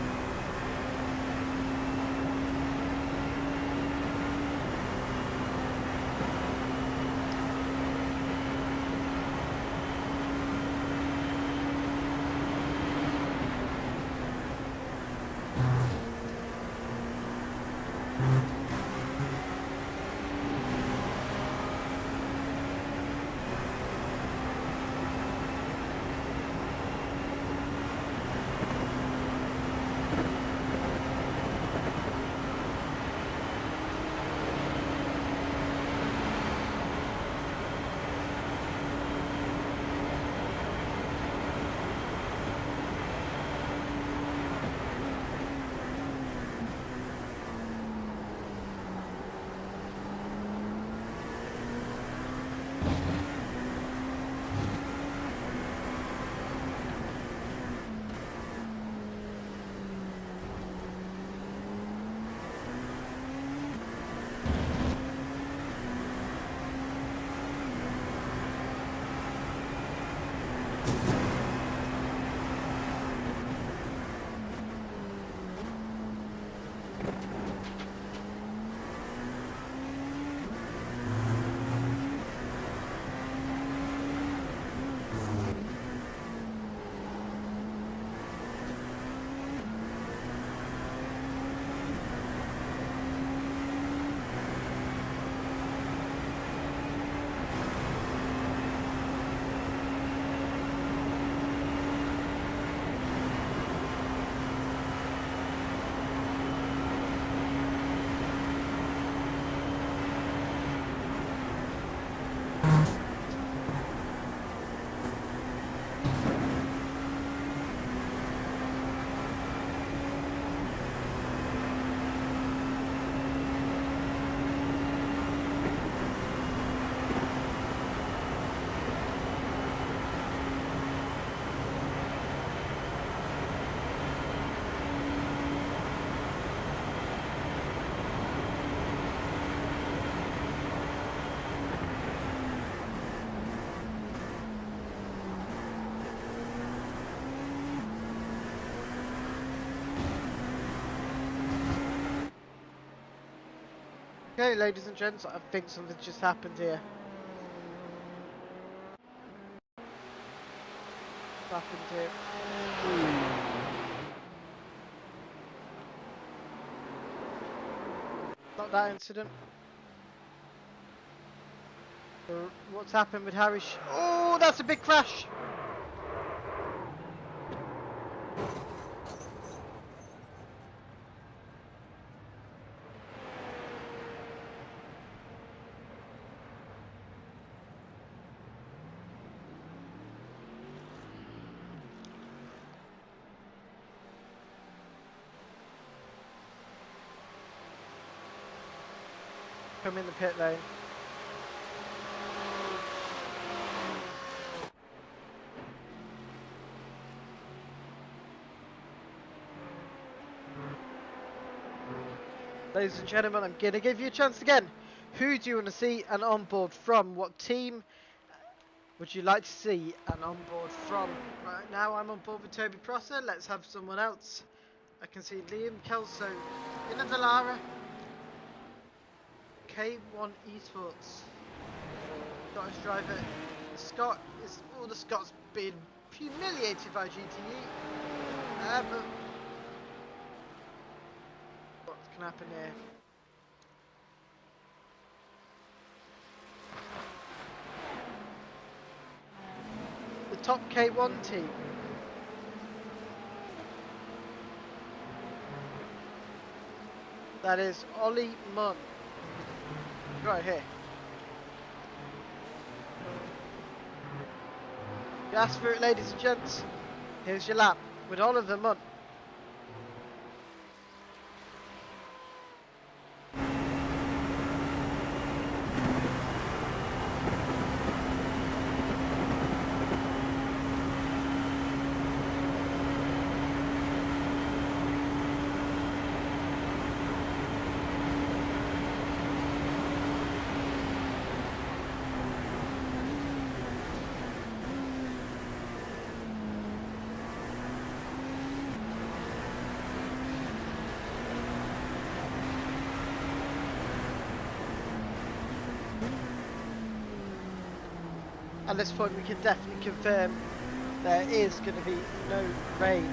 Okay, ladies and gents, I think something just happened here. Happened here. Not that incident. What's happened with Harris? Oh, that's a big crash! Come in the pit lane. Ladies and gentlemen, I'm going to give you a chance again. Who do you want to see an onboard from? What team would you like to see an onboard from? Right now I'm on board with Toby Prosser. Let's have someone else. I can see Liam Kelso in a Dallara. K1 Esports. Scottish driver. Scott is all the Scots being humiliated by GTE. But what can happen here? The top K1 team. That is Ollie Munn. Right here. You asked for it, ladies and gents. Here's your lap with Oliver Munn. At this point we can definitely confirm there is going to be no rain.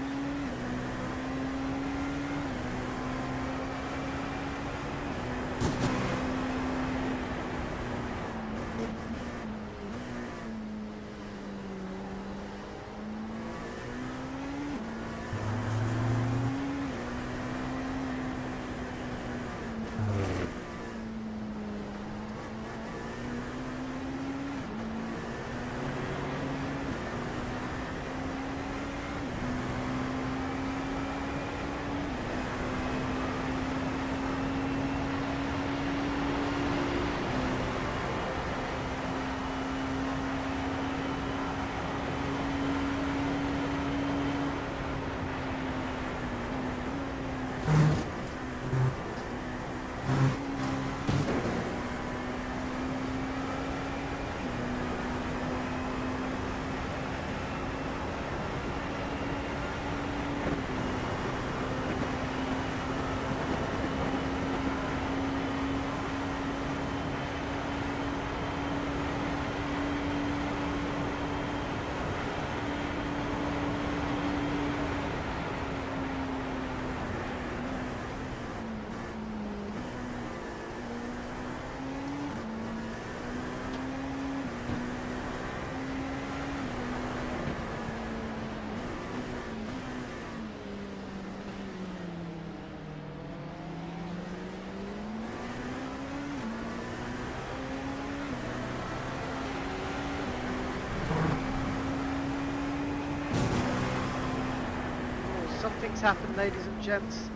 Something's happened, ladies and gents.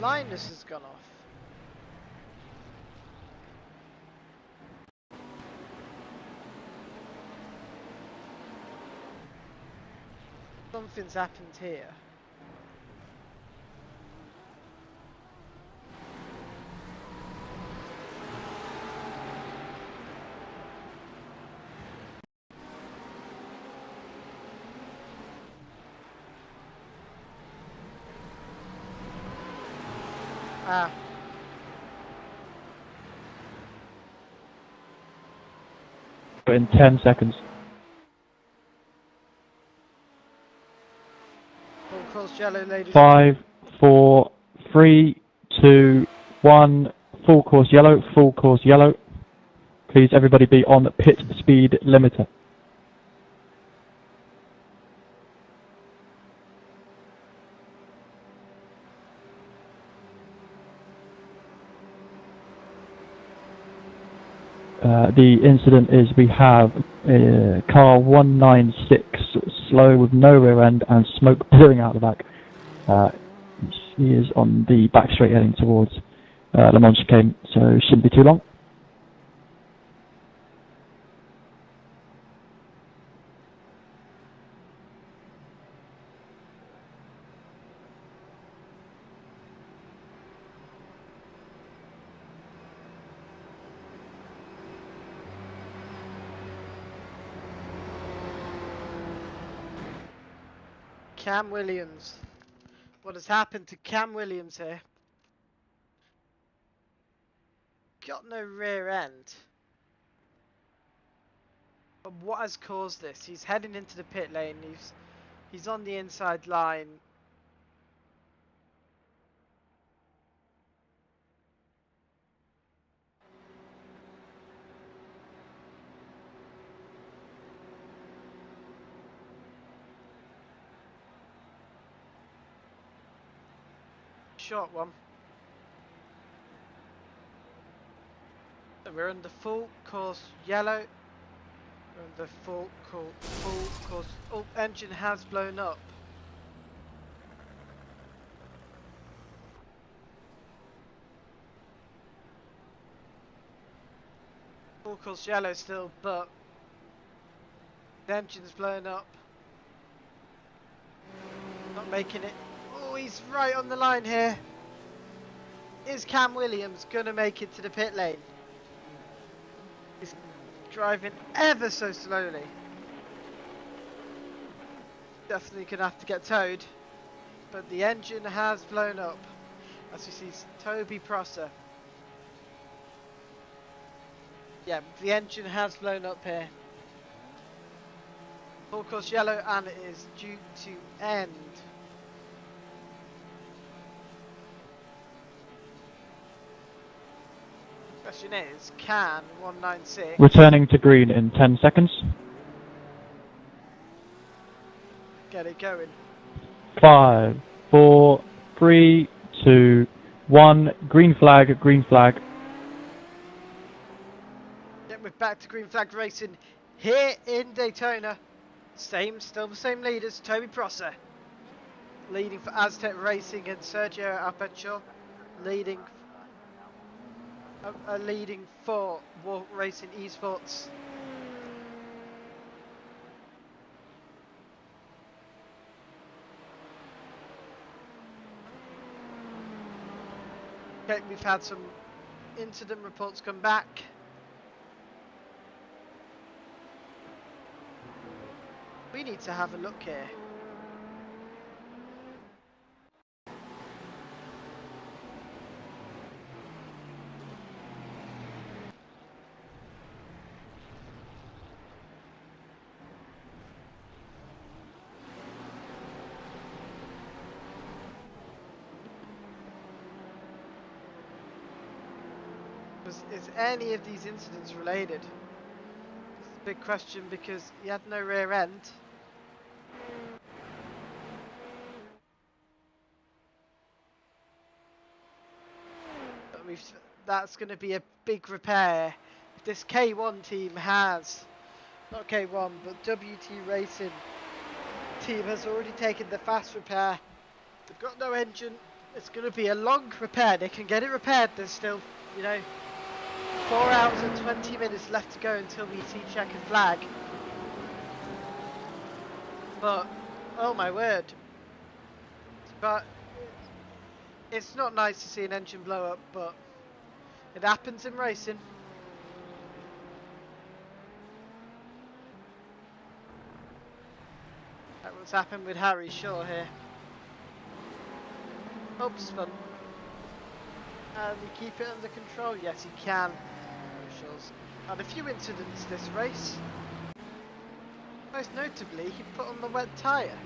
Linus has gone off. Something's happened here. Ah. In 10 seconds. Full course yellow, ladies. 5, 4, 3, 2, 1. Full course yellow. Full course yellow. Please, everybody, be on pit speed limiter. The incident is we have car 196 slow with no rear end and smoke pouring out the back. She is on the back straight heading towards Le Mans chicane, so shouldn't be too long. Cam Williams. What has happened to Cam Williams here? Got no rear end. But what has caused this? He's heading into the pit lane. He's on the inside line. Short one. So we're under full course yellow. We're under full course. Oh, engine has blown up. Full course yellow still, but the engine's blown up. Not making it. Oh, he's right on the line here. Is Cam Williams gonna make it to the pit lane? He's driving ever so slowly. Definitely gonna have to get towed. But the engine has blown up. As we see, Toby Prosser. Yeah, the engine has blown up here. Full course yellow, and it is due to end. Question is, can 196 Returning to green in 10 seconds. get it going? 5, 4, 3, 2, 1. Green flag, green flag. Yeah, we're back to green flag racing here in Daytona. Still the same leaders. Toby Prosser leading for Aztec Racing and Sergio Apecho leading for War Racing Esports. Okay, we've had some incident reports come back. We need to have a look here. Is any of these incidents related? It's a big question because he had no rear end. But that's going to be a big repair. If this K1 team has, not K1, but WT Racing team has already taken the fast repair. They've got no engine. It's going to be a long repair. They can get it repaired. There's still, 4 hours and 20 minutes left to go until we see checkered flag. But, oh my word. But, it's not nice to see an engine blow up, but it happens in racing. That's what's happened with Harry Shaw here. Oops, fun. And you keep it under control? Yes, you can. Marshals. Had a few incidents this race. Most notably, he put on the wet tyre.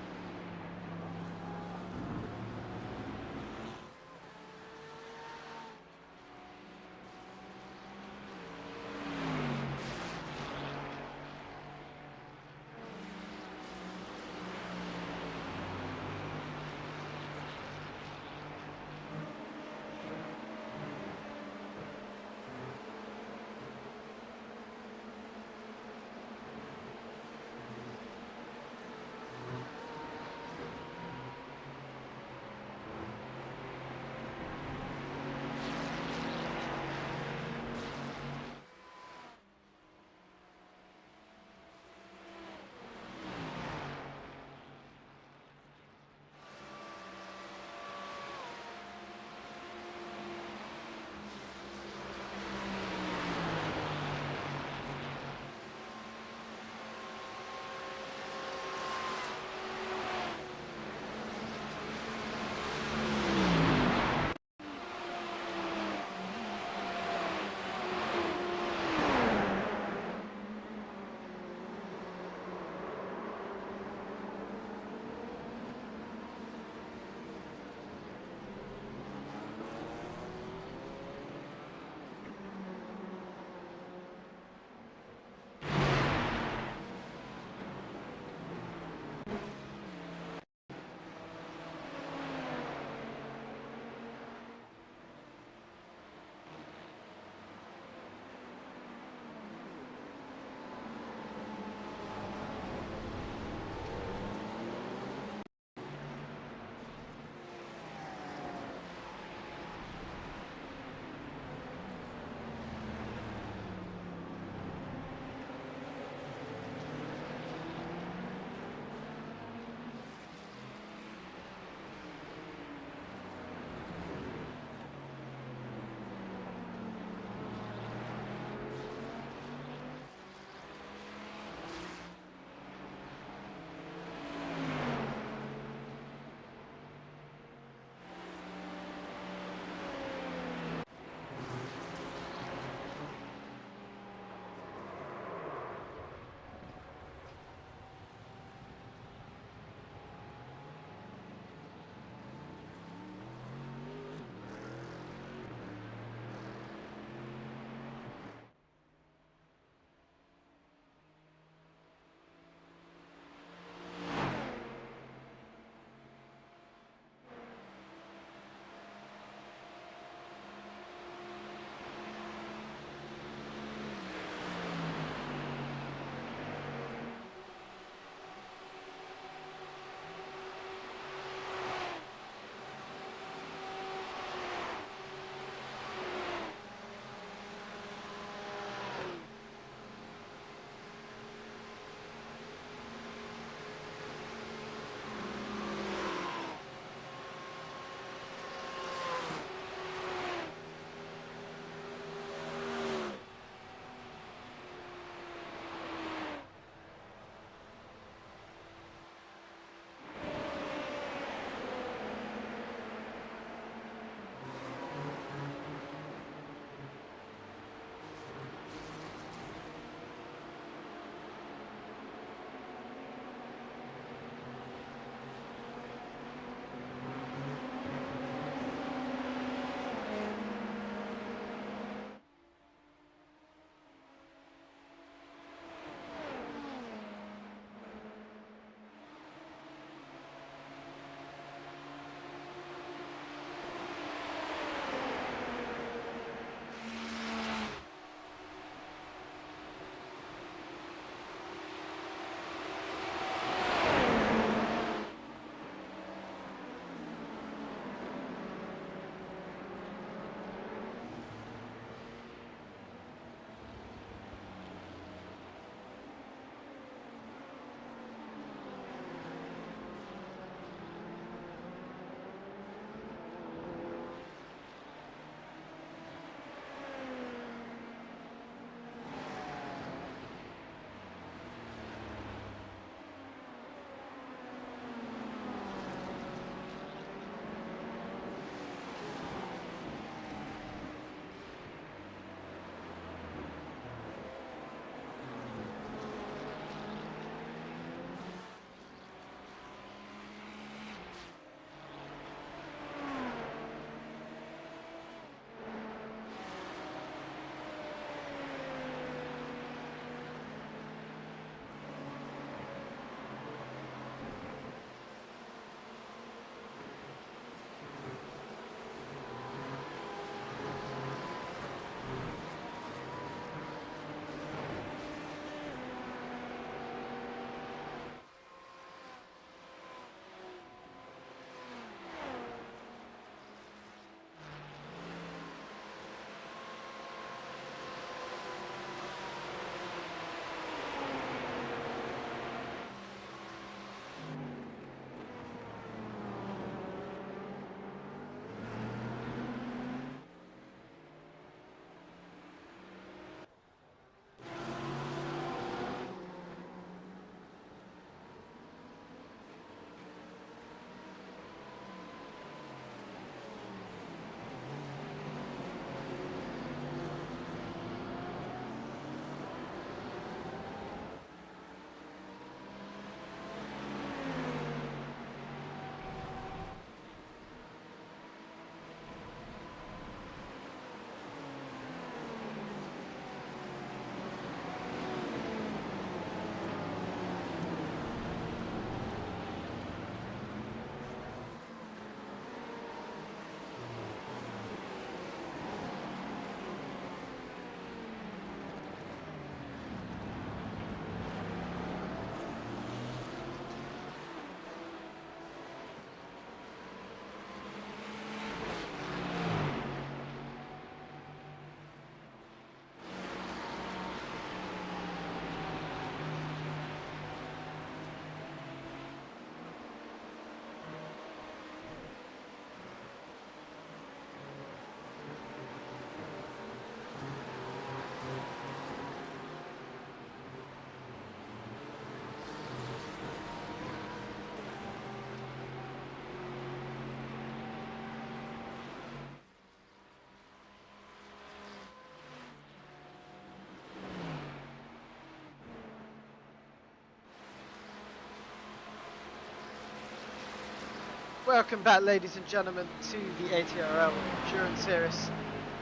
Welcome back, ladies and gentlemen, to the ATRL Endurance Series.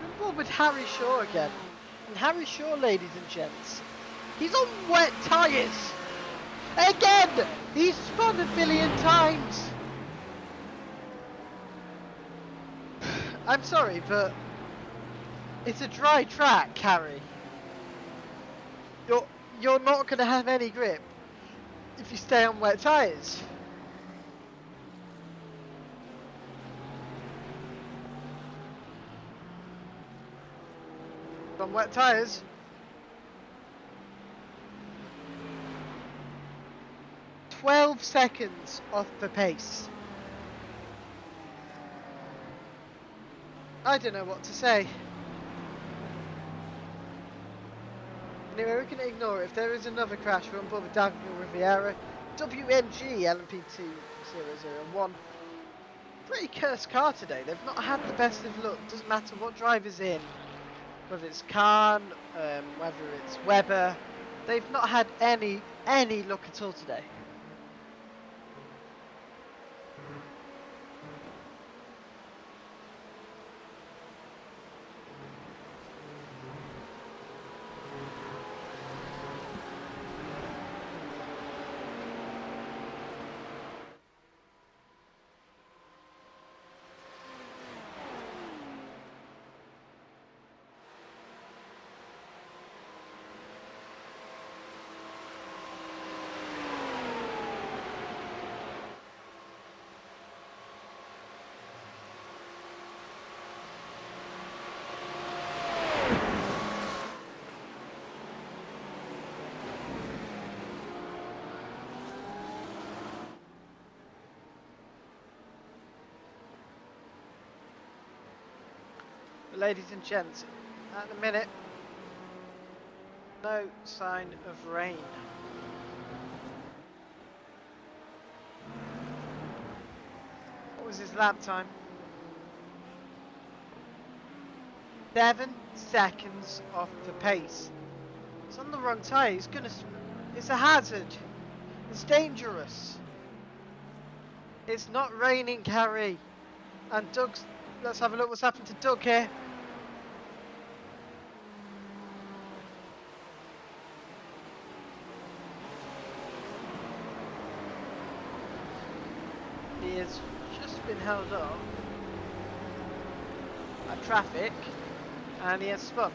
We're involved with Harry Shaw again. And Harry Shaw, ladies and gents, he's on wet tyres! Again! He's spun a billion times! I'm sorry, but it's a dry track, Harry. You're not going to have any grip if you stay on wet tyres. On wet tyres. "12 seconds off the pace." I don't know what to say. Anyway, we can ignore it. If there is another crash, we're on board with Daniel Riviera, WMG LMP2001. Pretty cursed car today. They've not had the best of luck. Doesn't matter what driver's in, whether it's Khan, whether it's Webber. They've not had any luck at all today. Ladies and gents, at the minute, no sign of rain. What was his lap time? 7 seconds off the pace. It's on the wrong tyre. He's gonna. It's a hazard. It's dangerous. It's not raining, Carrie. And Doug's. Let's have a look what's happened to Doug here. He has just been held up at traffic and he has spun.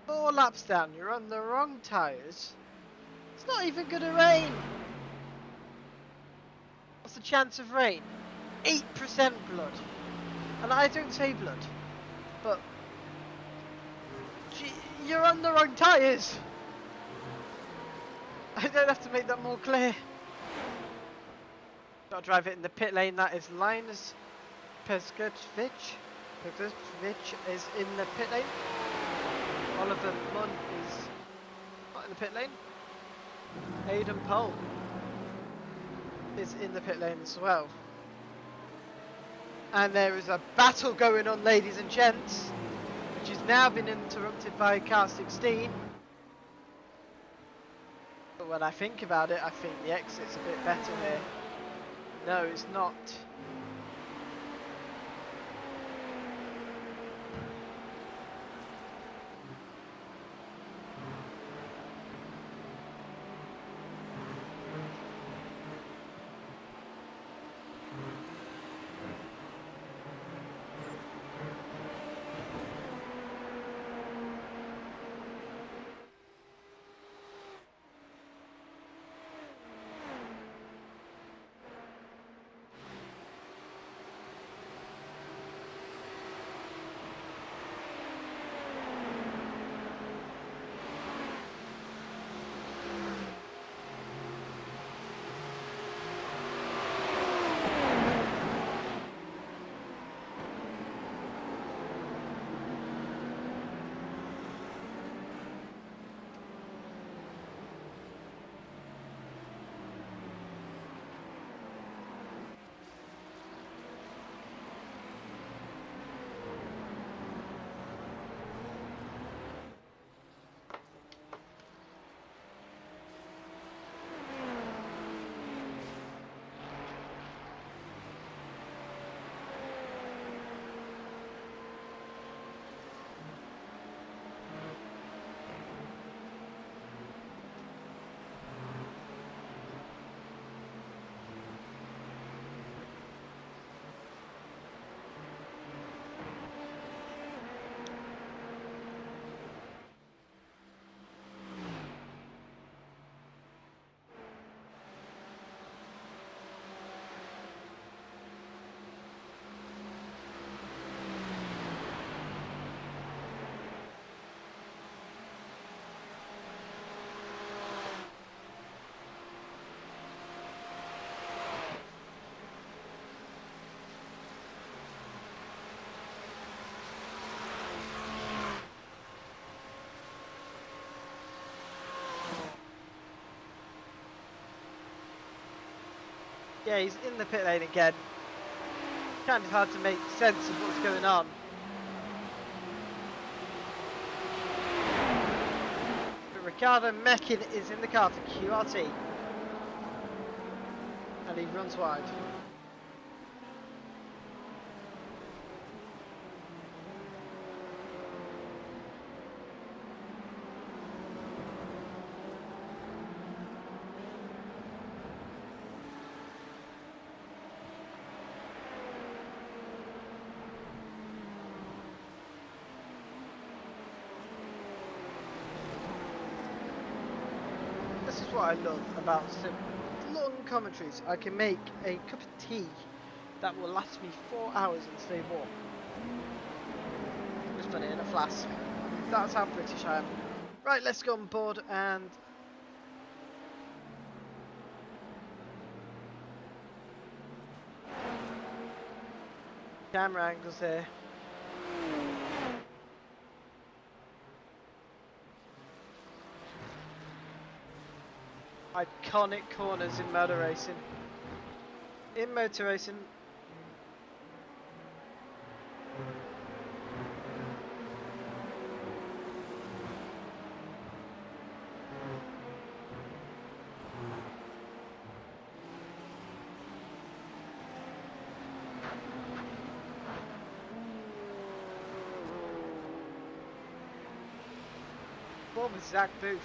Four laps down, you're on the wrong tyres. It's not even going to rain. What's the chance of rain? 8% blood. And I don't say blood, but you're on the wrong tyres. I don't have to make that more clear. Got to drive it in the pit lane. That is Linus Peskovic. Peskovic is in the pit lane. Oliver Munn is not in the pit lane. Aidan Pole is in the pit lane as well. And there is a battle going on, ladies and gents, which has now been interrupted by car 16. But when I think about it, I think the exit's a bit better here. No, it's not. Yeah, he's in the pit lane again. Kind of hard to make sense of what's going on. But Ricardo Meckin is in the car for QRT. And he runs wide. This is what I love about some long commentaries. I can make a cup of tea that will last me 4 hours and stay warm. Just put it in a flask. That's how British I am. Right, let's go on board and camera angles there. Iconic corners in motor racing. In motor racing. What was Zach Booth?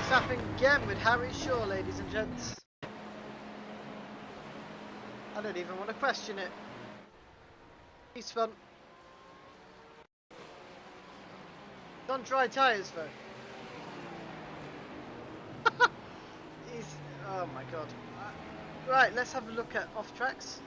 Happening again with Harry Shaw, ladies and gents. I don't even want to question it. He's fun. On dry tyres though. He's, oh my god. Right, let's have a look at off tracks.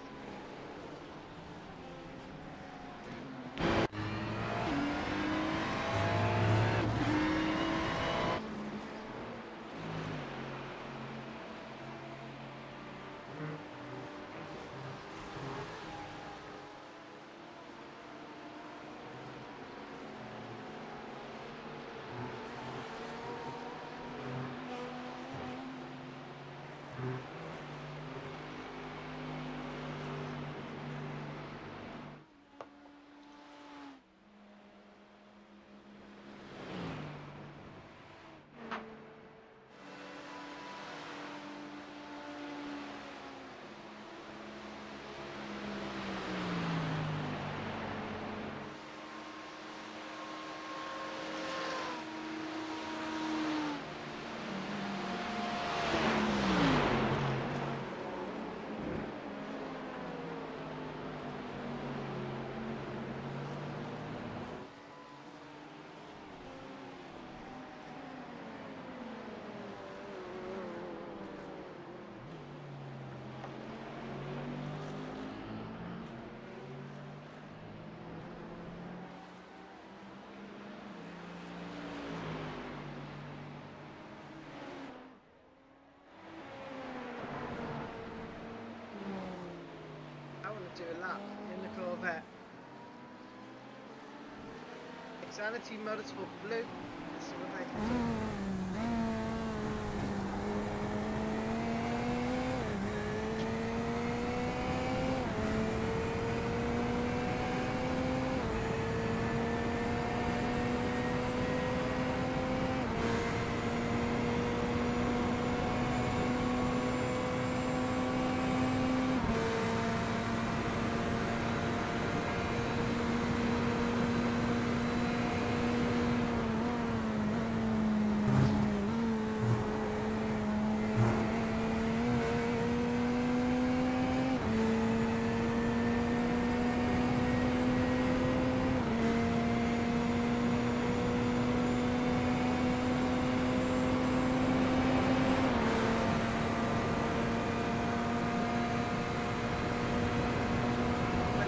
want to do a lap in the Corvette. Exanity Motorsport Blue. Let's see what they can do.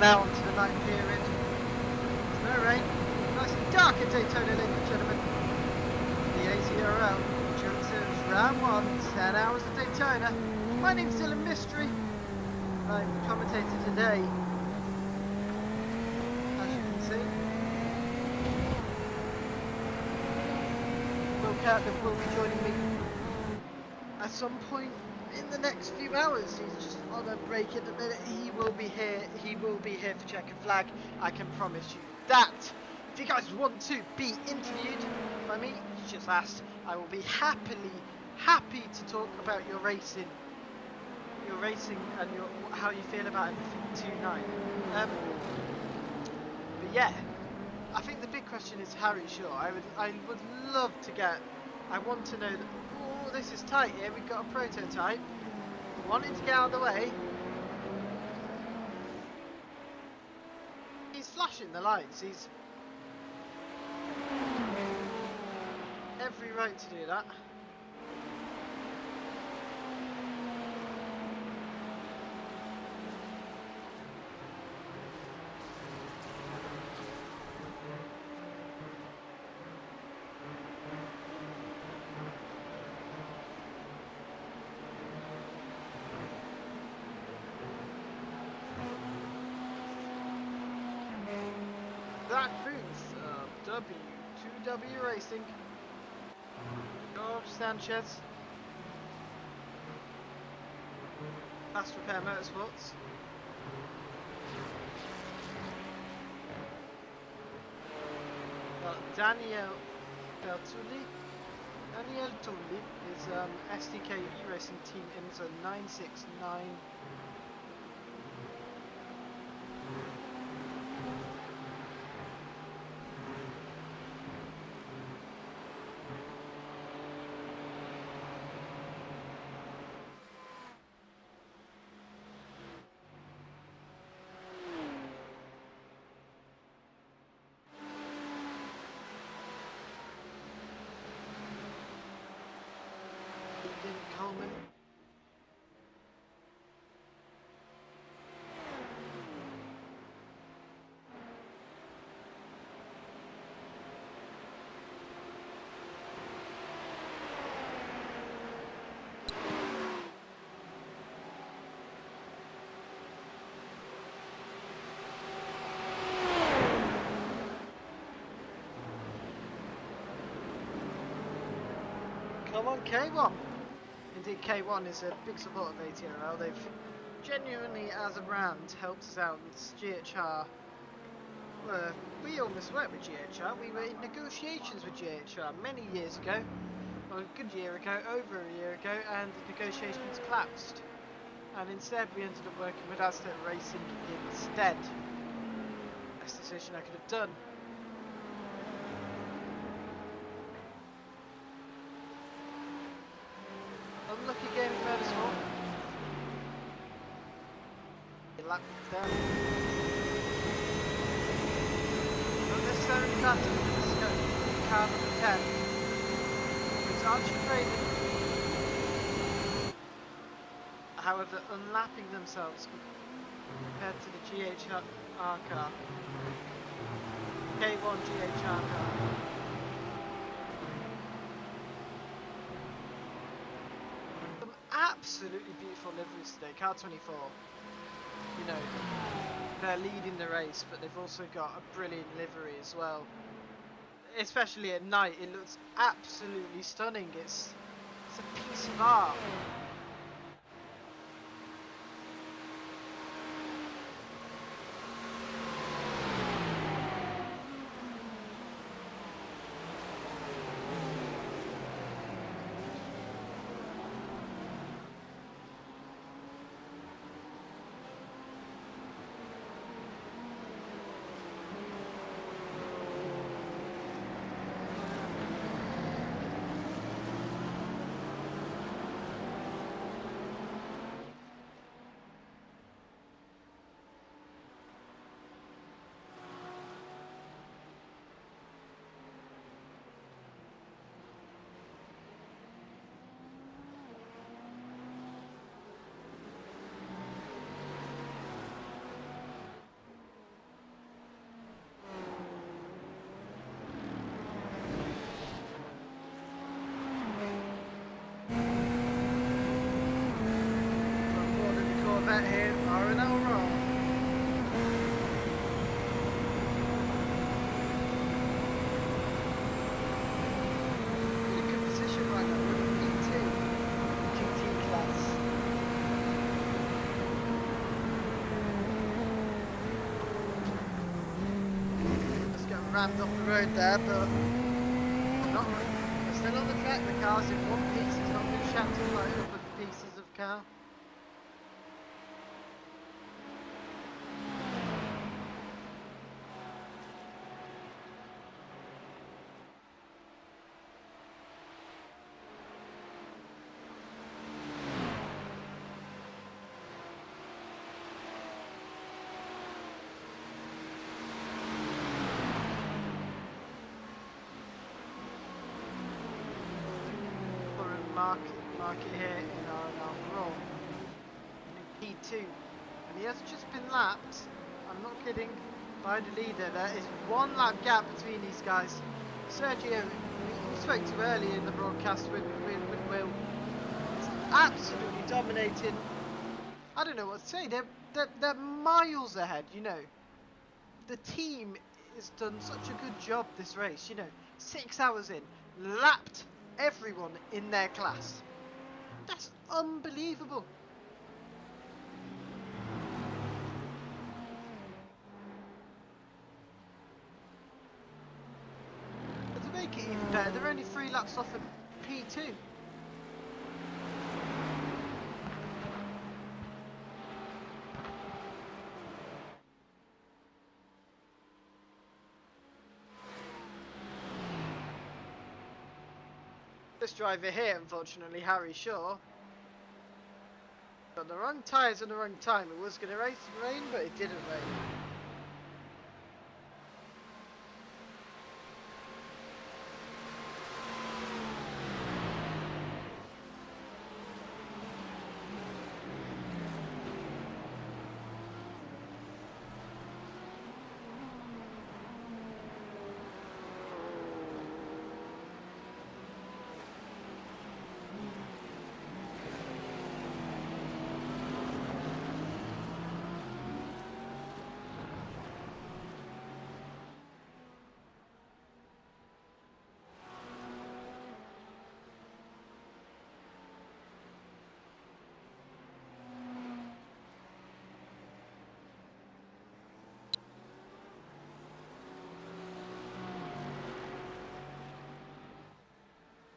Now on to the night period. There's no rain. Nice and dark at Daytona, ladies and gentlemen. The ATRL Endurance Series Round 1, 10 hours of Daytona. My name's Dylan Mystery. I'm the commentator today. As you can see. Will Kirkland will be joining me at some point in the next few hours. He's just on a break at the minute. He will be here. He will be here for Checkered Flag. I can promise you that. If you guys want to be interviewed by me, just ask. I will be happy to talk about your racing and how you feel about everything tonight. But yeah, I think the big question is Harry Shaw. I would love to get. I want to know that. Oh, this is tight here. We've got a prototype. Wanting to get out of the way. He's flashing the lights. He's every right to do that. That booth of W2W Racing. George Sanchez. Fast Repair Motorsports. Daniel Tulli. Daniel Tulli is SDK E-Racing Team IMSA 969. Coleman. Come on, K1. Indeed, K1 is a big supporter of ATRL. They've genuinely, as a brand, helped us out with GHR. We almost worked with GHR. We were in negotiations with GHR many years ago, or a good year ago, over a year ago, and the negotiations collapsed. And instead, we ended up working with Aztec Racing instead. Best decision I could have done. Unlucky Gaming Motorsport. Lap down. Not necessarily bad to this car number 10. It's Archie Craven. However, unlapping themselves compared to the GHR car. K1 GHR car. Absolutely beautiful liveries today, car 24. You know, they're leading the race, but they've also got a brilliant livery as well. Especially at night, it looks absolutely stunning. It's a piece of art. Corvette here, ATRL roll. In a good position right now, we're in P2 GT class. Just got rammed off the road there, but not. We're still on the track. The car's in one piece. It's not been shattered like other pieces of car. Market here in our roll in P2, and he has just been lapped. I'm not kidding. By the leader, there is 1 lap gap between these guys. Sergio, we spoke to earlier in the broadcast with Will. It's absolutely dominating. I don't know what to say. They're miles ahead. You know, the team has done such a good job this race. You know, 6 hours in, lapped everyone in their class. That's unbelievable. But to make it even better, they're only 3 laps off of P2. This driver here, unfortunately, Harry Shaw, got the wrong tyres and the wrong time. It was going to rain, but it didn't rain.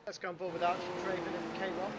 Let's go on board with Archie Craven in K1.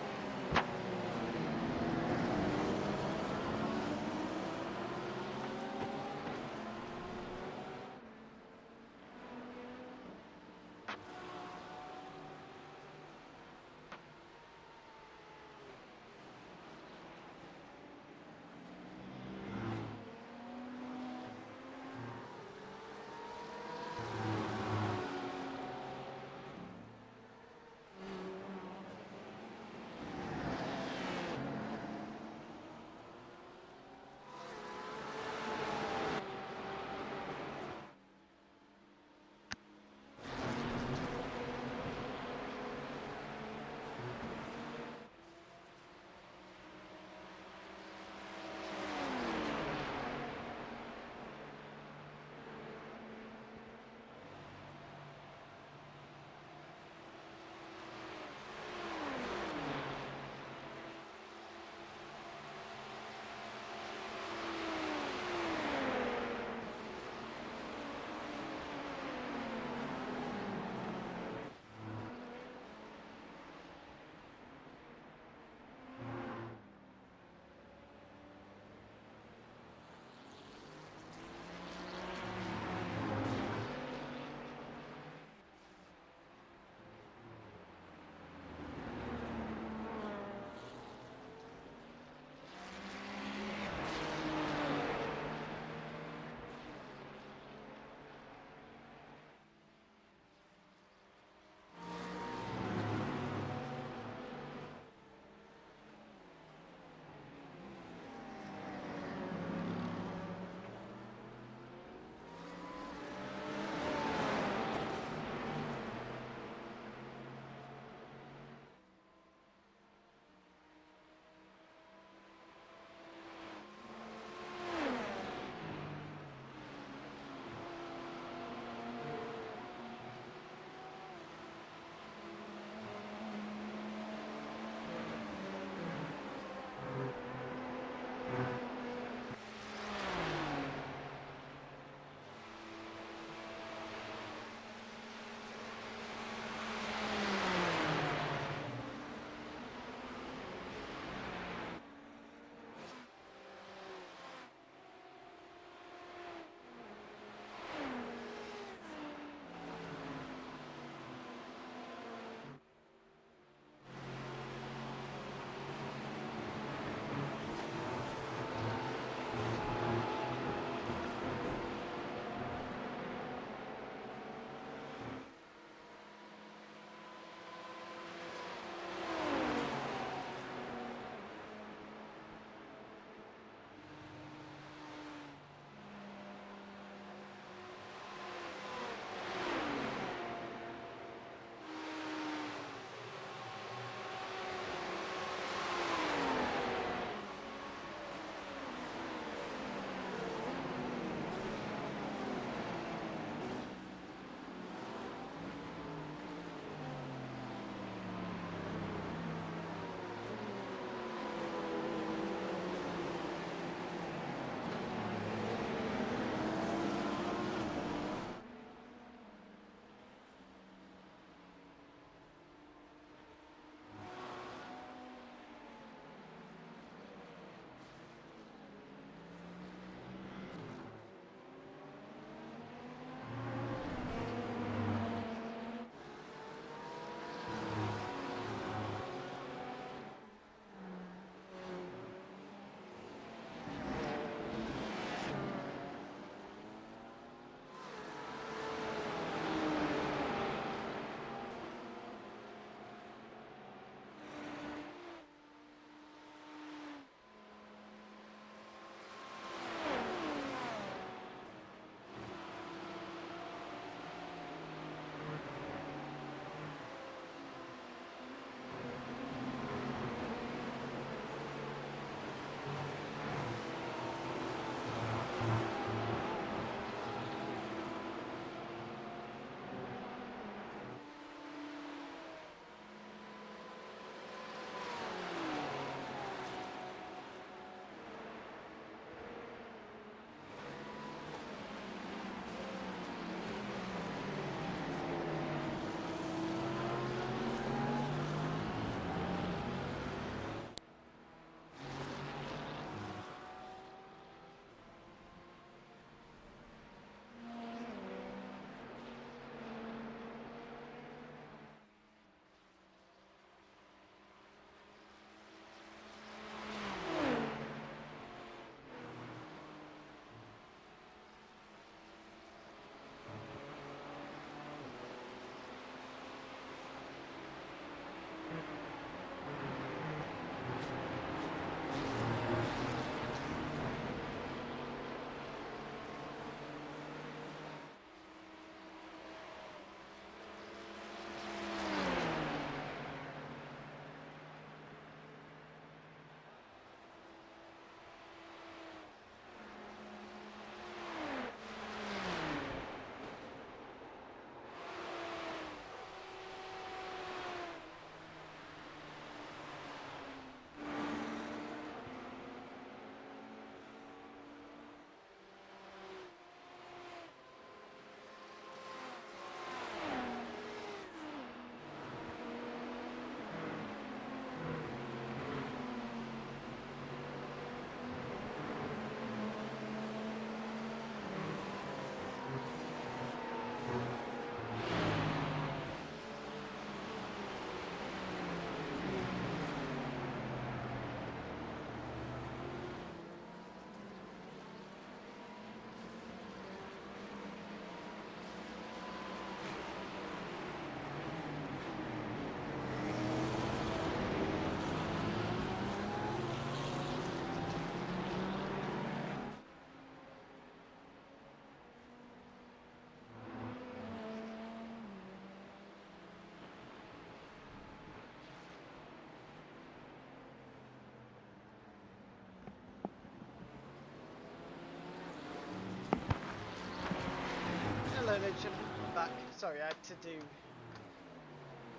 ladies and gentlemen, I'm back. Sorry, I had to do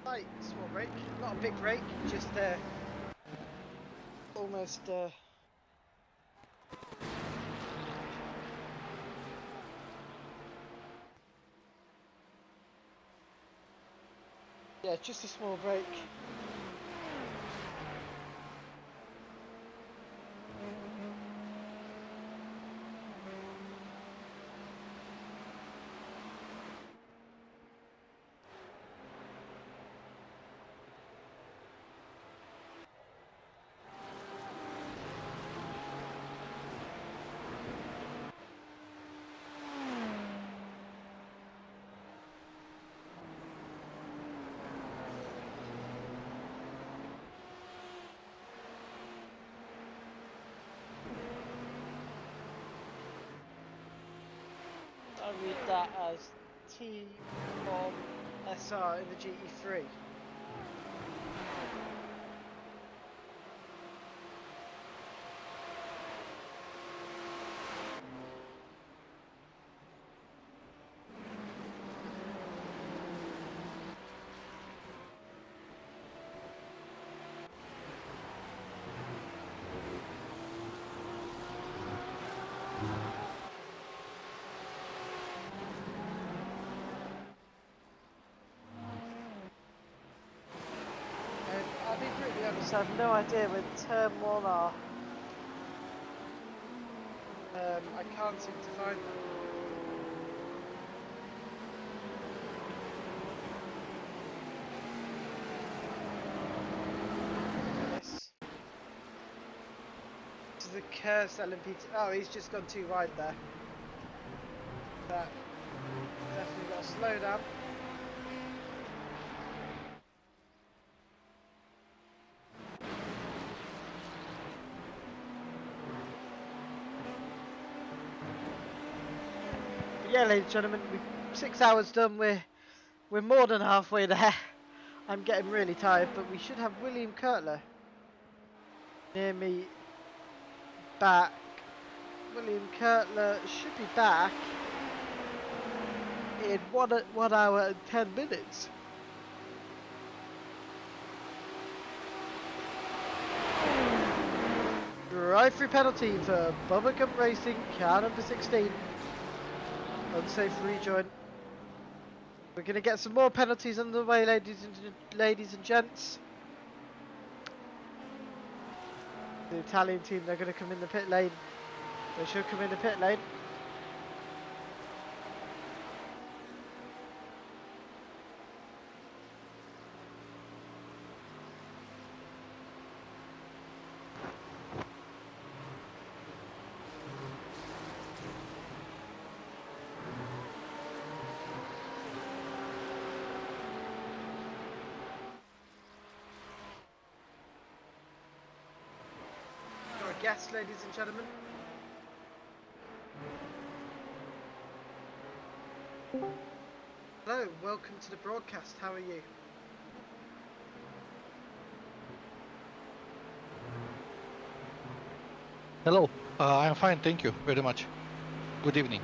slight small break. Not a big break, just almost yeah, just a small break. I read that as T on SR in the GT3. I'll be brutally honest, I have no idea where turn 1 are. I can't seem to find them. This is the cursed LMP2. Oh, he's just gone too wide there. That definitely got to slow down. Yeah, ladies and gentlemen, 6 hours done. We're more than halfway there. I'm getting really tired, but we should have William Kurtler near me back. William Kurtler should be back in 1 hour and 10 minutes. Drive-through penalty for Bubblegum Racing, car number 16. Unsafe rejoin. We're going to get some more penalties on the way, ladies and gents. The Italian team, they're going to come in the pit lane. They should come in the pit lane. Guests, ladies and gentlemen. Hello, welcome to the broadcast. How are you? Hello, I'm fine, thank you very much. Good evening.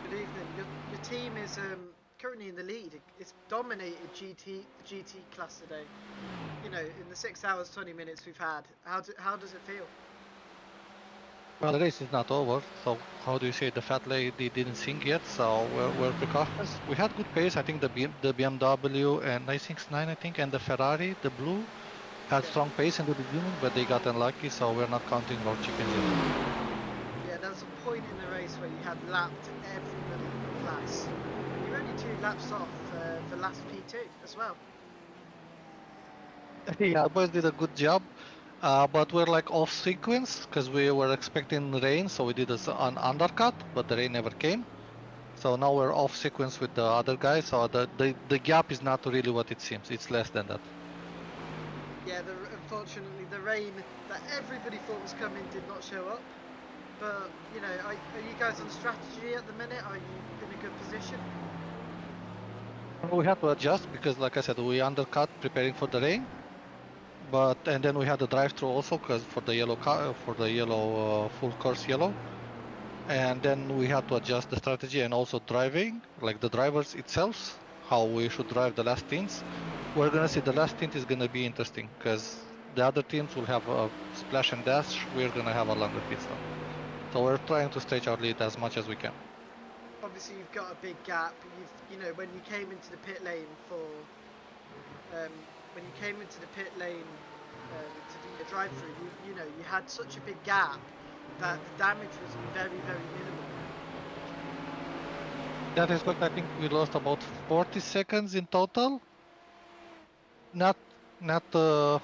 Good evening. Your team is currently in the lead. It's dominated the GT class today. You know, in the 6 hours 20 minutes we've had. How does it feel? Well, the race is not over, so how do you say, the fat lady didn't sing yet, so we're precautious. We had good pace. I think the BMW and i6-9, I think, and the Ferrari, the blue, had strong pace in the beginning, but they got unlucky, so we're not counting our chickens yet. Yeah, there was a point in the race where you had lapped everybody in the class. You were only 2 laps off the last P2 as well. Yeah, the boys did a good job, but we're like off sequence because we were expecting rain, so we did an undercut, but the rain never came. So now we're off sequence with the other guy, so the gap is not really what it seems. It's less than that. Yeah, unfortunately the rain that everybody thought was coming did not show up. But, you know, are you guys on strategy at the minute? Are you in a good position? We had to adjust because, like I said, we undercut preparing for the rain. And then we had the drive-through also because for the yellow car, for the yellow full course yellow. and then we had to adjust the strategy and also driving, like the drivers itself, how we should drive the last stints. We're gonna see the last stint is gonna be interesting because the other teams will have a splash and dash. We're gonna have a longer pit stop. So we're trying to stretch our lead as much as we can. Obviously, you've got a big gap. You know, when you came into the pit lane to do the drive-through, you know, you had such a big gap that the damage was very, very minimal. That is correct. I think we lost about 40 seconds in total. Not a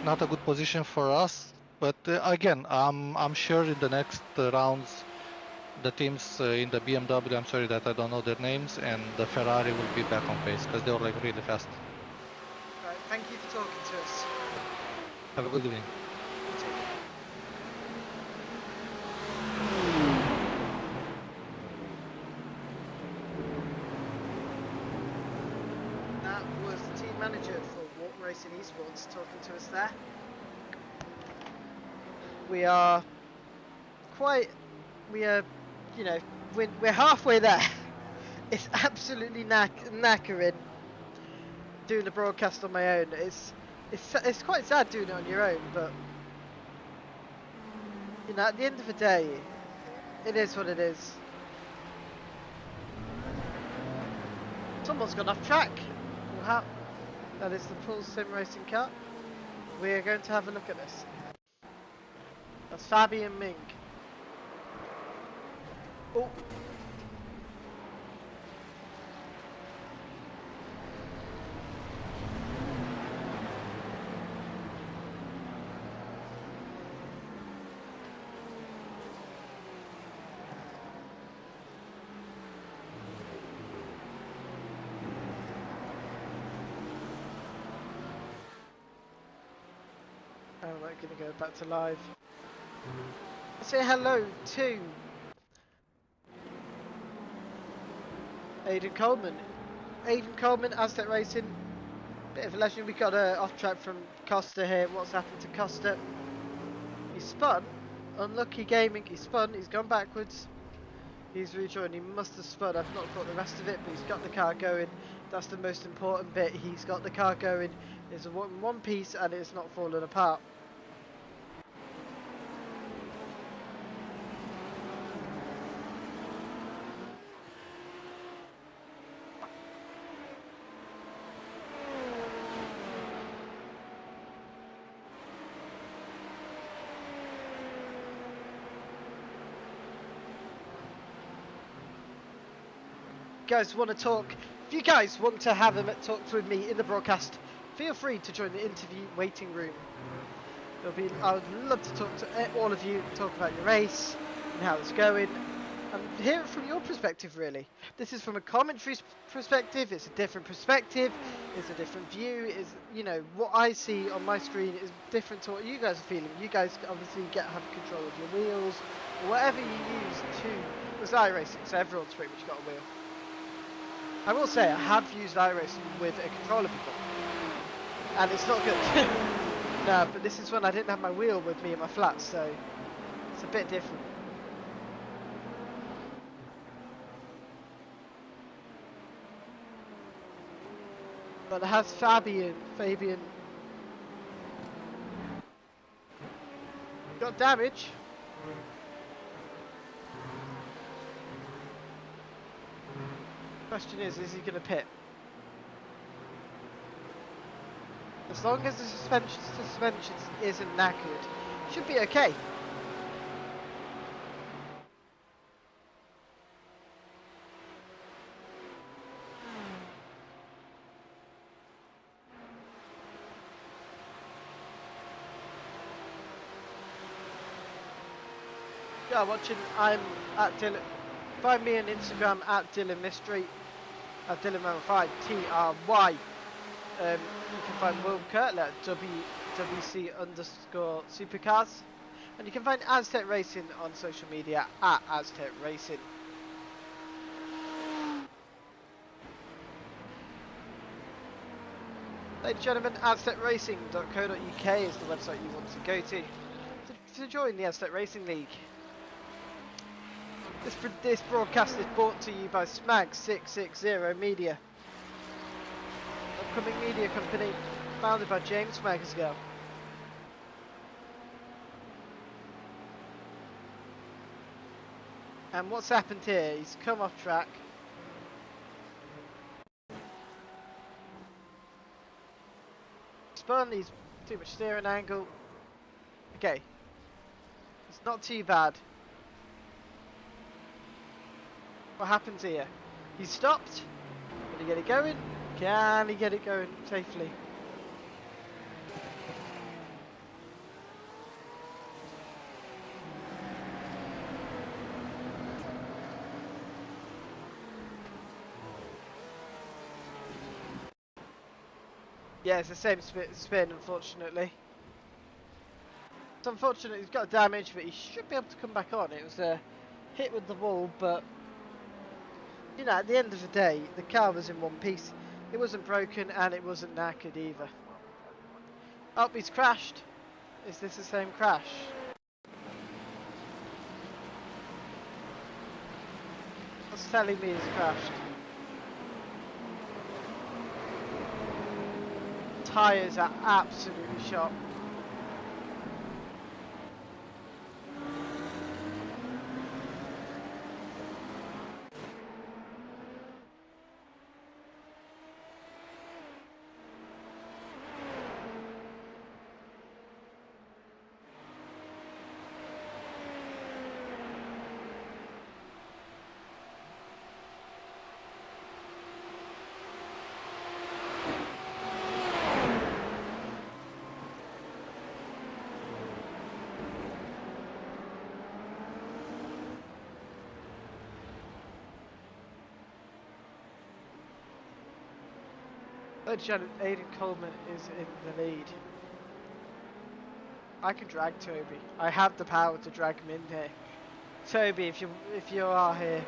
good position for us. But again, I'm sure in the next rounds, the teams in the BMW, I'm sorry that I don't know their names, and the Ferrari will be back on pace because they were like really fast. Right, thank you for talking to us. Have a good evening. That was the team manager for Walk Racing Esports talking to us there. We are, you know, we're halfway there. It's absolutely knackering doing the broadcast on my own. It's quite sad doing it on your own, but you know, at the end of the day, it is what it is. Someone's gone off track. That is the Pulse Sim Racing car. We are going to have a look at this. That's Fabian Ming. Oh. I'm not going to go back to live. Say hello to Aidan Coleman. Aidan Coleman, Aztec Racing. Bit of a legend. We got off track from Costa here. What's happened to Costa? He spun. Unlucky gaming. He spun. He's gone backwards. He's rejoined. He must have spun. I've not got the rest of it, but he's got the car going. That's the most important bit. He's got the car going. It's in one piece and it's not falling apart. Guys want to talk, if you guys want to have a talk with me in the broadcast, feel free to join the interview waiting room. I would love to talk to all of you, talk about your race and how it's going, and hear it from your perspective really. This is from a commentary perspective, it's a different perspective, it's a different view, you know, what I see on my screen is different to what you guys are feeling. You guys obviously have control of your wheels, whatever you use to, it's iRacing, so everyone's pretty much got a wheel. I will say I have used iRacing with a controller before, and it's not good. No, but this is when I didn't have my wheel with me in my flat, so it's a bit different. But it has Fabian got damage. Question is he going to pit? As long as the suspension isn't knackered, should be okay. Yeah, watching. I'm at Dylan. Find me on Instagram at Dylan Mystery. At Dylan5 TRY. You can find Will Kirtle at WC_supercars, and you can find Aztec Racing on social media at Aztec Racing. Ladies and gentlemen, aztecracing.co.uk is the website you want to go to join the Aztec Racing League. This broadcast is brought to you by Smag 660 Media, upcoming media company founded by James Smagsgill. And what's happened here? He's come off track. Spun, he's too much steering angle. Okay. It's not too bad. What happens here? He stopped. Can he get it going? Can he get it going safely? Yeah, it's the same spin, unfortunately. It's unfortunate he's got damage, but he should be able to come back on. It was a hit with the wall, but you know, at the end of the day, the car was in one piece. It wasn't broken and it wasn't knackered either. Oh, he's crashed. Is this the same crash? What's telling me he's crashed? Tyres are absolutely shot. Aiden Coleman is in the lead. I can drag Toby. I have the power to drag him in here. Toby, if you are here.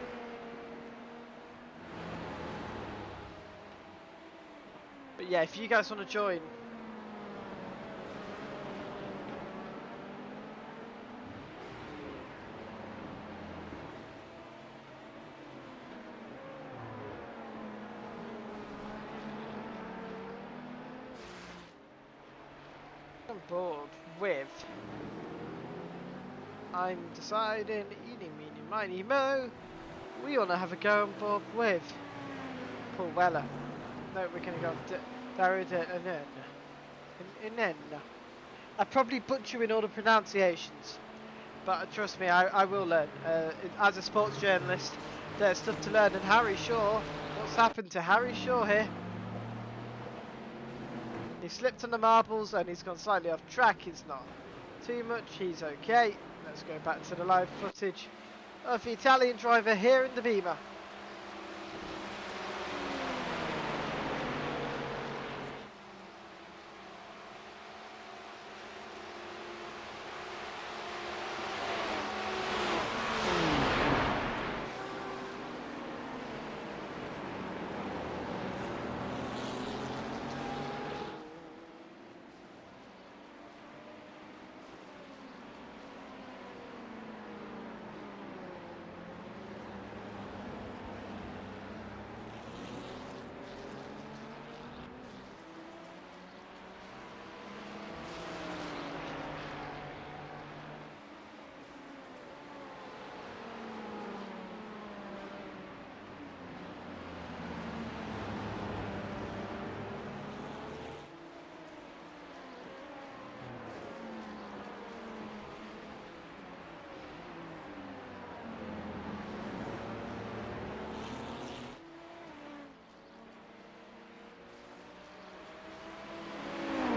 But yeah, if you guys want to join. On board with, I'm deciding, eeny, meeny, miny, mo, we want to have a go on board with Paul Weller. No, we're going to go Inen. I probably butcher in all the pronunciations, but trust me, I will learn. As a sports journalist, there's stuff to learn. And Harry Shaw, what's happened to Harry Shaw here? He slipped on the marbles and he's gone slightly off track. It's not too much, he's okay. Let's go back to the live footage of the Italian driver here in the Beamer.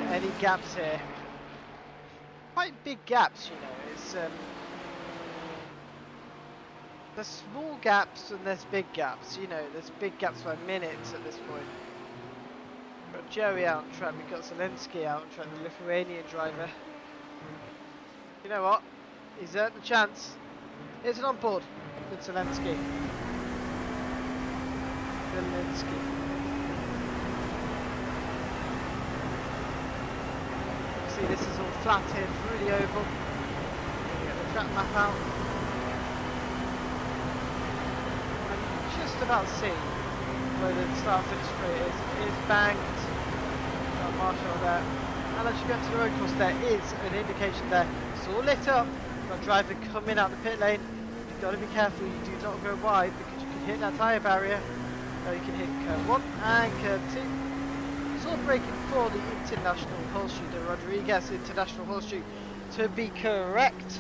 Any gaps here? Quite big gaps, you know. It's there's small gaps and there's big gaps. You know, there's big gaps by minutes at this point. We've got Joey out on track. We've got Zelensky out on track, the Lithuanian driver. You know what? He's earned the chance. Here's an onboard with Zelensky. See, this is all flat here through the oval. Get the track map out. just about see where the start finish straight is. It is banked. Got a marshal there. And as you go into the road course, there is an indication there. It's all lit up. Got a driver coming out the pit lane. You've got to be careful. You do not go wide because you can hit that tyre barrier. You can hit curve 1 and curve 2. It's all braking for the International Horseshoe, the Rodriguez International Horseshoe, to be correct.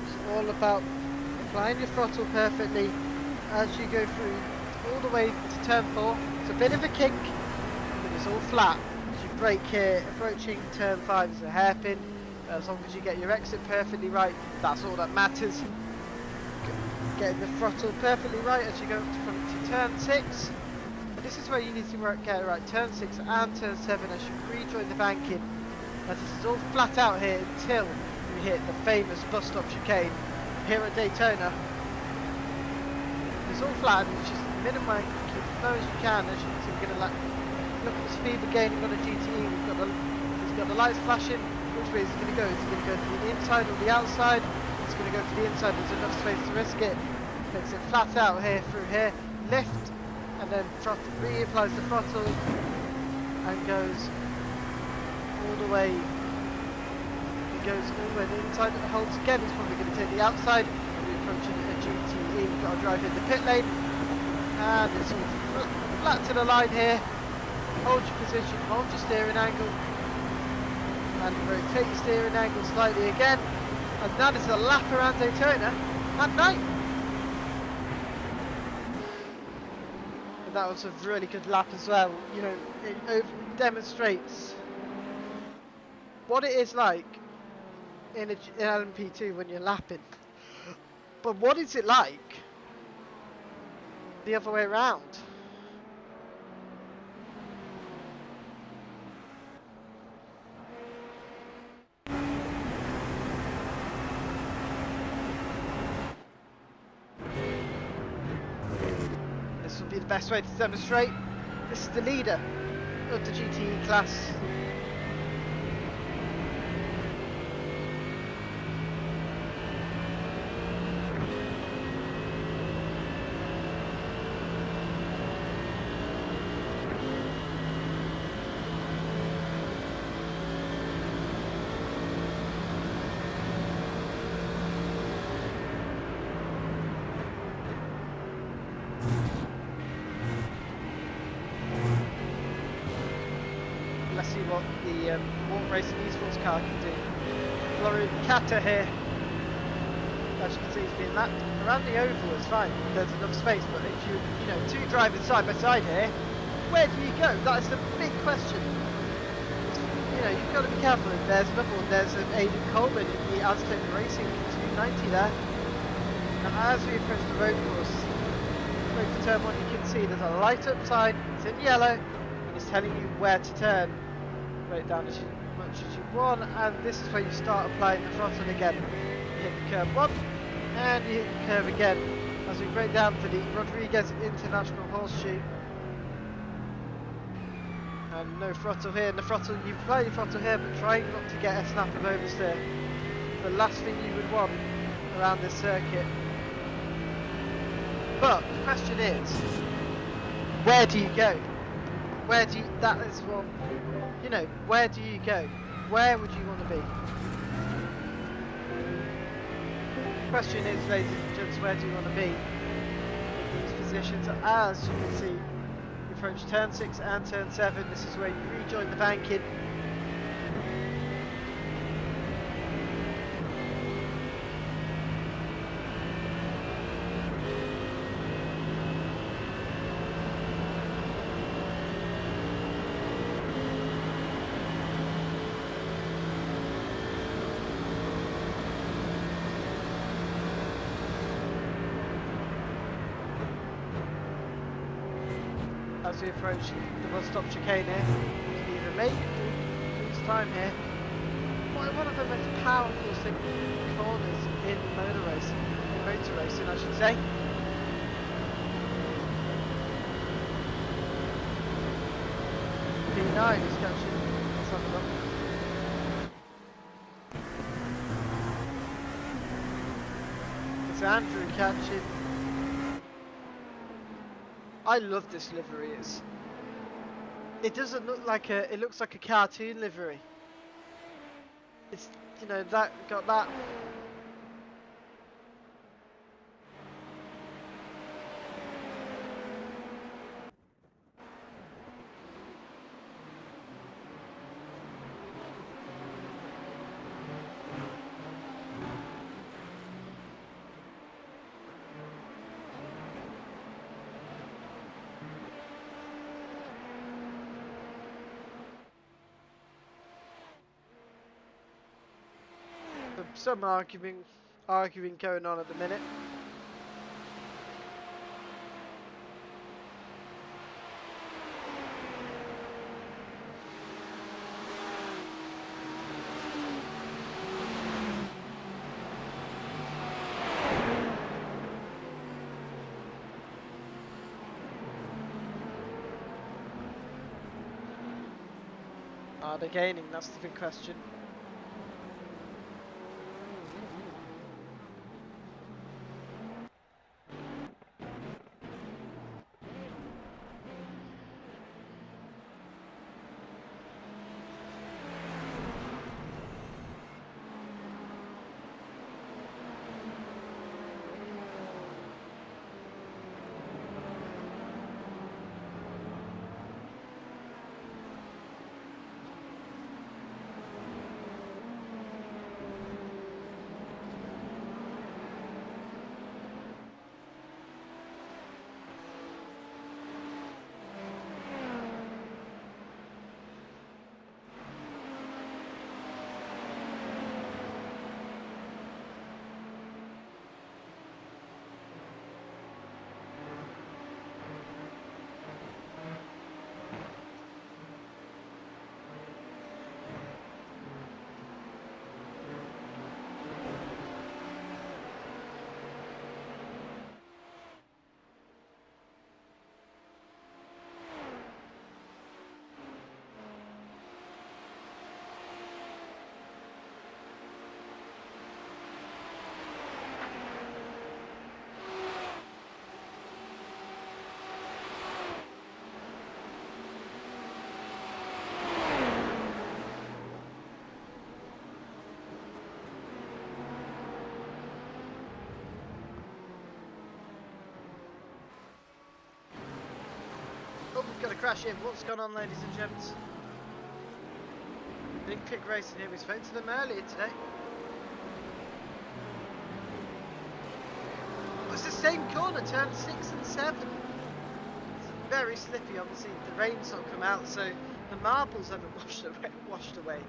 It's all about applying your throttle perfectly as you go through all the way to turn 4. It's a bit of a kink, but it's all flat. As you brake here, approaching turn 5 is a hairpin. As long as you get your exit perfectly right, that's all that matters. Getting the throttle perfectly right as you go to turn 6. This is where you need to get it right. Turn 6 and turn 7 as you rejoin the banking. As this is all flat out here until you hit the famous bus stop chicane here at Daytona. It's all flat and it's just minimum as low as you can. As you can see, we're going to look at the speed we're gaining on a GTE. It's got the lights flashing. Which way is it going to go? Is it going to go to the inside or the outside? It's going to go for the inside. There's enough space to risk it. Takes it flat out here through here. Lift and then throttle. Reapplies the throttle and goes all the way. It goes all the way to the inside and holds again. It's probably going to take the outside. We're approaching a GTE. We've got to drive in the pit lane. And it's all flat to the line here. Hold your position. Hold your steering angle. And rotate your steering angle slightly again, and that is a lap around Daytona at night. And that was a really good lap as well. You know, it demonstrates what it is like in LMP2 when you're lapping. But what is it like the other way around? This will be the best way to demonstrate. This is the leader of the GTE class. Let's see what the Water Racing Esports car can do. Florian Kata here. As you can see, he's being lapped around the oval. It's fine. There's enough space, but if you know, two drivers side by side here, where do you go? That is the big question. You know, you've got to be careful. There's another one. There's an Aidan Coleman in the Aztec Racing 290 there. Now, as we approach the road course, approach the turn 1, you can see there's a light up sign. It's in yellow, and it's telling you where to turn. Break down as much as you want, and this is where you start applying the throttle again. You hit the curve 1, and you hit the curve again as we break down for the Rodriguez International Horseshoe. And no throttle here, and the throttle, you apply your throttle here, but try not to get a snap of oversteer. The last thing you would want around this circuit. But the question is, where do you go? Where do you, that is what, you know, where do you go? Where would you want to be? The question is, ladies and gents, where do you want to be? In these positions, as you can see, you approach turn 6 and turn 7. This is where you rejoin the banking. As we approach the bus stop chicane here, you can either make lose time here. Quite one of the most powerful corners in motor racing, I should say. P9 is catching some of them. It's Andrew catching. I love this livery. It doesn't look like it looks like a cartoon livery. It's, you know, that got that. Some arguing going on at the minute. Are they gaining? That's the big question. Oh, we've got a crash in. What's gone on, ladies and gents? Big kick racing here. We spoke to them earlier today. It was the same corner, turn 6 and 7. It's very slippy, obviously. The rain's not come out, so the marbles haven't washed away.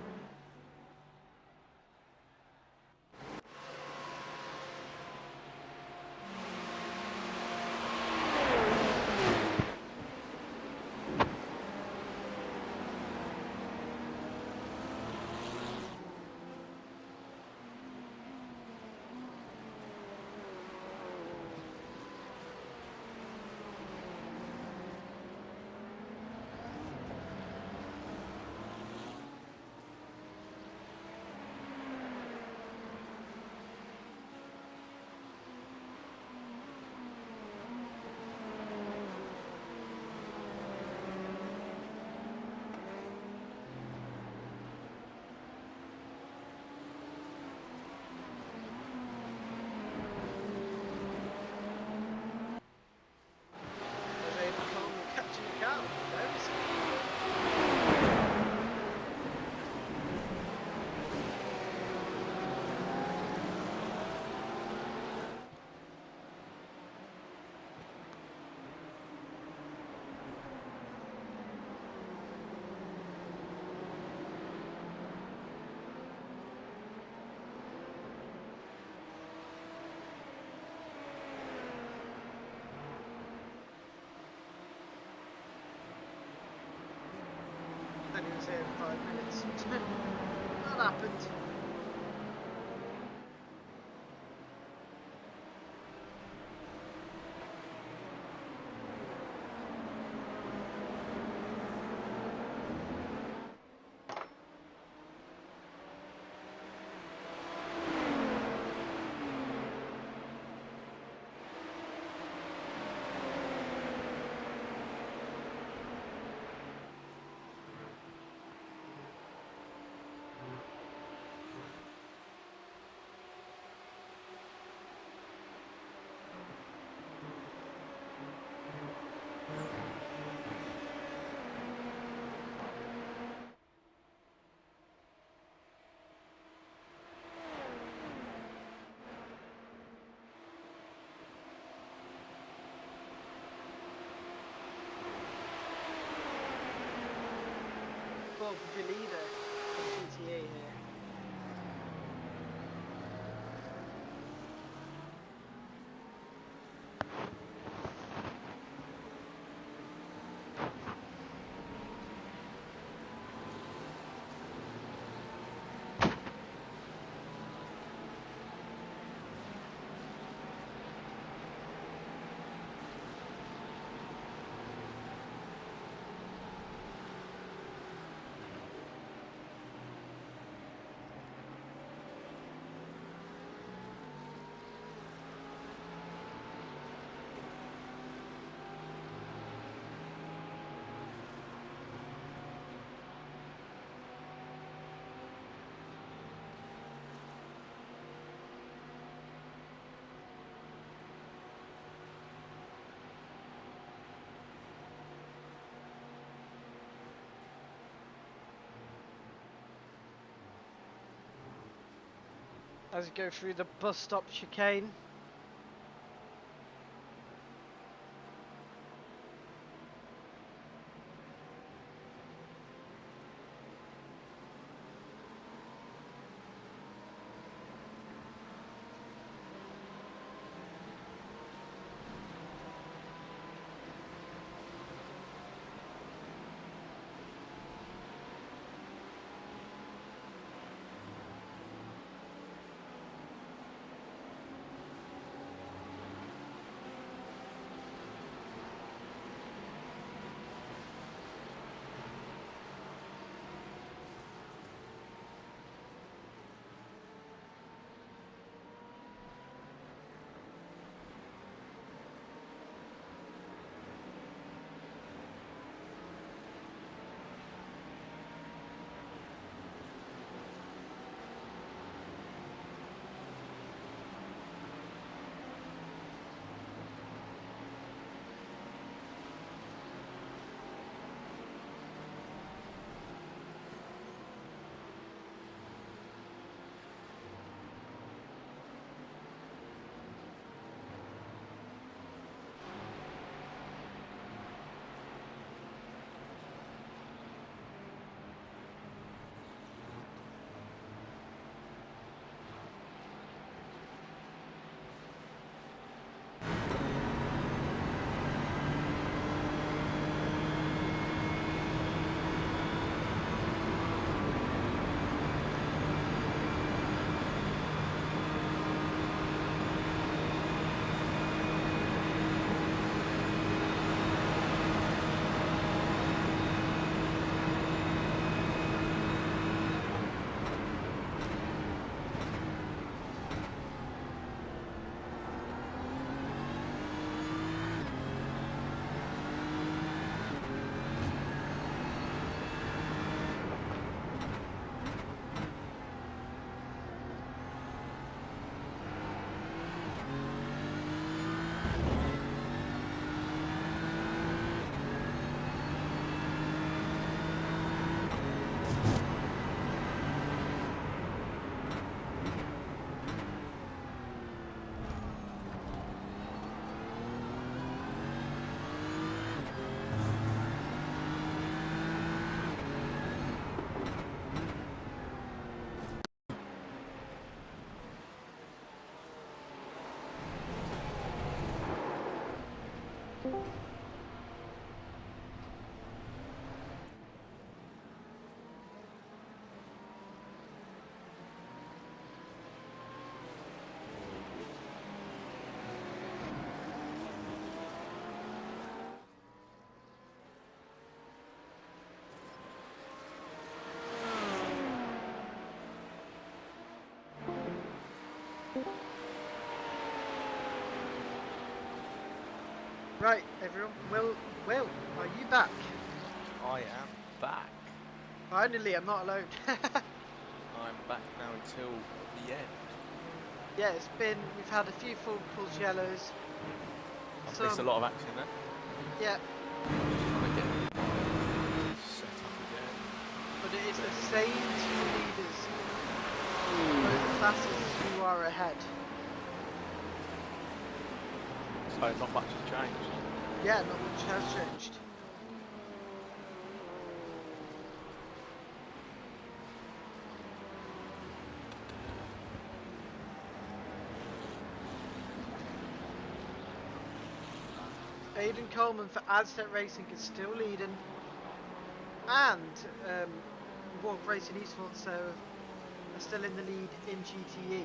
Then he was here in 5 minutes. That happened. up with your leader from GTA here. As you go through the bus stop chicane. Right, everyone. Will, are you back? I am back. Finally, I'm not alone. I'm back now until the end. Yeah, we've had a few full pulse yellows. I've missed a lot of action then. Yeah. Just trying to get things set up again. But it is the same two leaders, both classes who are ahead. So not much has changed. Yeah, not much has changed. Aiden Coleman for Aztec Racing is still leading, and Walk Racing Esports are still in the lead in GTE.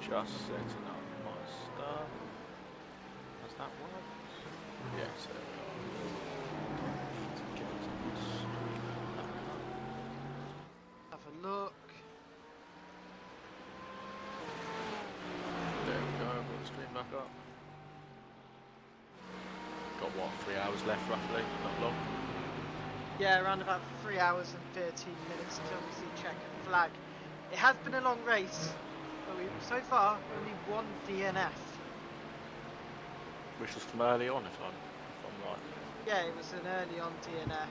Just setting up my stuff. Does that work? Yes. Have a look. There we go, got the stream back up. Got what, 3 hours left roughly? Not long. Yeah, around about 3 hours and 13 minutes until we see checkered flag. It has been a long race, but we've so far only one DNF. Which was from early on, if I'm right. Yeah, it was an early on DNF.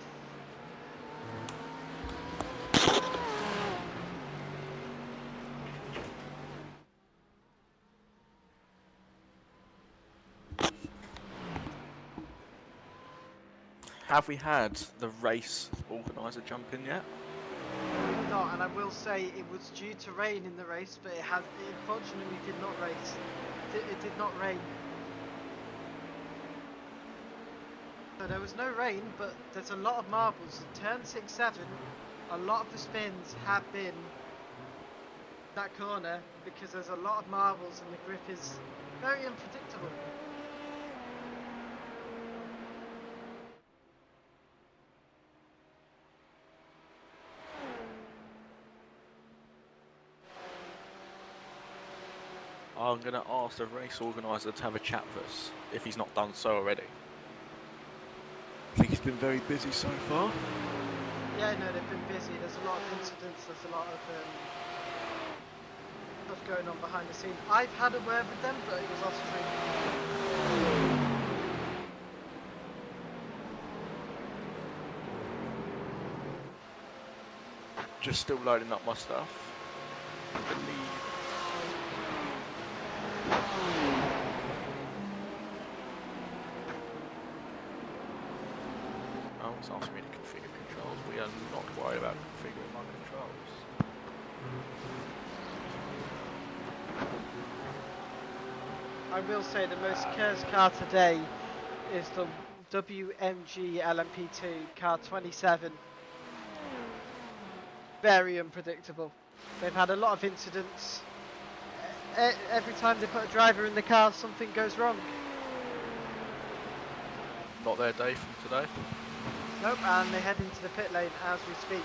Have we had the race organiser jump in yet? We've not, and I will say it was due to rain in the race, but it unfortunately did not race. It did not rain. So there was no rain, but there's a lot of marbles. In turn 6-7, a lot of the spins have been that corner because there's a lot of marbles and the grip is very unpredictable. I'm going to ask the race organiser to have a chat with us, if he's not done so already. I think he's been very busy so far. Yeah, no, they've been busy. There's a lot of incidents, there's a lot of stuff going on behind the scenes. I've had a word with them, but it was off stream. Just still loading up my stuff. I believe. Oh, it's asking me to configure controls. We are not worried about configuring my controls. I will say the most cursed car today is the WMG LMP2 car 27. Very unpredictable. They've had a lot of incidents. Every time they put a driver in the car, something goes wrong. Not their day from today. Nope, and they head into the pit lane as we speak.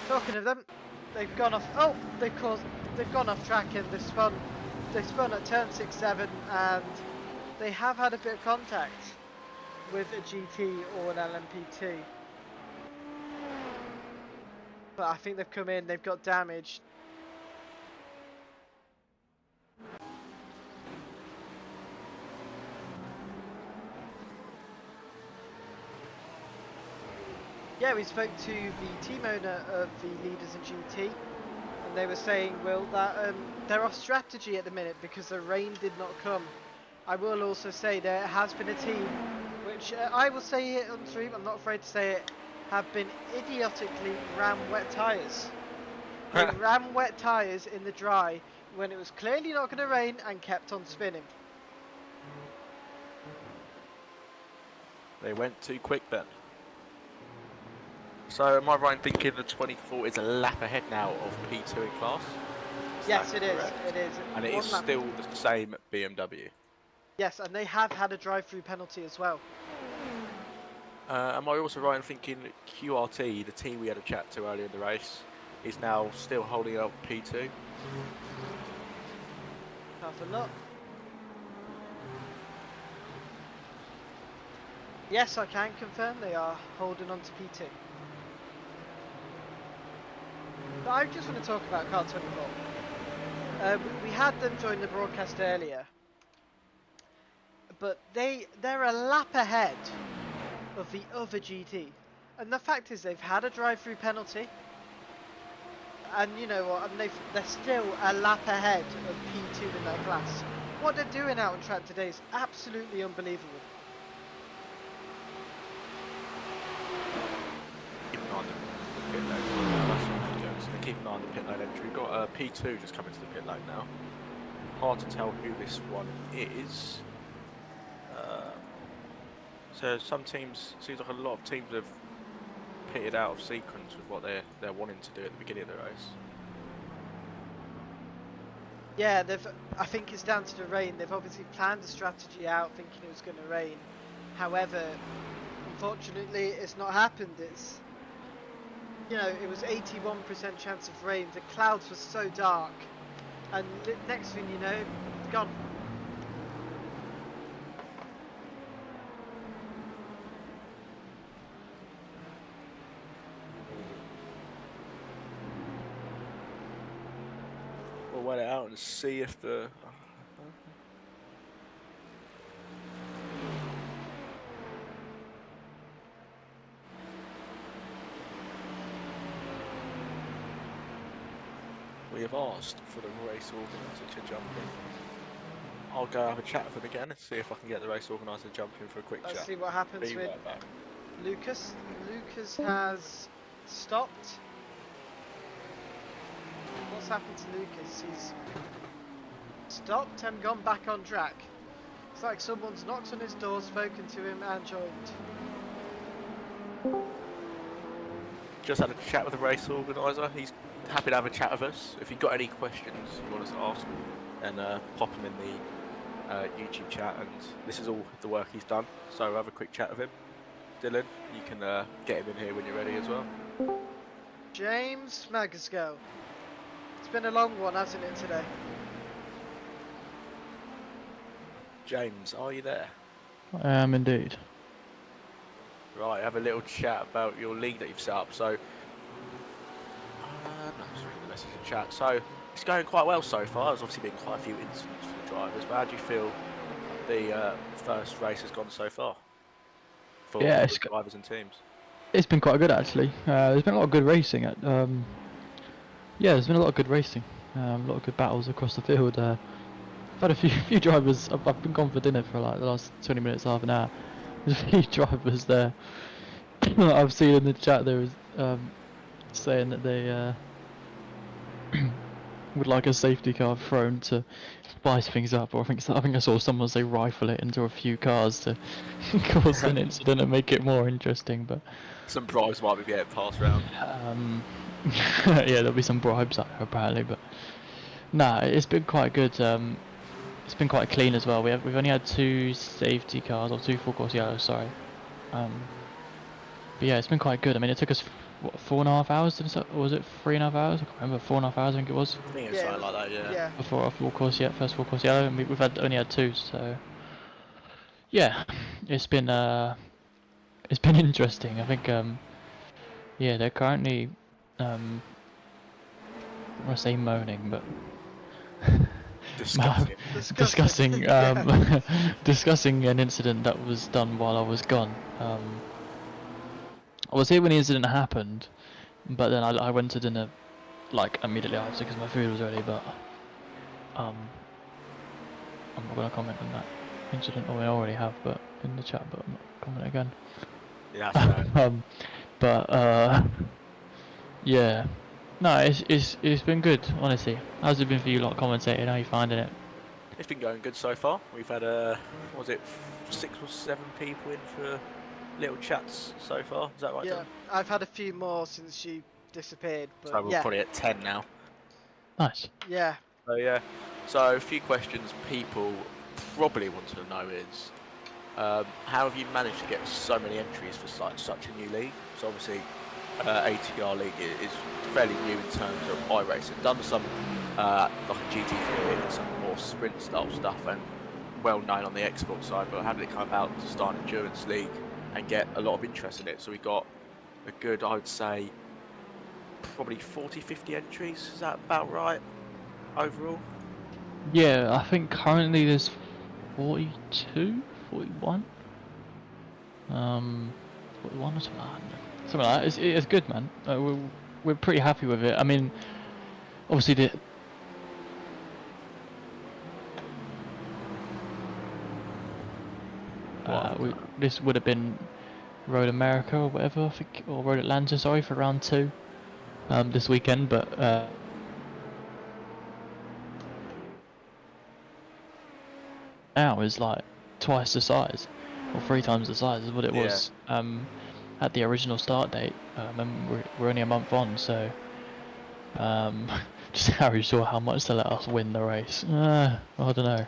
Talking of them, they've gone off. Oh, they've gone off track and they spun at turn 6-7, and they have had a bit of contact with a GT or an LMP2. But I think they've come in, they've got damaged. Yeah, we spoke to the team owner of the leaders in GT, and they were saying, Will, that they're off strategy at the minute because the rain did not come. I will also say there has been a team, which I will say it on stream, I'm not afraid to say it, have been idiotically ram wet tyres. They ram wet tyres in the dry when it was clearly not going to rain and kept on spinning. They went too quick then. So am I right in thinking the 24 is a lap ahead now of P2 in class? Yes, it is. It is. And it is still the same BMW. Yes, and they have had a drive-through penalty as well. Am I also right in thinking QRT, the team we had a chat to earlier in the race, is now still holding up P2? Have a look. Yes, I can confirm they are holding on to P2. But I just want to talk about car 24. We had them join the broadcast earlier, but they're a lap ahead of the other GT, and the fact is they've had a drive-through penalty, and you know what? And they're still a lap ahead of P2 in their class. What they're doing out on track today is absolutely unbelievable. Keep an eye on the pit lane. That's what we go. So keep an eye on the pit lane entry. We've got P2 just coming to the pit lane now. Hard to tell who this one is. So some teams, seems like a lot of teams have pitted out of sequence with what they're wanting to do at the beginning of the race. Yeah, I think it's down to the rain. They've obviously planned a strategy out thinking it was going to rain. However, unfortunately, it's not happened. It's, you know, it was 81% chance of rain. The clouds were so dark. And next thing you know, it's gone. We'll wait it out and see if the... We have asked for the race organiser to jump in. I'll go have a chat with him again and see if I can get the race organiser to jump in for a quick chat. Let's see what happens Be with right back. Lucas. Lucas has stopped. What's happened to Lucas? He's stopped and gone back on track. It's like someone's knocked on his door, spoken to him and joined. Just had a chat with the race organiser. He's happy to have a chat with us. If you've got any questions you want us to ask, then pop them in the YouTube chat. And this is all the work he's done. So have a quick chat with him. Dylan, you can get him in here when you're ready as well. James Magasco. It's been a long one, hasn't it, today? James, are you there? I am indeed. Right, have a little chat about your league that you've set up. So, no, just reading the message in chat. So, it's going quite well so far. There's obviously been quite a few incidents for the drivers, but how do you feel the first race has gone so far? For the drivers and teams? It's been quite good actually. There's been a lot of good racing. Yeah, there's been a lot of good racing. A lot of good battles across the field. I've had a few drivers. I've been gone for dinner for like the last 20 minutes, half an hour. There's a few drivers there. I've seen in the chat there was saying that they would like a safety car thrown to spice things up, or I think I saw someone say rifle it into a few cars to cause an incident and make it more interesting. But some bribes might be getting passed around. Yeah, there'll be some bribes out there apparently, but nah, it's been quite good. It's been quite clean as well. We've only had 2 safety cars, or 2 full course yellows, sorry. But yeah, it's been quite good. I mean, it took us what, 4.5 hours, or was it 3.5 hours? I can't remember. 4.5 hours, I think it was. I think it's something like that, yeah. Before our full course, first full course yellow, and we've only had 2, so yeah, it's been interesting. I think yeah, they're currently I want to say moaning, but discussing discussing an incident that was done while I was gone. I was here when the incident happened, but then I went to dinner like immediately after because my food was ready. But I'm not going to comment on that incident, or I already have, but in the chat, but I'm not commenting again. Yeah, that's right. But yeah, no, it's been good, honestly. How's it been for you lot commentating? How are you finding it? It's been going good so far. We've had what was it, 6 or 7 people in for little chats so far. Is that right? Yeah, Dan? I've had a few more since she disappeared, but So we're probably at 10 now. Nice. Yeah. So yeah, so a few questions people probably want to know is, how have you managed to get so many entries for such a new league? So obviously, ATRL league is fairly new in terms of iRacing. Done some like a GT3 league and some more sprint style stuff, and well known on the Xbox side. But how did it come about to start an endurance league and get a lot of interest in it? So we got a good, I would say, probably 40-50 entries. Is that about right overall? Yeah, I think currently there's 42, 41. 41 or something like that. Something like that. It's good, man. We're pretty happy with it. I mean, obviously this would have been Road America or whatever, I think, or Road Atlanta, sorry, for round 2 this weekend, but now is like twice the size, or 3 times the size as what it was at the original start date. And we're only a month on, so just Harry saw how much to let us win the race. I don't know.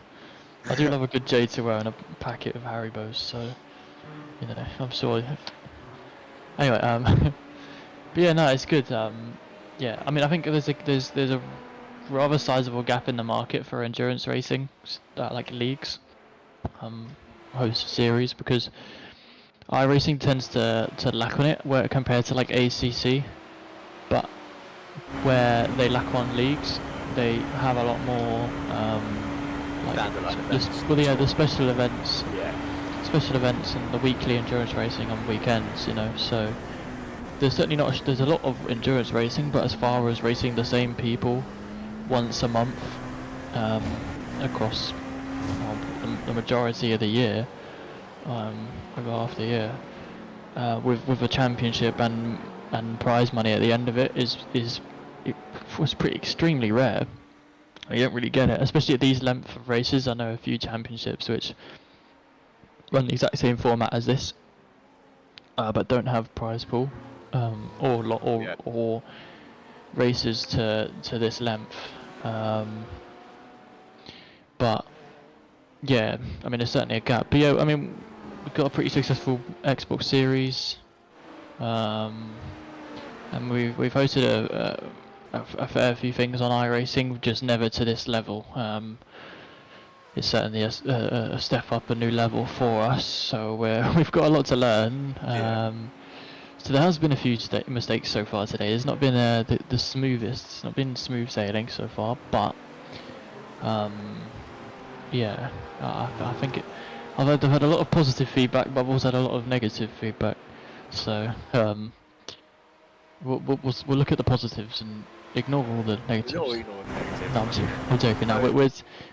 I do love a good J2O and a packet of Haribos, so you know, I'm sure. Anyway, but yeah, no, it's good. Yeah, I mean, I think there's a rather sizable gap in the market for endurance racing, like leagues, host series, because iRacing tends to lack on it, where compared to like ACC, but where they lack on leagues, they have a lot more like the special events. Special events and the weekly endurance racing on weekends, you know, so there's certainly not there's a lot of endurance racing, but as far as racing the same people once a month across the majority of the year, over half the year, with a championship and prize money at the end of it it was pretty extremely rare. You don't really get it, especially at these length of races. I know a few championships which run the exact same format as this, but don't have prize pool or races to this length. But yeah, I mean, there's certainly a gap. But yeah, I mean, we've got a pretty successful Xbox series, and we've hosted a fair few things on iRacing, just never to this level. It's certainly a step up, a new level for us, so we've got a lot to learn. So there has been a few mistakes so far today. It's not been the smoothest, it's not been smooth sailing so far, but yeah, I think I've had a lot of positive feedback, but I've also had a lot of negative feedback, so we'll look at the positives and ignore all the negatives. No, I'm joking. No,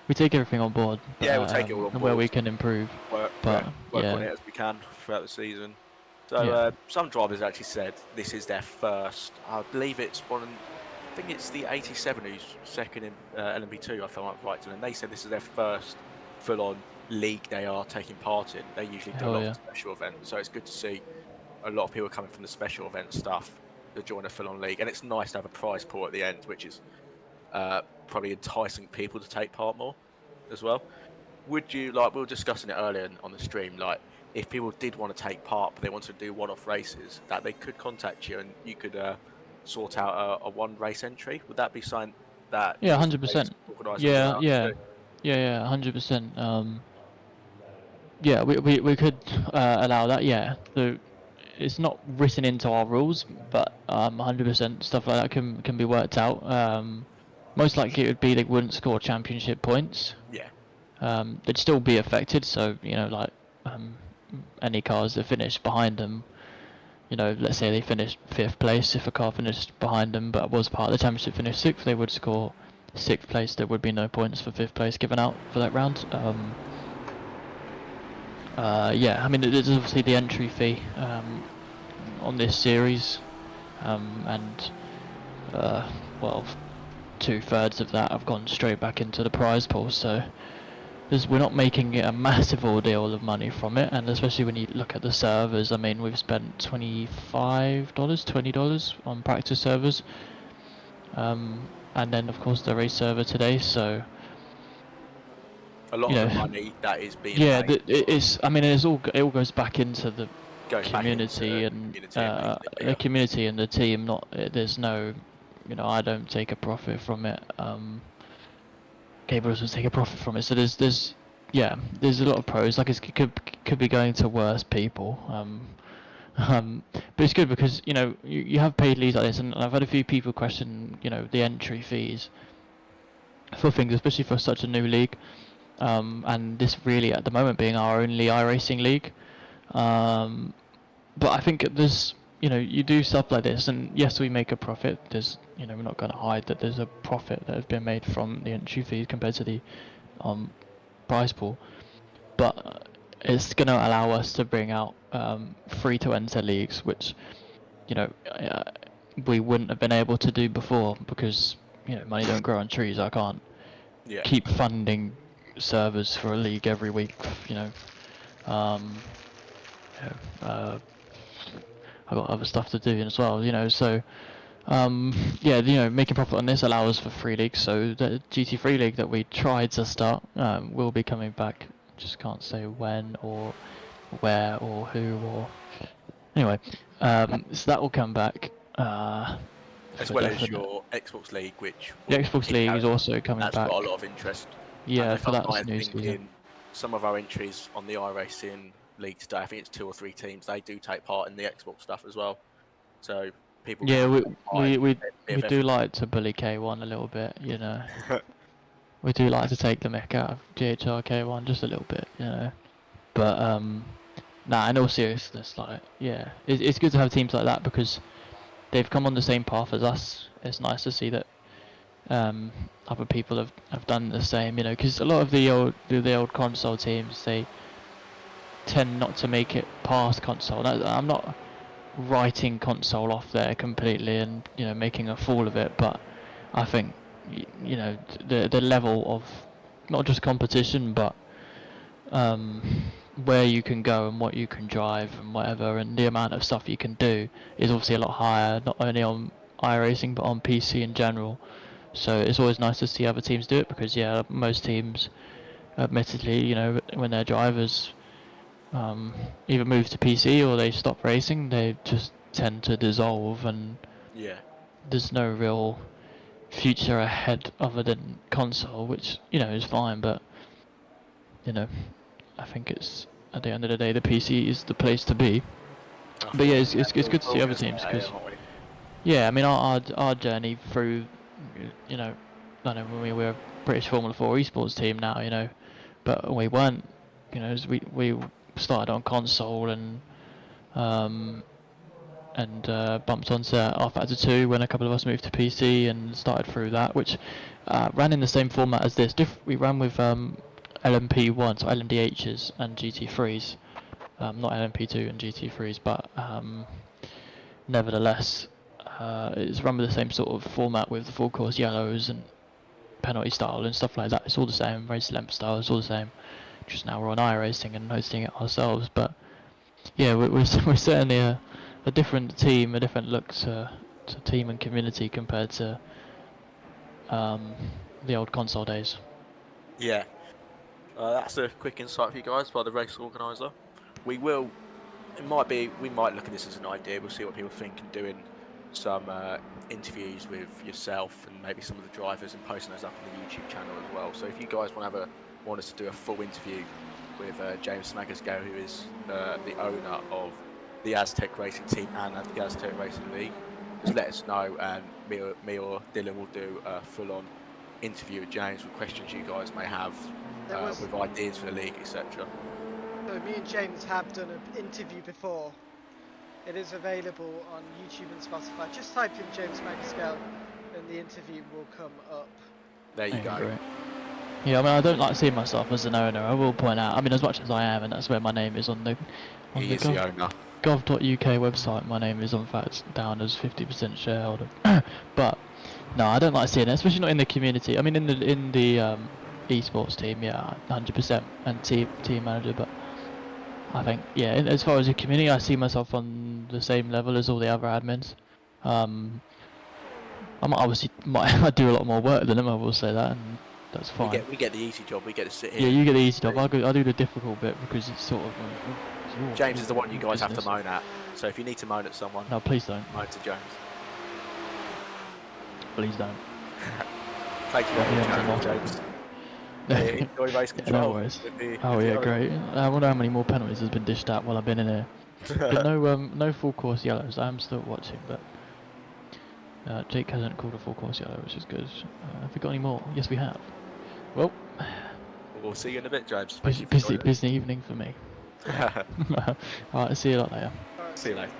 we take everything on board. But, we'll take it all on board. Where we can improve. Work on it as we can throughout the season. So some drivers actually said this is their first. I believe it's I think it's the 87 who's second in LMP2. I feel right, and they said this is their first full-on league they are taking part in. They usually do a lot of special events, so it's good to see a lot of people coming from the special event stuff to join a full-on league, and it's nice to have a prize pool at the end, which is probably enticing people to take part more as well. Would you, like we were discussing it earlier on the stream, like if people did want to take part but they wanted to do one-off races, that they could contact you and you could sort out a one race entry? Would that be something that 100%. Yeah 100%. Yeah, we could allow that. So it's not written into our rules, but 100% stuff like that can be worked out. Most likely it would be they wouldn't score championship points. They'd still be affected, so you know, like any cars that finish behind them, you know, let's say they finished 5th place, if a car finished behind them but was part of the championship, finished 6th, they would score 6th place. There would be no points for 5th place given out for that round. I mean, there's obviously the entry fee on this series, and well, 2/3 of that have gone straight back into the prize pool, so we're not making it a massive ordeal of money from it, and especially when you look at the servers, I mean, we've spent $25, $20 on practice servers, and then of course the race server today, so a lot of the money that is being paid. It all goes back into the community and the community and the team. There's no, you know, I don't take a profit from it. Cable doesn't take a profit from it. So there's a lot of pros. Like it could be going to worse people. But it's good because, you know, you have paid leagues like this, and I've had a few people question, you know, the entry fees for things, especially for such a new league. And this really at the moment being our only iRacing league. But I think there's you know, you do stuff like this, and yes, we make a profit. There's, you know, we're not going to hide that there's a profit that has been made from the entry fees compared to the prize pool, but it's going to allow us to bring out free to enter leagues, which, you know, we wouldn't have been able to do before because, you know, money don't grow on trees. I can't keep funding servers for a league every week, you know. I've got other stuff to do as well, you know, so yeah, you know, making profit on this allows for free leagues. So the GT3 league that we tried to start will be coming back. Just can't say when or where or who or anyway. So that will come back. As well as your Xbox League, which the Xbox League is also coming back. That's got a lot of interest. Yeah, for that new season. Some of our entries on the iRacing League today, I think it's 2 or 3 teams. They do take part in the Xbox stuff as well. So people. Yeah, we do like to bully K1 a little bit, you know. We do like to take the mick out of GHR K1 just a little bit, you know. But nah, in all seriousness, like, yeah, it's good to have teams like that because they've come on the same path as us. It's nice to see that other people have done the same, you know, because a lot of the old console teams, they tend not to make it past console. Now, I'm not writing console off there completely and, you know, making a fool of it, but I think, you know, the level of not just competition, but where you can go and what you can drive and whatever, and the amount of stuff you can do is obviously a lot higher, not only on iRacing but on PC in general. So it's always nice to see other teams do it because, yeah, most teams, admittedly, you know, when their drivers either move to PC or they stop racing, they just tend to dissolve, and there's no real future ahead other than console, which, you know, is fine, but, you know, I think it's, at the end of the day, the PC is the place to be. But yeah, it's good to see other teams because, yeah, I mean, our journey through, you know, I don't know, when we were a British Formula 4 esports team now, you know, but we weren't, you know, as we started on console and bumped onto R-Factor 2 when a couple of us moved to PC and started through that, which ran in the same format as this. We ran with LMP1, so LMDHs and GT3s, not LMP2 and GT3s, but nevertheless, it's run with the same sort of format with the full course yellows and penalty style and stuff like that. It's all the same, race length style, it's all the same. Just now we're on iRacing and hosting it ourselves, but yeah, we're certainly a different team, a different look to team and community compared to the old console days. Yeah, that's a quick insight for you guys by the race organizer. We might look at this as an idea. We'll see what people think, and doing some interviews with yourself and maybe some of the drivers and posting those up on the YouTube channel as well. So if you guys want us to do a full interview with James Smagasgo, who is the owner of the Aztec Racing team and the Aztec Racing League, just let us know, and me or Dylan will do a full-on interview with James with questions you guys may have, with ideas for the league, etc. So me and James have done an interview before. It is available on YouTube and Spotify. Just type in James Magascal and the interview will come up. There you go. Great. Yeah, I mean, I don't like seeing myself as an owner. I will point out, I mean, as much as I am, and that's where my name is on the gov.uk website, my name is in fact down as 50% shareholder. But no, I don't like seeing it, especially not in the community. I mean, in the esports team, yeah, 100%, and team manager. But I think, yeah, as far as the community, I see myself on the same level as all the other admins. I might do a lot more work than them, I will say that, and that's fine. We get the easy job. We get to sit here. Yeah, you get the easy job. I do the difficult bit because it's sort of. James is the one you guys have to moan at. So if you need to moan at someone, no, please don't. Moan to James. Please don't. Thank you very much, James. Enjoy race control. No worries. Oh yeah, great. I wonder how many more penalties has been dished out while I've been in here. But no full course yellows. I am still watching, but Jake hasn't called a full course yellow, which is good. Have we got any more? Yes, we have. Well, we'll see you in a bit, James. Busy evening for me. Alright, see you later. See you later.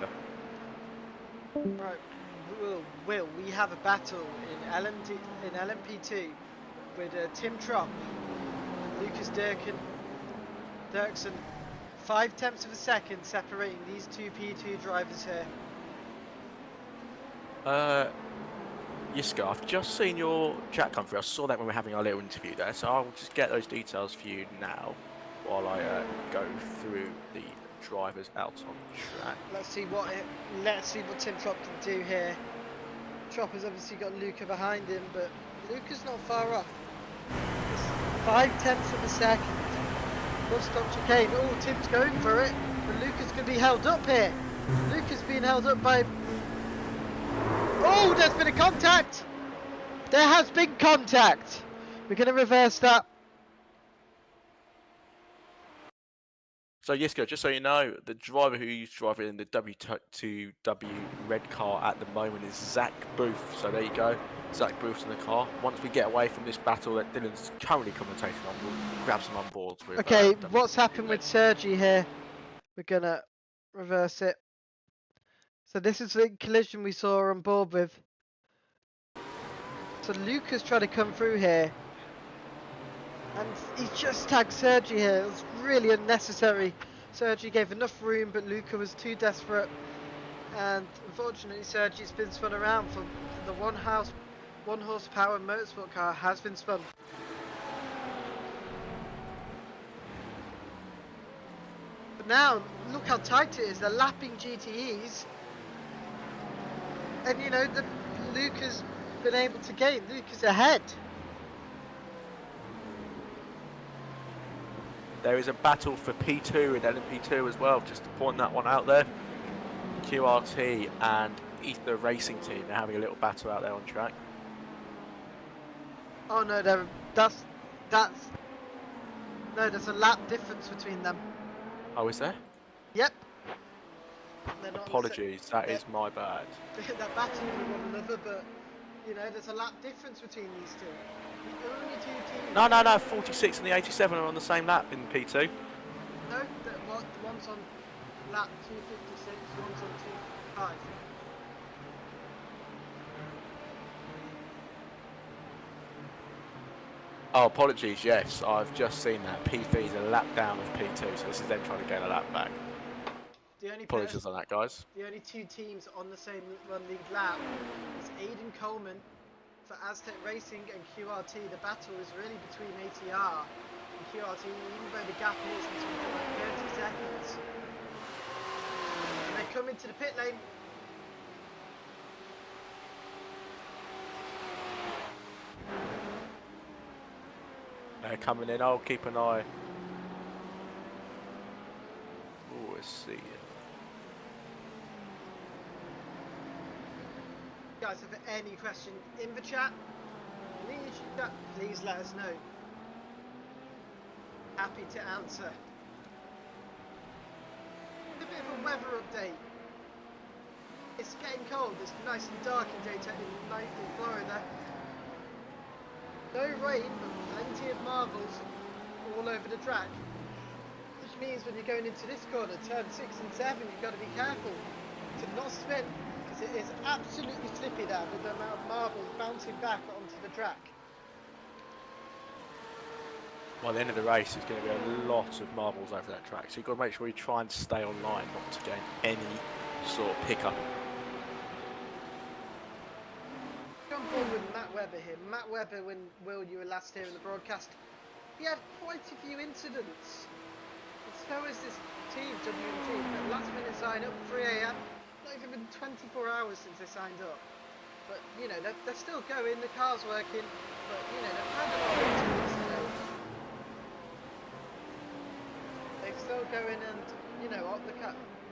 Right, Will, we have a battle in LMP2 with Tim Trop, Lucas Dirksen, 0.5 of a second separating these two P2 drivers here. Yiska, I've just seen your chat come through. I saw that when we were having our little interview there, so I'll just get those details for you now while I go through the drivers out on track. Let's see what Tim Trop can do here. Trop has obviously got Luca behind him, but Luca's not far off. It's 0.5 of a second. What's Dr. Kane? Oh, Tim's going for it, but Luca's going to be held up here. Luca's being held up by... Oh, there's been a contact! There has been contact! We're going to reverse that. So Yiska, just so you know, the driver who's driving in the W2W red car at the moment is Zach Booth. So there you go, Zach Booth's in the car. Once we get away from this battle that Dylan's currently commentating on, we'll grab some onboards with. Okay, what's happened with Sergi here? We're gonna reverse it. So this is the collision we saw on board with. So Luca's trying to come through here. And he's just tagged Sergi here. It was really unnecessary. Sergi gave enough room, but Luca was too desperate. And unfortunately, Sergi's been spun around for the one horsepower motorsport car has been spun. But now, look how tight it is. They're lapping GTEs. And you know, Luca's been able to gain. Luca's ahead. There is a battle for P2 in LMP2 as well, just to point that one out there. QRT and Ether Racing Team are having a little battle out there on track. Oh no, there's a lap difference between them. Oh, is there? Yep. Apologies, that is my bad. They're battling with one another, but you know, there's a lap difference between these two. The only two teams... No, 46 and the 87 are on the same lap in P2. No, one's on lap 256, one's on 255. Oh, apologies, yes, I've just seen that. P3 is a lap down of P2, so this is them trying to gain a lap back. Apologies on that, guys. The only two teams on the same run lead lap is Aiden Coleman for Aztec Racing and QRT. The battle is really between ATR and QRT, even though the gap is between like 30 seconds. And they come into the pit lane. They're coming in, I'll keep an eye. Oh, let's see. Guys, if any question in the chat, please let us know. Happy to answer. A bit of a weather update. It's getting cold. It's nice and dark in Daytona in Florida. No rain, but plenty of marbles all over the track. Which means when you're going into this corner, turn 6 and 7, you've got to be careful to not spin. It is absolutely slippy there with the amount of marbles bouncing back onto the track. Well, at the end of the race, there's going to be a lot of marbles over that track, so you've got to make sure you try and stay online, not to gain any sort of pickup. On board with Matt Webber here. Matt Webber, when Will, you were last here in the broadcast, he had quite a few incidents. And so is this team, WMG, but last minute sign up, 3 AM. Not even been 24 hours since they signed up. But, you know, they're still going, the car's working, but, you know, they've had a lot of incidents today. They're still going and, you know what, if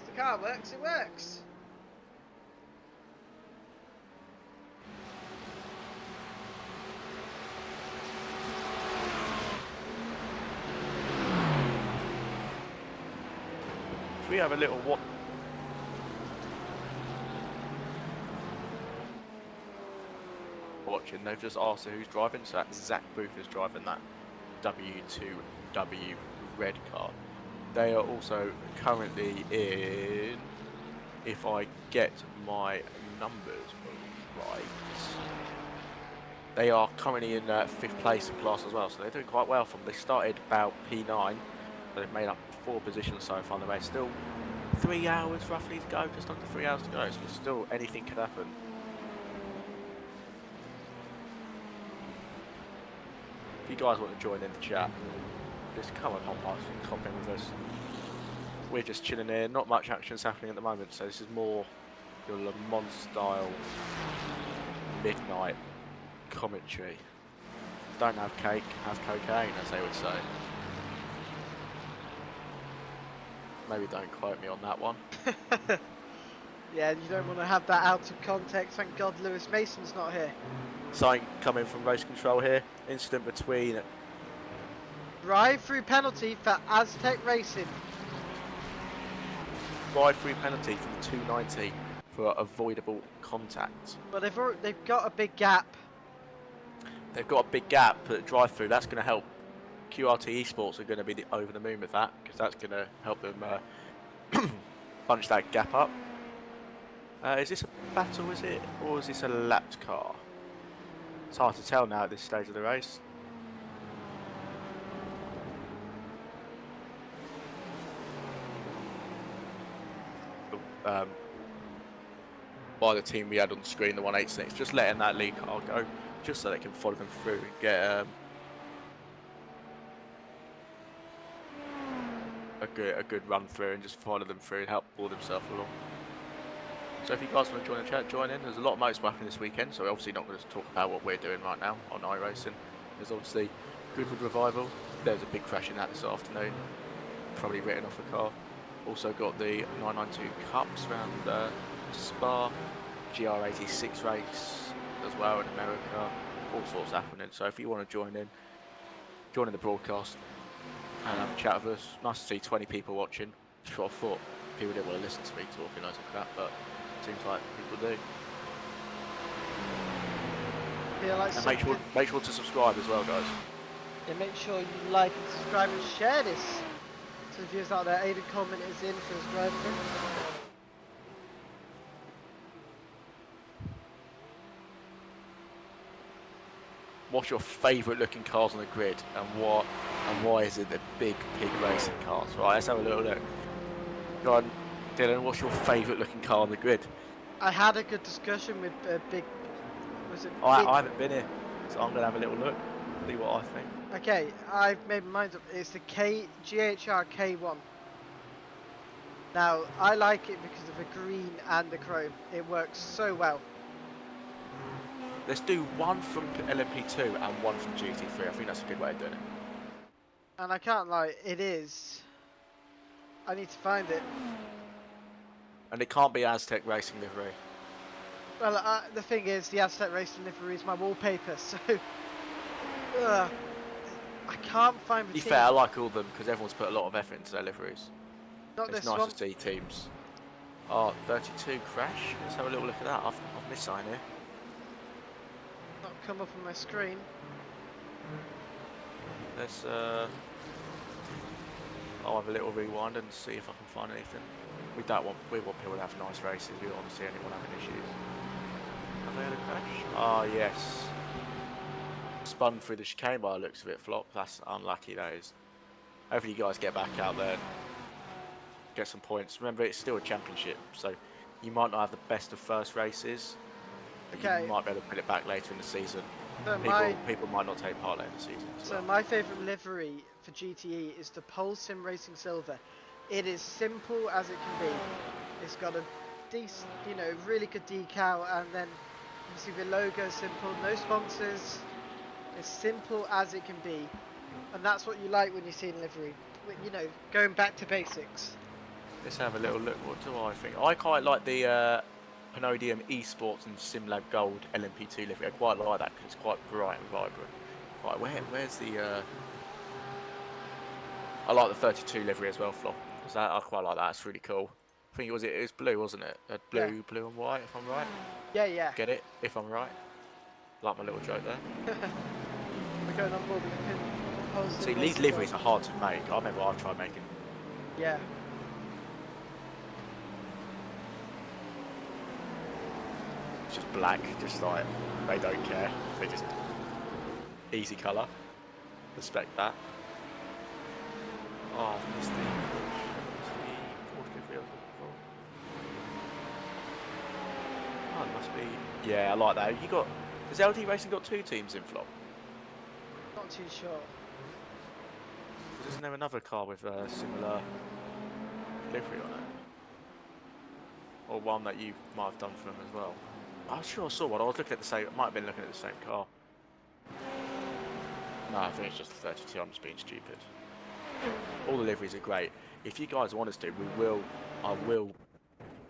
the car works, it works. If we have a little watching, they've just asked who's driving, so that's Zach Booth is driving that W2W red car. They are also currently in if I get my numbers right, they are currently in 5th place in class as well, so they're doing quite well. They started about P9, but they've made up 4 positions so far in the race. Still 3 hours roughly to go, just under 3 hours to go, so still anything could happen. If you guys want to join in the chat, just come and hop in with us. We're just chilling here, not much action's happening at the moment, so this is more your Le Mans style midnight commentary. Don't have cake, have cocaine, as they would say. Maybe don't quote me on that one. Yeah, you don't want to have that out of context. Thank God Lewis Mason's not here. Something coming from race control here. Incident between... Drive-through penalty for Aztec Racing. Drive-through penalty from the 290 for avoidable contact. But they've got a big gap. They've got a big gap at drive-through. That's going to help. QRT Esports are going to be over the moon with that, because that's going to help them punch that gap up. Is this a battle, is it? Or is this a lapped car? It's hard to tell now at this stage of the race. By the team we had on the screen, the 186, just letting that lead car go, just so they can follow them through and get a good run through and just follow them through and help pull themselves along. So if you guys want to join the chat, join in. There's a lot of motorsport happening this weekend, so we're obviously not going to talk about what we're doing right now on iRacing. There's obviously Goodwood Revival. There's a big crash in that this afternoon, probably written off a car. Also got the 992 Cups around Spa, GR86 race as well in America. All sorts happening. So if you want to join in the broadcast and have a chat with us. Nice to see 20 people watching. Sure, I thought people didn't want to listen to me talking loads of crap, but it seems like people do. Like and make sure to subscribe as well, guys. Yeah, make sure you like and subscribe and share this to the viewers out there. Aidan Coleman is in for his drive-through. What's your favourite looking cars on the grid, and why is it the big pig racing cars? Right, let's have a little look. Go on, Dylan, what's your favourite looking car on the grid? I had a good discussion with Big. Was it? I haven't been here, so I'm gonna have a little look, see what I think. Okay, I've made my mind up. It's the GHR K1. Now, I like it because of the green and the chrome. It works so well. Let's do one from LMP2 and one from GT3. I think that's a good way of doing it. And I can't lie, it is. I need to find it. And it can't be Aztec Racing livery. Well, the thing is, the Aztec Racing livery is my wallpaper, so I can't find the To be team. fair, I like all of them because everyone's put a lot of effort into their liveries. Not it's this nice one. to see teams. Oh, 32 crash. Let's have a little look at that. I've missed sign here. Not come up on my screen. Let's I'll have a little rewind and see if I can find anything. We want people to have nice races. We don't want to see anyone having issues. Have they had a crash? Oh yes. Spun through the chicane by the looks of it, Flop. That's unlucky, that is. Hopefully you guys get back out there and get some points. Remember, it's still a championship, so you might not have the best of first races. Okay. You might be able to put it back later in the season. So people might not take part later in the season. So my favourite livery for GTE is the Pole Sim Racing Silver. It is simple as it can be. It's got a decent, really good decal, and then obviously the logo is simple, no sponsors. As simple as it can be, and that's what you like when you see in livery. Going back to basics. Let's have a little look. What do I think? I quite like the Panodium Esports and SimLab Gold LMP2 livery. I quite like that because it's quite bright and vibrant. Right, where's the? I like the 32 livery as well, Flop. I quite like that. It's really cool. I think it was blue, wasn't it? Blue and white, if I'm right. Yeah. Get it? If I'm right. Like my little joke there. We're going on board with the See, these liveries are hard to make. I remember I've tried making. Yeah. It's just black, just like, they don't care. They just, easy colour. Respect that. Oh, I've missed the Porsche livery I was looking for. Oh, it must be, yeah, I like that. Has LD Racing got 2 teams in Flop? Not too sure. Isn't there another car with a similar livery on it? Or one that you might have done for them as well? I'm sure I saw one. I was looking at the same. Might have been looking at the same car. No, I think it's just the 32. I'm just being stupid. All the liveries are great. If you guys want us to, we will. I will.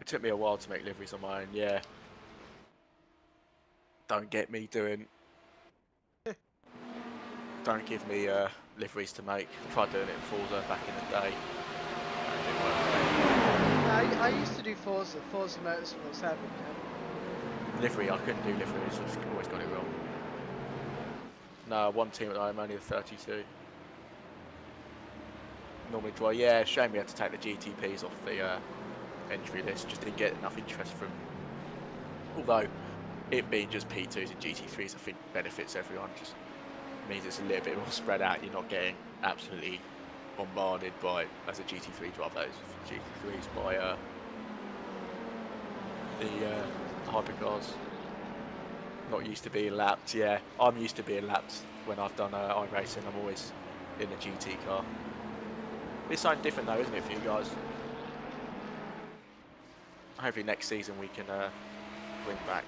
It took me a while to make liveries on my own. Yeah. Don't get me doing. Don't give me liveries to make. Tried doing it in Forza back in the day. It didn't work for me. I used to do Forza Motorsports, haven't Livery, I couldn't do liveries. I've always got it wrong. No, one team at the moment, only the 32. Normally draw. Yeah, shame we had to take the GTPs off the entry list. Just didn't get enough interest from. Although it being just P2s and GT3s, I think benefits everyone. Just means it's a little bit more spread out. You're not getting absolutely bombarded by, as a GT3 driver, GT3s by the hypercars. Not used to being lapped. Yeah, I'm used to being lapped when I've done iRacing. I'm always in the GT car. It's something different though, isn't it, for you guys? Hopefully next season we can bring back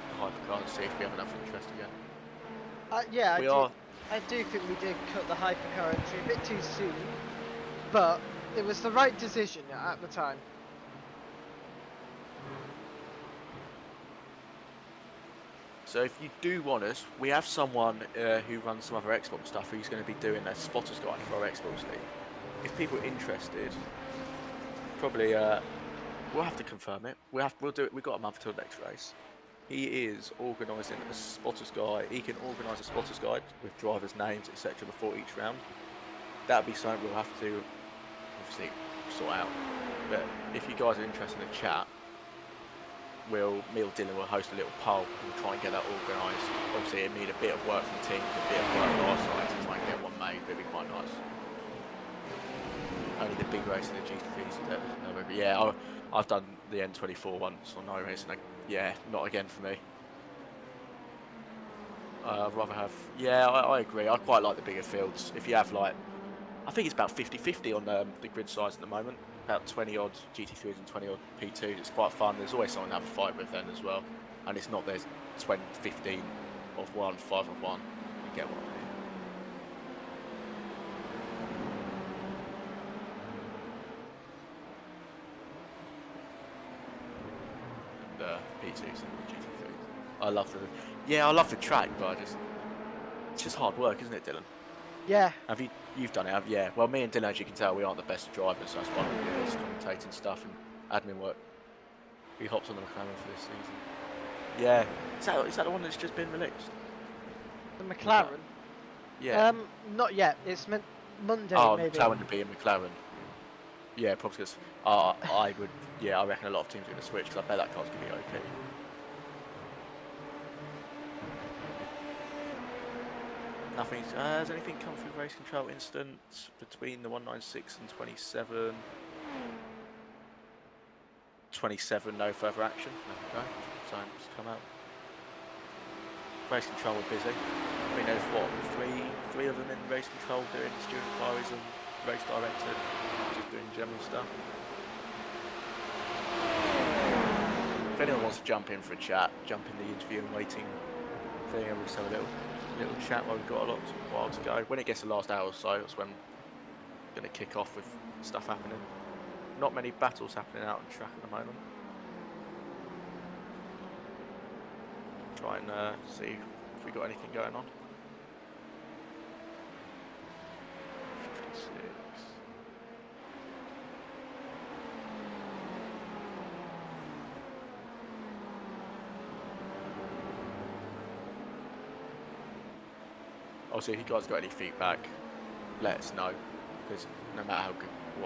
the hypercar and see if we have enough interest again. Yeah, I do think we did cut the hypercar entry a bit too soon, but it was the right decision at the time. So if you do want us, we have someone who runs some other Xbox stuff who's going to be doing a spotters guide for our Xbox team. If people are interested, probably we'll have to confirm it. We'll do it. We've got a month till the next race. He is organising a spotters guide. He can organise a spotters guide with drivers' names, etc. before each round. That'll be something we'll have to obviously sort out. But if you guys are interested in a chat, me or Dylan will host a little poll and try and get that organised. Obviously, it need a bit of work from teams, a bit of work on our side to try and get one made. That'd be quite nice. Only the big race in the GT3s. Yeah, I've done the N24 once on iRacing. Yeah, not again for me. I'd rather have. Yeah, I agree. I quite like the bigger fields. If you have like, I think it's about 50-50 on the grid size at the moment. About 20 odd GT3s and 20 odd P2s. It's quite fun. There's always someone to have a fight with then as well. And it's not there's 15 of one, 5 of one. You get what I mean. P2s and GT3s. I love the track, but it's just hard work, isn't it, Dylan? Yeah. You've done it? Yeah. Well, me and Dylan, as you can tell, we aren't the best drivers, so that's why we do this commentating stuff and admin work. We hopped on the McLaren for this season. Yeah. Is that the one that's just been released? The McLaren? Yeah. Not yet. It's Monday, maybe. Oh, to be in McLaren. Yeah, probably because I reckon a lot of teams are going to switch because I bet that car's going to be OP. Nothing. Has anything come through race control incidents between the 196 and 27? 27, no further action. There we go. Signs come out. Race control were busy. I think there's what, three of them in race control doing student inquiries and race director, just doing general stuff. If anyone wants to jump in for a chat, jump in the interview and waiting thing, and we'll just have a little chat while we've got a while to go. When it gets the last hour or so, that's when we're going to kick off with stuff happening. Not many battles happening out on track at the moment. Try and see if we got anything going on. 56. Obviously, if you guys got any feedback, let us know, because no matter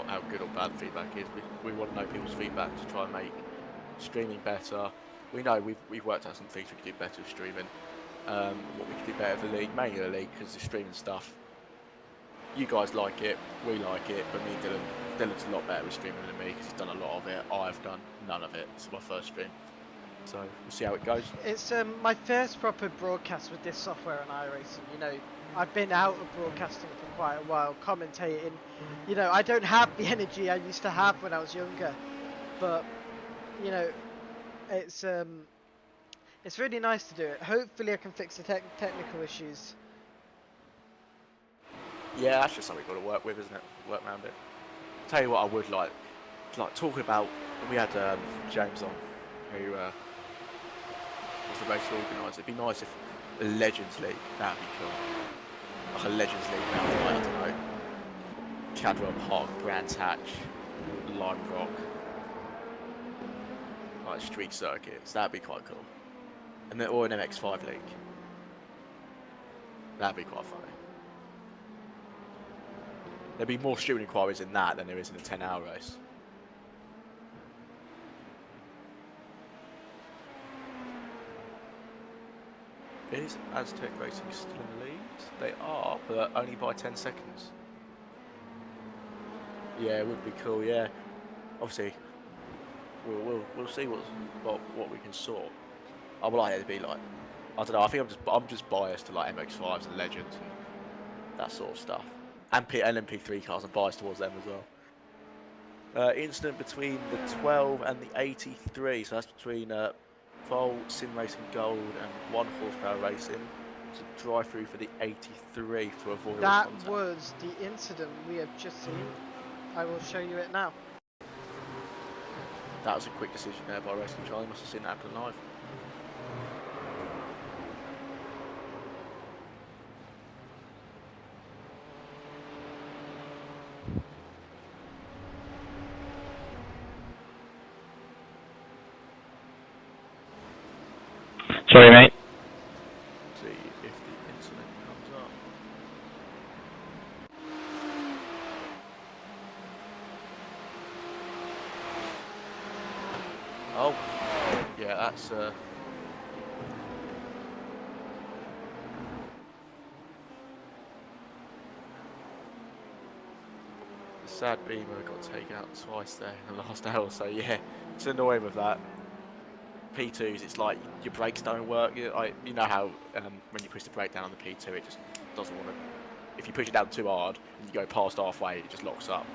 how good or bad the feedback is, we want to know people's feedback to try and make streaming better, we know we've worked out some things we could do better with streaming. What we could do better for the league, mainly the league, because the streaming stuff. You guys like it, we like it, but me and Dylan's a lot better with streaming than me because he's done a lot of it. I've done none of it. It's my first stream, so we'll see how it goes. It's my first proper broadcast with this software on iRacing. You know, I've been out of broadcasting for quite a while, commentating. You know, I don't have the energy I used to have when I was younger, but you know, it's really nice to do it. Hopefully, I can fix the technical issues. Yeah, that's just something we've got to work with, isn't it? Work around it. Tell you what, I would like talking about. We had James on, who was the race organiser. It'd be nice if a Legends League, that'd be cool. Like a Legends League now, like, I don't know, Cadwell Park, Brands Hatch, Lime Rock, like street circuits. That'd be quite cool. And then, or an MX5 league. That'd be quite funny. There'd be more student inquiries in that than there is in a 10-hour race. Is Aztec Racing still in the lead? They are, but only by 10 seconds. Yeah, it would be cool. Yeah, obviously, we'll see what we can sort. I would like it to be like, I don't know. I think I'm just biased to like MX5s and Legends and that sort of stuff. And LMP3 cars, I'm biased towards them as well. Incident between the 12 and the 83, so that's between Vol, Sim Racing Gold and 1 horsepower racing. It's a drive-through for the 83 to avoid That contact. was the incident we have just seen. I will show you it now. That was a quick decision there by Racing Charlie. Must have seen that happen live. Sorry, mate. See if the incident comes up. Oh, yeah, that's the sad Beamer got taken out twice there in the last hour, so yeah, it's annoying with that. P2s, it's like your brakes don't work. You know how when you push the brake down on the P2, it just doesn't want to. If you push it down too hard and you go past halfway, it just locks up.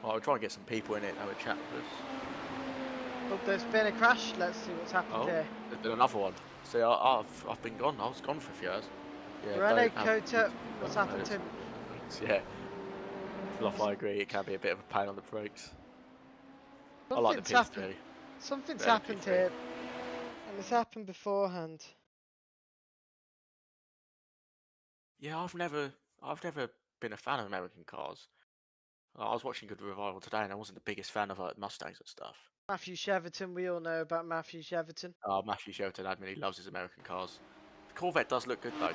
I'll try and get some people in it and have a chat with us. Look, there's been a crash. Let's see what's happened here. There's been another one. See, I've been gone. I was gone for a few hours. Yeah, Renault Kota, what's happened to him? Yeah. Fluff, I agree. It can be a bit of a pain on the brakes. I like the P3. Something's happened here, and it's happened beforehand. Yeah, I've never been a fan of American cars. I was watching Good Revival today, and I wasn't the biggest fan of Mustangs and stuff. Matthew Cheverton, we all know about Matthew Cheverton. Oh, Matthew Cheverton admin, he loves his American cars. The Corvette does look good though.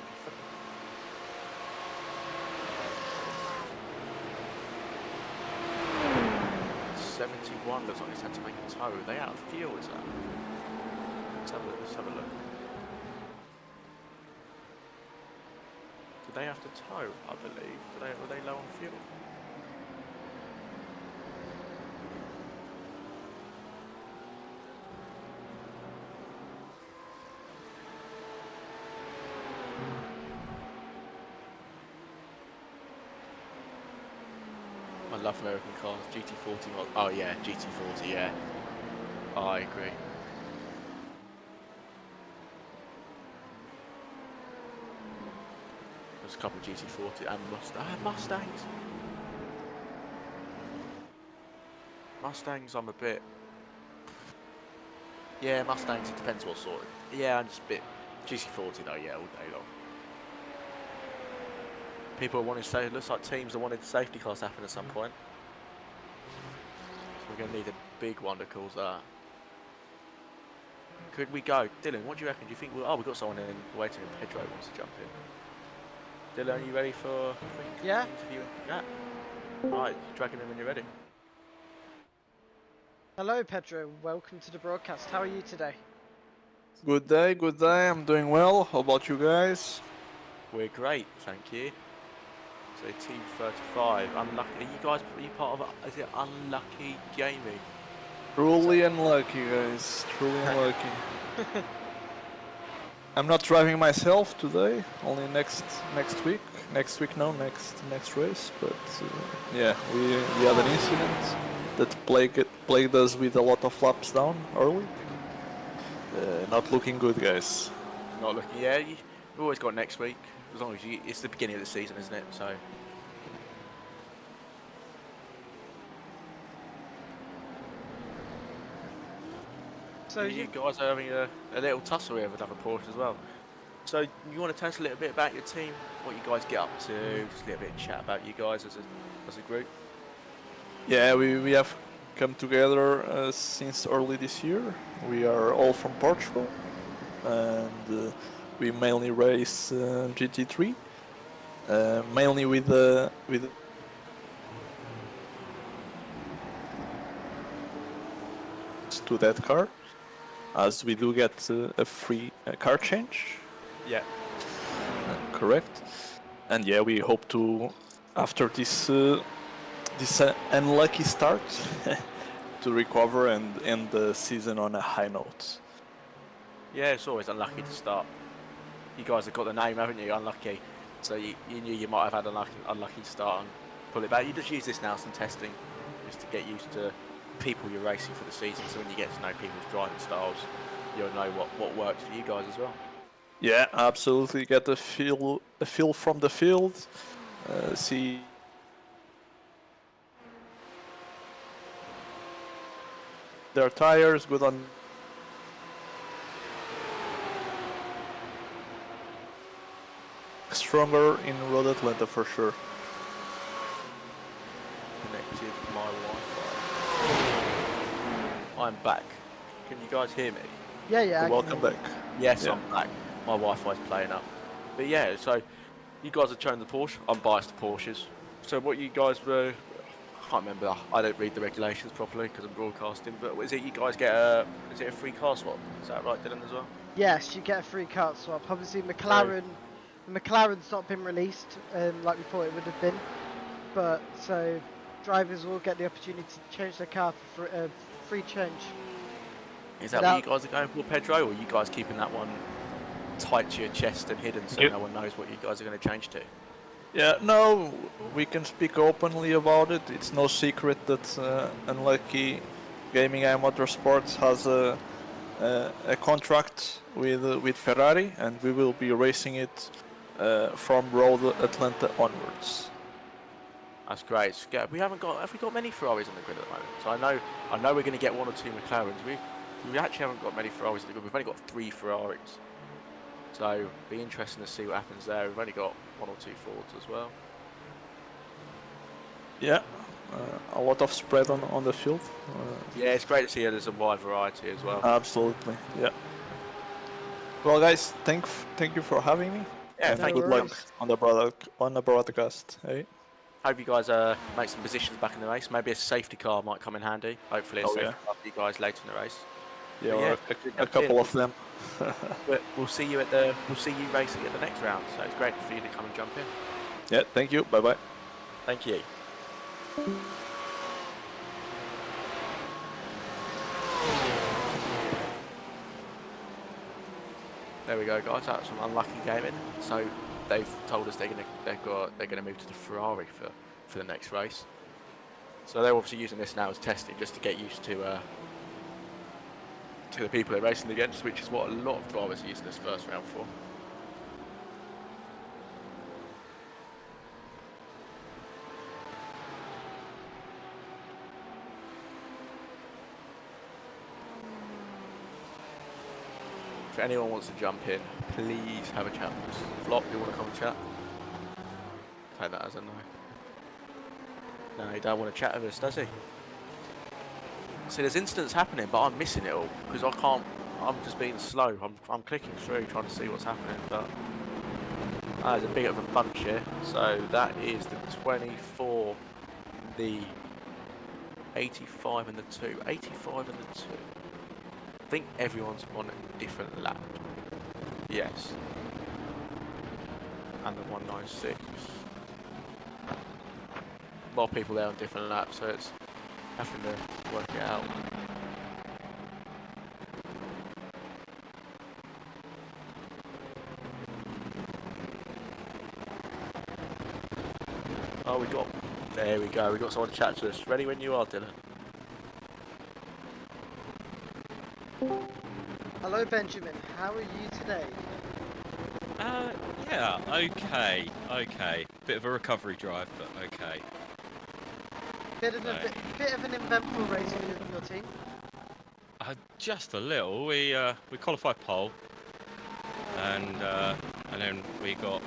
71 looks like it's had to make a tow. Are they out of fuel, is that? Let's have a look. Did they have to tow, I believe? Were they low on fuel? I love American cars. GT40. Oh yeah, GT40. Yeah, I agree. There's a couple of GT40 and Mustangs. Mustangs, I'm a bit. Yeah, Mustangs. It depends what sort. Yeah, I'm just a bit. GT40 though. Yeah, all day long. people are wanting to. Looks like teams are wanting safety cars happen at some point. We're going to need a big one to cause that. Could we go, Dylan? What do you reckon? Do you think? We've got someone in waiting. Pedro wants to jump in. Dylan, are you ready for a quick interview? Yeah. Right, drag him in when you're ready. Hello, Pedro. Welcome to the broadcast. How are you today? Good day, good day. I'm doing well. How about you guys? We're great, thank you. So Team 35. Unlucky. Are you guys part of? Is it Unlucky Gaming? Truly unlucky, guys. Truly unlucky. I'm not driving myself today. Only next week. Next race. But yeah, we had an incident that plagued us with a lot of laps down early. Not looking good, guys. Not looking. Yeah, we've always got next week. As long as it's the beginning of the season, isn't it? So. So you guys are having a little tussle here with other Porsche as well. So you want to tell us a little bit about your team, what you guys get up to, just a little bit of chat about you guys as a group. Yeah, we have come together since early this year. We are all from Portugal, and we mainly race GT3, mainly with to that car, as we do get a free car change. Yeah. Correct. And yeah, we hope to, after this unlucky start, to recover and end the season on a high note. Yeah, it's always unlucky to start. You guys have got the name, haven't you? Unlucky. So you knew you might have had an unlucky start and pull it back. You just use this now, some testing, just to get used to people you're racing for the season. So when you get to know people's driving styles, you'll know what works for you guys as well. Yeah, absolutely. Get a feel from the field. See their tires, good on. Stronger in Road Atlanta for sure. Connected my Wi-Fi. I'm back. Can you guys hear me? Yeah. Welcome back. Yes, yeah. I'm back. My Wi-Fi's playing up. But yeah, so you guys are showing the Porsche. I'm biased to Porsches. So what you guys were... I can't remember. I don't read the regulations properly because I'm broadcasting. But is it you guys get a... Is it a free car swap? Is that right, Dylan, as well? Yes, you get a free car swap. Obviously, McLaren's not been released like we thought it would have been. But so drivers will get the opportunity to change their car for free change. Is that what you guys are going for, Pedro, or are you guys keeping that one tight to your chest and hidden so no one knows what you guys are going to change to? Yeah, no, we can speak openly about it. It's no secret that Unlucky Gaming Motorsports has a contract with Ferrari, and we will be racing it from Road Atlanta onwards. That's great. Have we got many Ferraris on the grid at the moment? So I know we're going to get one or two McLarens. We actually haven't got many Ferraris on the grid. We've only got 3 Ferraris. So it'll be interesting to see what happens there. We've only got 1 or 2 Fords as well. Yeah, a lot of spread on the field. Yeah, it's great to see there's a wide variety as well. Absolutely, yeah. Well, guys, thank you for having me. Yeah, and thank you. Good luck on the broadcast. Hey. Hope you guys make some positions back in the race. Maybe a safety car might come in handy. Hopefully a safety car for you guys later in the race. Yeah, or a couple of them. But we'll see you racing at the next round. So it's great for you to come and jump in. Yeah, thank you. Bye bye. Thank you. There we go, guys. That's some Unlucky Gaming. So they've told us they're gonna move to the Ferrari for the next race. So they're obviously using this now as testing, just to get used to the people they're racing against, which is what a lot of drivers are using this first round for. If anyone wants to jump in, please have a chat with us. Flop, you want to come and chat? take that as a no. No, he don't want to chat with us, does he? See, there's incidents happening, but I'm missing it all because I can't. I'm just being slow. I'm clicking through trying to see what's happening, but there's a bit of a bunch here. So that is the 24, the 85 and the 2. 85 and the 2. I think everyone's on a different lap. Yes. And the 196. A lot of people there on different laps, so it's having to work it out. Oh, there we go, we got someone to chat to us. Ready when you are, Dylan. Hello, Benjamin. How are you today? Yeah, okay. Bit of a recovery drive, but okay. Bit of an eventful race for your team. Just a little. We qualified pole, and then we got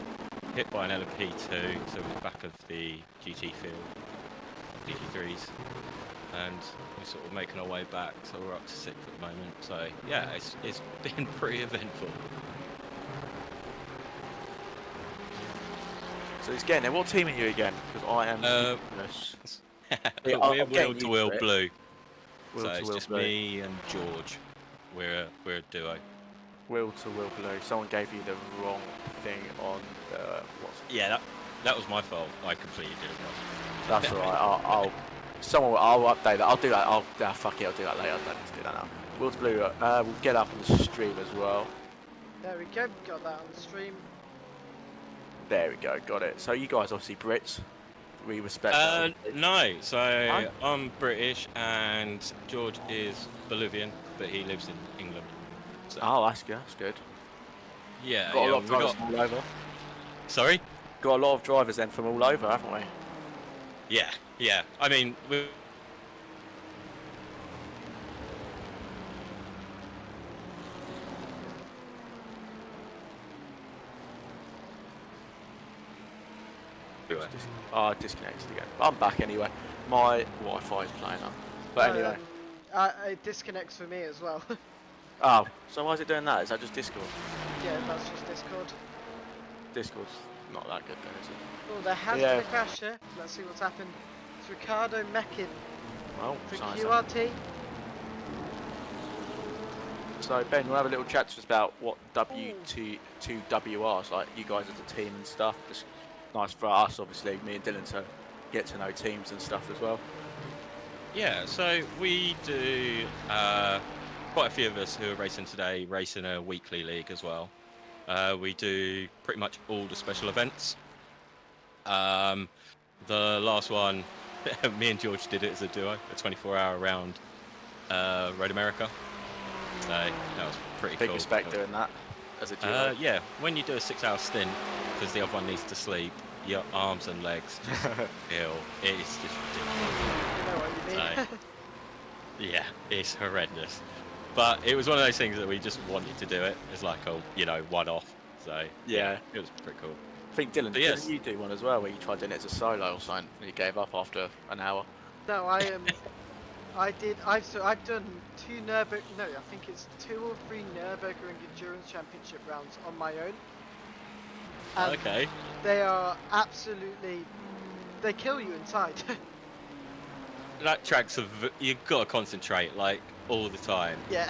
hit by an LMP2, so we're back of the GT field, GT3s, and we're sort of making our way back. So we're up to 6th at the moment. So yeah, it's been pretty eventful. So he's getting there. What team are you again? Because I am. We're wheel to wheel blue. So it's just blue. Me and George. We're a duo. Wheel to wheel blue. Someone gave you the wrong thing on the Yeah, that was my fault. I completely did it wrong. That's alright. I'll update that. I'll do that. Fuck it. I'll do that later. I don't need to do that now. Wheel to blue. We'll get up on the stream as well. There we go. Got that on the stream. There we go. Got it. So you guys obviously Brits. We respect that. No, so I'm British and George is Bolivian, but he lives in England. So. Oh, that's good. That's good. Yeah, got a lot of drivers from all over. Sorry? Got a lot of drivers then from all over, haven't we? Yeah. I mean, Disconnected again. I'm back anyway. My Wi-Fi is playing up. But anyway. It disconnects for me as well. Oh, so why is it doing that? Is that just Discord? Yeah, that's just Discord. Discord's not that good then, is it? Oh, there has been a crash here. Let's see what's happened. It's Ricardo Meckin for QRT. So Ben, we'll have a little chat to us about what W2WR is like, you guys as a team and stuff. Just nice for us, obviously, me and Dylan, to get to know teams and stuff as well. Yeah, so we do, quite a few of us who are racing today race in a weekly league as well. We do pretty much all the special events. The last one, me and George did it as a duo, a 24-hour round Road America. So that was pretty cool. Big respect doing that as a duo. Yeah, when you do a 6-hour stint, because the other one needs to sleep, your arms and legs just feel, it's just ridiculous. I know what you mean. So, yeah, it's horrendous. But it was one of those things that we just wanted to do it as like a, one-off. So yeah, it was pretty cool. I think Dylan, didn't you do one as well where you tried doing it as a solo or something and you gave up after an hour? No, I did. I've done 2 Nürburgring. No, I think it's 2 or 3 Nürburgring Endurance Championship rounds on my own. And okay. They are absolutely. They kill you inside. That track's you've got to concentrate like all the time. Yeah.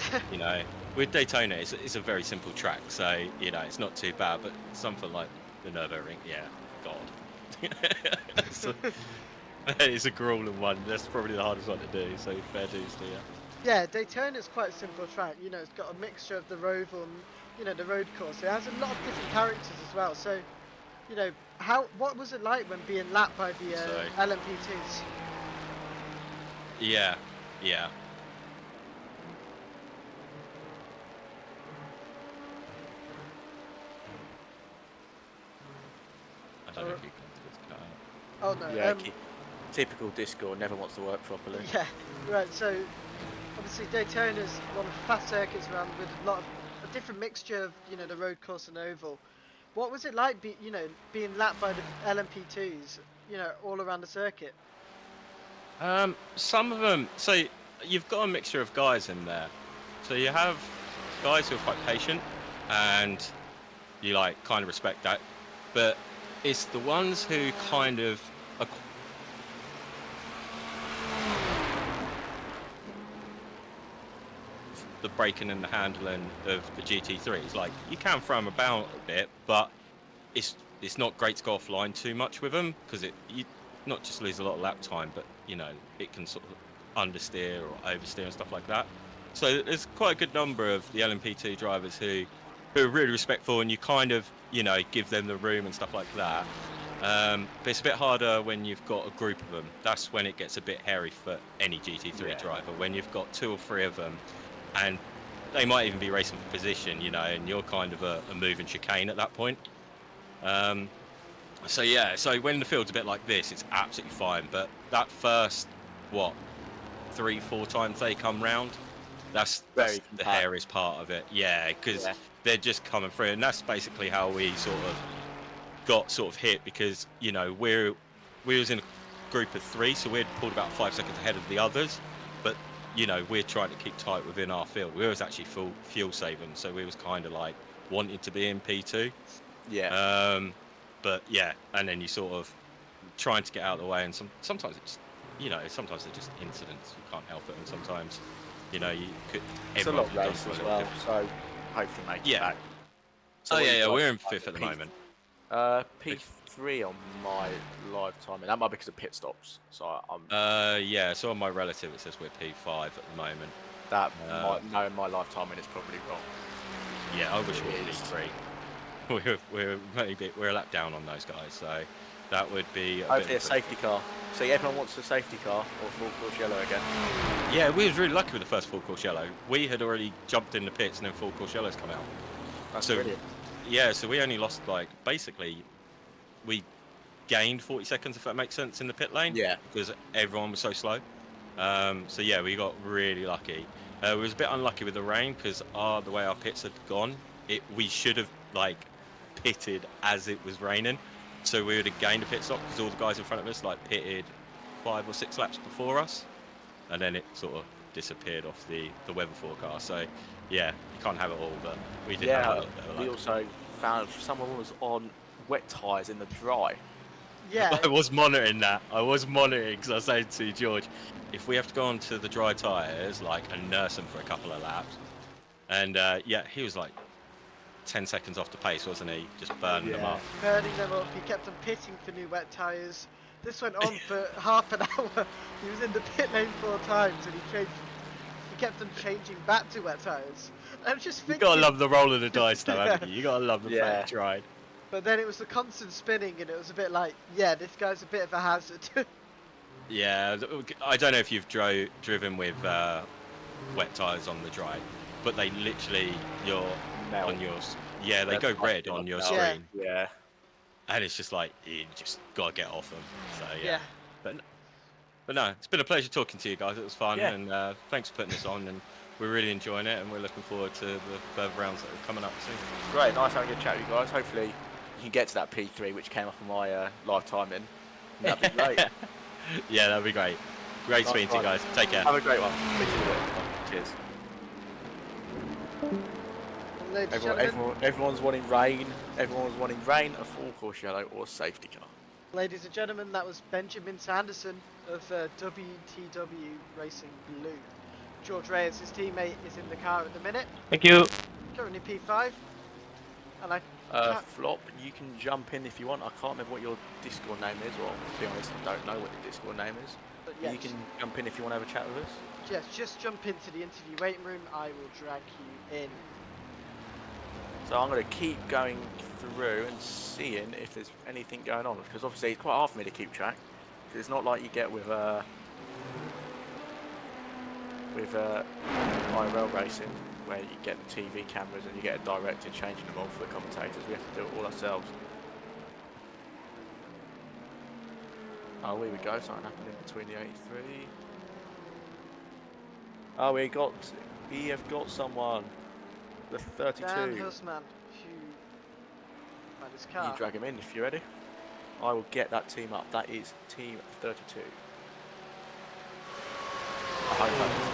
With Daytona, it's a very simple track, so it's not too bad. But something like the Nürburgring, God. It's a grueling one. That's probably the hardest one to do. So fair dues to you. Yeah, Daytona's quite a simple track. It's got a mixture of the roval and the road course. It has a lot of different characters as well. So, what was it like when being lapped by the LMP2s? Yeah. I don't know if you can cut out. Oh no. Yeah, typical Discord, never wants to work properly. Yeah, right. So obviously Daytona's one of the fast circuits around with a lot of a different mixture of the road course and oval. What was it like, being lapped by the LMP2s, all around the circuit? Some of them. So you've got a mixture of guys in there. So you have guys who are quite patient, and you kind of respect that. But it's the ones who kind of are the braking and the handling of the GT3s. Like, you can throw them about a bit, but it's not great to go offline too much with them, because you not just lose a lot of lap time, but it can sort of understeer or oversteer and stuff like that. So there's quite a good number of the LMP2 drivers who are really respectful, and you kind of give them the room and stuff like that. But it's a bit harder when you've got a group of them. That's when it gets a bit hairy for any GT3 driver, when you've got 2 or 3 of them, and they might even be racing for position, and you're kind of a moving chicane at that point. So when the field's a bit like this, it's absolutely fine. But that first 3-4 times they come round, that's the hairiest part of it. Yeah, because they're just coming through, and that's basically how we got hit, because we was in a group of 3, so we'd pulled about 5 seconds ahead of the others, but we're trying to keep tight within our field. We was actually full fuel saving, so we was kind of wanting to be in P2. But yeah, and then you sort of trying to get out of the way, and sometimes it's sometimes they're just incidents, you can't help it, and sometimes you could. It's a lot of race as well, so hopefully make it back. So we're in 5th at the moment. P3 on my live timing. That might be because of pit stops. So I'm. So on my relative it says we're P5 at the moment. That knowing my live timing is probably wrong. Yeah, I wish we were P3. We're a lap down on those guys, so that would be hopefully a safety car. See, everyone wants a safety car or full course yellow again. Yeah, we was really lucky with the first full course yellow. We had already jumped in the pits, and then full course yellows come out. That's brilliant. Yeah, so we only lost basically we gained 40 seconds, if that makes sense, in the pit lane. Yeah. Because everyone was so slow. So yeah, we got really lucky. We was a bit unlucky with the rain, because the way our pits had gone, we should have pitted as it was raining. So we would have gained a pit stop, because all the guys in front of us pitted 5 or 6 laps before us, and then it sort of disappeared off the weather forecast. So yeah, you can't have it all, but we did have a little bit of luck. We also found someone was on wet tyres in the dry. Yeah. I was monitoring that. Because I was saying to George, if we have to go onto the dry tyres and nurse them for a couple of laps, and he was 10 seconds off the pace, wasn't he? Just burning them up. Burning them up. He kept on pitting for new wet tyres. This went on for half an hour. He was in the pit lane 4 times, and he kept on changing back to wet tyres. I'm just thinking, you gotta love the roll of the dice, though, haven't you? You gotta love the fact you tried. But then it was the constant spinning, and it was a bit this guy's a bit of a hazard. Yeah, I don't know if you've driven with wet tyres on the dry, but they literally on yours. Yeah, they go red on your screen. Yeah. And it's just you just gotta get off them. So yeah. But no, it's been a pleasure talking to you guys. It was fun, and thanks for putting this on. And we're really enjoying it, and we're looking forward to the further rounds that are coming up soon. Great, nice having a good chat with you guys. Hopefully you can get to that P3, which came up on my live timing. That'd be great. Yeah, that'd be great. Great speaking to you guys. Take care. Have a great one. Cheers. Everyone's wanting rain. Everyone's wanting rain, a full course yellow, or a safety car. Ladies and gentlemen, that was Benjamin Sanderson of WTW Racing Blue. George Reyes, his teammate, is in the car at the minute. Thank you. Currently P5. And Flop, you can jump in if you want. I can't remember what your Discord name is, or to be honest, I don't know what the Discord name is. But yes, you can jump in if you want to have a chat with us. Yes, just jump into the interview waiting room. I will drag you in. So I'm going to keep going through and seeing if there's anything going on, because obviously it's quite hard for me to keep track. Because it's not like you get with IRL racing, where you get the TV cameras and you get a director changing them all for the commentators. We have to do it all ourselves. Oh, here we go. Something happening between the 83. Oh, we have got someone. The 32. Dan Husman, who this car. You drag him in if you're ready. I will get that team up. That is team 32. I hope that is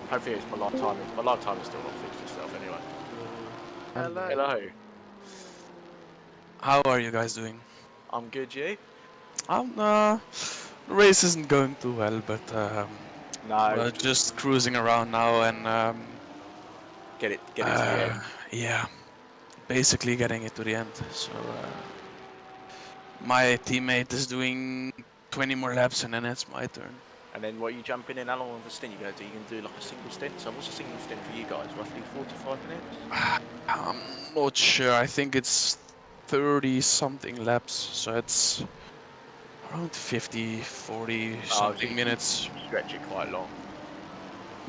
hopefully it's my lifetime. My lifetime is still not fixed itself anyway. Hello. Hello. How are you guys doing? I'm good, you? The race isn't going too well, but no, we're just cruising around now and get it to the end. Yeah, basically getting it to the end. So my teammate is doing 20 more laps and then it's my turn. And then what are you jumping in? How long of a stint you going to do? You can do like a single stint. So what's a single stint for you guys? Roughly 45 minutes? I'm not sure. I think it's 30 something laps. So it's around 50, 40 something minutes. Stretch it quite long.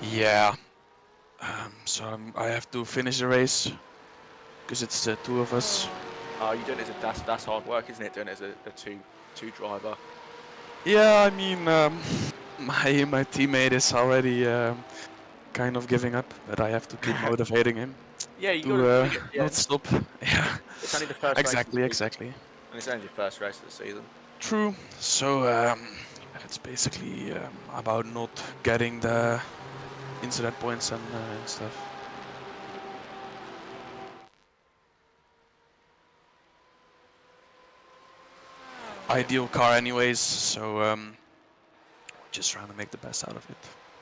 Yeah. So I have to finish the race because it's the two of us. Oh, you doing it as that's hard work, isn't it? Doing it as a two driver. Yeah, I mean, my teammate is already kind of giving up, but I have to keep motivating him. Yeah, you to gotta not stop. Yeah. It's only the first exactly, race exactly. And it's only the first race of the season. True. So it's basically about not getting the incident points and stuff. Ideal car anyways, so just trying to make the best out of it.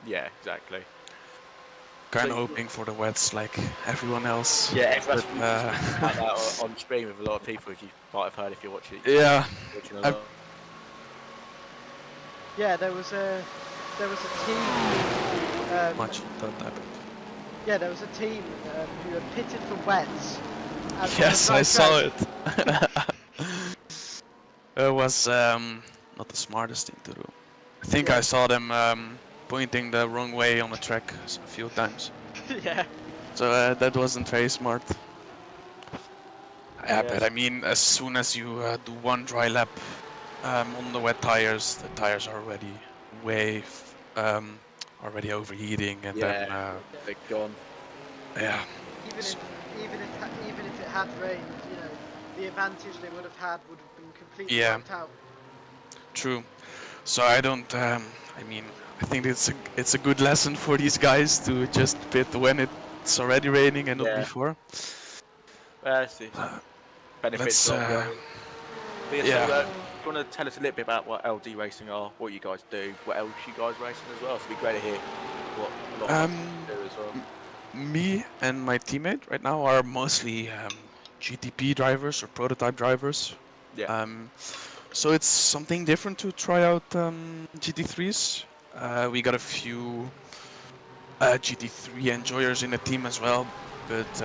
Yeah, exactly. Kind of hoping for the wets like everyone else. Yeah, that's but, on stream with a lot of people, as you might have heard if you're watching. Yeah. Yeah, there was a team. Much don't happen. Yeah, there was a team who had pitted for wets. Yes, I saw it. It was not the smartest thing to do. I think I saw them pointing the wrong way on the track a few times. Yeah. So that wasn't very smart. Yeah, but I mean, as soon as you do one dry lap on the wet tires, the tires are already already overheating, and then they're gone. Yeah. Even if it had rained, you know, the advantage they would have had would have been completely wiped out. True. So I don't. I mean, I think it's a good lesson for these guys to just pit when it's already raining and not before. Benefits. So, do you want to tell us a little bit about what LD racing are, what you guys do, what else you guys racing as well? So it'd be great to hear what a lot of people do as well. Me and my teammate right now are mostly GTP drivers or prototype drivers. Yeah. So it's something different to try out GT3s. We got a few GT3 enjoyers in the team as well, but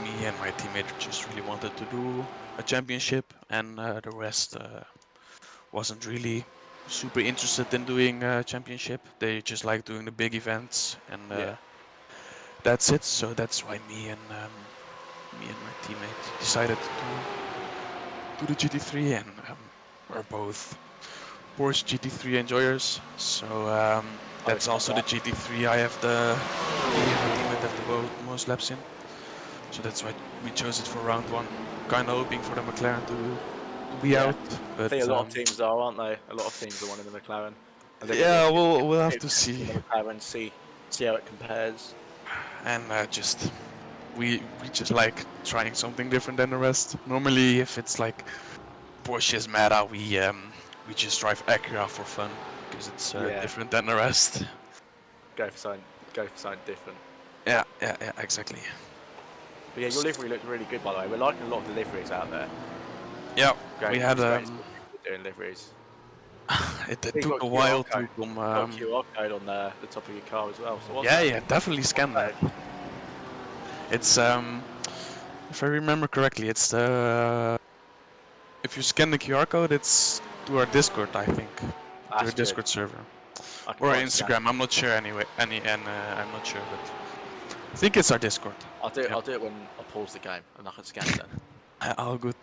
me and my teammate just really wanted to do a championship, and the rest wasn't really super interested in doing a championship. They just like doing the big events, and that's it. So that's why me and my teammate decided to do the GT3, and we're both Porsche GT3 enjoyers. So that's also the GT3 I have the teammate have the most laps in. So that's why we chose it for round one. Kind of hoping for the McLaren to be out. But I think a lot of teams are, aren't they? A lot of teams are wanting the McLaren. Yeah, we'll have to see. The McLaren, see how it compares. And we just like trying something different than the rest. Normally, if it's like Porsche's meta, we just drive Acura for fun because it's different than the rest. Go for something different. Yeah, exactly. But yeah, your livery looked really good, by the way. We're liking a lot of the liveries out there. Yeah, great. We had doing liveries. it took a while to come. Got a QR code on the top of your car as well. So yeah, definitely scan that. It's if I remember correctly, it's the if you scan the QR code, it's to our Discord, I think, to our Discord server, or Instagram. I'm not sure anyway. I'm not sure, but I think it's our Discord. I'll do it when I pause the game and I can scan it then. All good.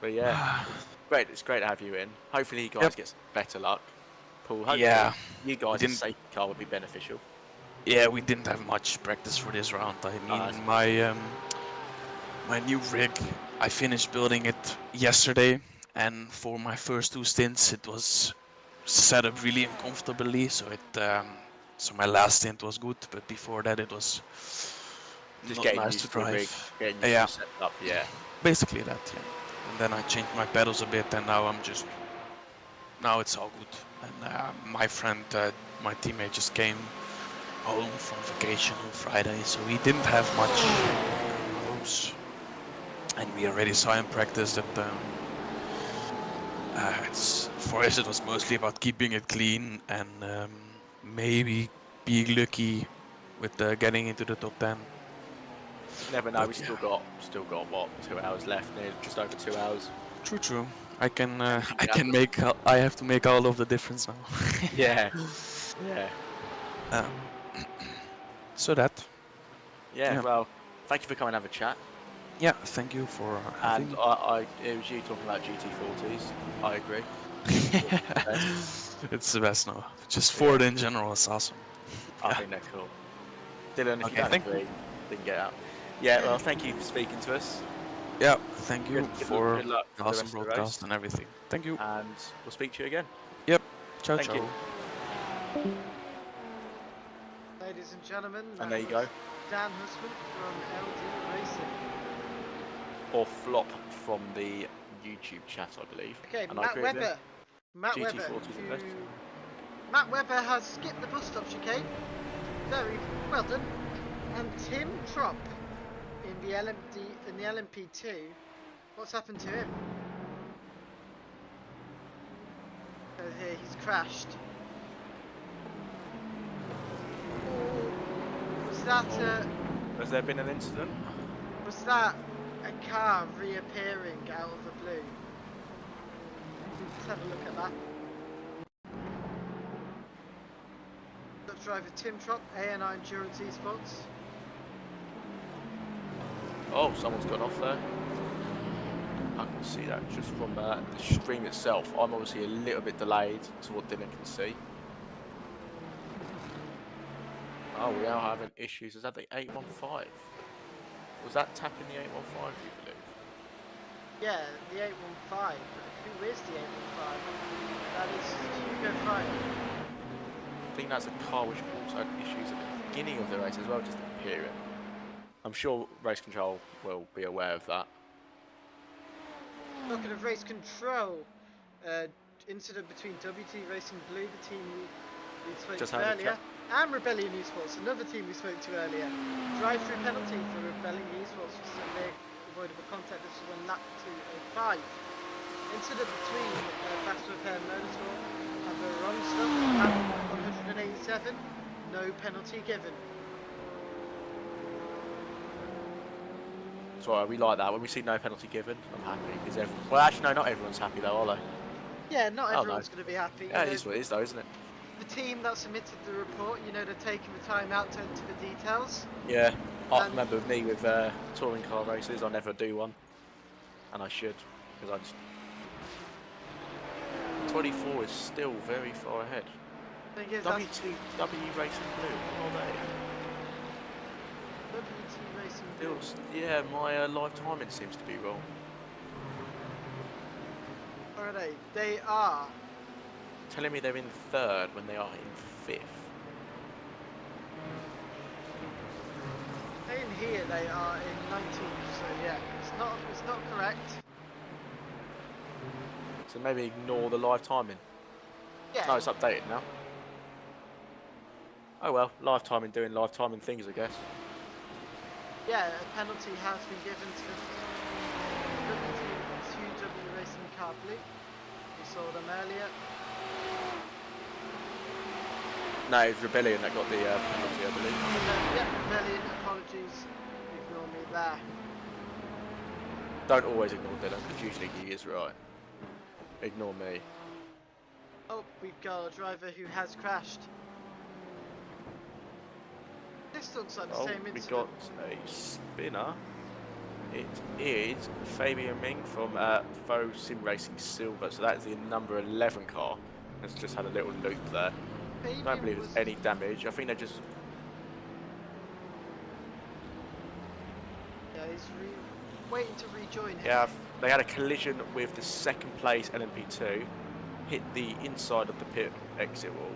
But yeah, great. It's great to have you in. Hopefully you guys get some better luck. Paul, hopefully you guys' a safety car would be beneficial. Yeah, we didn't have much practice for this round. I mean, my new rig, I finished building it yesterday, and for my first 2 stints, it was set up really uncomfortably. So so my last stint was good, but before that, it was just not getting nice used to to drive. the rig, getting used Yeah, to the setup. Yeah. basically that. Yeah, and then I changed my pedals a bit, and now now it's all good. And my friend, my teammate, just came home from vacation on Friday, so we didn't have much ropes, and we already saw in practice that for us it was mostly about keeping it clean and maybe being lucky with getting into the top 10. Never know. But We yeah. still got what, 2 hours left? Near just over 2 hours. True. I can Anything can happen. I have to make all of the difference now. Yeah. Yeah. So that. Yeah. Well, thank you for coming and have a chat. Yeah, thank you for having. And it was you talking about GT40s. I agree. It's the best now. Just Ford in general is awesome. I think they're cool. Dylan, if Okay, you don't thank agree, then get out. Yeah, well, thank you for speaking to us. Yeah, thank you Good for luck the for the awesome rest of the broadcast race. and everything. Thank you. And we'll speak to you again. Yep. Ciao, Thank ciao. you. Ladies and gentlemen, And there you go. Dan Husman from LD Racing. Or Flop from the YouTube chat, I believe. Okay, and I Matt agree with him. Webber. Matt GT40 Webber. is the best. Matt Webber has skipped the bus stop chicane. Very well done. And Tim Trump in the LMP2. What's happened to him? Oh, here he's crashed. Was that Has there been an incident? Was that a car reappearing out of the blue? Let's have a look at that. Truck driver Tim Trump, ANI Endurance Esports. Oh, someone's gone off there. I can see that just from the stream itself. I'm obviously a little bit delayed to what Dylan can see. Oh, we are having issues. Is that the 815? Was that tapping the 815, do you believe? Yeah, the 815. Who is the 815? That is Hugo Fryer. I think that's a car which also had issues at the beginning of the race as well, just appearing. I'm sure race control will be aware of that. Talking of race control, incident between WT Racing Blue, the team we spoke to earlier, and Rebellion Esports, another team we spoke to earlier. Drive-through penalty for Rebellion Esports for severe avoidable contact. This was on lap 205. Incident between Fast Repair Motorsport and the wrong stuff at lap 187. No penalty given. That's right, we like that. When we see no penalty given, I'm happy. Well, actually, no, not everyone's happy though, are they? Yeah, not everyone's going to be happy. Yeah, it is what it is though, isn't it? The team that submitted the report, you know, they're taking the time out to enter the details. Yeah, I remember me with touring car races. I never do one, and I should, because I just 24 is still very far ahead. Thing is, W Racing Blue, what are they? WT Racing Blue. Yeah, my live timing seems to be wrong. Where are they? They are Telling me they're in 3rd when they are in 5th. in here. They are in 19th. So yeah, it's not correct. So maybe ignore the live timing. Yeah. No, it's updated now. Oh well, live timing doing live timing things, I guess. Yeah, a penalty has been given to W Racing Car Blue. We saw them earlier. No, it's Rebellion that got the penalty, I believe. Yeah, Rebellion, apologies. Ignore me there. Don't always ignore Dylan, because usually he is right. Ignore me. Oh, we've got a driver who has crashed. This looks like the same incident. We got a spinner. It is Fabian Ming from Faux Sim Racing Silver, so that is the number 11 car. It's just had a little loop there. Don't believe there's any damage. I think they're just He's waiting to rejoin him. Yeah, they had a collision with the second place LMP2, hit the inside of the pit exit wall,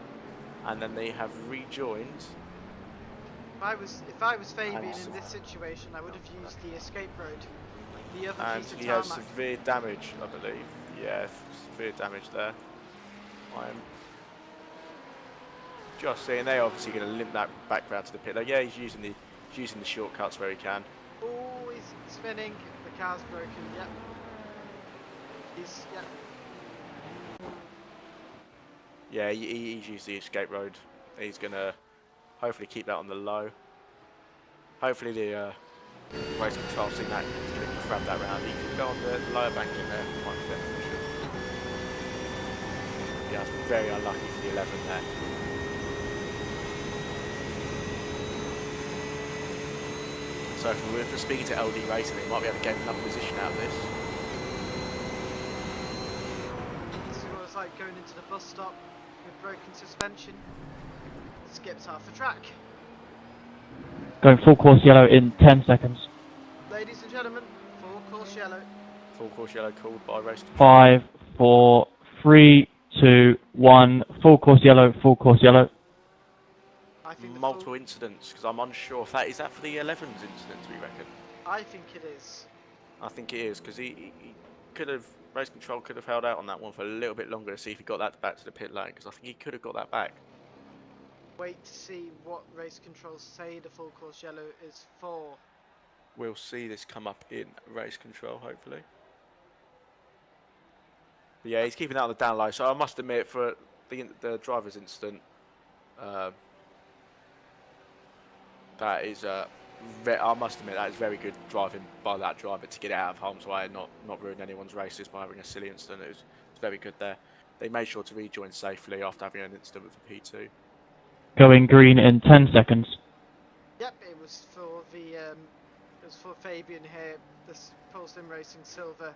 and then they have rejoined. If I was Fabian in this situation, I would have used the escape road. The other And piece of he has tarmac. severe damage, I believe. Yeah, severe damage there. I'm just seeing they're obviously going to limp that back round to the pit. Yeah, he's using the shortcuts where he can. Oh, he's spinning. The car's broken. Yep. Yeah, he's used the escape road. He's going to hopefully keep that on the low. Hopefully the race control seen that he's going to grab that round. He can go on the lower bank in there. Might be beneficial. Yeah, it's very unlucky for the 11 there. So if we're just speaking to LD Racing, they might be able to gain another position out of this. This is what it's like going into the bus stop with broken suspension. Skips half the track. Going full course yellow in 10 seconds. Ladies and gentlemen, full course yellow. Full course yellow called by race control. 5, 4, 3, 2, 1. Full course yellow, full course yellow. I think multiple incidents, because I'm unsure if is that for the 11's incident, do you reckon? I think it is. I think it is, because he could have, race control could have held out on that one for a little bit longer to see if he got that back to the pit lane, because I think he could have got that back. Wait to see what race controls say the full course yellow is for. We'll see this come up in race control, hopefully. But yeah, he's keeping that on the down low, so I must admit, for the driver's incident, that is, I must admit, that is very good driving by that driver to get it out of harm's way and not ruin anyone's races by having a silly incident. It was very good there. They made sure to rejoin safely after having an incident with the P2. Going green in 10 seconds. Yep, it was for the it was for Fabian here. This Polestar Racing Silver.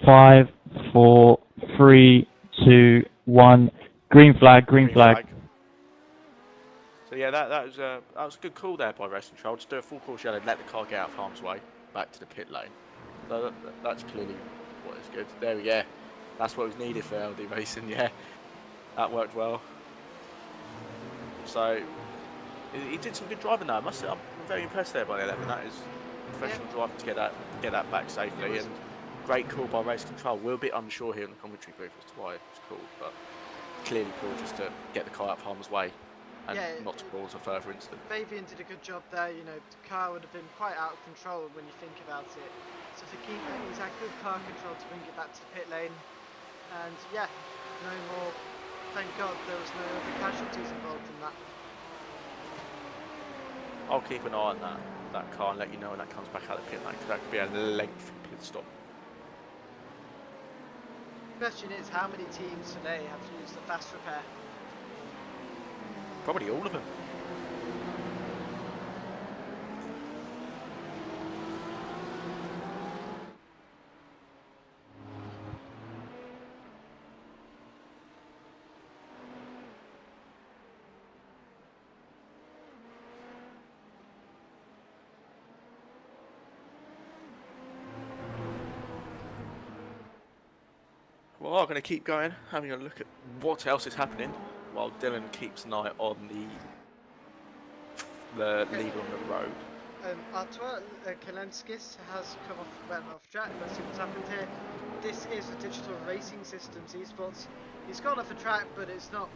5, 4, 3, 2, 1. Green flag, green flag. So yeah, that was a good call there by race control. Just do a full course yellow, let the car get out of harm's way, back to the pit lane. So that's clearly what is good. There we go. That's what was needed for LD Racing. Yeah, that worked well. So he did some good driving there. I'm very impressed there by the 11. That is professional driving to get that back safely, and great call by race control. We're a bit unsure here in the commentary booth as to why it was called, but clearly called just to get the car out of harm's way and not to cause a further incident. Fabian did a good job there. You know, the car would have been quite out of control when you think about it. So to keep it, he's had good car control to bring it back to the pit lane, and yeah, no more. Thank God there was no other casualties involved in that. I'll keep an eye on that car and let you know when that comes back out of the pit lane, because that could be a lengthy pit stop. The question is, how many teams today have used the fast repair? Probably all of them. Well, I'm going to keep going, having a look at what else is happening, while Dylan keeps an eye on the leader on the road. Artur Kalenskis has went off track. Let's see what's happened here. This is a Digital Racing Systems esports. He's gone off a track, but it's not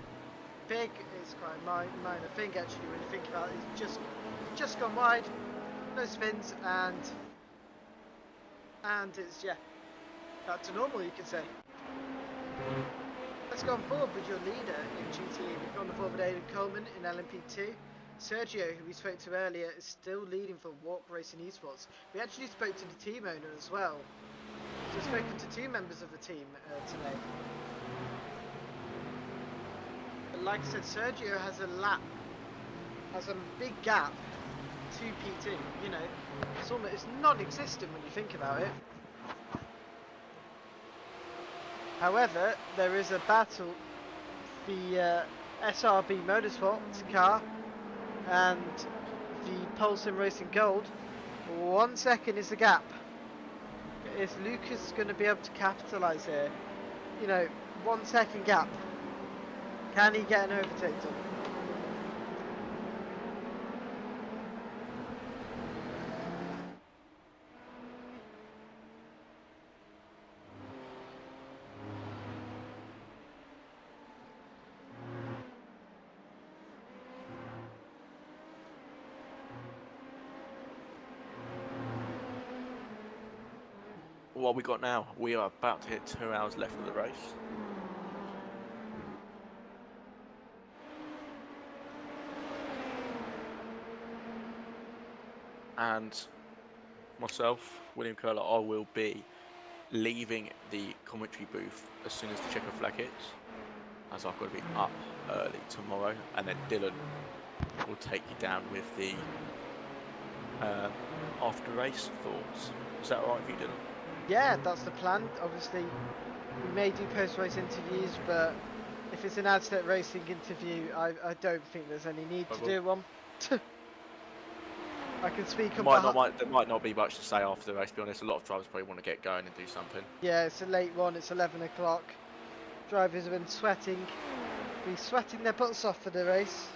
big. It's quite a minor thing actually when you think about it. It's just gone wide, no spins, and it's back to normal, you could say. Let's go forward with your leader in GT. We've gone forward with Aidan Coleman in LMP2. Sergio, who we spoke to earlier, is still leading for Walk Racing Esports. We actually spoke to the team owner as well. So we've spoken to two members of the team today. But like I said, Sergio has a big gap to P2. You know, it's non-existent when you think about it. However, there is a battle. The SRB Motorsport car and the Polestar Racing Gold 1 second is the gap. Is Lucas going to be able to capitalise here? You know, 1 second gap. Can he get an overtake done? What we got now? We are about to hit 2 hours left of the race. And myself, William Curler, I will be leaving the commentary booth as soon as the checker flag hits, as I've got to be up early tomorrow, and then Dylan will take you down with the after race thoughts. Is that alright with you, Dylan? Yeah, that's the plan. Obviously, we may do post-race interviews, but if it's an AdStat Racing interview, I don't think there's any need to do one. I can speak on behalf. There might not be much to say after the race, to be honest. A lot of drivers probably want to get going and do something. Yeah, it's a late one. It's 11 o'clock. Drivers have been sweating. Be sweating their butts off for the race.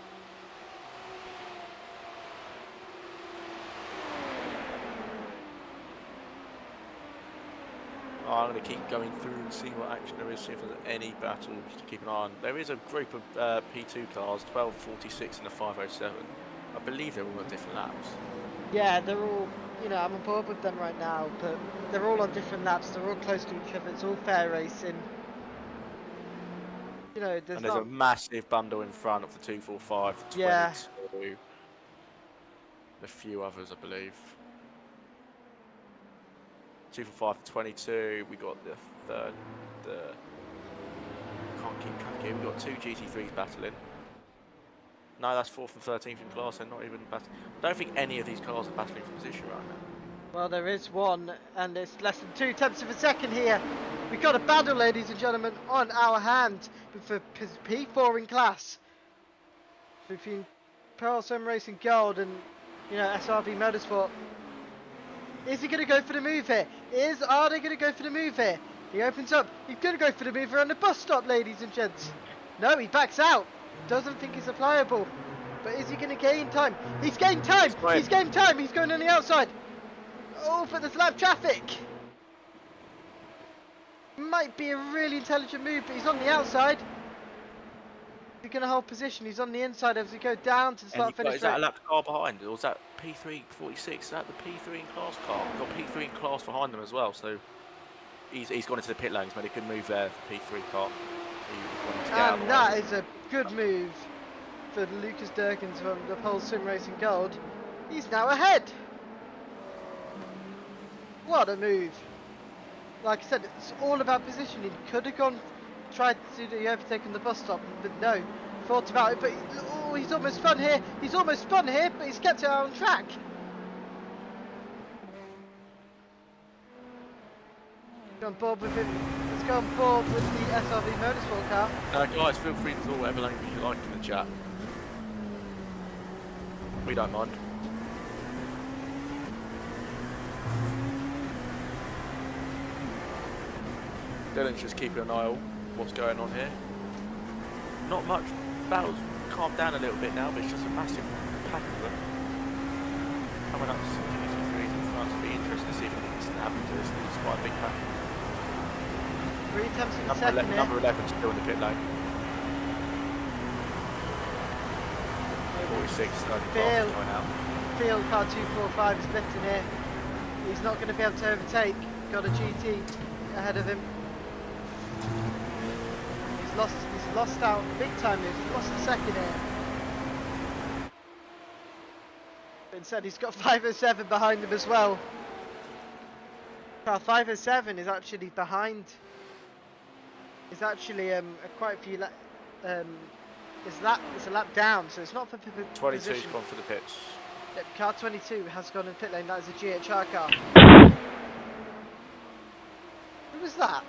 I'm going to keep going through and see what action there is, see if there's any battles to keep an eye on. There is a group of P2 cars, 1246 and a 507. I believe they're all on different laps. Yeah, they're all, you know, I'm on board with them right now, but they're all on different laps. They're all close to each other. It's all fair racing. You know, there's a massive bundle in front of the 245, the 22, yeah. A few others, I believe. 245 to 22, we got the third, can't keep track here, we got 2 GT3s battling. No, that's 4th and 13th in class, they're not even battling. I don't think any of these cars are battling for position right now. Well, there is one, and it's less than 2 tenths of a second here. We've got a battle, ladies and gentlemen, on our hand for P4 in class. Between Pearl Sim Racing Gold and, you know, SRV Motorsport. Is he going to go for the move here? Are they going to go for the move here? He opens up. He's going to go for the move around the bus stop, ladies and gents. No, he backs out. Doesn't think he's applicable. But is he going to gain time? He's gained time. He's gained time. He's going on the outside. Oh, but there's lap traffic. Might be a really intelligent move, but he's on the outside. He's going to hold position. He's on the inside as we go down to the start finish. Is that a lap car behind, or is that P346? Is that the P3 in class car? We've got P3 in class behind them as well. So he's gone into the pit lane. He's made a good move there for P3 car. And that is a good move for Lucas Durkins from the Pole Sim Racing Gold. He's now ahead. What a move! Like I said, it's all about positioning. Could have tried to do the overtake on the bus stop, but no. Thought about it, but he's almost spun here. He's almost spun here, but he's kept it on track. Go on board with him. Let's go on board with the SRV Motorsport car. Guys, feel free to talk whatever language you like in the chat. We don't mind. Dylan's just keeping an eye on what's going on here. Not much. Battles calmed down a little bit now, but it's just a massive pack of them. Coming up to some GT3s in front. It'll be interesting to see if anything can happen to this. It's quite a big pack. 3 tenths of a second here. Number 11 still in the pit lane. 46 going out. Field car 245 is lifting here. He's not going to be able to overtake. Got a GT ahead of him. He's lost out big time here. He's lost a second here. Instead, he's got 507 behind him as well. Car 507 is actually behind. Is actually quite a few. It's a lap down, so it's not for 22's gone for the pits. Yep, car 22 has gone in pit lane. That is a GHR car. Who was that?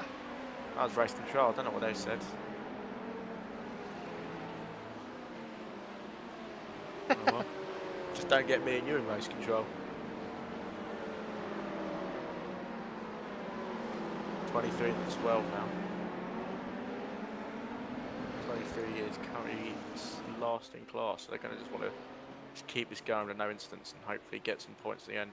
That was race control. I don't know what they said. Oh, well. Just don't get me and you in race control. 23 and 12 now. 23 is currently last in class, so they're going to just want to just keep this going with no incidents and hopefully get some points at the end.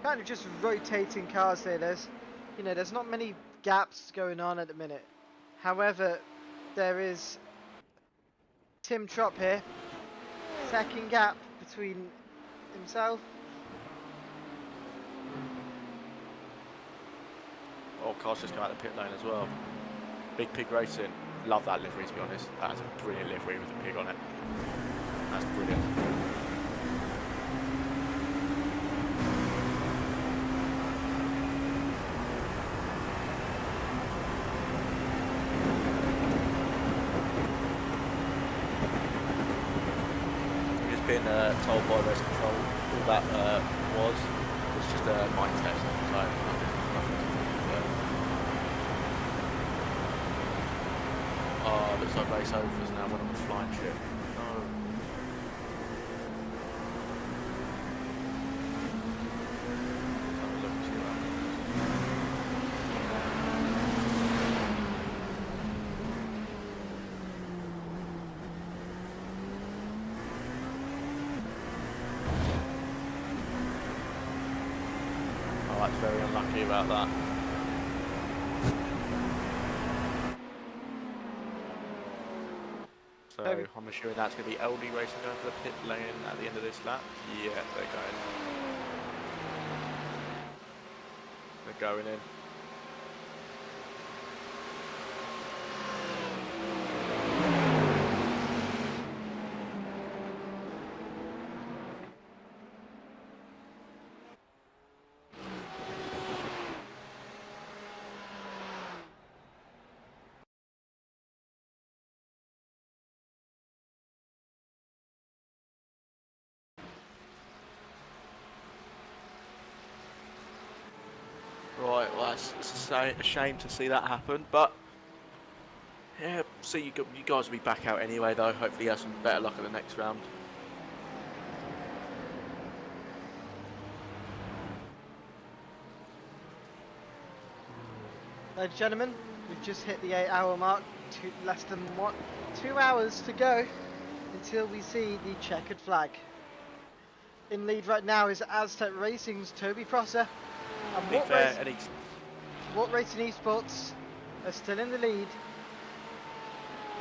Kind of just rotating cars here. There's not many gaps going on at the minute. However, there is Tim Trop here. Second gap between himself. Oh, cars just come out of the pit lane as well. Big Pig Racing. Love that livery, to be honest. That is a brilliant livery with a pig on it. That's brilliant. Been told by race control all that was just a mind test, so nothing to think of there. Oh, looks like race overs now when on the flying ship. No. Have a look and see what happens. That's very unlucky about that. So I'm assuming that's going to be LD Racing going for the pit lane at the end of this lap. Yeah, they're going in. Right, well it's a shame to see that happen, but yeah, so you guys will be back out anyway though. Hopefully you have some better luck at the next round. Ladies and gentlemen, we've just hit the 8-hour mark. Less than 2 hours to go until we see the checkered flag. In lead right now is Aztec Racing's Toby Prosser. And What Racing Esports are still in the lead,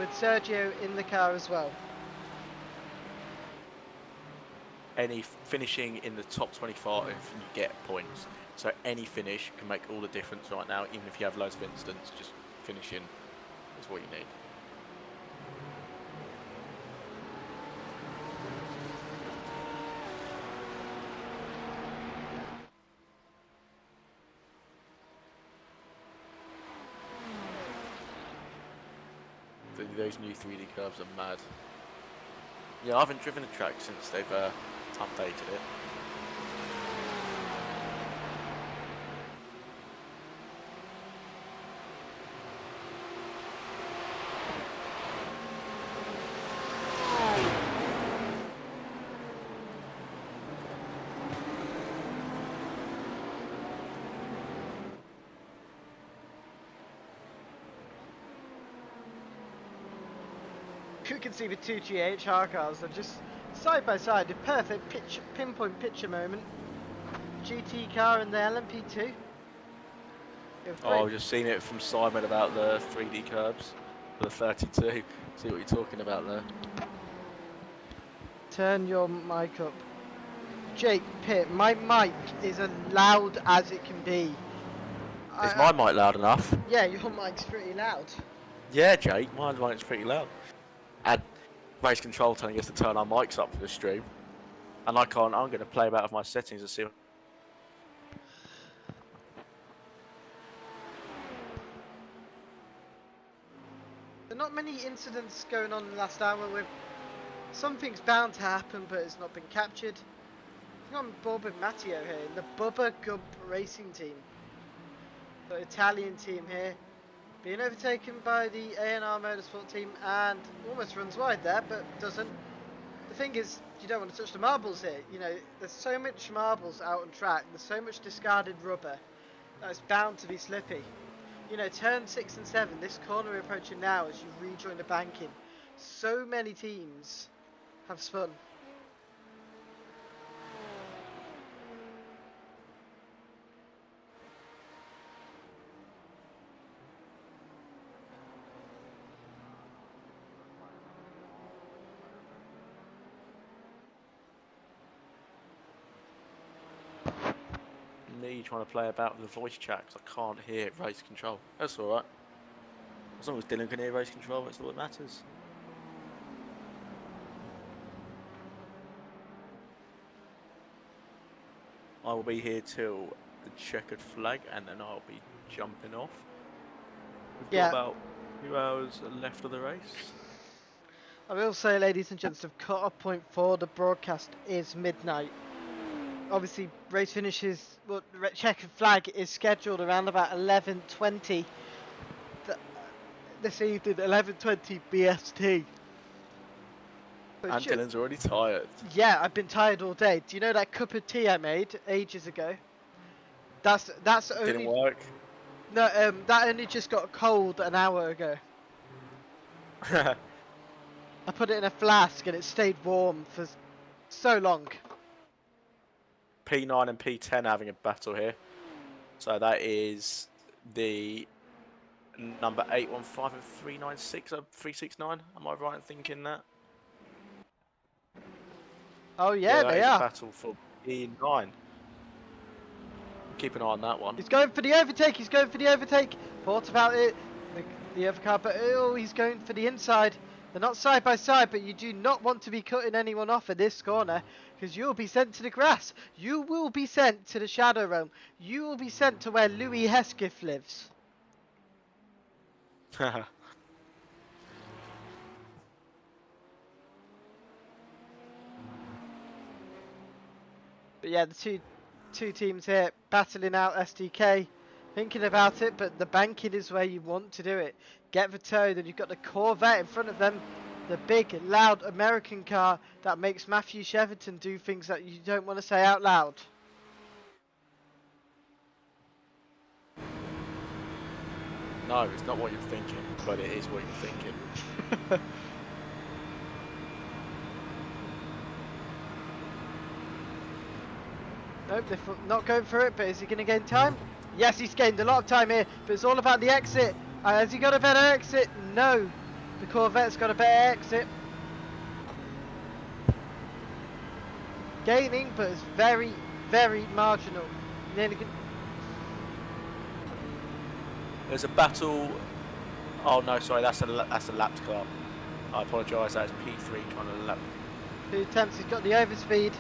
with Sergio in the car as well. Any finishing in the top 25, you get points. So any finish can make all the difference right now. Even if you have loads of incidents, just finishing is what you need. Those new 3D curves are mad. Yeah, I haven't driven a track since they've updated it. You can see the two GHR cars are just side by side, a perfect pinpoint picture moment. GT car and the LMP2. Oh, I've just seen it from Simon about the 3D curbs for the 32. See what you're talking about there. Turn your mic up. Jake, Pitt, my mic is as loud as it can be. Is my mic loud enough? Yeah, your mic's pretty loud. Yeah, Jake, my mic's pretty loud. And race control telling us to turn our mics up for the stream. And I can't, I'm going to play about with my settings and see. There are not many incidents going on in the last hour with something's bound to happen, but it's not been captured. I'm on board with Matteo here in the Bubba Gump Racing team. The Italian team here. Being overtaken by the ANR Motorsport team and almost runs wide there, but doesn't. The thing is, you don't want to touch the marbles here. You know, there's so much marbles out on track. There's so much discarded rubber that it's bound to be slippy. You know, turn 6 and 7, this corner we're approaching now as you rejoin the banking. So many teams have spun. Me trying to play about with the voice chat because I can't hear race control. That's alright. As long as Dylan can hear race control, that's all that matters. I will be here till the checkered flag and then I'll be jumping off. We've got about 2 hours left of the race. I will say, ladies and gents, the cut-off point for the broadcast is midnight. Obviously, race finishes, well, the checkered flag is scheduled around about 11:20 this evening, 11:20 BST. And Dylan's already tired. Yeah, I've been tired all day. Do you know that cup of tea I made ages ago? That's only... Didn't work? No, that only just got cold an hour ago. I put it in a flask and it stayed warm for so long. P9 and P10 having a battle here. So that is the number 815 and 396 or 369. Am I right in thinking that? Oh yeah, that they is are. A battle for P9. Keep an eye on that one. He's going for the overtake. He's going for the overtake. Thought about it. The other car, but oh, he's going for the inside. They're not side by side, but you do not want to be cutting anyone off at this corner because you'll be sent to the grass. You will be sent to the Shadow Realm. You will be sent to where Louis Hesketh lives. But yeah, the two teams here battling out SDK. Thinking about it, but the banking is where you want to do it. Get the toe, then you've got the Corvette in front of them. The big, loud American car that makes Matthew Cheverton do things that you don't want to say out loud. No, it's not what you're thinking, but it is what you're thinking. Nope, they're not going for it, but is he going to gain time? Yes, he's gained a lot of time here, but it's all about the exit. Has he got a better exit? No. The Corvette's got a better exit. Gaining, but it's very, very marginal. There's a battle. Oh no, sorry, that's a lapped car. I apologise. That's P3 trying to lap. 2 attempts. He's got the overspeed.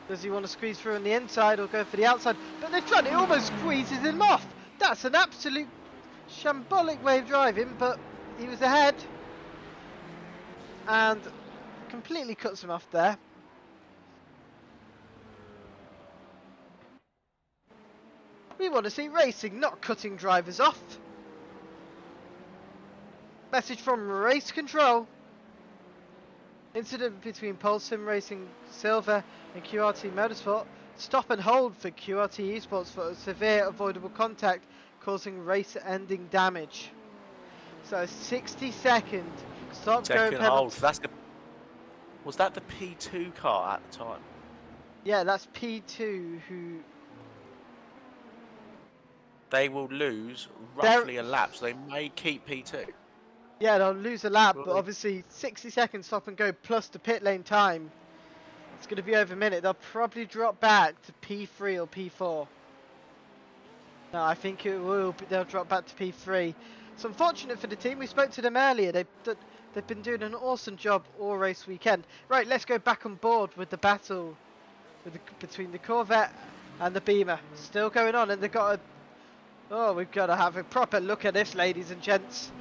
Does he want to squeeze through on the inside or go for the outside? But they're trying to almost squeezes him off. That's an absolute shambolic way of driving, but he was ahead and completely cuts him off there. We want to see racing, not cutting drivers off. Message from Race Control. Incident between Pulsam Racing Silver and QRT Motorsport. Stop and hold for QRT Esports for a severe avoidable contact causing race-ending damage. So 60-second stop go Second hold. That's the. Was that the P2 car at the time? Yeah, that's P2 who. They will lose roughly a lap, so they may keep P2. Yeah, they'll lose a lap, but obviously 60 seconds stop and go plus the pit lane time. It's going to be over a minute. They'll probably drop back to P3 or P4. No, I think it will. They'll drop back to P3. It's unfortunate for the team. We spoke to them earlier. They've been doing an awesome job all race weekend. Right, let's go back on board with the battle between the Corvette and the Beamer. Still going on, and they've got a... Oh, we've got to have a proper look at this, ladies and gents.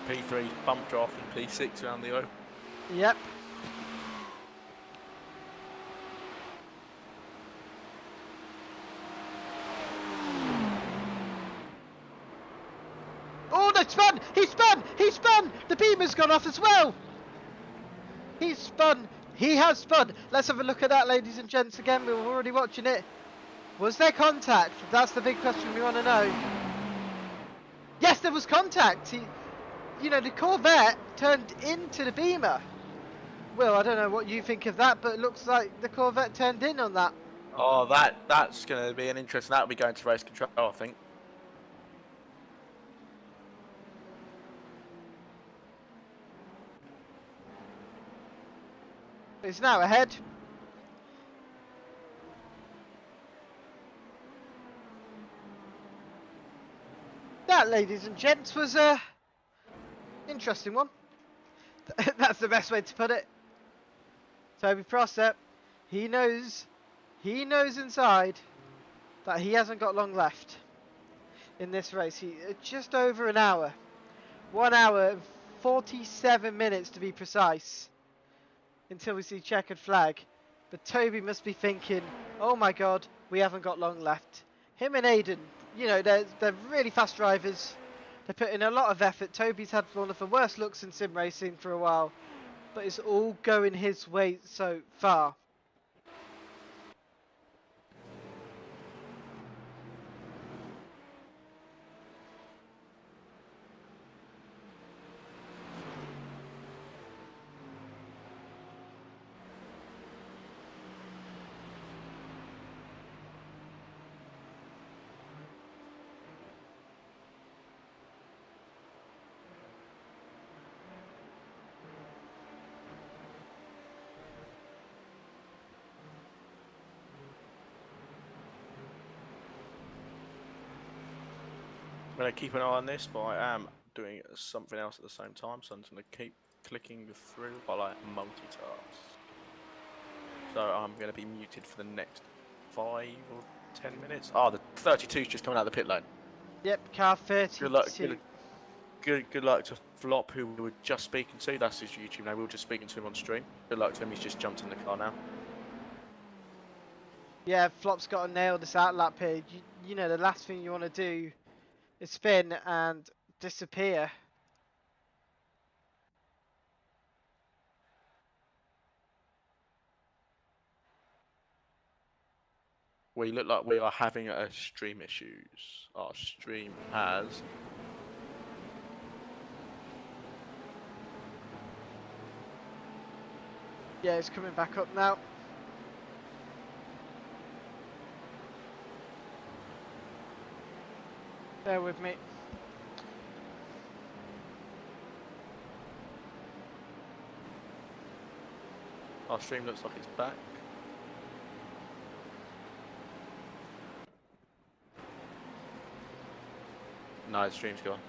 P3 bump draft and P6 around the O. Yep. Oh, no, spun! He spun! He spun! The beamer's gone off as well! He's spun! He has spun! Let's have a look at that, ladies and gents, again. We were already watching it. Was there contact? That's the big question we want to know. Yes, there was contact! You know, the Corvette turned into the beamer. Will, I don't know what you think of that, but it looks like the Corvette turned in on that. Oh, that's going to be an interesting. That'll be going to race control, I think. It's now ahead. That, ladies and gents, was a interesting one. That's the best way to put it. Toby Prosser, he knows inside that he hasn't got long left in this race. Just over an hour. 1 hour and 47 minutes to be precise until we see checkered flag. But Toby must be thinking, oh my god, we haven't got long left. Him and Aiden, you know, they're really fast drivers. They put in a lot of effort. Toby's had one of the worst looks in sim racing for a while, but it's all going his way so far. I'm going to keep an eye on this, but I am doing something else at the same time, so I'm just going to keep clicking through while I multitask. So I'm going to be muted for the next 5 or 10 minutes. Oh, the 32's just coming out of the pit lane. Yep, car 32. Good luck to Flop, who we were just speaking to. That's his YouTube name. We were just speaking to him on stream. Good luck to him. He's just jumped in the car now. Yeah, Flop's got to nail this out lap here. You know, the last thing you want to do is spin and disappear. We look like we are having stream issues. Our stream has... Yeah, it's coming back up now. Bear with me. Our stream looks like it's back. No, the stream's gone.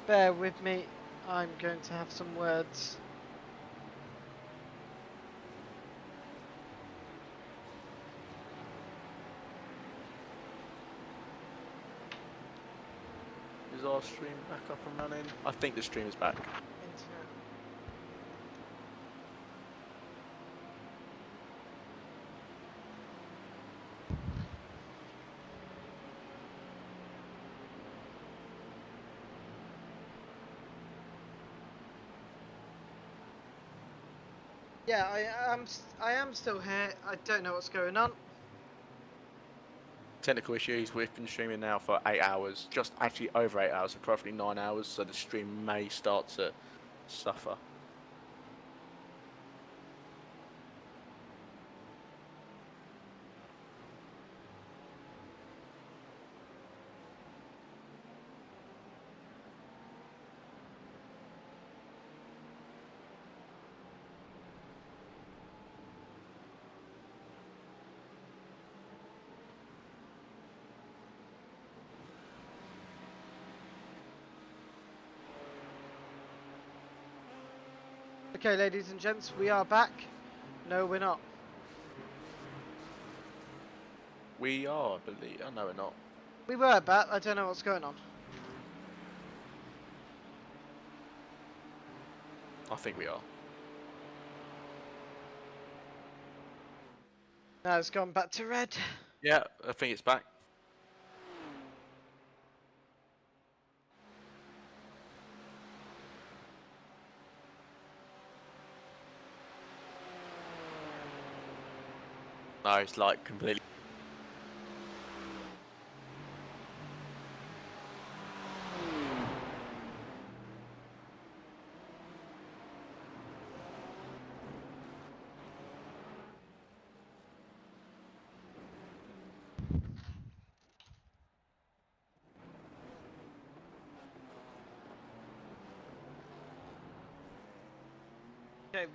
Bear with me. I'm going to have some words. Is our stream back up and running? I think the stream is back. Yeah, I am still here. I don't know what's going on. Technical issues. We've been streaming now for 8 hours, just actually over 8 hours, so probably 9 hours. So the stream may start to suffer. Okay, ladies and gents, we are back. No, we're not. We are, I believe. Oh, no, we're not. We were back. I don't know what's going on. I think we are. Now it's gone back to red. Yeah, I think it's back. No, it's like completely. Okay,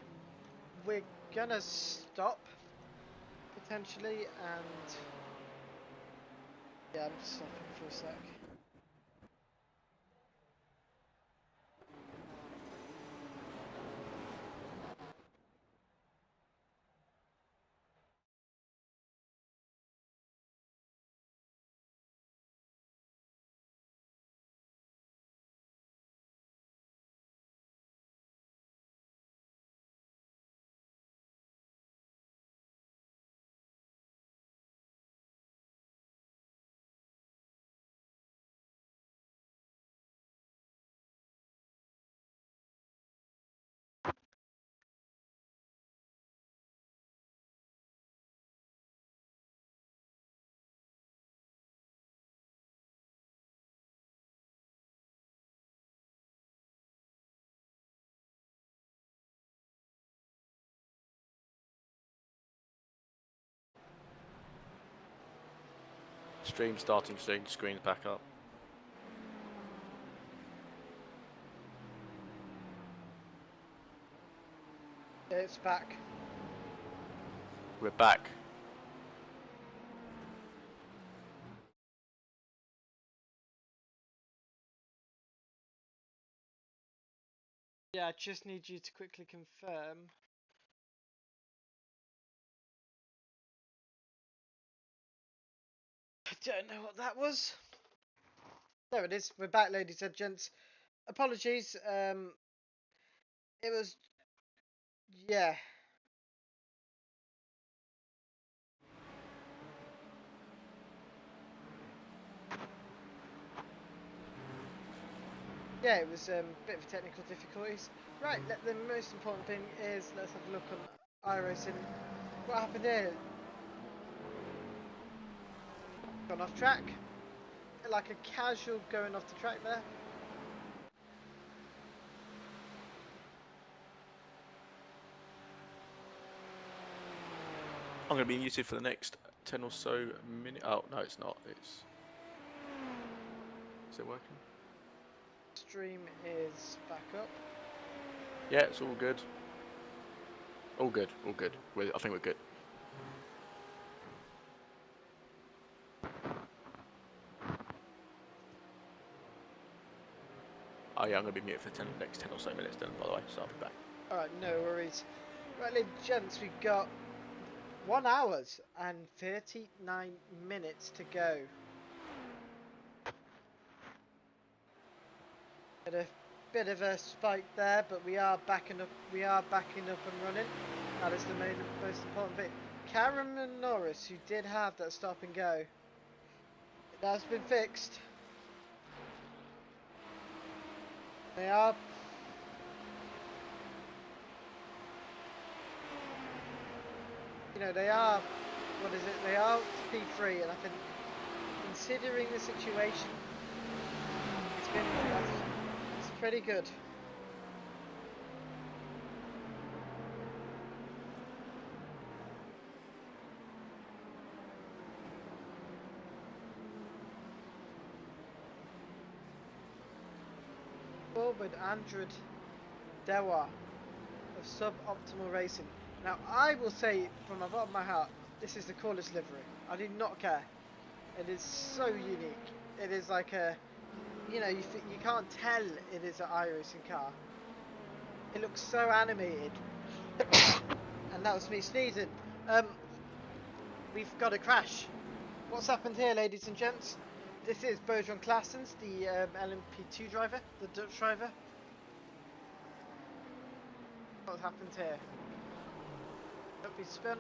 we're gonna stop potentially, and yeah, I'm just stopping for a sec. Stream starting soon. Screen's back up. It's back. We're back. Yeah, I just need you to quickly confirm. I don't know what that was. There it is. We're back, ladies and gents. Apologies. It was. Yeah. Yeah, it was a bit of technical difficulties. Right, the most important thing is let's have a look on iRacing. What happened here? Gone off track. Like a casual going off the track there. I'm going to be muted for the next 10 or so minutes. Oh, no, it's not. Is it working? Stream is back up. Yeah, it's all good. All good, all good. I think we're good. Oh yeah, I'm going to be muted for the next 10 or so minutes then, by the way, so I'll be back. Alright, no worries. Right, ladies and gents, we've got 1 hour and 39 minutes to go. Had a bit of a spike there, but we are backing up. We are backing up and running. That is the most important bit. Cameron Norris, who did have that stop and go, it has been fixed. They are. You know, they are. What is it? They are P3, and I think, considering the situation, it's pretty good. With Andrew Dewa of Suboptimal Racing. Now, I will say from the bottom of my heart, this is the coolest livery. I do not care. It is so unique. It is like a, you know, you can't tell it is an iRacing car. It looks so animated. And that was me sneezing. We've got a crash. What's happened here, ladies and gents? This is Bertrand Claessens, the LMP2 driver, the Dutch driver. What happened here? Nope, he spun.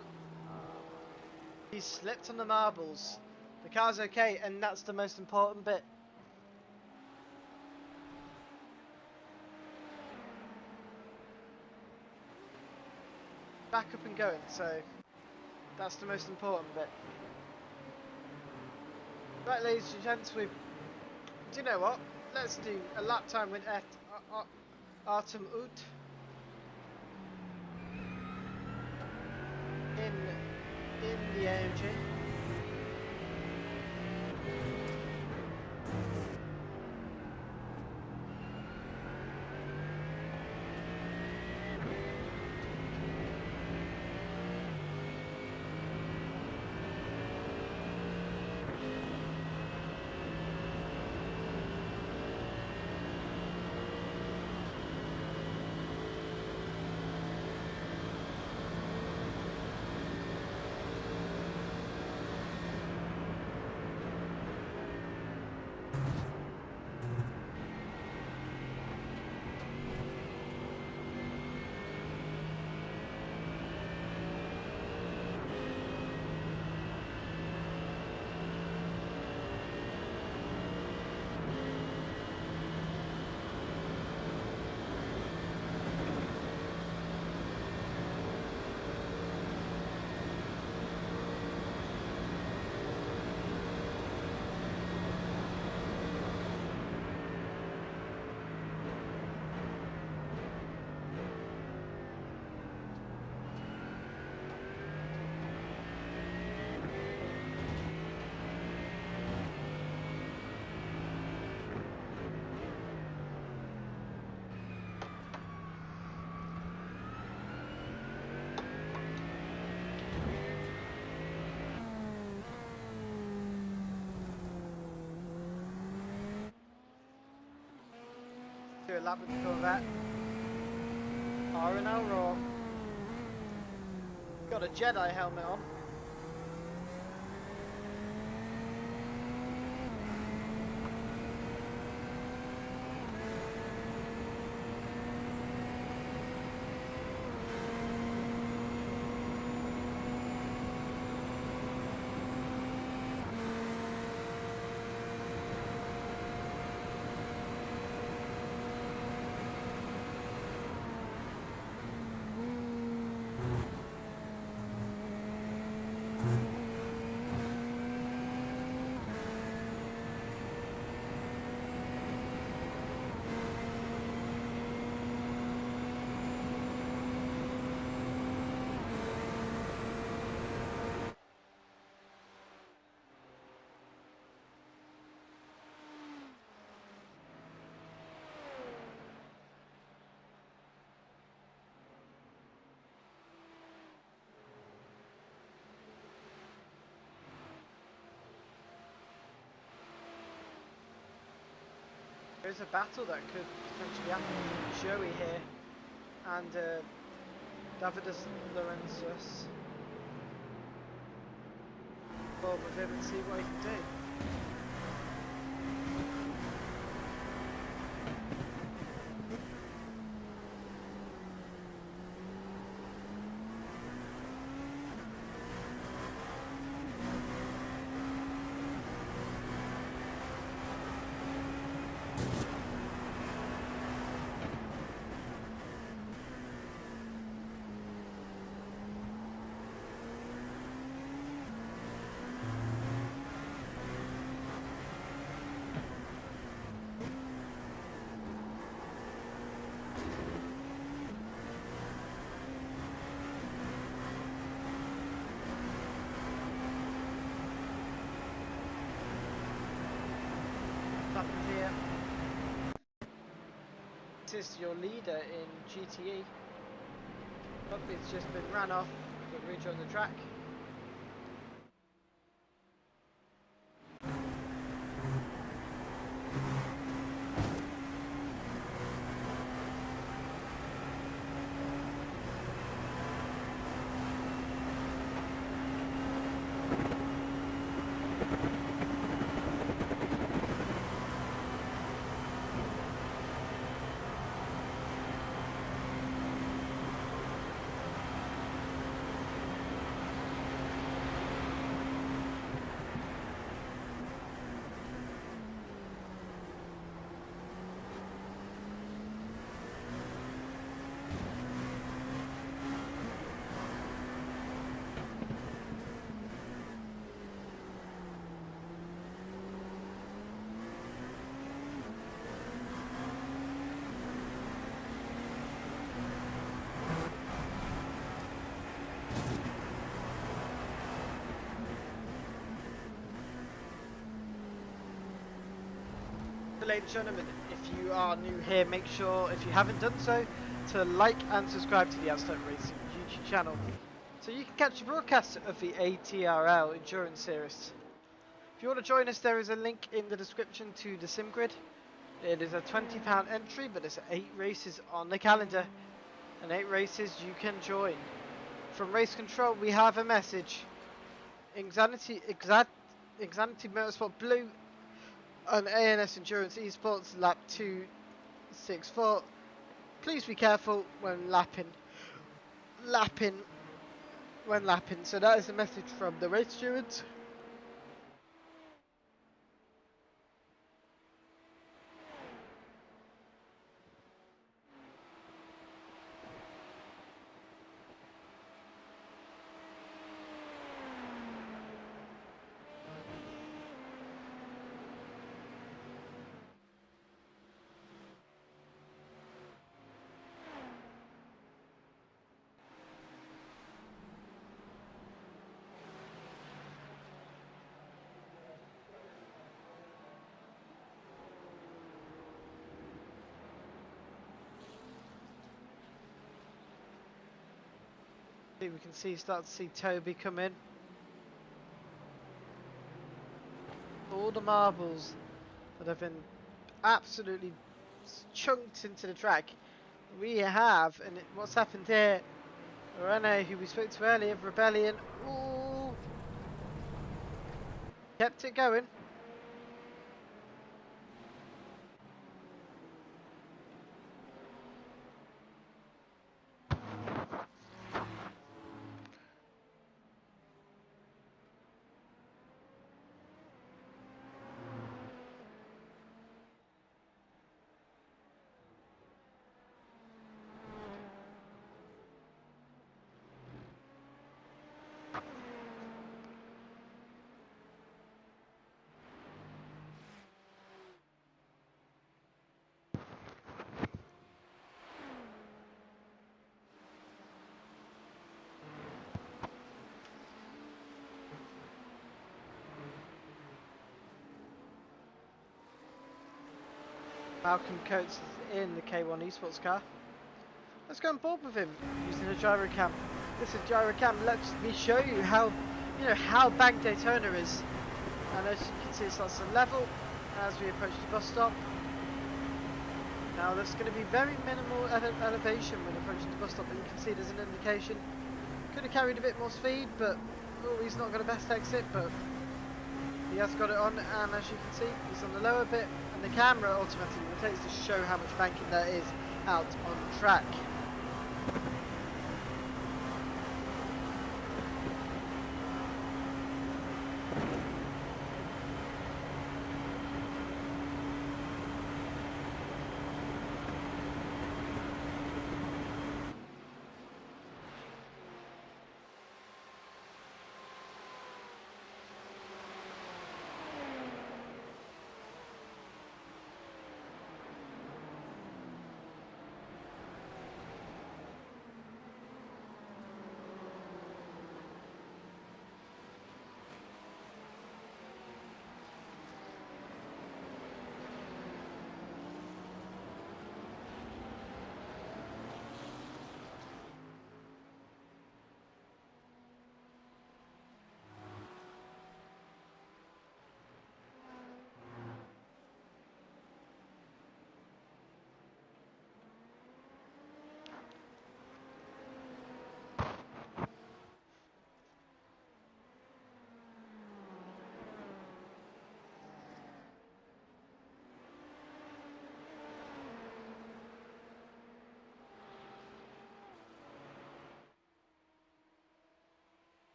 He slipped on the marbles. The car's okay, and that's the most important bit. Back up and going, so that's the most important bit. Right, ladies and gents, do you know what? Let's do a lap time with Artem Ut in the AMG. Do a lap with the Corvette. R&L Raw. Got a Jedi helmet on. There's a battle that could potentially happen between Joey here and Davidus Laurensus. Involved with him and see what he can do. Here. This is your leader in GTE. It's just been ran off, but rejoin the track. ladies and gentlemen, if you are new here, make sure, if you haven't done so, to like and subscribe to the Aztec Racing YouTube channel, so you can catch the broadcast of the ATRL Endurance Series. If you want to join us, there is a link in the description to the sim grid. It is a £20 entry, but it's 8 races on the calendar, and 8 races you can join. From Race Control, we have a message. Exanity Motorsport Blue on ANS Endurance Esports lap 264. Please be careful when lapping. So that is a message from the race stewards. We can start to see Toby come in. All the marbles that have been absolutely chunked into the track. We have, and what's happened here, Rene, who we spoke to earlier, Rebellion, ooh, kept it going. Malcolm Coates is in the K1 Esports car. Let's go on board with him using a gyro cam. This is gyro cam. Let me show you how, how banked Daytona is. And as you can see, it starts to level as we approach the bus stop. Now there's going to be very minimal elevation when approaching the bus stop, but you can see there's an indication. Could have carried a bit more speed, but he's not got a best exit, but he has got it on, and as you can see, he's on the lower bit, and the camera automatically rotates to show how much banking there is out on track.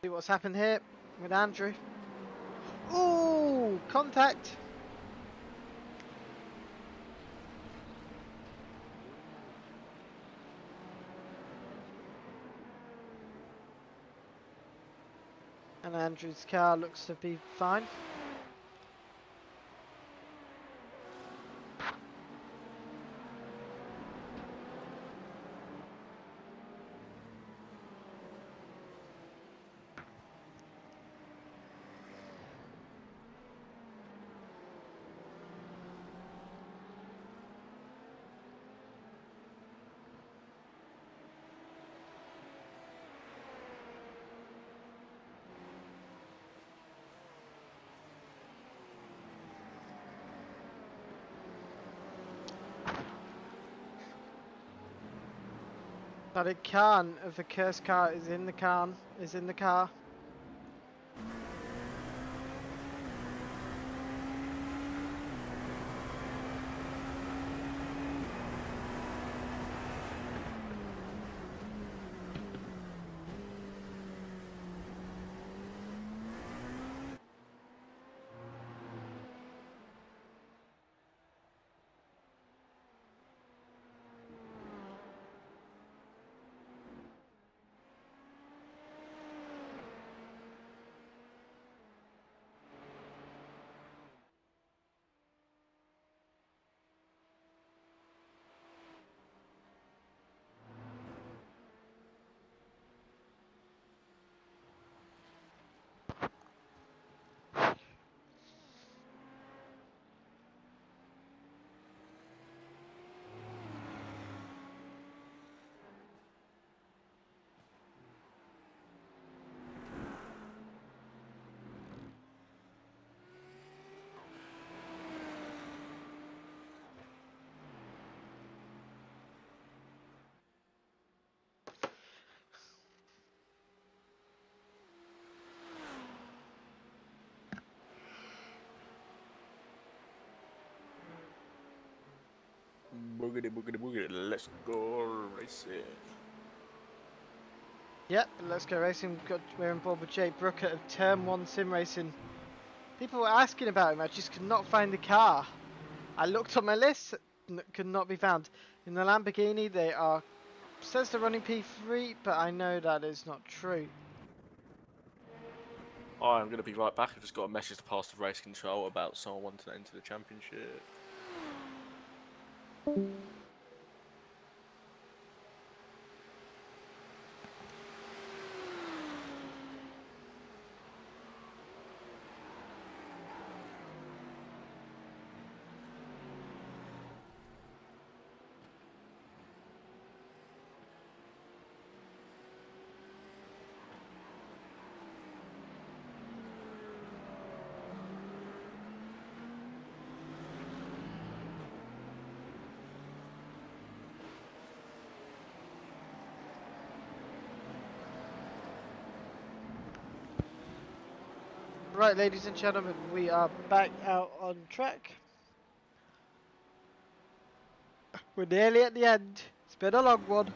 See what's happened here with Andrew. Ooh, contact. And Andrew's car looks to be fine. But a can of the cursed car is in the car. Boogity boogity boogity, let's go racing. Yep, let's go racing. We're on board with Jake Brooker of Term 1 Sim Racing. People were asking about him, I just could not find the car. I looked on my list, could not be found. In the Lamborghini, says they're running P3, but I know that is not true. I'm going to be right back. I've just got a message to pass the race control about someone wanting to enter the championship. Right, ladies and gentlemen, we are back out on track. We're nearly at the end. It's been a long one.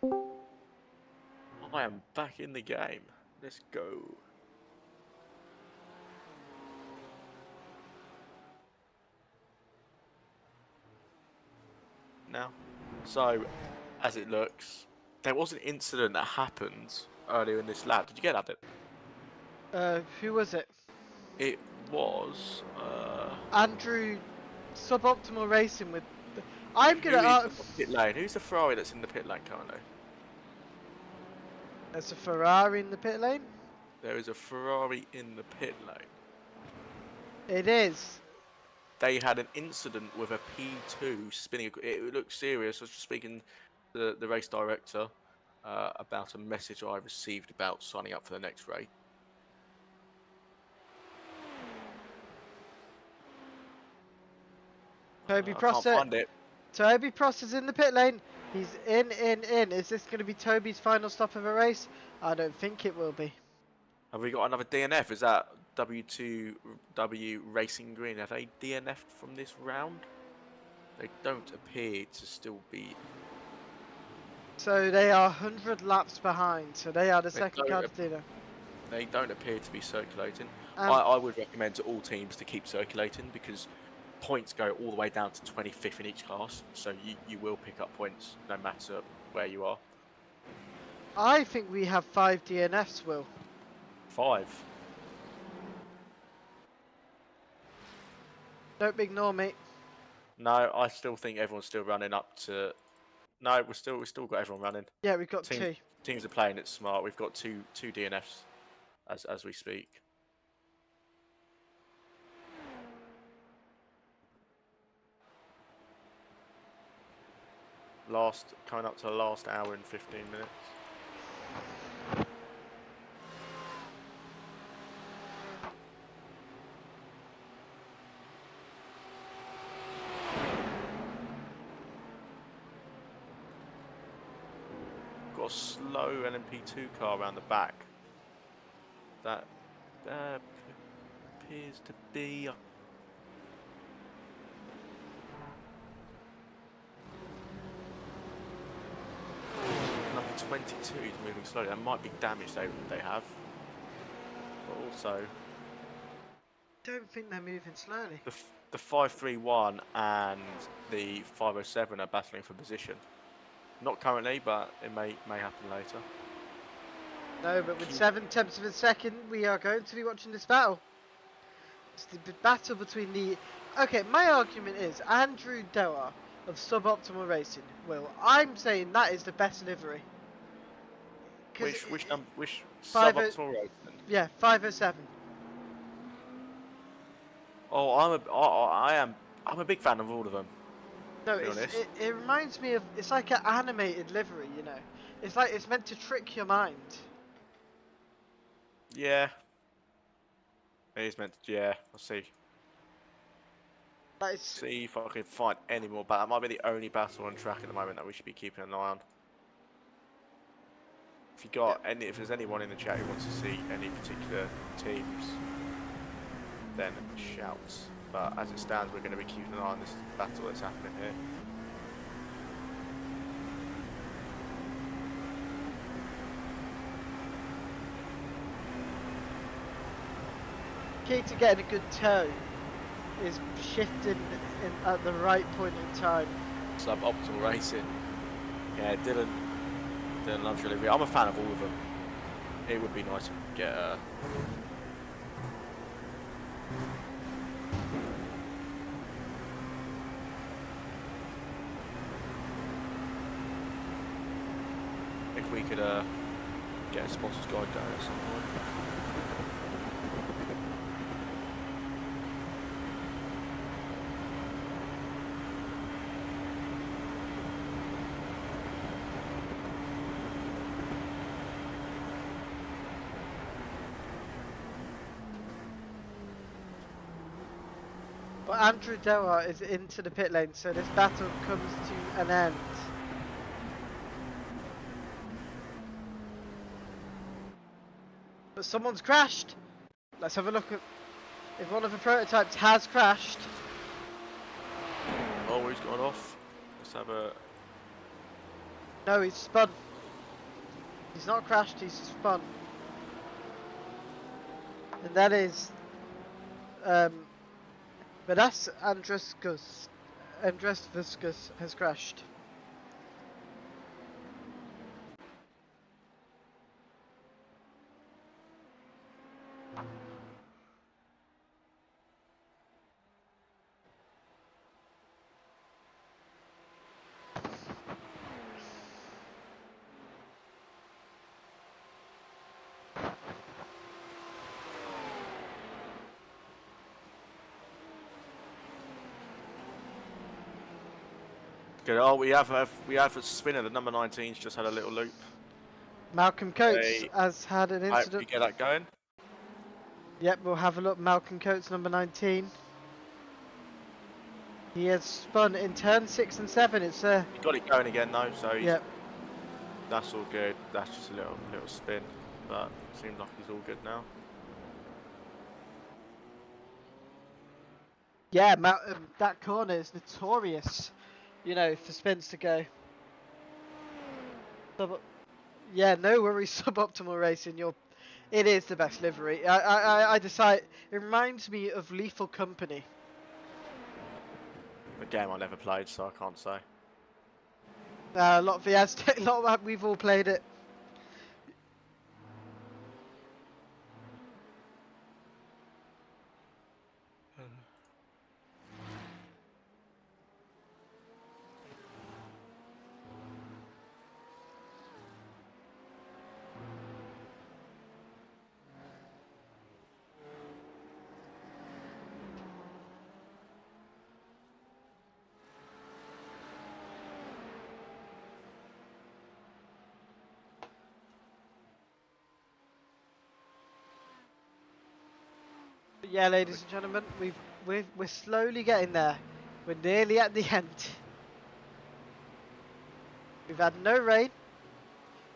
I am back in the game. Let's go. Now, so as it looks, there was an incident that happened earlier in this lap. Did you get that bit? Who was it? It was Andrew, suboptimal racing with. I'm gonna who is ask. in the pit lane? Who's the Ferrari that's in the pit lane currently? There's a Ferrari in the pit lane. There is a Ferrari in the pit lane. It is. They had an incident with a P2 spinning. It looked serious. I was just speaking to the race director about a message I received about signing up for the next race. Toby I can't Prost. find it. Toby Prost is in the pit lane. He's in. Is this going to be Toby's final stop of a race? I don't think it will be. Have we got another DNF? Is that W2W Racing Green? Have they DNF'd from this round? They don't appear to still be. So they are 100 laps behind. So they are the second car to do that. They don't appear to be circulating. I would recommend to all teams to keep circulating because points go all the way down to 25th in each class. So you will pick up points no matter where you are. I think we have 5 DNFs, Will. 5. Don't ignore me. No, I still think everyone's still running up to. No, we've still got everyone running. Yeah, we've got 2. Teams are playing it smart. We've got two DNFs as we speak. Coming up to the last hour and 15 minutes. Got a slow LMP2 car around the back. That appears to be. Number 22 is moving slowly. That might be damage they have, but also. Don't think they're moving slowly. The 531 and the 507 are battling for position. Not currently, but it may happen later. No, but with 7 tenths of a second, we are going to be watching this battle. It's the battle between the. Okay, my argument is Andrew Dower of Suboptimal Racing. Well, I'm saying that is the best livery. Which Suboptimal Racing? Yeah, 507. Oh, I'm a big fan of all of them. No, it reminds me of. It's like an animated livery, you know. It's like it's meant to trick your mind. Yeah. It is meant to, yeah, I'll see. See if I can find any more battle. That might be the only battle on track at the moment that we should be keeping an eye on. If you got if there's anyone in the chat who wants to see any particular teams, then shout. But as it stands, we're going to be keeping an eye on this battle that's happening here. Key to getting a good toe is shifting at the right point in time. Suboptimal Racing. Yeah, Dylan loves delivery. I'm a fan of all of them. It would be nice if we could get if we could get a sponsors guide down at some point. But Andrew Dower is into the pit lane, so this battle comes to an end. But someone's crashed. Let's have a look at if one of the prototypes has crashed. Oh, he's gone off. Let's have a. No, he's spun. He's not crashed, he's spun. And that is but that's Andrescus has crashed. Good. Oh, we have a spinner. The number 19's just had a little loop. Malcolm Coates has had an I hope incident. you get that going. Yep, we'll have a look. Malcolm Coates, number 19. He has spun in turn 6 and 7. It's He got it going again though, so yep. That's all good. That's just a little spin, but seems like he's all good now. Yeah, that corner is notorious, you know, for spins to go. Yeah, no worries, suboptimal racing. It is the best livery. I decide. It reminds me of Lethal Company. A game I never played, so I can't say. A lot of the Aztec, we've all played it. But yeah, ladies and gentlemen, we're slowly getting there. We're nearly at the end. We've had no rain,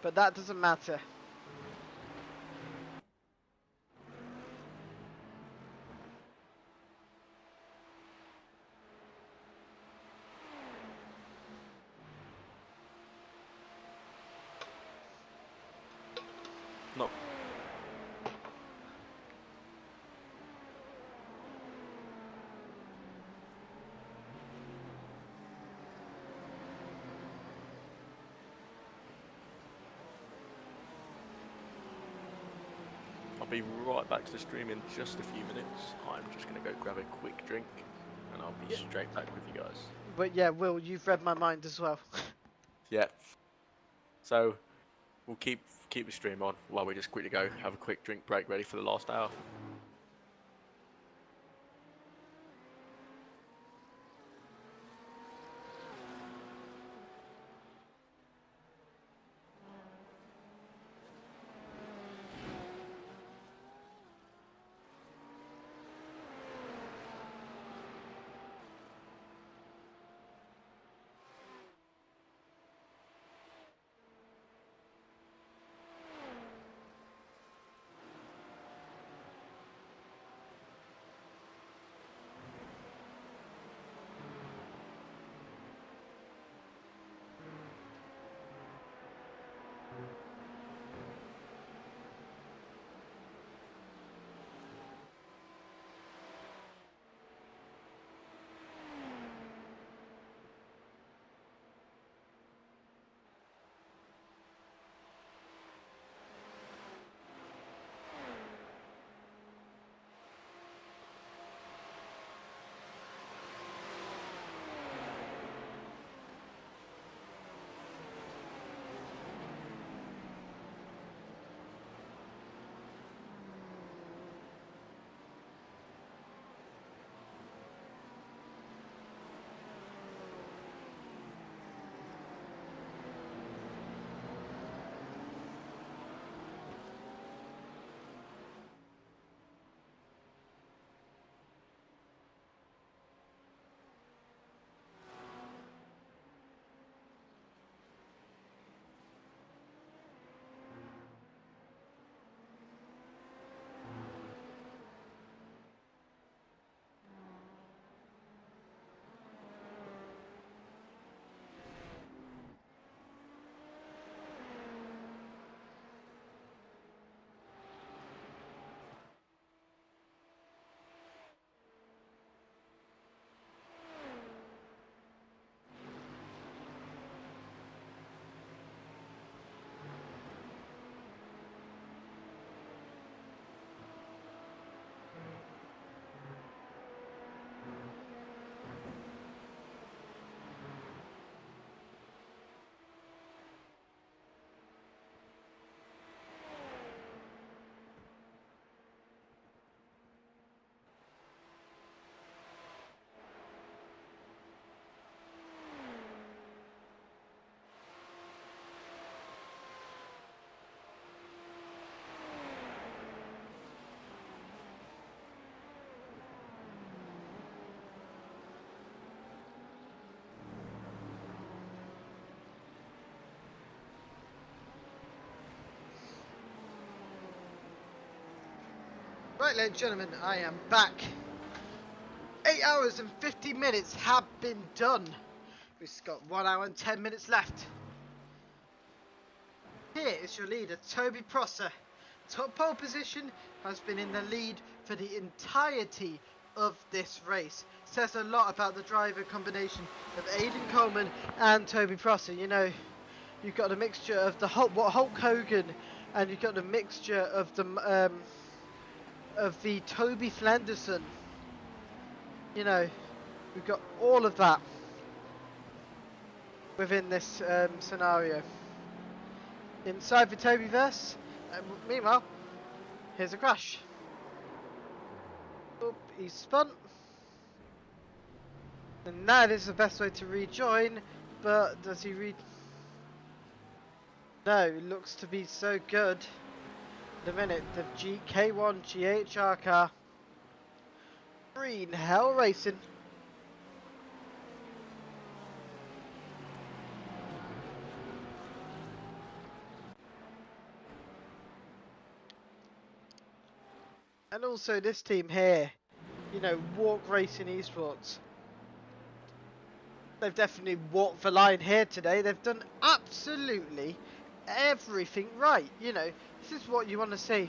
but that doesn't matter. No. I'll be right back to the stream in just a few minutes. I'm just going to go grab a quick drink and I'll be straight back with you guys. But yeah, Will, you've read my mind as well. Yeah. So we'll keep the stream on while we just quickly go have a quick drink break ready for the last hour. Right, ladies and gentlemen, I am back. 8 hours and 50 minutes have been done. We've got 1 hour and 10 minutes left. Here is your leader, Toby Prosser. Top pole position, has been in the lead for the entirety of this race. Says a lot about the driver combination of Aidan Coleman and Toby Prosser. You know, you've got a mixture of the Hulk Hogan, and you've got a mixture of the Toby Flanderson. You know, we've got all of that within this scenario. Inside the Tobyverse, meanwhile, here's a crash. Oop, he's spun. And that is the best way to rejoin, but does he No, looks to be so good. In a minute, the K1 GHR car. Green Hell Racing. And also this team here, you know, Walk Racing Esports. They've definitely walked the line here today. They've done absolutely everything right. You know, this is what you want to see.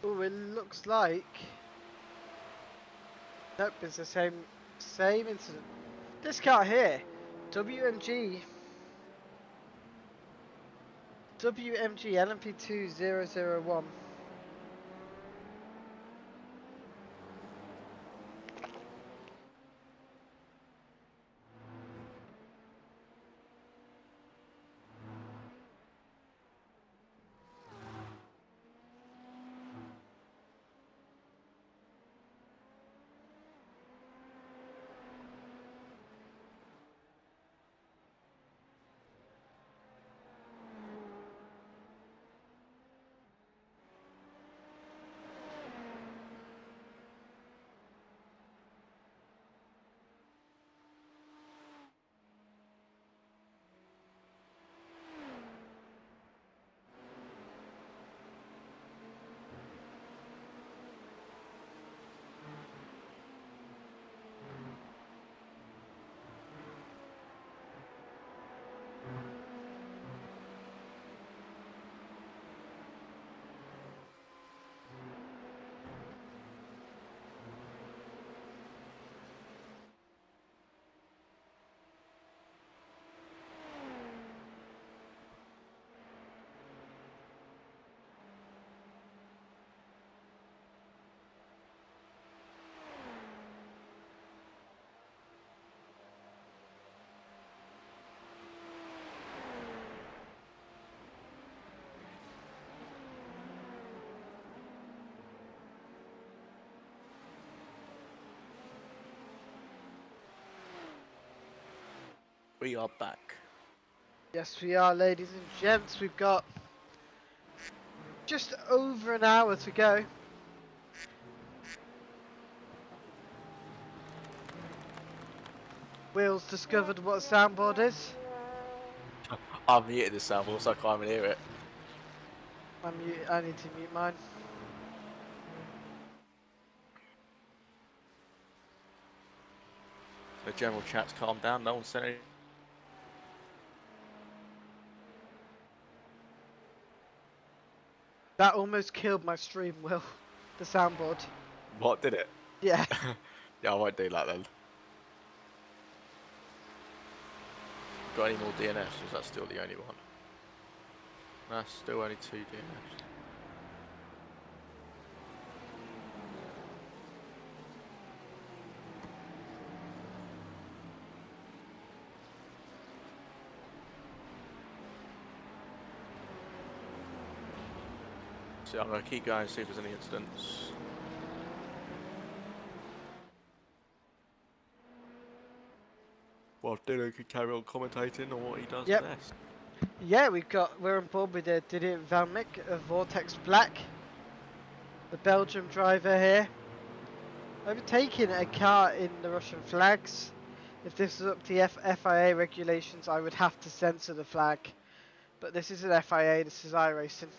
Oh, it looks like... Nope, it's the same incident. This car here, WMG LMP2001. We are back. Yes, we are, ladies and gents. We've got just over an hour to go. Will's discovered what a soundboard is. I've muted the soundboard so I can't even hear it. I need to mute mine. The general chat's calmed down. No one's said anything. That almost killed my stream, Will. The soundboard. What, did it? Yeah. Yeah, I won't do that then. Got any more DNFs, or is that still the only one? No, still only 2 DNFs. So I'm going to keep going and see if there's any incidents. Well, Dylan can carry on commentating on what he does best. Yeah, we're on board with Didier Van Mick of Vortex Black, the Belgium driver here, overtaking a car in the Russian flags. If this was up to FIA regulations, I would have to censor the flag, but this isn't FIA, this is iRacing.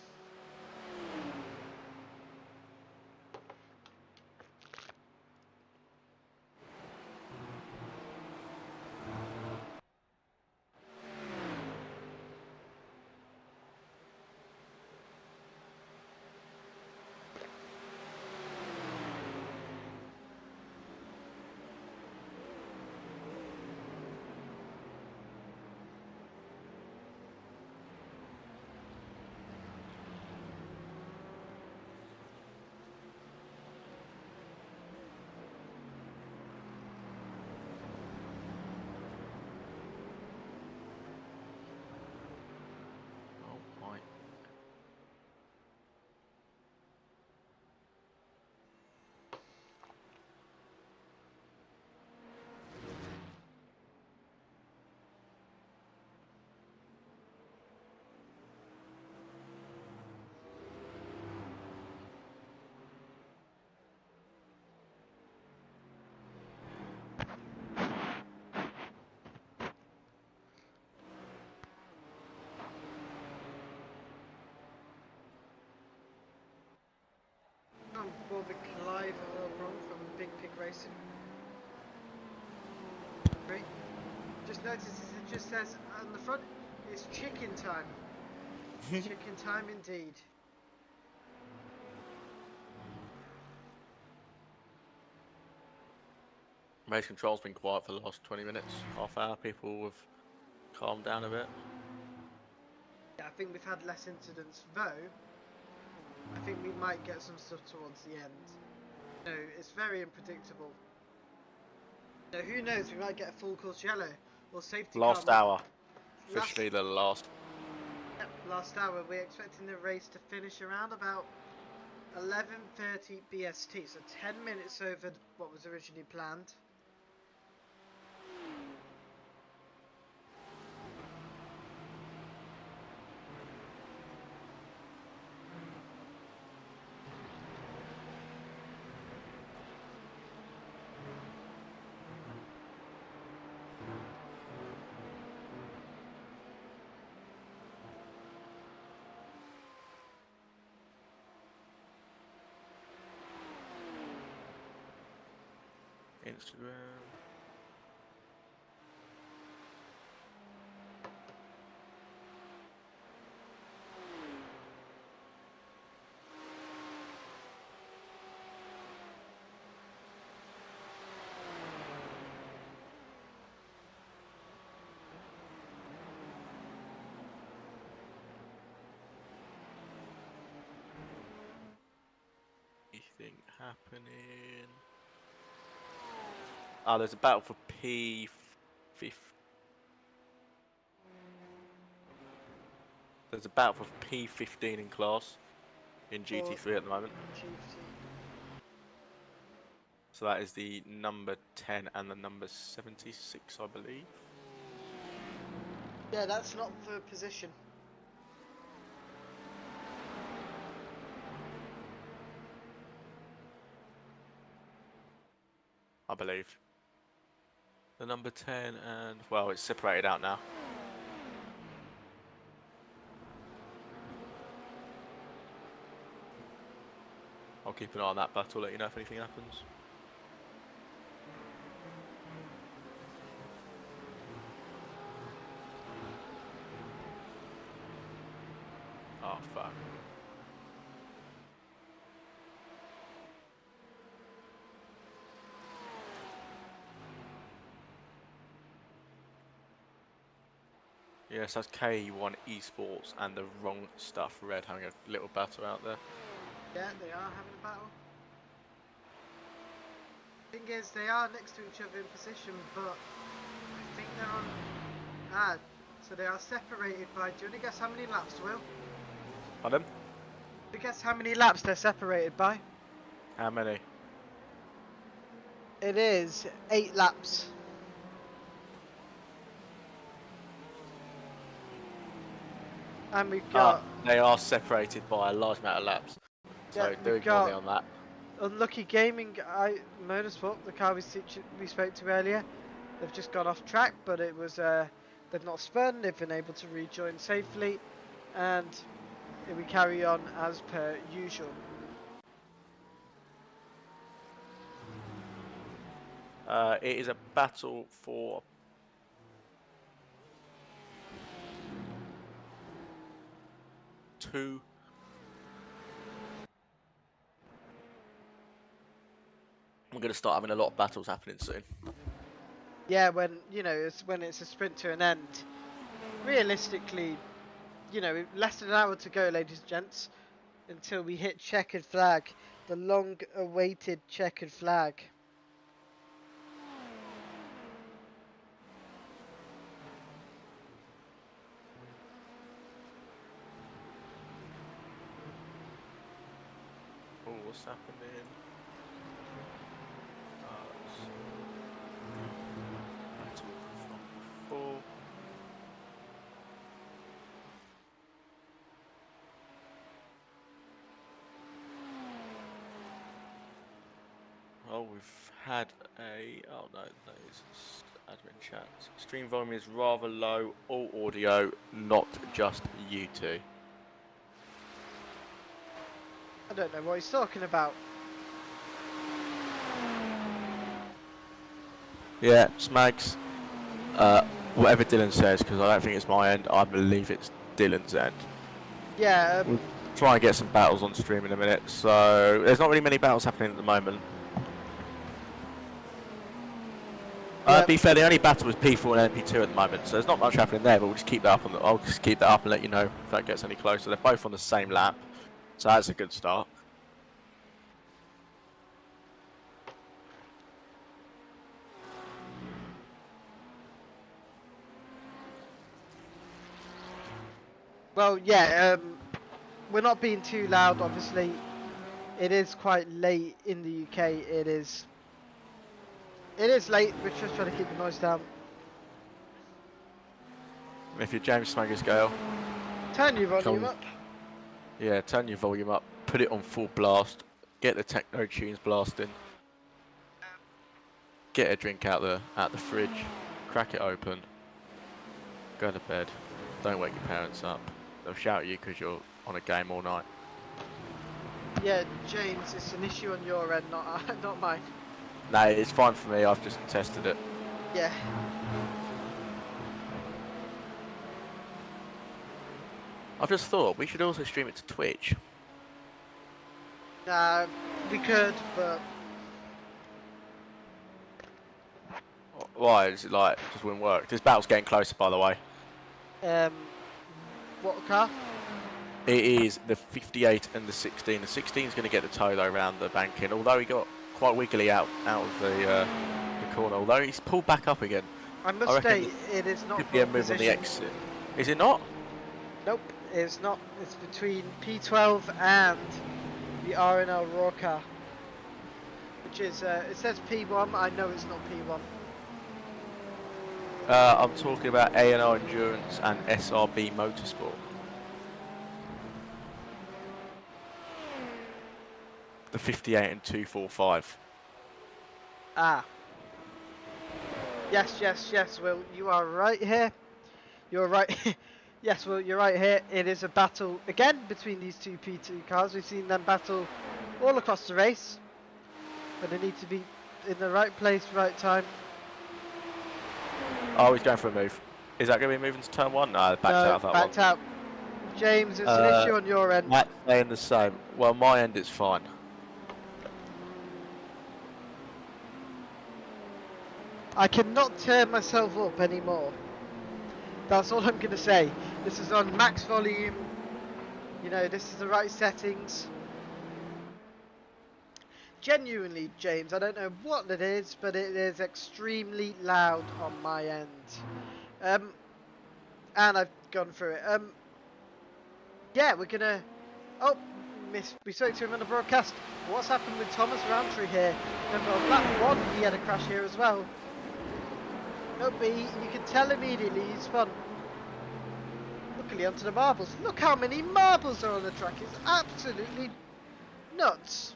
I'm Bob Clive wrong from Big Pig Racing. Great. Just notice it just says on the front, it's chicken time. Chicken time indeed. Race control's been quiet for the last 20 minutes, half hour. People have calmed down a bit. Yeah, I think we've had less incidents, though I think we might get some stuff towards the end. No, it's very unpredictable. No, who knows, we might get a full course yellow or safety car. Last hour. Officially the last. Yep, last hour. We're expecting the race to finish around about 11:30 BST, so 10 minutes over what was originally planned. Instagram. Anything happening? Oh, there's a battle for P5. There's a battle for P15 in class in GT3 at the moment. So that is the number 10 and the number 76, I believe. Yeah, that's not for position. I believe. the number 10, and well, it's separated out now. I'll keep an eye on that battle, let you know if anything happens. Oh, fuck. Yes, that's K1 Esports and the Wrong Stuff Red having a little battle out there. Yeah, they are having a battle. Thing is, they are next to each other in position, but I think they're on... Ah, so they are separated by... Do you want to guess how many laps, Will? Pardon? Do you guess how many laps they're separated by? How many? It is 8 laps. And we've got... they are separated by a large amount of laps. So yeah, do ignore me on that. Unlucky Gaming Motorsport, the car we spoke to earlier. They've just got off track, but it was they've not spun. They've been able to rejoin safely, and we carry on as per usual. It is a battle for two. We're going to start having a lot of battles happening soon. Yeah, when when it's a sprint to an end. Realistically, less than an hour to go, ladies and gents, until we hit checkered flag, the long-awaited checkered flag. Oh, what's happening? Well, we've had a... Oh no, that is admin chat. Stream volume is rather low, all audio, not just you two. I don't know what he's talking about. Yeah, Smags. Whatever Dylan says, because I don't think it's my end, I believe it's Dylan's end. Yeah. We'll try and get some battles on stream in a minute. So there's not really many battles happening at the moment. To be fair, the only battle is P4 and MP2 at the moment, so there's not much happening there. But we'll just keep that up. I'll just keep that up and let you know if that gets any closer. They're both on the same lap, so that's a good start. Well, yeah, we're not being too loud, obviously. It is quite late in the UK. It is late. We're just trying to keep the noise down. If you're James Smaggers Gale, turn your volume up. Yeah, turn your volume up. Put it on full blast. Get the techno tunes blasting. Get a drink out the fridge. Crack it open. Go to bed. Don't wake your parents up. They'll shout at you because you're on a game all night. Yeah, James, it's an issue on your end, not mine. No, it's fine for me. I've just tested it. Yeah. I've just thought we should also stream it to Twitch. We could, but why? Is it like just wouldn't work? This battle's getting closer, by the way. What car? It is the 58 and the 16. The 16 is going to get the tow though around the banking, although he got quite wiggly out of the corner. Although he's pulled back up again. I must say, it is not. Could be a move on the exit. Is it not? Nope, it's not. It's between P12 and the RNL Raw car, which is it says P1. I know it's not P1. I'm talking about A&O Endurance and SRB Motorsport. The 58 and 245. Ah. Yes, Will, you are right here. You're right. Yes, Will, you're right here. It is a battle again between these two P2 cars. We've seen them battle all across the race, but they need to be in the right place, right time. Oh, he's going for a move. Is that going to be moving to turn 1? No, backed out of that backed one. out. James, it's an issue on your end. Matt's saying the same. Well, my end is fine. I cannot turn myself up anymore. That's all I'm going to say. This is on max volume. You know, this is the right settings. Genuinely, James, I don't know what it is, but it is extremely loud on my end. And I've gone through it. Yeah, we're going to... Oh, we spoke to him on the broadcast. What's happened with Thomas Roundtree here? Remember, on lap 1, he had a crash here as well. Nope, you can tell immediately he spun. Luckily onto the marbles. Look how many marbles are on the track. It's absolutely nuts.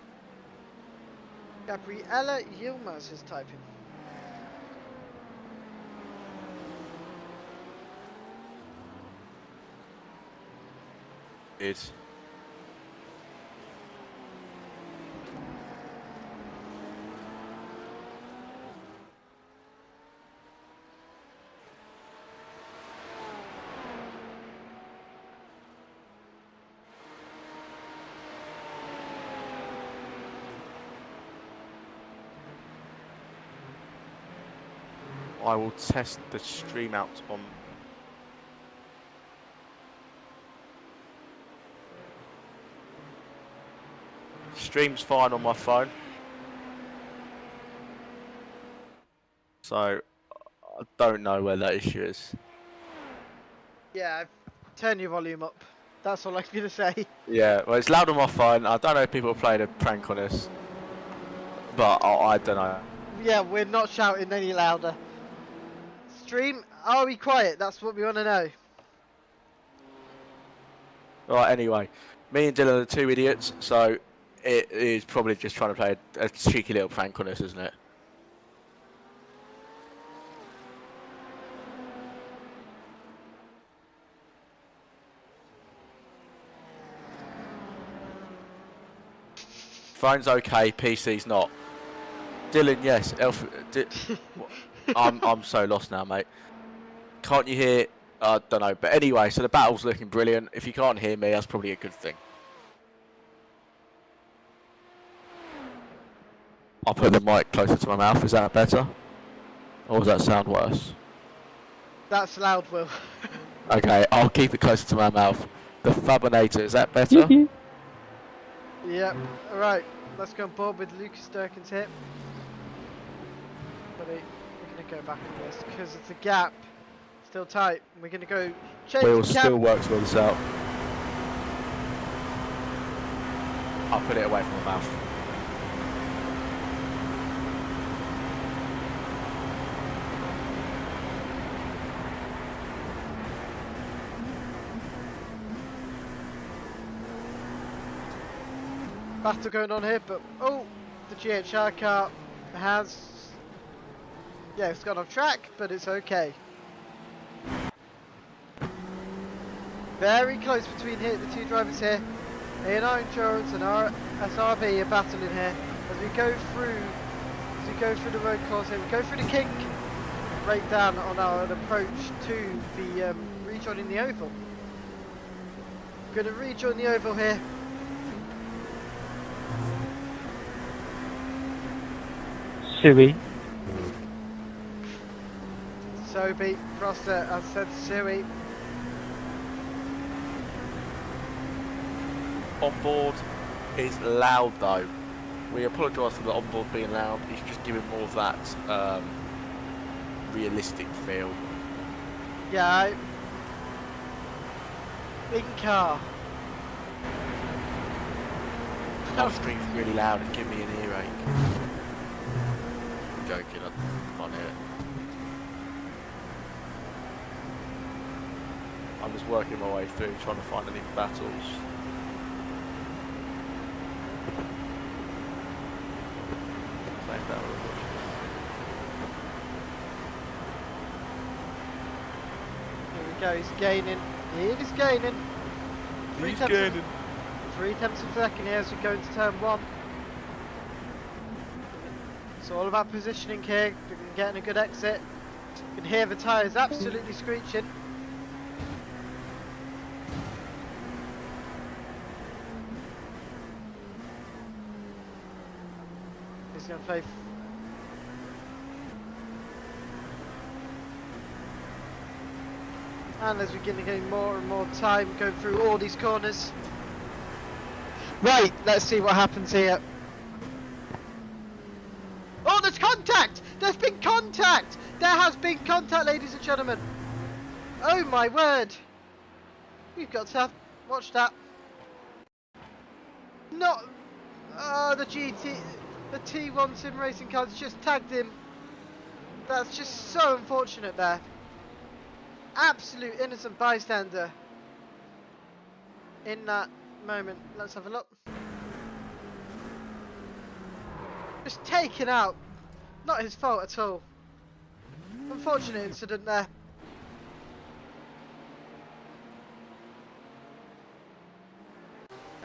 Gabriella Yilmaz is typing. It's... I will test the stream out on... Stream's fine on my phone. So, I don't know where that issue is. Yeah, turn your volume up. That's all I'm going to say. Yeah, well, it's loud on my phone. I don't know if people are playing a prank on us. But I don't know. Yeah, we're not shouting any louder. Stream, are we quiet? That's what we want to know. Right, anyway. Me and Dylan are two idiots, so it is probably just trying to play a cheeky little prank on us, isn't it? Phone's okay, PC's not. Dylan, yes. I'm so lost now, mate. Can't you hear? I don't know. But anyway, so the battle's looking brilliant. If you can't hear me, that's probably a good thing. I'll put the mic closer to my mouth. Is that better? Or does that sound worse? That's loud, Will. Okay, I'll keep it closer to my mouth. The Fabinator, is that better? Yep. Alright, let's go on board with Lucas Durkin's hit. But we're going to go back on this because it's a gap. Still tight. We're going to go change We'll the cam. still work towards this out. I'll put it away from my mouth. Battle going on here, but oh, the GHR car has, yeah, it's gone off track, but it's okay. Very close between here, the two drivers here. A&R Endurance and SRB are battling here as we go through the road course here. We go through the kink, right down on our approach to the rejoining the oval. We're going to rejoin the oval here. Suey. Sobe, Froster, as said, Suey. Onboard is loud though. We apologise for the onboard being loud. He's just giving more of that realistic feel. Yeah. In car. Our stream's really loud and giving me an earache. I'm joking, I can't hear it. I'm just working my way through, trying to find any battles. Same battle. go, he's gaining. He is gaining. He's gaining. 3 tenths of a second here as we go into turn 1. It's all about positioning here, getting a good exit. You can hear the tyres absolutely screeching. He's going to play. And as we're getting more and more time going through all these corners. Right, let's see what happens here. Oh, there's contact! There's been contact! There has been contact, ladies and gentlemen. Oh my word. We've got to watch that. Not... the T1 sim racing car's just tagged him. That's just so unfortunate there. Absolute innocent bystander in that moment. Let's have a look. Just taken out. Not his fault at all. Unfortunate incident there.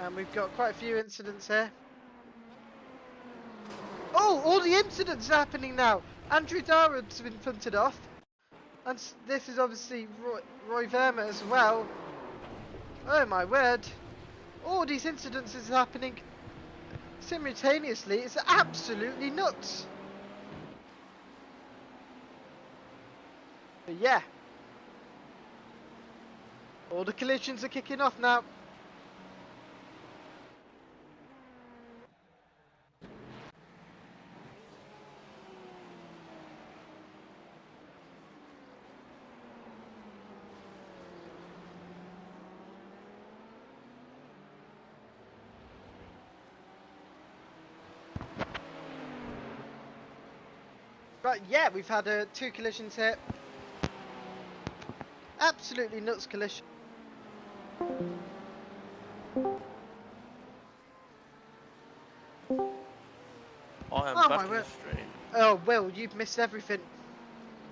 And we've got quite a few incidents here. Oh, all the incidents are happening now. Andrew Darrab's been punted off. And this is obviously Roy Verma as well. Oh my word. All these incidents is happening simultaneously. It's absolutely nuts. But yeah. All the collisions are kicking off now. Right, yeah, we've had 2 collisions here. Absolutely nuts collision. I am back in the stream. Oh, Will, you've missed everything.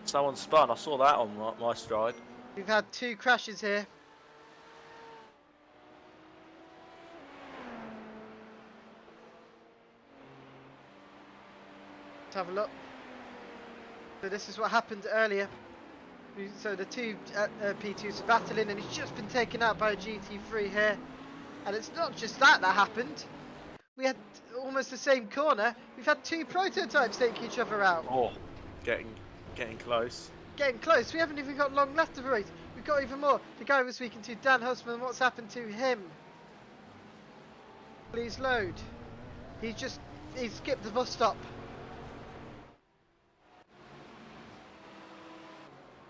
Someone spun. I saw that on my stride. We've had 2 crashes here. Let's have a look. So this is what happened earlier. So the 2 P2s are battling, and he's just been taken out by a GT3 here. And it's not just that happened. We had almost the same corner. We've had 2 prototypes take each other out. Oh, getting close. Getting close. We haven't even got long left of the race. We've got even more. The guy we're speaking to, Dan Husman, what's happened to him? Please load. He skipped the bus stop.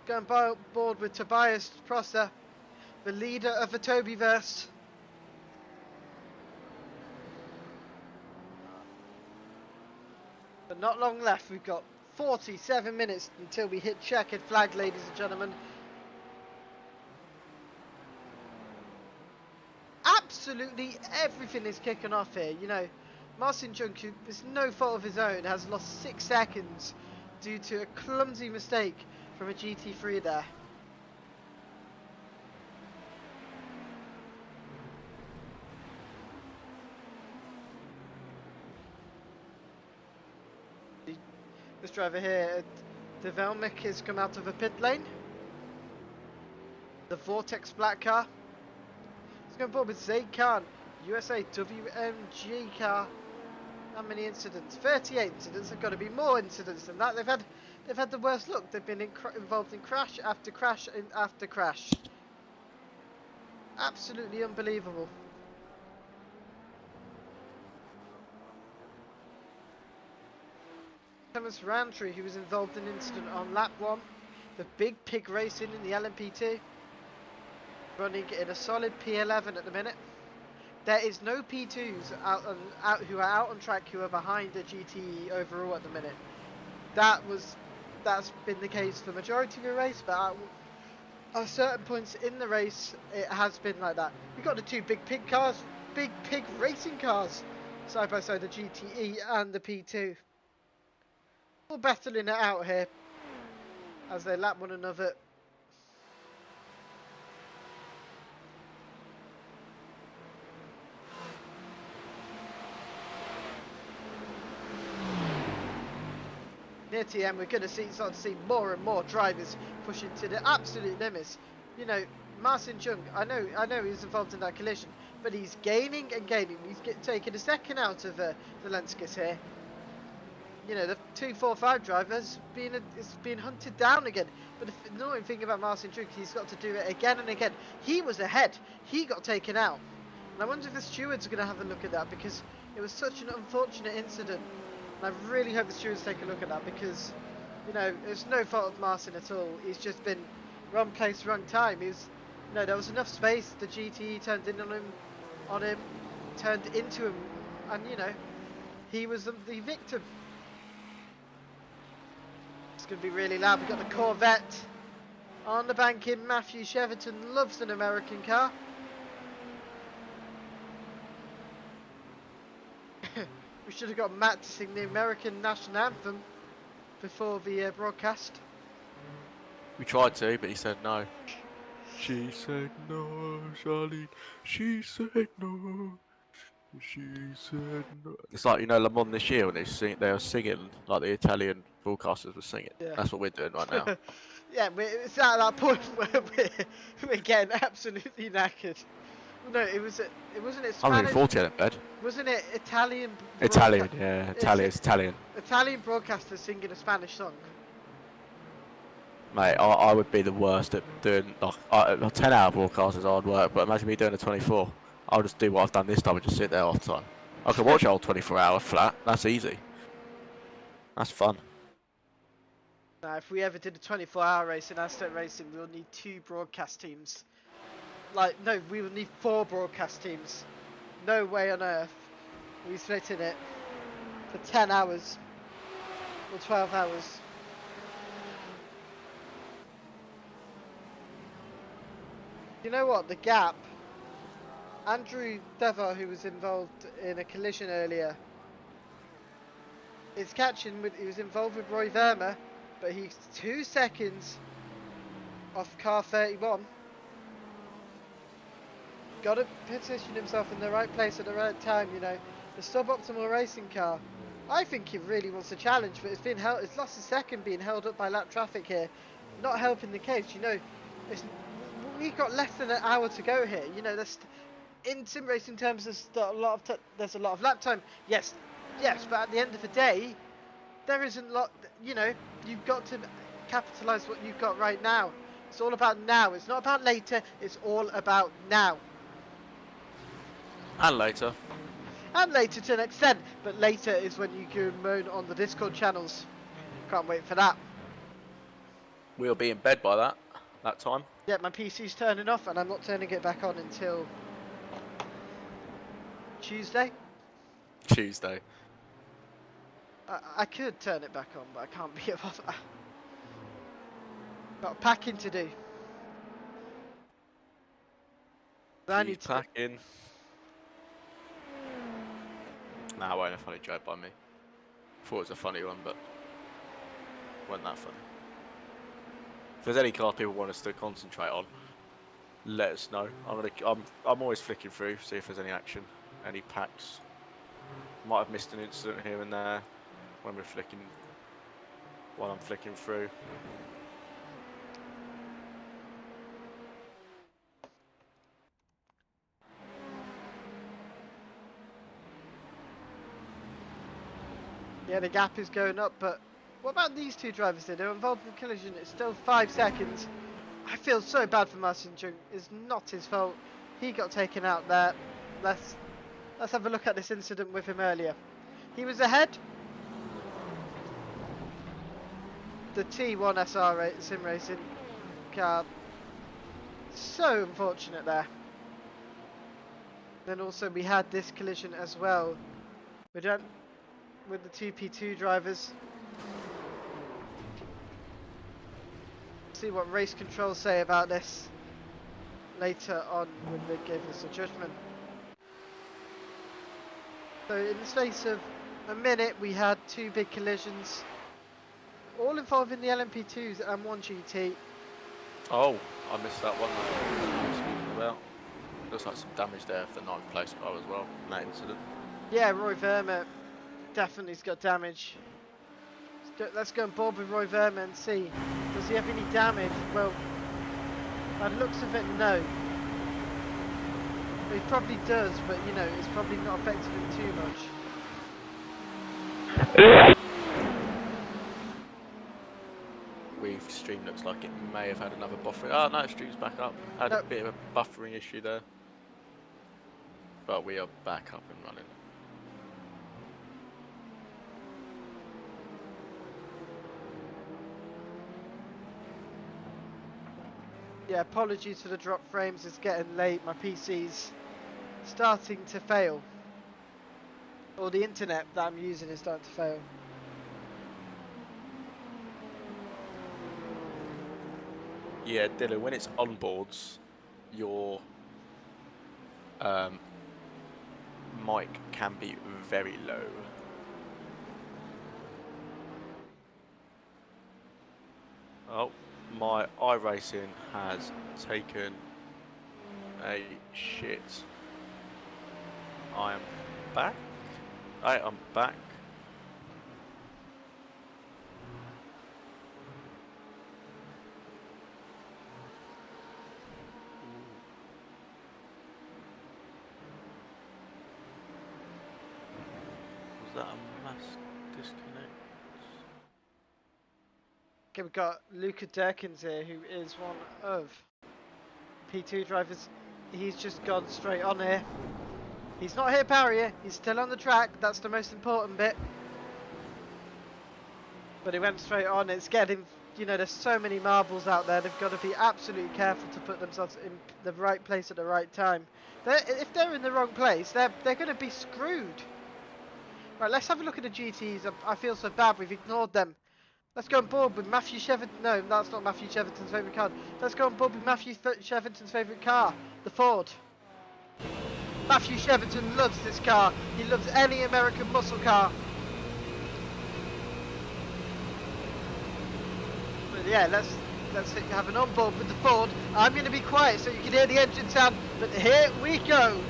Going on board with Tobias Prosser, the leader of the Tobyverse. But not long left. We've got 47 minutes until we hit checkered flag, ladies and gentlemen. Absolutely everything is kicking off here. You know, Marcin Junku, it's no fault of his own, has lost 6 seconds due to a clumsy mistake from a GT3 there. This driver here, De Velmick, has come out of a pit lane. The Vortex black car. He's going forward with Zaid Khan, USA WMG car. How many incidents? 38 incidents. There've got to be more incidents than that. They've had the worst luck. They've been involved in crash after crash after crash. Absolutely unbelievable. Thomas Rantry, who was involved in an incident on lap 1. The Big Pig Racing in the LMP2. Running in a solid P11 at the minute. There is no P2s who are out on track who are behind the GTE overall at the minute. That's been the case for the majority of the race, but at certain points in the race it has been like that. We've got the 2 Big Pig cars, Big Pig Racing cars, side by side, the GTE and the P2. All battling it out here as they lap one another. proximity, and we're going to start to see more and more drivers pushing to the absolute limits. You know, Marcin Jung, I know he's involved in that collision, but he's gaining and gaining. He's taking a second out of Zelenskis here. You know, the 245 driver's being hunted down again. But the annoying thing about Marcin Jung, he's got to do it again and again. He was ahead. He got taken out. And I wonder if the stewards are going to have a look at that, because it was such an unfortunate incident. And I really hope the stewards take a look at that, because, you know, it's no fault of Marcin at all. He's just been wrong place, wrong time. There was enough space. The GTE turned in on him, turned into him, and, you know, he was the victim. It's going to be really loud. We've got the Corvette on the banking. Matthew Cheverton loves an American car. We should have got Matt to sing the American national anthem before the broadcast. We tried to, but he said no. She said no, Charlene. She said no. She said no. It's like, you know, Le Mans this year when they were singing like the Italian broadcasters were singing. Yeah. That's what we're doing right now. Yeah, it's at that point where we're getting absolutely knackered. No, it wasn't it Spanish? I'm really 40 in bed. Wasn't it Italian? Italian, yeah, Italian. Italian broadcasters singing a Spanish song. Mate, I would be the worst at doing like 10-hour broadcasts is hard work, but imagine me doing a 24. I'll just do what I've done this time and just sit there all the time. I can watch a whole 24-hour flat. That's easy. That's fun. Now, if we ever did a 24-hour race in Aztec Racing, we'll need 2 broadcast teams. Like, no, we will need 4 broadcast teams. No way on earth we split in it for 10 hours or 12 hours. You know what? The gap. Andrew Dever, who was involved in a collision earlier, is catching with. He was involved with Roy Verma, but he's 2 seconds off car 31. Got to position himself in the right place at the right time. You know, the suboptimal racing car. I think he really wants a challenge, but it's lost a second being held up by lap traffic here, not helping the case. You know, we've got less than an hour to go here. You know, in sim racing terms, there's a lot of lap time. Yes, but at the end of the day, there isn't a lot. You know, you've got to capitalise what you've got right now. It's all about now. It's not about later. It's all about now. And later. And later to an extent, but later is when you can moan on the Discord channels. Can't wait for that. We'll be in bed by that time. Yeah, my PC's turning off, and I'm not turning it back on until Tuesday. Tuesday. I could turn it back on, but I can't be about that. Got packing to do. I need to packing. Nah, it wasn't a funny joke by me. Thought it was a funny one, but wasn't that funny. If there's any cars people want us to concentrate on, let us know. I'm always flicking through, see if there's any action, any packs. Might have missed an incident here and there when while I'm flicking through. Yeah, the gap is going up, but what about these 2 drivers here? They're involved in a collision. It's still 5 seconds. I feel so bad for Marcin Jung. It's not his fault. He got taken out there. Let's have a look at this incident with him earlier. He was ahead. The T1 SR sim racing car. So unfortunate there. Then also we had this collision as well. With the 2P2 drivers. See what race controls say about this later on when they give us a judgment. So in the space of a minute we had 2 big collisions, all involving the LMP2s and 1 GT. Oh, I missed that one that I was speaking about. Looks like some damage there for the 9th place car as well in that incident. Yeah, Roy Verma definitely's got damage. Let's go and board with Roy Verma and see. Does he have any damage? Well, by the looks of it, no. He probably does, but you know, it's probably not affecting him too much. We've stream looks like it may have had another buffering. Oh no, stream's back up. Had a bit of a buffering issue there, but we are back up and running. Yeah, apologies for the drop frames. It's getting late. My PC's starting to fail, or the internet that I'm using is starting to fail. Yeah, Dylan, when it's onboards, your mic can be very low. Oh, my iRacing has taken a shit. I am back. I am back. Was that a mass disconnect? Okay, we've got Luca Durkins here, who is one of P2 drivers. He's just gone straight on here. He's not here barrier, he's still on the track. That's the most important bit. But he went straight on. It's getting, you know, there's so many marbles out there. They've got to be absolutely careful to put themselves in the right place at the right time. If they're in the wrong place, they're going to be screwed. Right, let's have a look at the GTs. I feel so bad we've ignored them. Let's go on board with Matthew Shevington. No, that's not Matthew Shevington's favourite car. Let's go on board with Matthew Shevington's favourite car, the Ford. Matthew Shevington loves this car. He loves any American muscle car. But yeah, let's have an onboard with the Ford. I'm going to be quiet so you can hear the engine sound. But here we go.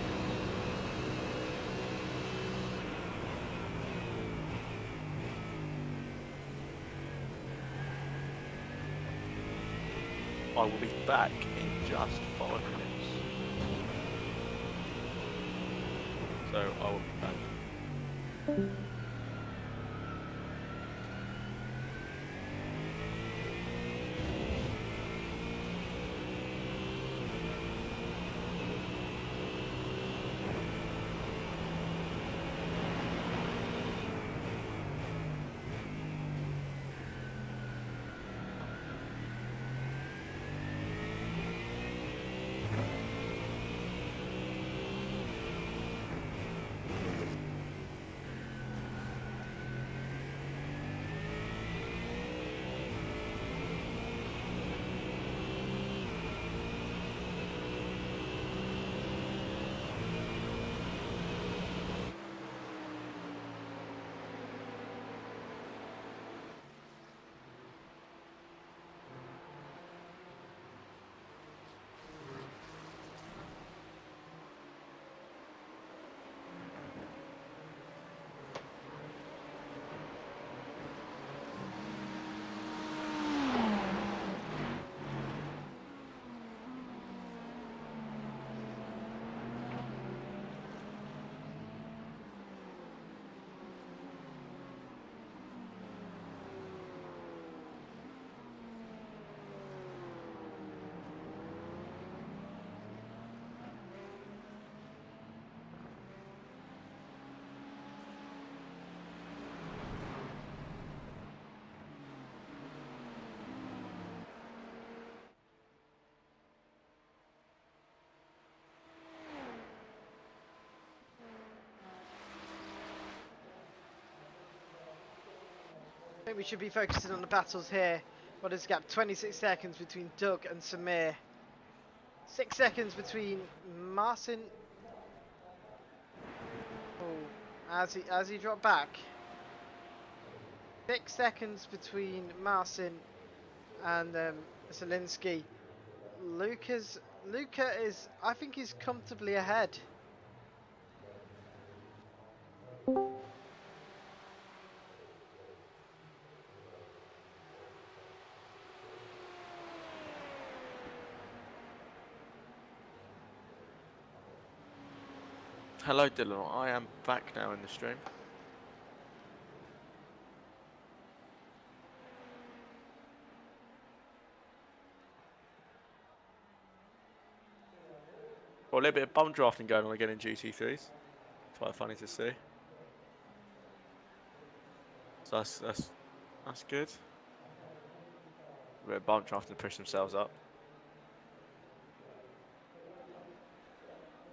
I will be back in just 5 minutes. So I will be back. I think we should be focusing on the battles here. What is the gap? 26 seconds between Doug and Samir. 6 seconds between Marcin. Oh, as he dropped back. 6 seconds between Marcin and Zielinski. Luca is, I think he's comfortably ahead. Hello Dylan, I am back now in the stream. Well, a little bit of bum drafting going on again in GT3s. It's quite funny to see. So that's good. A bit of bum drafting to push themselves up.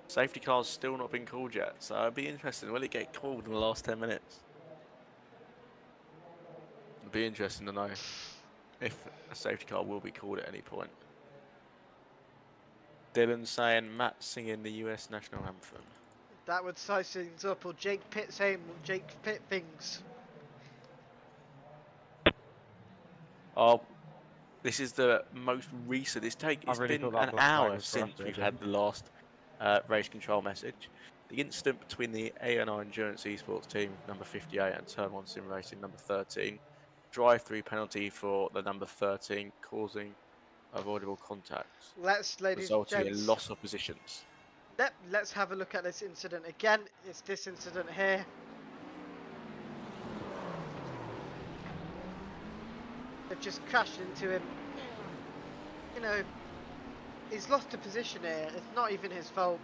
Safety car's still not been called yet, so it'll be interesting. Will it get called in the last 10 minutes? It'll be interesting to know if a safety car will be called at any point. Dylan saying Matt singing the US national anthem. That would size things up, or Jake Pitt saying Jake Pitt things. Oh, this is the most recent. It's been an hour since we've had the last race control message. The incident between the ANR Endurance Esports team, number 58, and Turn 1 Sim Racing, number 13. Drive-through penalty for the number 13, causing avoidable contacts. Ladies and resulting gents, in loss of positions. Let's have a look at this incident again. It's this incident here. They've just crashed into him. You know, he's lost a position here. It's not even his fault.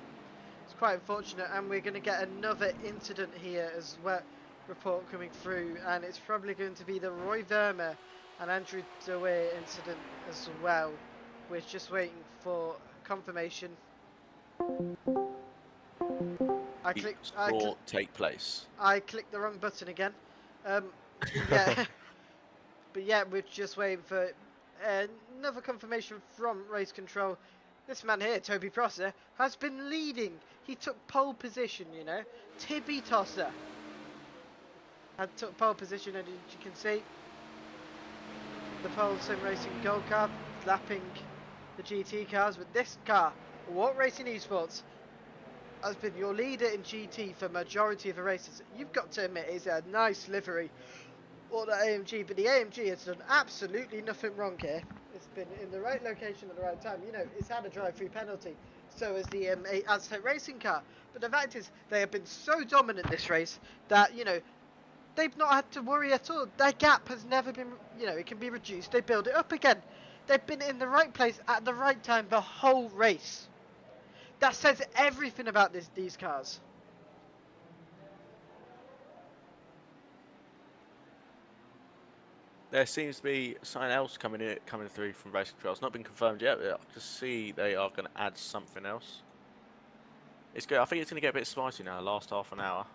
It's quite unfortunate, and we're going to get another incident here as well. Report coming through, and it's probably going to be the Roy Verma and Andrew Dewey incident as well. We're just waiting for confirmation. Take place. I clicked the wrong button again. Yeah, but yeah, we're just waiting for another confirmation from race control. This man here, Toby Prosser, has been leading. He took pole position, you know. Tibby Tosser had took pole position, and as you can see, the pole sim racing gold car lapping the GT cars. With this car, What Racing Esports has been your leader in GT for majority of the races. You've got to admit, it's a nice livery, or the AMG, but the AMG has done absolutely nothing wrong here. It's been in the right location at the right time. You know, it's had a drive-through penalty, so has the Aztec racing car. But the fact is, they have been so dominant this race that, you know, they've not had to worry at all. Their gap has never been, you know, it can be reduced. They build it up again. They've been in the right place at the right time the whole race. That says everything about these cars. There seems to be something else coming through from race control. It's not been confirmed yet, but I can see they are going to add something else. It's good. I think it's going to get a bit spicy now. Last half an hour.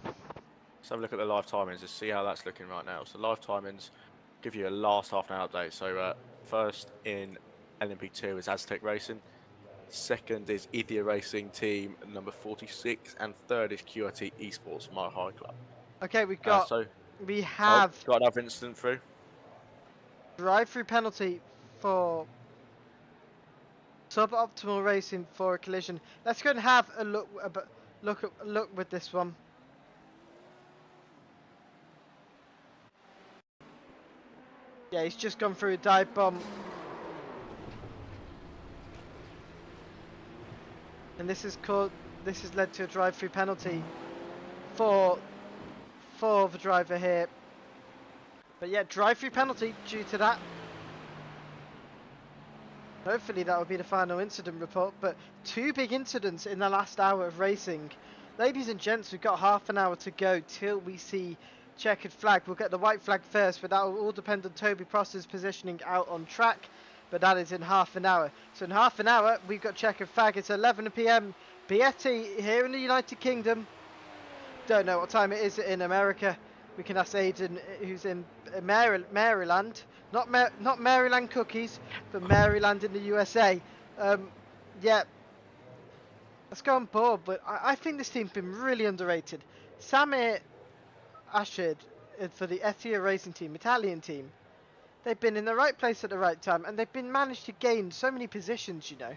Let's have a look at the live timings to see how that's looking right now. So live timings give you a last half an hour update. So first in LMP2 is Aztec Racing. Second is Ethiopia Racing Team number 46, and third is QRT Esports Mile High Club. Okay, we have got another incident through. Drive-through penalty for suboptimal racing for a collision. Let's go and have a look with this one. Yeah, he's just gone through a dive bomb. And this has led to a drive-through penalty for the driver here. But yeah, drive-through penalty due to that. Hopefully that will be the final incident report, but two big incidents in the last hour of racing. Ladies and gents, we've got half an hour to go till we see checkered flag. We'll get the white flag first, but that will all depend on Toby Prosser's positioning out on track. But that is in half an hour. So in half an hour, we've got checkered flag. It's 11 PM BST here in the United Kingdom. Don't know what time it is in America. We can ask Aiden, who's in Maryland. Not Maryland cookies, but Maryland in the USA. Yeah. Let's go on board. But I think this team's been really underrated. Samir Ashid for the ATRL Racing Team, Italian team. They've been in the right place at the right time, and they've been managed to gain so many positions, you know.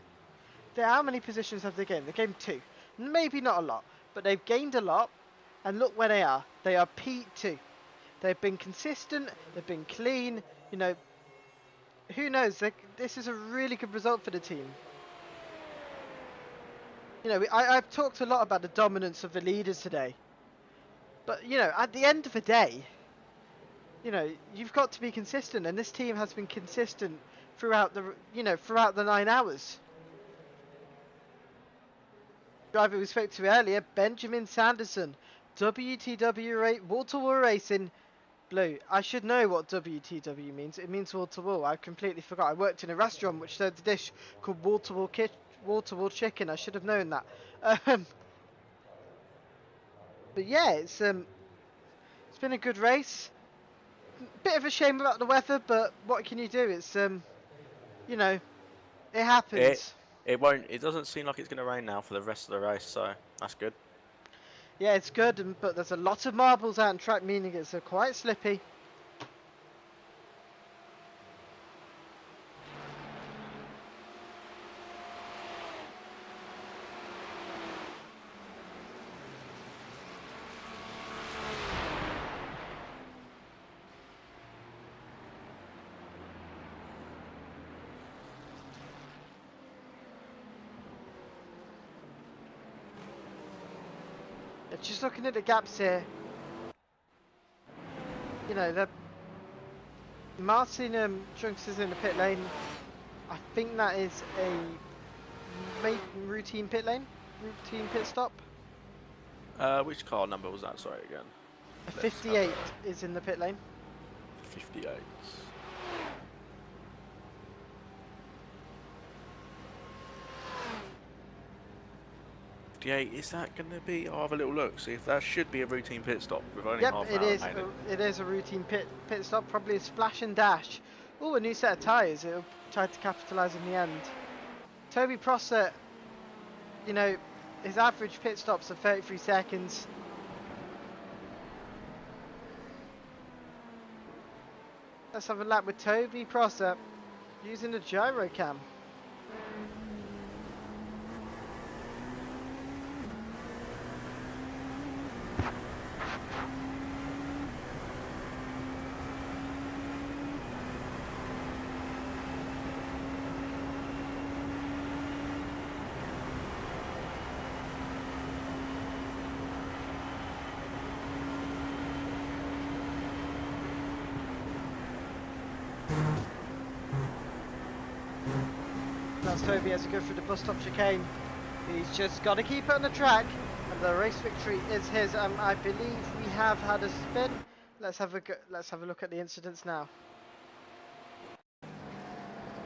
How many positions have they gained? They gained 2. Maybe not a lot, but they've gained a lot. And look where they are. They are P2. They've been consistent. They've been clean. You know, who knows? This is a really good result for the team. You know, I've talked a lot about the dominance of the leaders today. But, you know, at the end of the day, you know, you've got to be consistent, and this team has been consistent throughout the, you know, throughout the 9 hours. Driver we spoke to earlier, Benjamin Sanderson, WTW wall-to-wall racing, blue. I should know what WTW means. It means wall-to-wall. I completely forgot. I worked in a restaurant which served a dish called wall-to-wall chicken. I should have known that. But yeah, it's been a good race. Bit of a shame about the weather, but what can you do? It's you know, it happens. It won't. It doesn't seem like it's going to rain now for the rest of the race, so that's good. Yeah, it's good, but there's a lot of marbles out on track, meaning it's quite slippy. Just looking at the gaps here, you know, the Martin Trunks is in the pit lane. I think that is a routine pit stop. Which car number was that? Sorry again. A 58 is in the pit lane. 58. Is that going to be? I'll have a little look. See if that should be a routine pit stop with only half an hour remaining. It is a routine pit stop. Probably a splash and dash. Oh, a new set of tyres. It'll try to capitalise in the end. Toby Prosser, you know, his average pit stops are 33 seconds. Let's have a lap with Toby Prosser using the gyro cam. Toby has to go through the bus stop chicane. He's just got to keep it on the track, and the race victory is his. I believe we have had a spin. Let's have a look at the incidents now.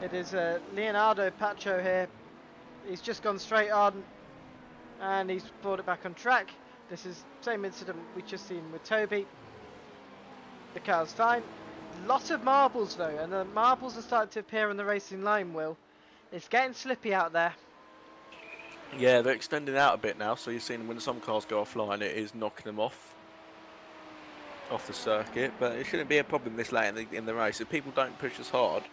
It is Leonardo Pacho here. He's just gone straight on, and he's brought it back on track. This is the same incident we just seen with Toby. The car's fine. Lot of marbles though, and the marbles are starting to appear on the racing line, Will. It's getting slippy out there. Yeah, they're extending out a bit now, so you're seeing when some cars go offline, it is knocking them off the circuit. But it shouldn't be a problem this late in the race. If people don't push as hard,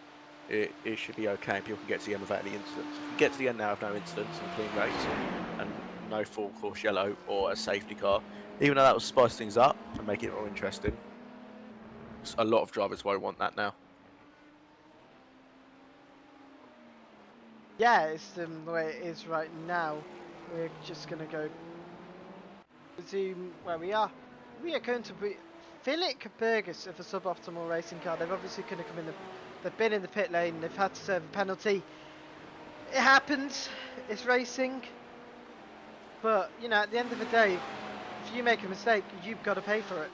it should be okay. People can get to the end without any incidents. If you get to the end now with no incidents and clean race and no full course yellow or a safety car, even though that will spice things up and make it more interesting, a lot of drivers won't want that now. Yeah, it's the way it is right now. We're just going to go zoom where we are. We are going to be Philip Burgess of a suboptimal racing car. They've obviously going to come in they've been in the pit lane. They've had to serve a penalty. It happens. It's racing. But, you know, at the end of the day, if you make a mistake, you've got to pay for it.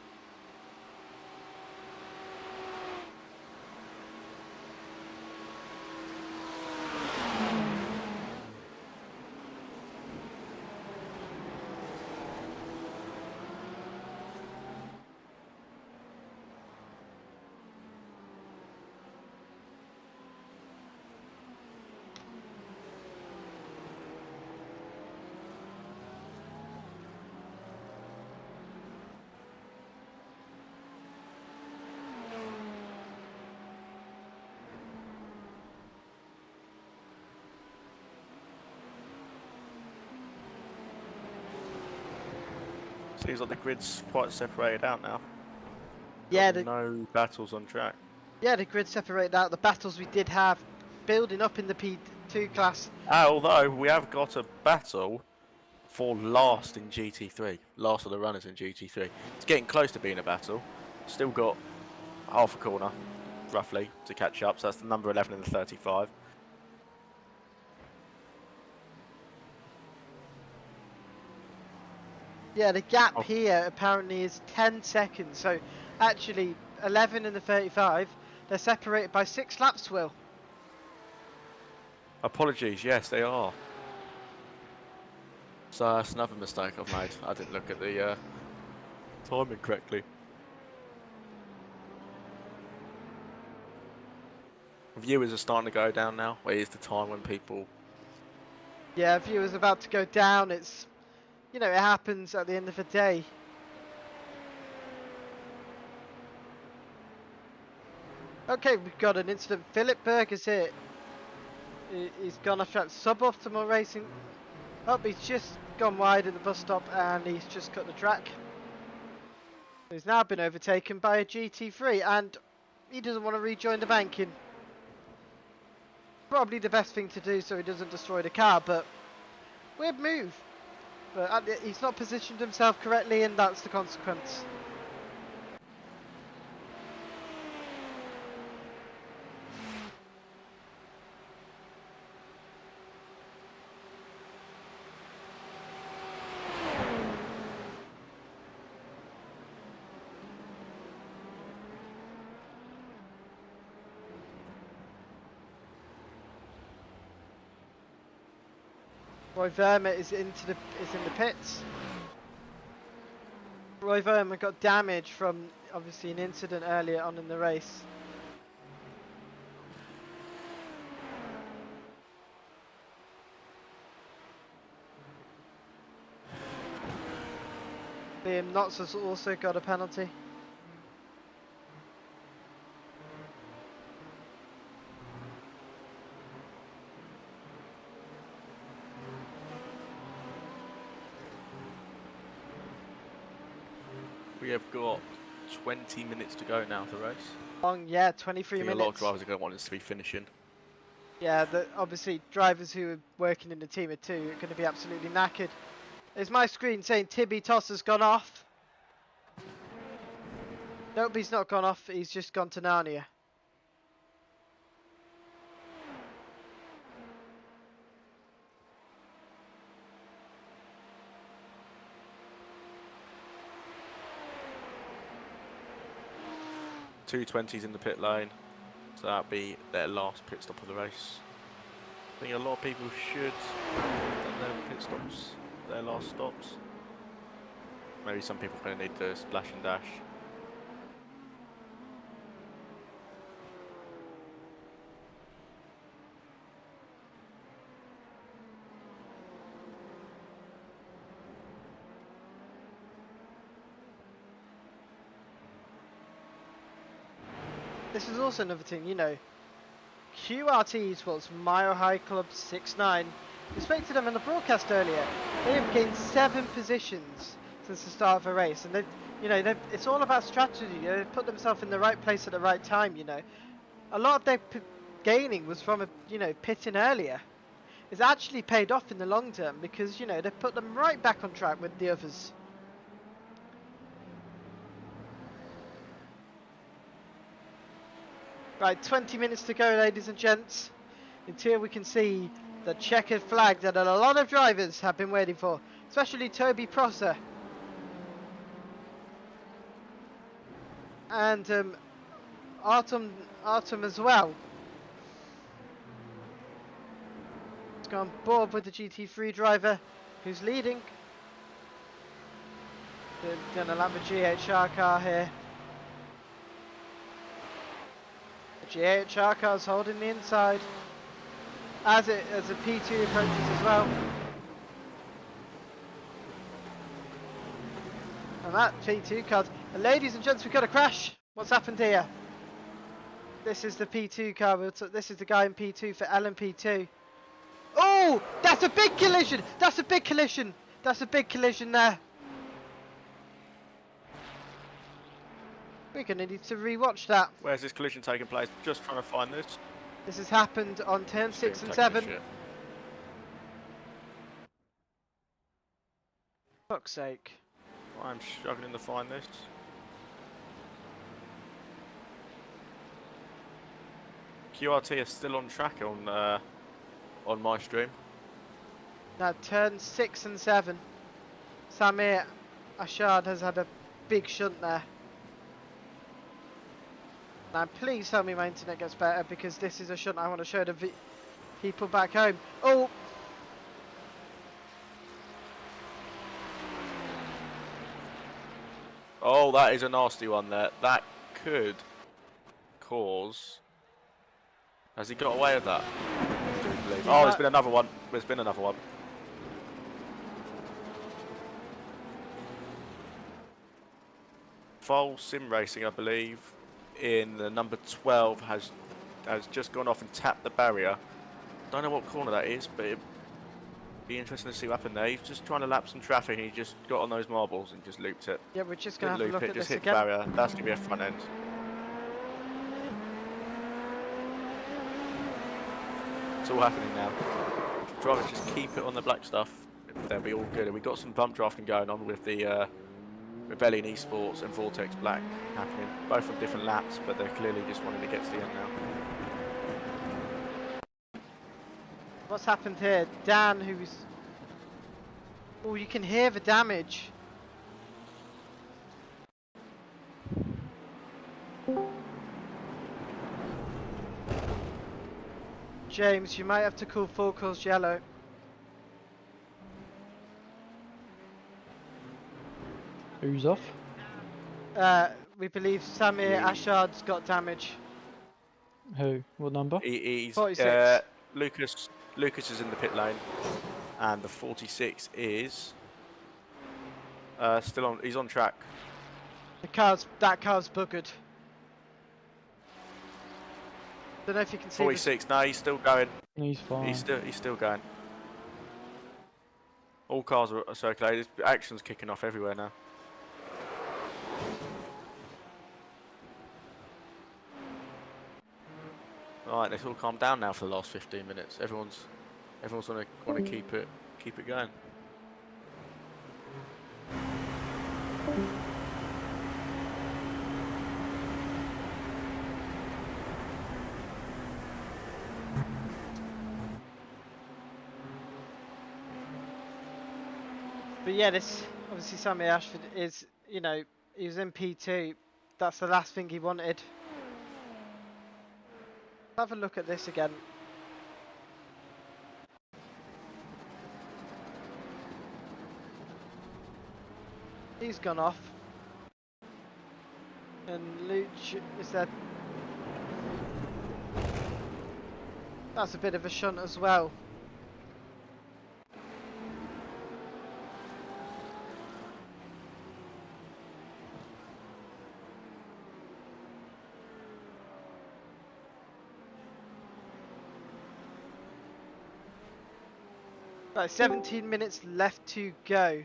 Seems like the grid's quite separated out now. Yeah, no battles on track. Yeah, the grid separated out. The battles we did have building up in the P2 class. Although we have got a battle for last in GT3. Last of the runners in GT3. It's getting close to being a battle. Still got half a corner, roughly, to catch up. So that's the number 11 in the 35. Yeah, the gap here apparently is 10 seconds. So actually, 11 in the 35. They're separated by 6 laps, Will. Apologies, yes, they are. So that's another mistake I've made. I didn't look at the timing correctly. Viewers are starting to go down now. Where is the time when people... Yeah, viewers about to go down. It's, you know, it happens at the end of the day. Okay, we've got an incident. Philip Berger's here. He's gone off track. Suboptimal racing. Oh, he's just gone wide at the bus stop and he's just cut the track. He's now been overtaken by a GT3 and he doesn't want to rejoin the banking. Probably the best thing to do so he doesn't destroy the car, but weird move. But he's not positioned himself correctly and that's the consequence. Roy Verma is in the pits. Roy Verma got damage from obviously an incident earlier on in the race. Liam Knotts has also got a penalty. We have got 20 minutes to go now for the race. Long, yeah, 23 minutes. A lot of drivers are going to want us to be finishing. Yeah, obviously drivers who are working in the team of 2 are going to be absolutely knackered. There's my screen saying Tibby Toss has gone off. Nope, he's not gone off, he's just gone to Narnia. Two 20s in the pit lane, so that'll be their last pit stop of the race. I think a lot of people should have done their pit stops, their last stops. Maybe some people are going to need the splash and dash. This is also another thing, you know, QRT Esports Mile High Club 6-9. We spoke to them in the broadcast earlier. They have gained 7 positions since the start of a race, and it's all about strategy. They've put themselves in the right place at the right time. You know, a lot of their gaining was from pitting earlier. It's actually paid off in the long term because they've put them right back on track with the others. Right, 20 minutes to go, ladies and gents. Until we can see the checkered flag that a lot of drivers have been waiting for, especially Toby Prosser. And Artem as well. Let's go on board with the GT3 driver who's leading. They're gonna lap the GHR car here. GHR car's holding the inside as a P2 approaches as well. And that P2 car, and ladies and gents, we've got a crash. What's happened here? This is the P2 car. This is the guy in P2 for LMP2. Oh, that's a big collision. That's a big collision. That's a big collision there. We're going to need to rewatch that. Where's this collision taking place? Just trying to find this. This has happened on turn 6 and 7. Fuck's sake. I'm struggling to find this. QRT is still on track on my stream. Now turn 6 and 7. Samir Ashard has had a big shunt there. Now please tell me my internet gets better, because this is a shunt I want to show the people back home. Oh! Oh, that is a nasty one there. That could cause... Has he got away with that? I do believe. Oh, there's been another one. There's been another one. False sim racing, I believe, in the number 12 has just gone off and tapped the barrier. Don't know what corner that is, but it'd be interesting to see what happened there. He's just trying to lap some traffic and he just got on those marbles and just looped it. Yeah, we're just going to have a look at just this hit again. the barrier. That's going to be a front end. It's all happening now. Drivers just keep it on the black stuff. They'll be all good. And we've got some bump drafting going on with the Rebellion Esports and Vortex Black happening. Both on different laps, but they're clearly just wanting to get to the end now. What's happened here? Dan, who's... Oh, you can hear the damage. James, you might have to call full course yellow. Who's off? We believe Samir Ashard's got damage. Who? What number? He's 46. Lucas is in the pit lane, and the 46 is still on. He's on track. That car's buggered. Don't know if you can see. 46. No, he's still going. He's fine. He's still going. All cars are circulated. Action's kicking off everywhere now. Alright, let's all calm down now for the last 15 minutes. Everyone's want to keep it going. But yeah, this obviously Sammy Ashford is, you know, he was in P2. That's the last thing he wanted. Have a look at this again. He's gone off. And Luch is there. That's a bit of a shunt as well. Right, 17 minutes left to go.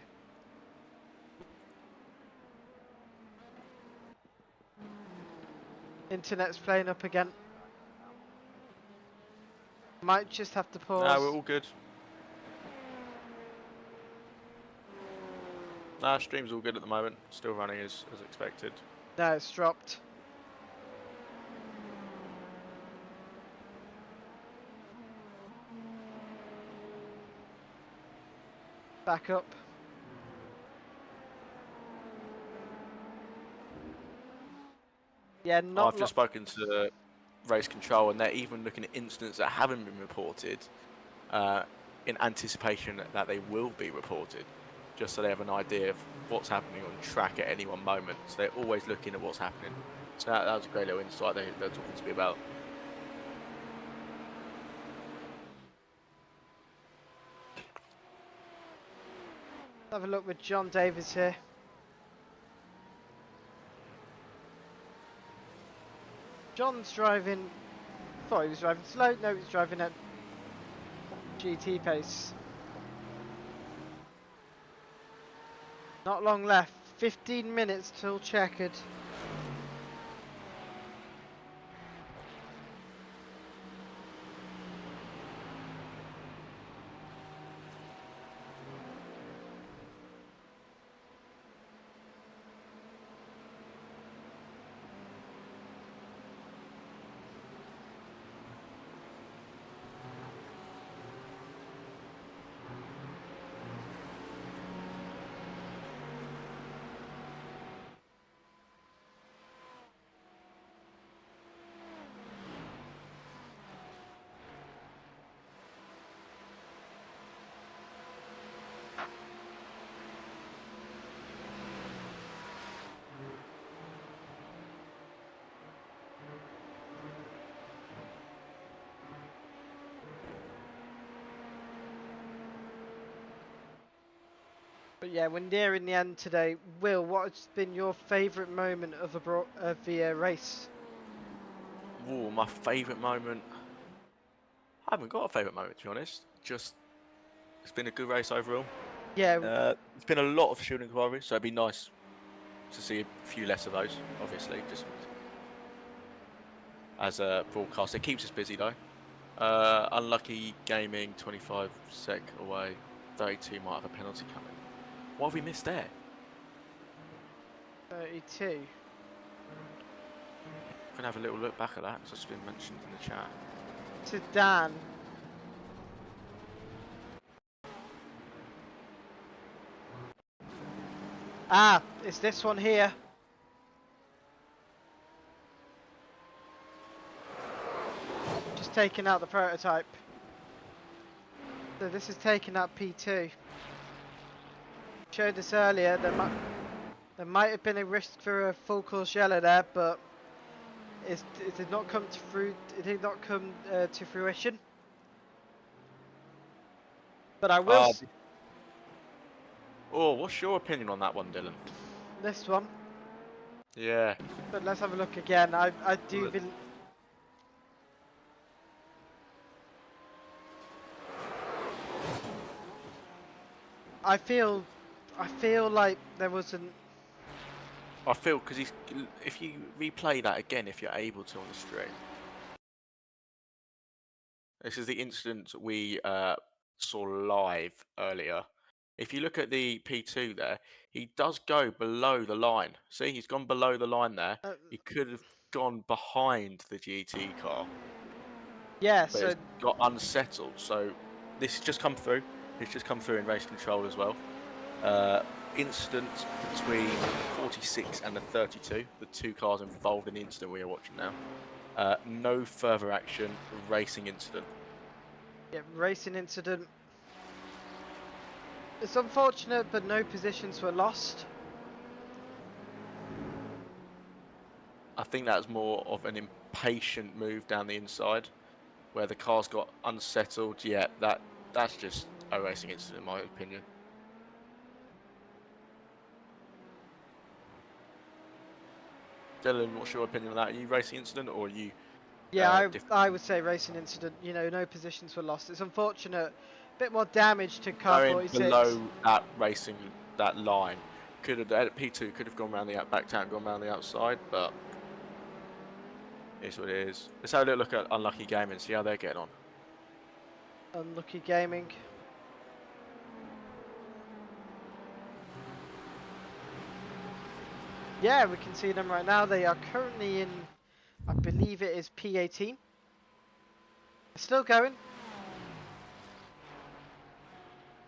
Internet's playing up again. Might just have to pause. No, we're all good. No, stream's all good at the moment. Still running as expected. No, it's dropped. Back up. Yeah, I've just spoken to race control, and they're even looking at incidents that haven't been reported in anticipation that they will be reported, just so they have an idea of what's happening on track at any one moment. So they're always looking at what's happening. So that was a great little insight they're talking to me about. Have a look with John Davis here. John's driving. Thought he was driving slow. No, he's driving at GT pace. Not long left. 15 minutes till checkered. But yeah, we're nearing the end today. Will, what has been your favourite moment of the race? Ooh, my favourite moment. I haven't got a favourite moment, to be honest. Just, it's been a good race overall. Yeah. It's been a lot of shooting inquiries, so it'd be nice to see a few less of those, obviously, just as a broadcast. It keeps us busy, though. Unlucky gaming, 25 sec away. 32 might have a penalty coming. What have we missed there? 32. I'm gonna have a little look back at that. It's just been mentioned in the chat. To Dan. Ah, it's this one here. Just taking out the prototype. So this is taking out P2. Showed this earlier. There might have been a risk for a full course yellow there, but it did not come to to fruition. But I will. Oh, what's your opinion on that one, Dylan? This one. Yeah. But let's have a look again. I do. I feel like there wasn't. I feel because if you replay that again, if you're able to on the stream. This is the incident we saw live earlier. If you look at the P2 there, he does go below the line. See, he's gone below the line there. He could have gone behind the GT car. Yeah, but it's got unsettled. So this has just come through. It's just come through in race control as well. Incident between the 46 and the 32, the two cars involved in the incident we are watching now. No further action, racing incident. Yeah, racing incident. It's unfortunate, but no positions were lost. I think that's more of an impatient move down the inside, where the cars got unsettled. Yeah, that's just a racing incident, in my opinion. Dylan, what's your opinion on that? Are you racing incident or are you? Yeah, I would say racing incident. You know, no positions were lost. It's unfortunate. Bit more damage to car 46. Below that racing, that line, could have P2 could have gone around the back town, gone around the outside, but it's what it is. Let's have a little look at Unlucky Gaming and see how they're getting on. Unlucky Gaming. Yeah, we can see them right now. They are currently in, I believe it is P18. Still going.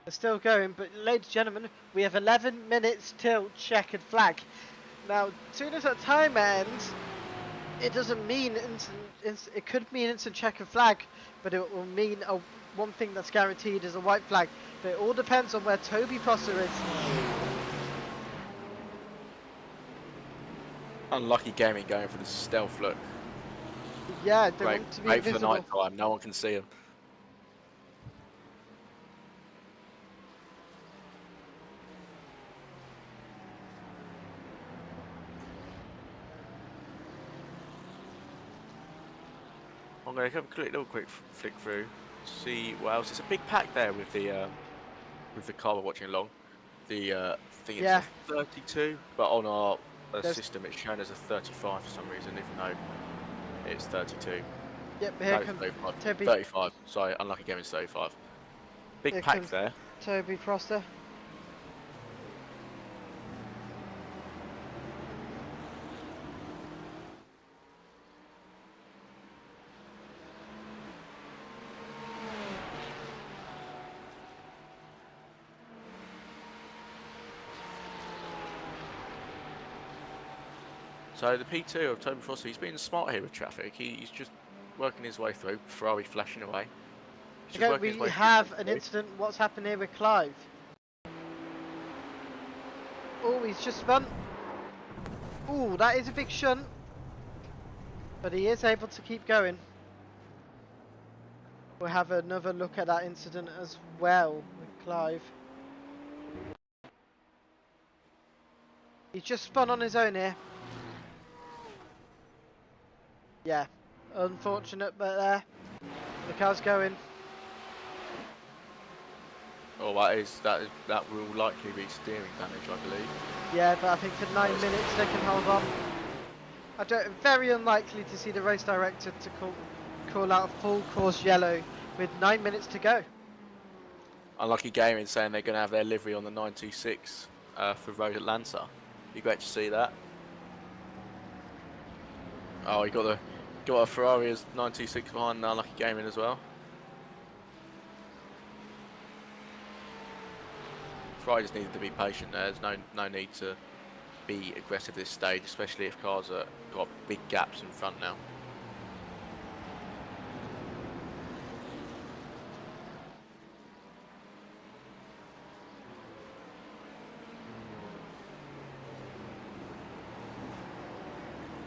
They're still going, but ladies and gentlemen, we have 11 minutes till checkered flag. Now, as soon as that time ends, it doesn't mean it could mean instant checkered flag, but it will mean one thing that's guaranteed is a white flag. But it all depends on where Toby Prosser is. Unlucky Gaming going for the stealth look. Yeah, they want to be invisible. invisible. For the night time, no one can see them. I'm going to have a little quick flick through, see what else. It's a big pack there with the car we're watching along. The thing it's a 32, but on our system it's shown as a 35 for some reason, even though it's 32. Yep, here comes Toby. 35. Sorry, Unlucky Gaming's 35. Big here pack there. Toby Prosser. So the P2 of Toby Prosser, he's being smart here with traffic. He's just working his way through. Ferrari flashing away. Okay, we have an incident. What's happened here with Clive? Oh, he's just spun. Oh, that is a big shunt. But he is able to keep going. We'll have another look at that incident as well with Clive. He's just spun on his own here. Yeah, unfortunate, but the car's going. Oh, that will likely be steering damage, I believe. Yeah, but I think for 9 minutes they can hold on. Very unlikely to see the race director to call out a full course yellow with 9 minutes to go. Unlucky Gaming saying they're going to have their livery on the 926 for Road Atlanta. Be great to see that. Oh, he got a Ferrari as 926 behind Unlucky Gaming as well. Ferrari just needed to be patient there. There's no need to be aggressive this stage, especially if cars are got big gaps in front now.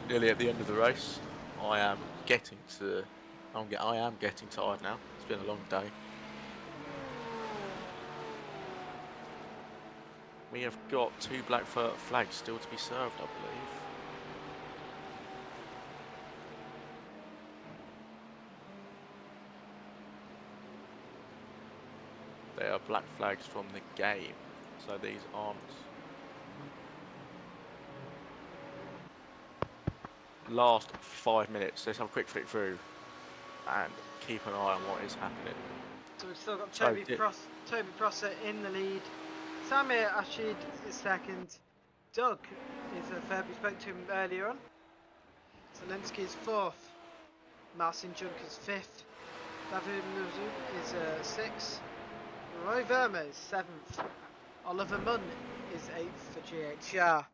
Nearly at the end of the race. I am getting tired now. It's been a long day. We have got 2 black flags still to be served, I believe. They are black flags from the game, so these aren't. Last 5 minutes. Let's have a quick flick through and keep an eye on what is happening. So we've still got Toby Prosser in the lead. Samir Ashid is second. Doug is third. We spoke to him earlier on. Zelensky is fourth. Marcin Junk is fifth. David Nuzu is sixth. Roy Verma is seventh. Oliver Munn is eighth for GHR.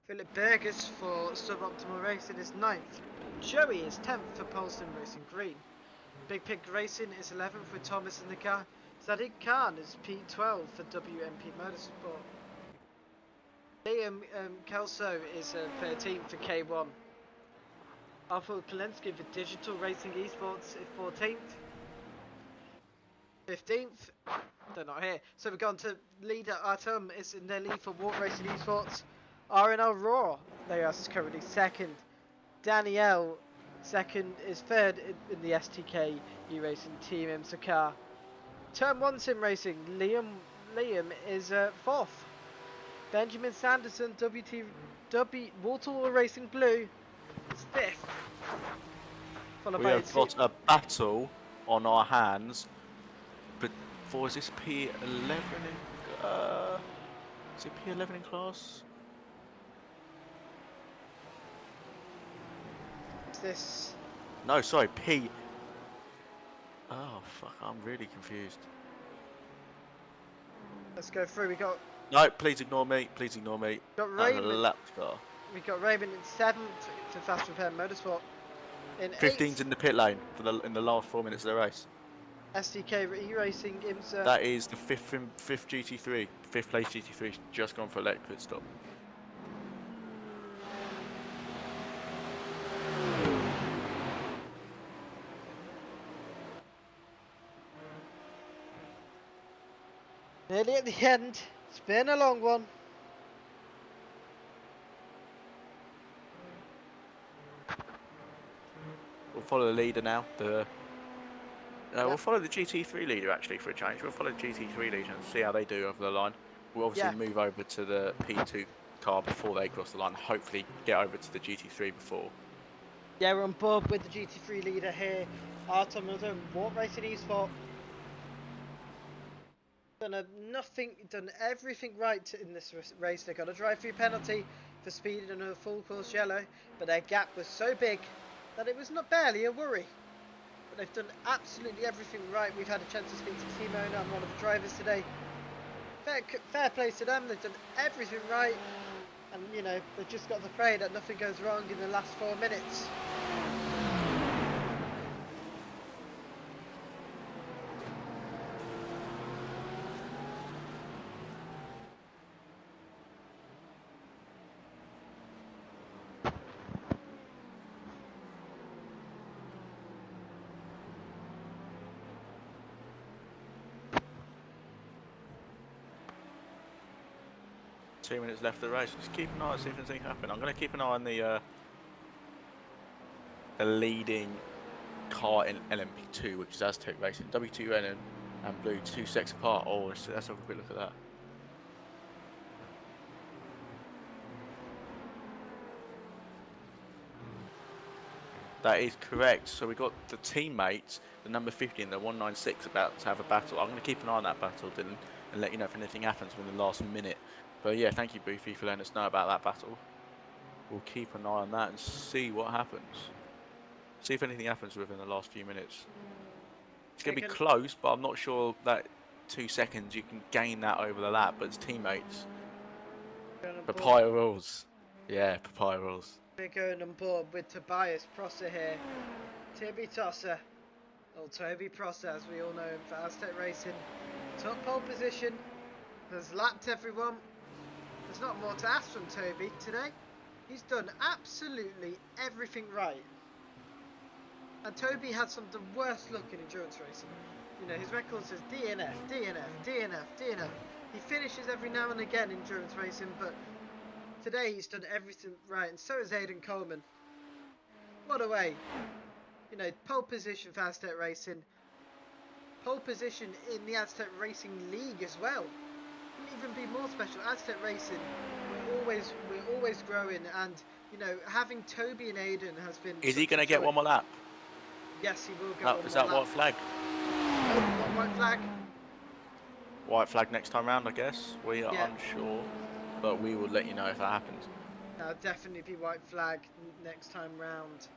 Philip Burgess for Suboptimal Racing is 9th. Joey is 10th for Poleston Racing Green. Big Pig Racing is 11th with Thomas in the car. Sadiq Khan is P12 for WMP Motorsport. Liam Kelso is 13th for K1. Alfred Polensky for Digital Racing Esports is 14th. 15th, they're not here. So we've gone to leader Artem is in their lead for Walk Racing Esports. RNL Raw, they are currently second. Danielle is third in the STK E-Racing Team IMSA car. Turn 1 Sim Racing, Liam is fourth. Benjamin Sanderson, Waterloo Racing Blue is fifth. We have got a battle on our hands, but is this P11 in, is it P11 in class? This? No, sorry, P. Oh fuck, I'm really confused. Let's go through. We got. No, please ignore me. Please ignore me. Got Raymond. Car. We got Raymond in 7th for Fast Repair Motorsport. In 15's in the pit lane in the last 4 minutes of the race. SDK E-Racing IMSA. That is the fifth GT3, 5th place GT3, just gone for a late pit stop. Nearly at the end. It's been a long one. We'll follow the leader now. We'll follow the GT3 leader actually for a change. We'll follow the GT3 leader and see how they do over the line. We'll obviously move over to the P2 car before they cross the line. Hopefully get over to the GT3 before. Yeah, we're on board with the GT3 leader here. Artem Milton, Walk Racing Esports. Done everything right in this race. They got a drive-through penalty for speeding in a full course yellow, but their gap was so big that it was not barely a worry. But they've done absolutely everything right. We've had a chance to speak to the team owner and one of the drivers today. Fair play to them. They've done everything right, and you know they've just got to pray that nothing goes wrong in the last 4 minutes. 2 minutes left of the race. Just keep an eye and see if anything happens. I'm going to keep an eye on the leading car in LMP2, which is Aztec Racing. W2N and Blue 2 seconds apart. Oh, let's have a quick look at that. That is correct. So we got the teammates, the number 50 and the 196, about to have a battle. I'm going to keep an eye on that battle, Dylan, and let you know if anything happens within the last minute. But yeah, thank you, Boofy, for letting us know about that battle. We'll keep an eye on that and see what happens. See if anything happens within the last few minutes. It's going to be close, but I'm not sure that 2 seconds you can gain that over the lap. But it's teammates. Papaya rules. Yeah, papaya rules. We're going on board with Tobias Prosser here. Toby Tosser, or Toby Prosser as we all know him for Aztec Racing. Top pole position, has lapped everyone. There's not more to ask from Toby today. He's done absolutely everything right. And Toby had some of the worst luck in endurance racing. You know, his record says DNF, DNF, DNF, DNF. He finishes every now and again in endurance racing, but today he's done everything right, and so has Aidan Coleman. What a way. You know, pole position for Aztec Racing. Pole position in the Aztec Racing League as well. Couldn't even be more special. Aztec Racing, we're always growing, and you know, having Toby and Aidan has been. Is he going to get one more lap? Yes, he will get one more lap. Is that white flag? Oh, white flag. White flag next time round, I guess. We are unsure, but we will let you know if that happens. That'll definitely be white flag next time round.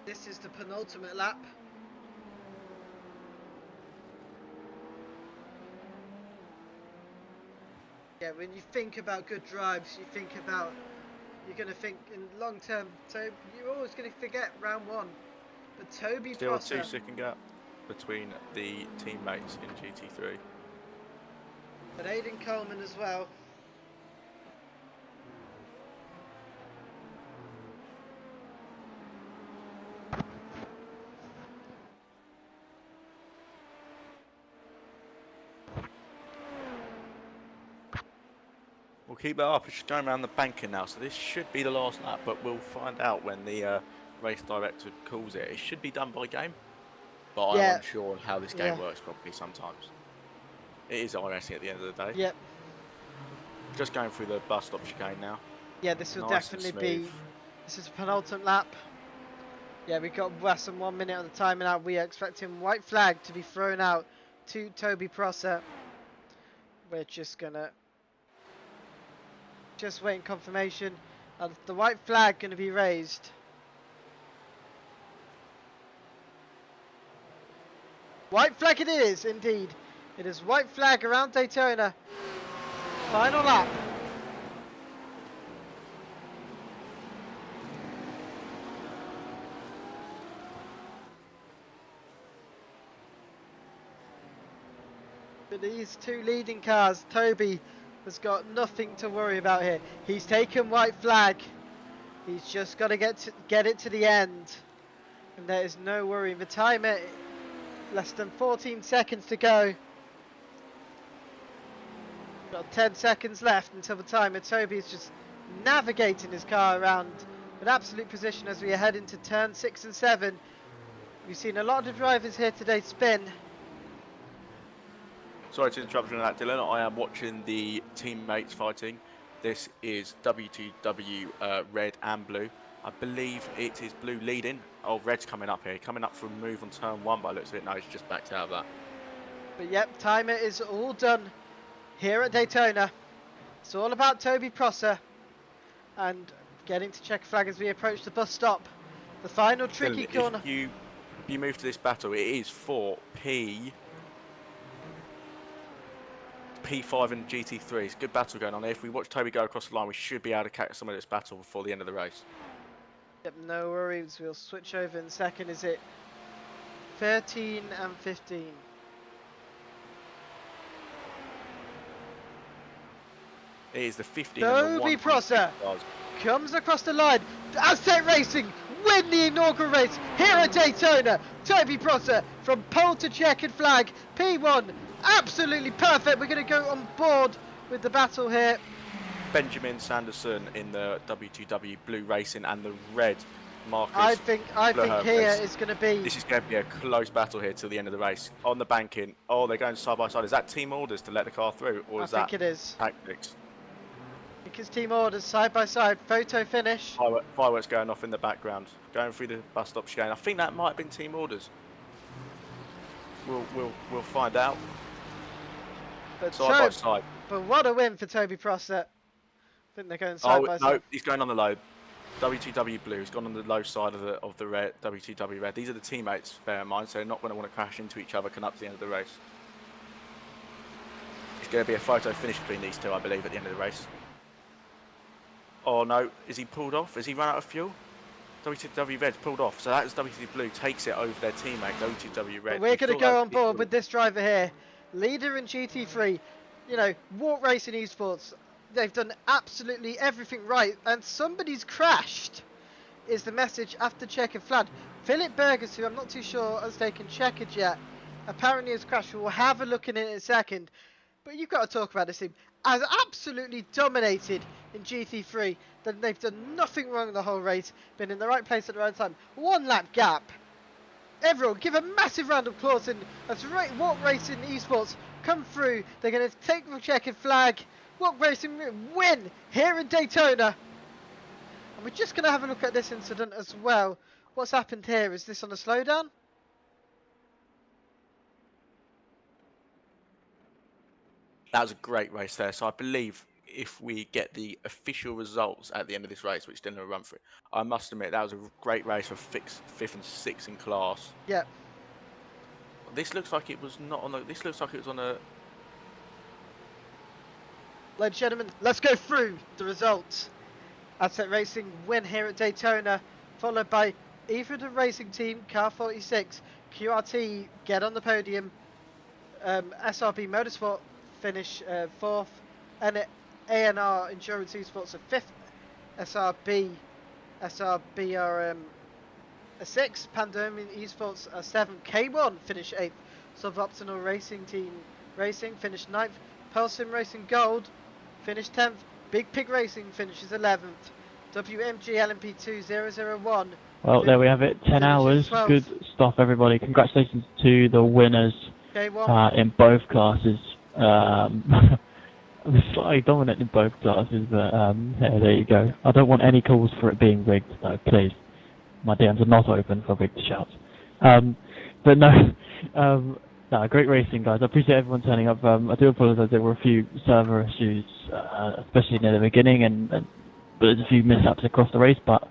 This is the penultimate lap. Yeah, when you think about good drives, you think about, you're going to think in long term, so you're always going to forget round one. But Toby Still Prosser, 2 second gap between the teammates in GT3. but Aidan Coleman as well. We'll keep that up. It's just going around the banking now, so this should be the last lap, but we'll find out when the race director calls it. It should be done by game, but I'm unsure on how this game works properly sometimes. It is iRacing at the end of the day. Yep. Just going through the bus stop chicane now. Yeah, this will Nice definitely and be, smooth. this is a penultimate lap. Yeah, we've got less than 1 minute on the timing out. We are expecting white flag to be thrown out to Toby Prosser. We're just gonna waiting confirmation of the white flag going to be raised. White flag it is, indeed. It is white flag around Daytona. Final lap. For these two leading cars, Toby has got nothing to worry about here. He's taken white flag. He's just got to get it to the end. And there is no worry. The timer, less than 14 seconds to go. Got 10 seconds left until the timer. Toby is just navigating his car around with absolute precision as we head into turn 6 and 7. We've seen a lot of drivers here today spin. Sorry to interrupt you on that, Dylan. I am watching the teammates fighting. This is W2W red and blue. I believe it is blue leading. Oh, red's coming up here. Coming up for a move on turn 1 by the looks of it. No, he's just backed out of that. But yep, timer is all done here at Daytona. It's all about Toby Prosser and getting to check flag as we approach the bus stop. The final tricky Dylan, corner. If you move to this battle, it is for P5 and GT3. It's a good battle going on there. If we watch Toby go across the line, we should be able to catch some of this battle before the end of the race. Yep, no worries. We'll switch over in a second. Is it 13 and 15? It is the 15 Toby and the 1. Prosser comes across the line. Aztec Racing win the inaugural race here at Daytona. Toby Prosser from pole to checkered flag, P1, absolutely perfect. We're going to go on board with the battle here. Benjamin Sanderson in the WTW Blue Racing and the red Marcus. I think here is going to be. This is going to be a close battle here till the end of the race. On the banking. Oh, they're going side by side. Is that team orders to let the car through, or is that? I think it is. Tactics? I think it's team orders side by side. Photo finish. Fireworks going off in the background, going through the bus stop chicane. I think that might have been team orders. We'll find out. But side by side. But what a win for Toby Prosser. I think they're going side by side. No, he's going on the low. WTW Blue has gone on the low side of the red. WTW Red. These are the teammates, bear in mind, so they're not going to want to crash into each other coming up to the end of the race. It's going to be a photo finish between these two, I believe, at the end of the race. Oh no, is he pulled off? Has he run out of fuel? WTW Red's pulled off, so that is WTW Blue takes it over their teammate, WTW Red. But we're going to go on board with this driver here, leader in GT3. You know, Walk Racing Esports. They've done absolutely everything right, and somebody's crashed, is the message after checkered flag. Philip Burgess, who I'm not too sure has taken checkered yet, apparently has crashed. We'll have a look in it in a second. But you've got to talk about this team. As absolutely dominated in GT3, then they've done nothing wrong the whole race, been in the right place at the right time. 1 lap gap. Everyone, give a massive round of applause in as Walk Racing Esports come through. They're going to take the checkered flag. Walk Racing win here in Daytona. And we're just going to have a look at this incident as well. What's happened here? Is this on a slowdown? That was a great race there. So I believe if we get the official results at the end of this race, which didn't run through, I must admit that was a great race for 5th and 6th in class. Yeah. This looks like it was not on the. This looks like it was on a. Ladies and gentlemen, let's go through the results. Asset Racing win here at Daytona, followed by either the racing team, Car 46, QRT get on the podium, SRB Motorsport finish 4th, and ANR Endurance Esports a 5th, SRB are a 6th, Pandemian Esports a 7th, K1 finish 8th, Suboptimal Racing Team Racing finished 9th, Pulsim Racing Gold finished 10th, Big Pig Racing finishes 11th, WMG LMP2 001. Well, there we have it. 10 hours. 12th. Good stuff, everybody. Congratulations to the winners in both classes. Slightly dominant in both classes, but yeah, there you go. I don't want any calls for it being rigged, though, please. My DMs are not open for rigged shouts. But no, no, great racing, guys. I appreciate everyone turning up. I do apologise, there were a few server issues, especially near the beginning, but there's a few mishaps across the race, but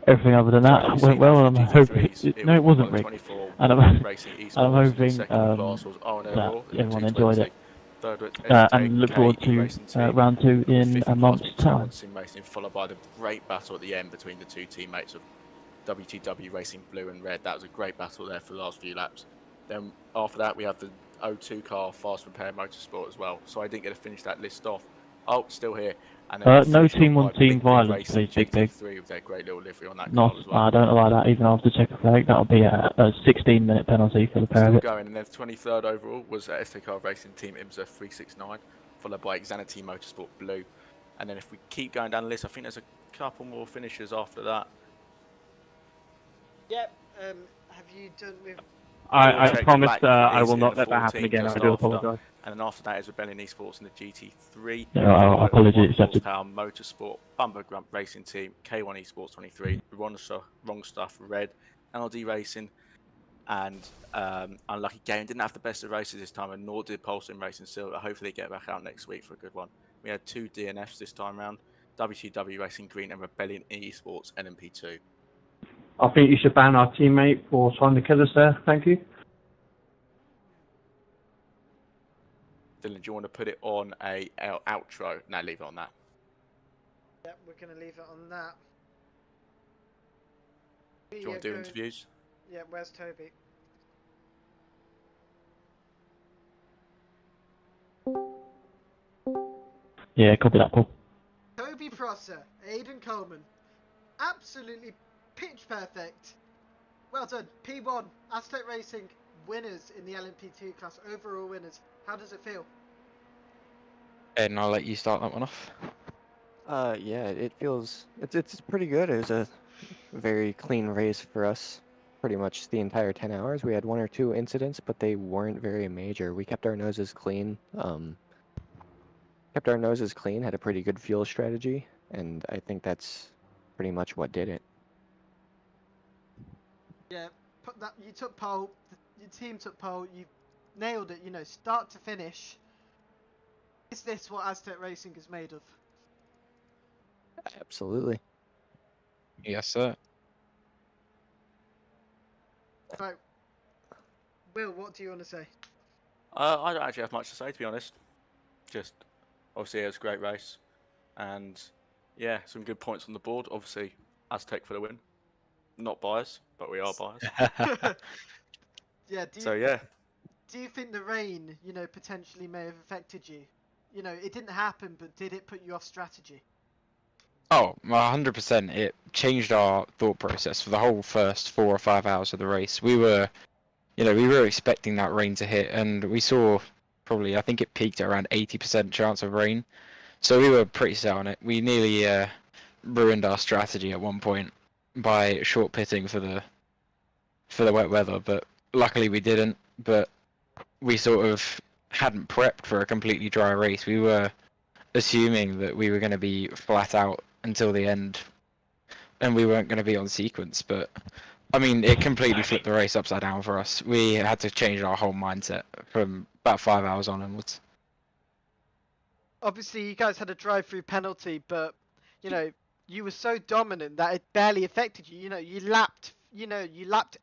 everything other than that went well, and I'm hoping... No, it wasn't rigged. And I'm hoping that everyone enjoyed it. And look forward to round 2 in a month's time. Racing, followed by the great battle at the end between the two teammates of WTW Racing Blue and Red. That was a great battle there for the last few laps. Then after that we have the O2 car Fast Repair Motorsport as well. So I didn't get to finish that list off. Oh, still here. And no team on team violence, please, Big Pig. With their great little livery on that Not, car as well. I don't allow that even after checker flag. That'll be a 16-minute penalty for the pair of it. Going, and then 23rd overall was ST Car Racing Team IMSA 369, followed by Xanity Motorsport Blue. And then if we keep going down the list, I think there's a couple more finishers after that. Yep. Have you done with? I promised I will not let that happen again. I do apologise. And then after that is Rebellion Esports and the GT3. No, apologies accepted. Motorsport, Bumper Grump Racing Team, K1 Esports 23, Wrong Stuff, Red, NLD Racing, and Unlucky Game. Didn't have the best of races this time, and nor did Pulsing Racing Silver. Hopefully they get back out next week for a good one. We had 2 DNFs this time round, WTW Racing Green and Rebellion Esports NMP2. I think you should ban our teammate for trying to kill us there. Thank you. Dylan, do you want to put it on a outro? No, leave it on that. Yep, we're going to leave it on that. Do you want to do interviews? Yeah, where's Toby? Yeah, copy that, Paul. Toby Prosser, Aidan Coleman, absolutely pitch perfect. Well done. P1, Aztec Racing winners in the LMP2 class, overall winners. How does it feel? And I'll let you start that one off. Yeah, it feels it's pretty good. It was a very clean race for us. Pretty much the entire 10 hours. We had one or two incidents, but they weren't very major. We kept our noses clean. Kept our noses clean. Had a pretty good fuel strategy, and I think that's pretty much what did it. Yeah, put that. You took pole. Your team took pole. You nailed it. You know, start to finish. Is this what Aztec Racing is made of? Absolutely. Yes, sir. Right. Will, what do you want to say? I don't actually have much to say, to be honest. Just, obviously, it was a great race. And, yeah, some good points on the board. Obviously, Aztec for the win. Not biased, but we are biased. Yeah. Do you think the rain, you know, potentially may have affected you? You know, it didn't happen, but did it put you off strategy? Oh, 100%. It changed our thought process for the whole first 4 or 5 hours of the race. We were expecting that rain to hit, and we saw probably, I think it peaked at around 80% chance of rain. So we were pretty set on it. We nearly ruined our strategy at one point by short pitting for the wet weather, but luckily we didn't. But we sort of hadn't prepped for a completely dry race. We were assuming that we were going to be flat out until the end, and we weren't going to be on sequence. But I mean, it completely flipped the race upside down for us. We had to change our whole mindset from about 5 hours onwards. Obviously, you guys had a drive-through penalty, but you know, you were so dominant that it barely affected you. You lapped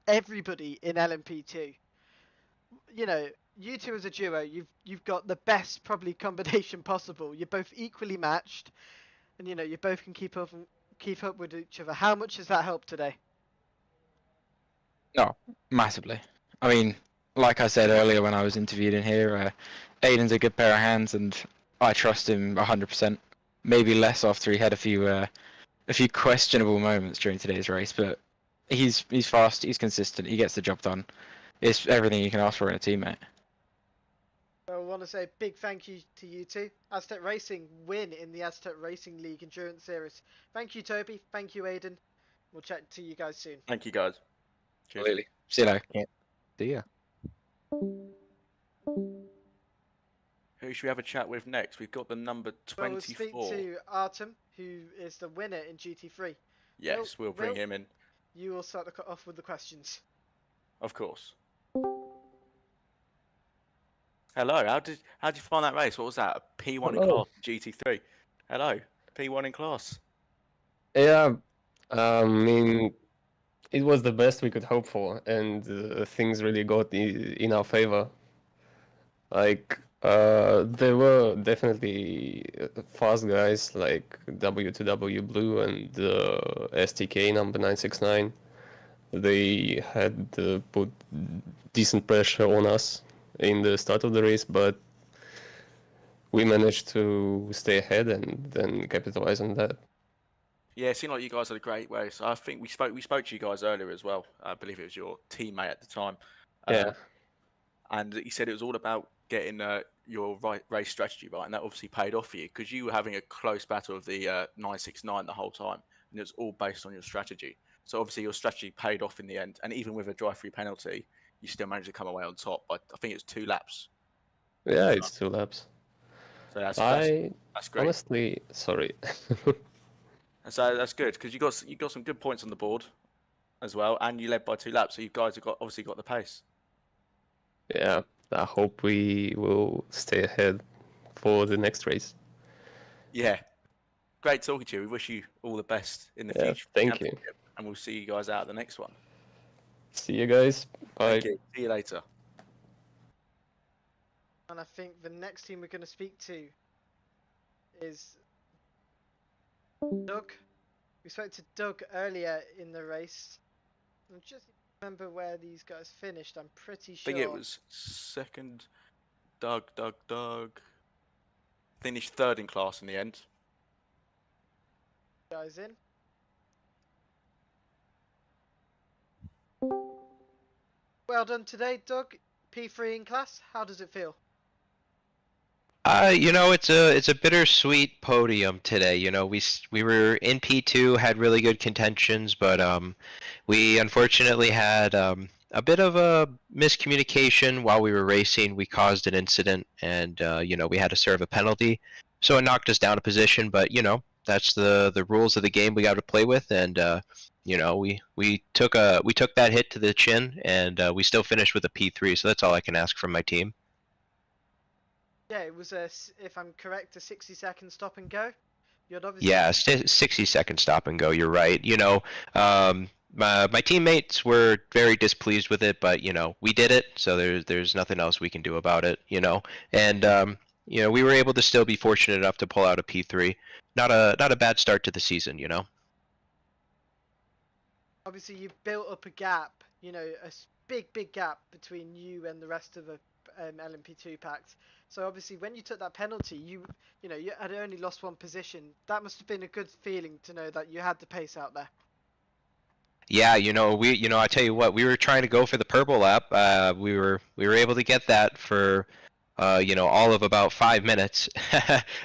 everybody in LMP2. You know, you two as a duo, you've got the best probably combination possible. You're both equally matched, and you know, you both can keep up with each other. How much has that helped today? No, massively. I mean, like I said earlier when I was interviewed in here, Aiden's a good pair of hands, and I trust him 100%. Maybe less after he had a few questionable moments during today's race, but he's fast, he's consistent, he gets the job done. It's everything you can ask for in a teammate. I want to say a big thank you to you two. Aztec Racing win in the Aztec Racing League Endurance Series. Thank you, Toby. Thank you, Aiden. We'll chat to you guys soon. Thank you, guys. Cheers. Absolutely. See you later. Yeah. See ya. Who should we have a chat with next? We've got the number 24. We'll speak to Artem, who is the winner in GT3. Yes, we'll bring him in. You will start off with the questions. Of course. Hello, how did you find that race? What was that? A P1 in class, GT3. Hello, P1 in class. Yeah, I mean, it was the best we could hope for, and things really got in our favor. Like, there were definitely fast guys like W2W Blue and STK number 969. They had put decent pressure on us in the start of the race, but we managed to stay ahead and then capitalize on that. Yeah, it seemed like you guys had a great race. I think we spoke to you guys earlier as well. I believe it was your teammate at the time. Yeah. And he said it was all about getting your race strategy right, and that obviously paid off for you because you were having a close battle with the 969 the whole time, and it was all based on your strategy. So obviously your strategy paid off in the end, and even with a drive-through penalty, you still managed to come away on top. I think it's 2 laps. Yeah, it's 2 laps. So that's great. Honestly, sorry. So that's good because you got some good points on the board as well, and you led by 2 laps. So you guys have obviously got the pace. Yeah, I hope we will stay ahead for the next race. Yeah, great talking to you. We wish you all the best in the future. Thank you. And we'll see you guys out at the next one. See you guys. Bye. Thank you. See you later. And I think the next team we're going to speak to is Doug. We spoke to Doug earlier in the race. I'm just remember where these guys finished. I'm pretty sure. I think it was second. Doug finished 3rd in class in the end. Guys in. Well done today, Doug. P3 in class. How does it feel? You know, it's a bittersweet podium today. You know, we were in P2, had really good contentions, but we unfortunately had a bit of a miscommunication while we were racing. We caused an incident, and you know, we had to serve a penalty, so it knocked us down a position. But you know, that's the rules of the game we got to play with, and you know, we took that hit to the chin, and we still finished with a P3. So that's all I can ask from my team. Yeah, it was if I'm correct, a 60-second stop and go. You'd obviously. Yeah, 60-second stop and go. You're right. You know, my teammates were very displeased with it, but you know, we did it, so there's nothing else we can do about it. You know, and you know, we were able to still be fortunate enough to pull out a P3. Not a bad start to the season. You know. Obviously, you built up a gap. You know, a big gap between you and the rest of the LMP2 packs. So obviously, when you took that penalty, you know, you had only lost one position. That must have been a good feeling to know that you had the pace out there. Yeah, you know, I tell you what, we were trying to go for the purple lap. We were able to get that for, you know, all of about 5 minutes,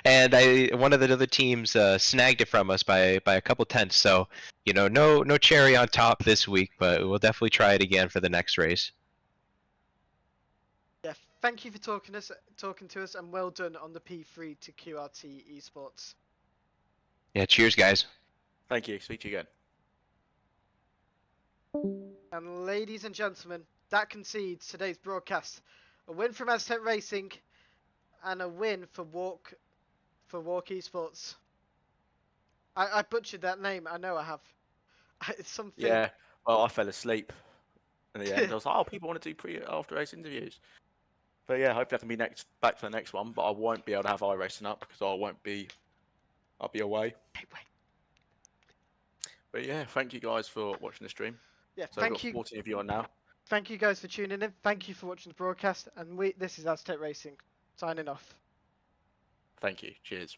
and one of the other teams snagged it from us by a couple tenths. So, you know, no cherry on top this week, but we'll definitely try it again for the next race. Yeah, thank you for talking to us, and well done on the P3 to QRT Esports. Yeah, cheers, guys. Thank you. Speak to you again. And ladies and gentlemen, that concedes today's broadcast. A win from Aztec Racing, and a win for Walk Esports. I butchered that name. I know I have. It's something. Yeah. Well, I fell asleep in the end. I was like, oh, people want to do after race interviews. But yeah, hopefully I can be back for the next one. But I won't be able to have iRacing up because I'll be away. But yeah, thank you guys for watching the stream. Yeah, so thank you. We've got 14 of you on now. Thank you guys for tuning in. Thank you for watching the broadcast. And this is Aztec Racing signing off. Thank you. Cheers.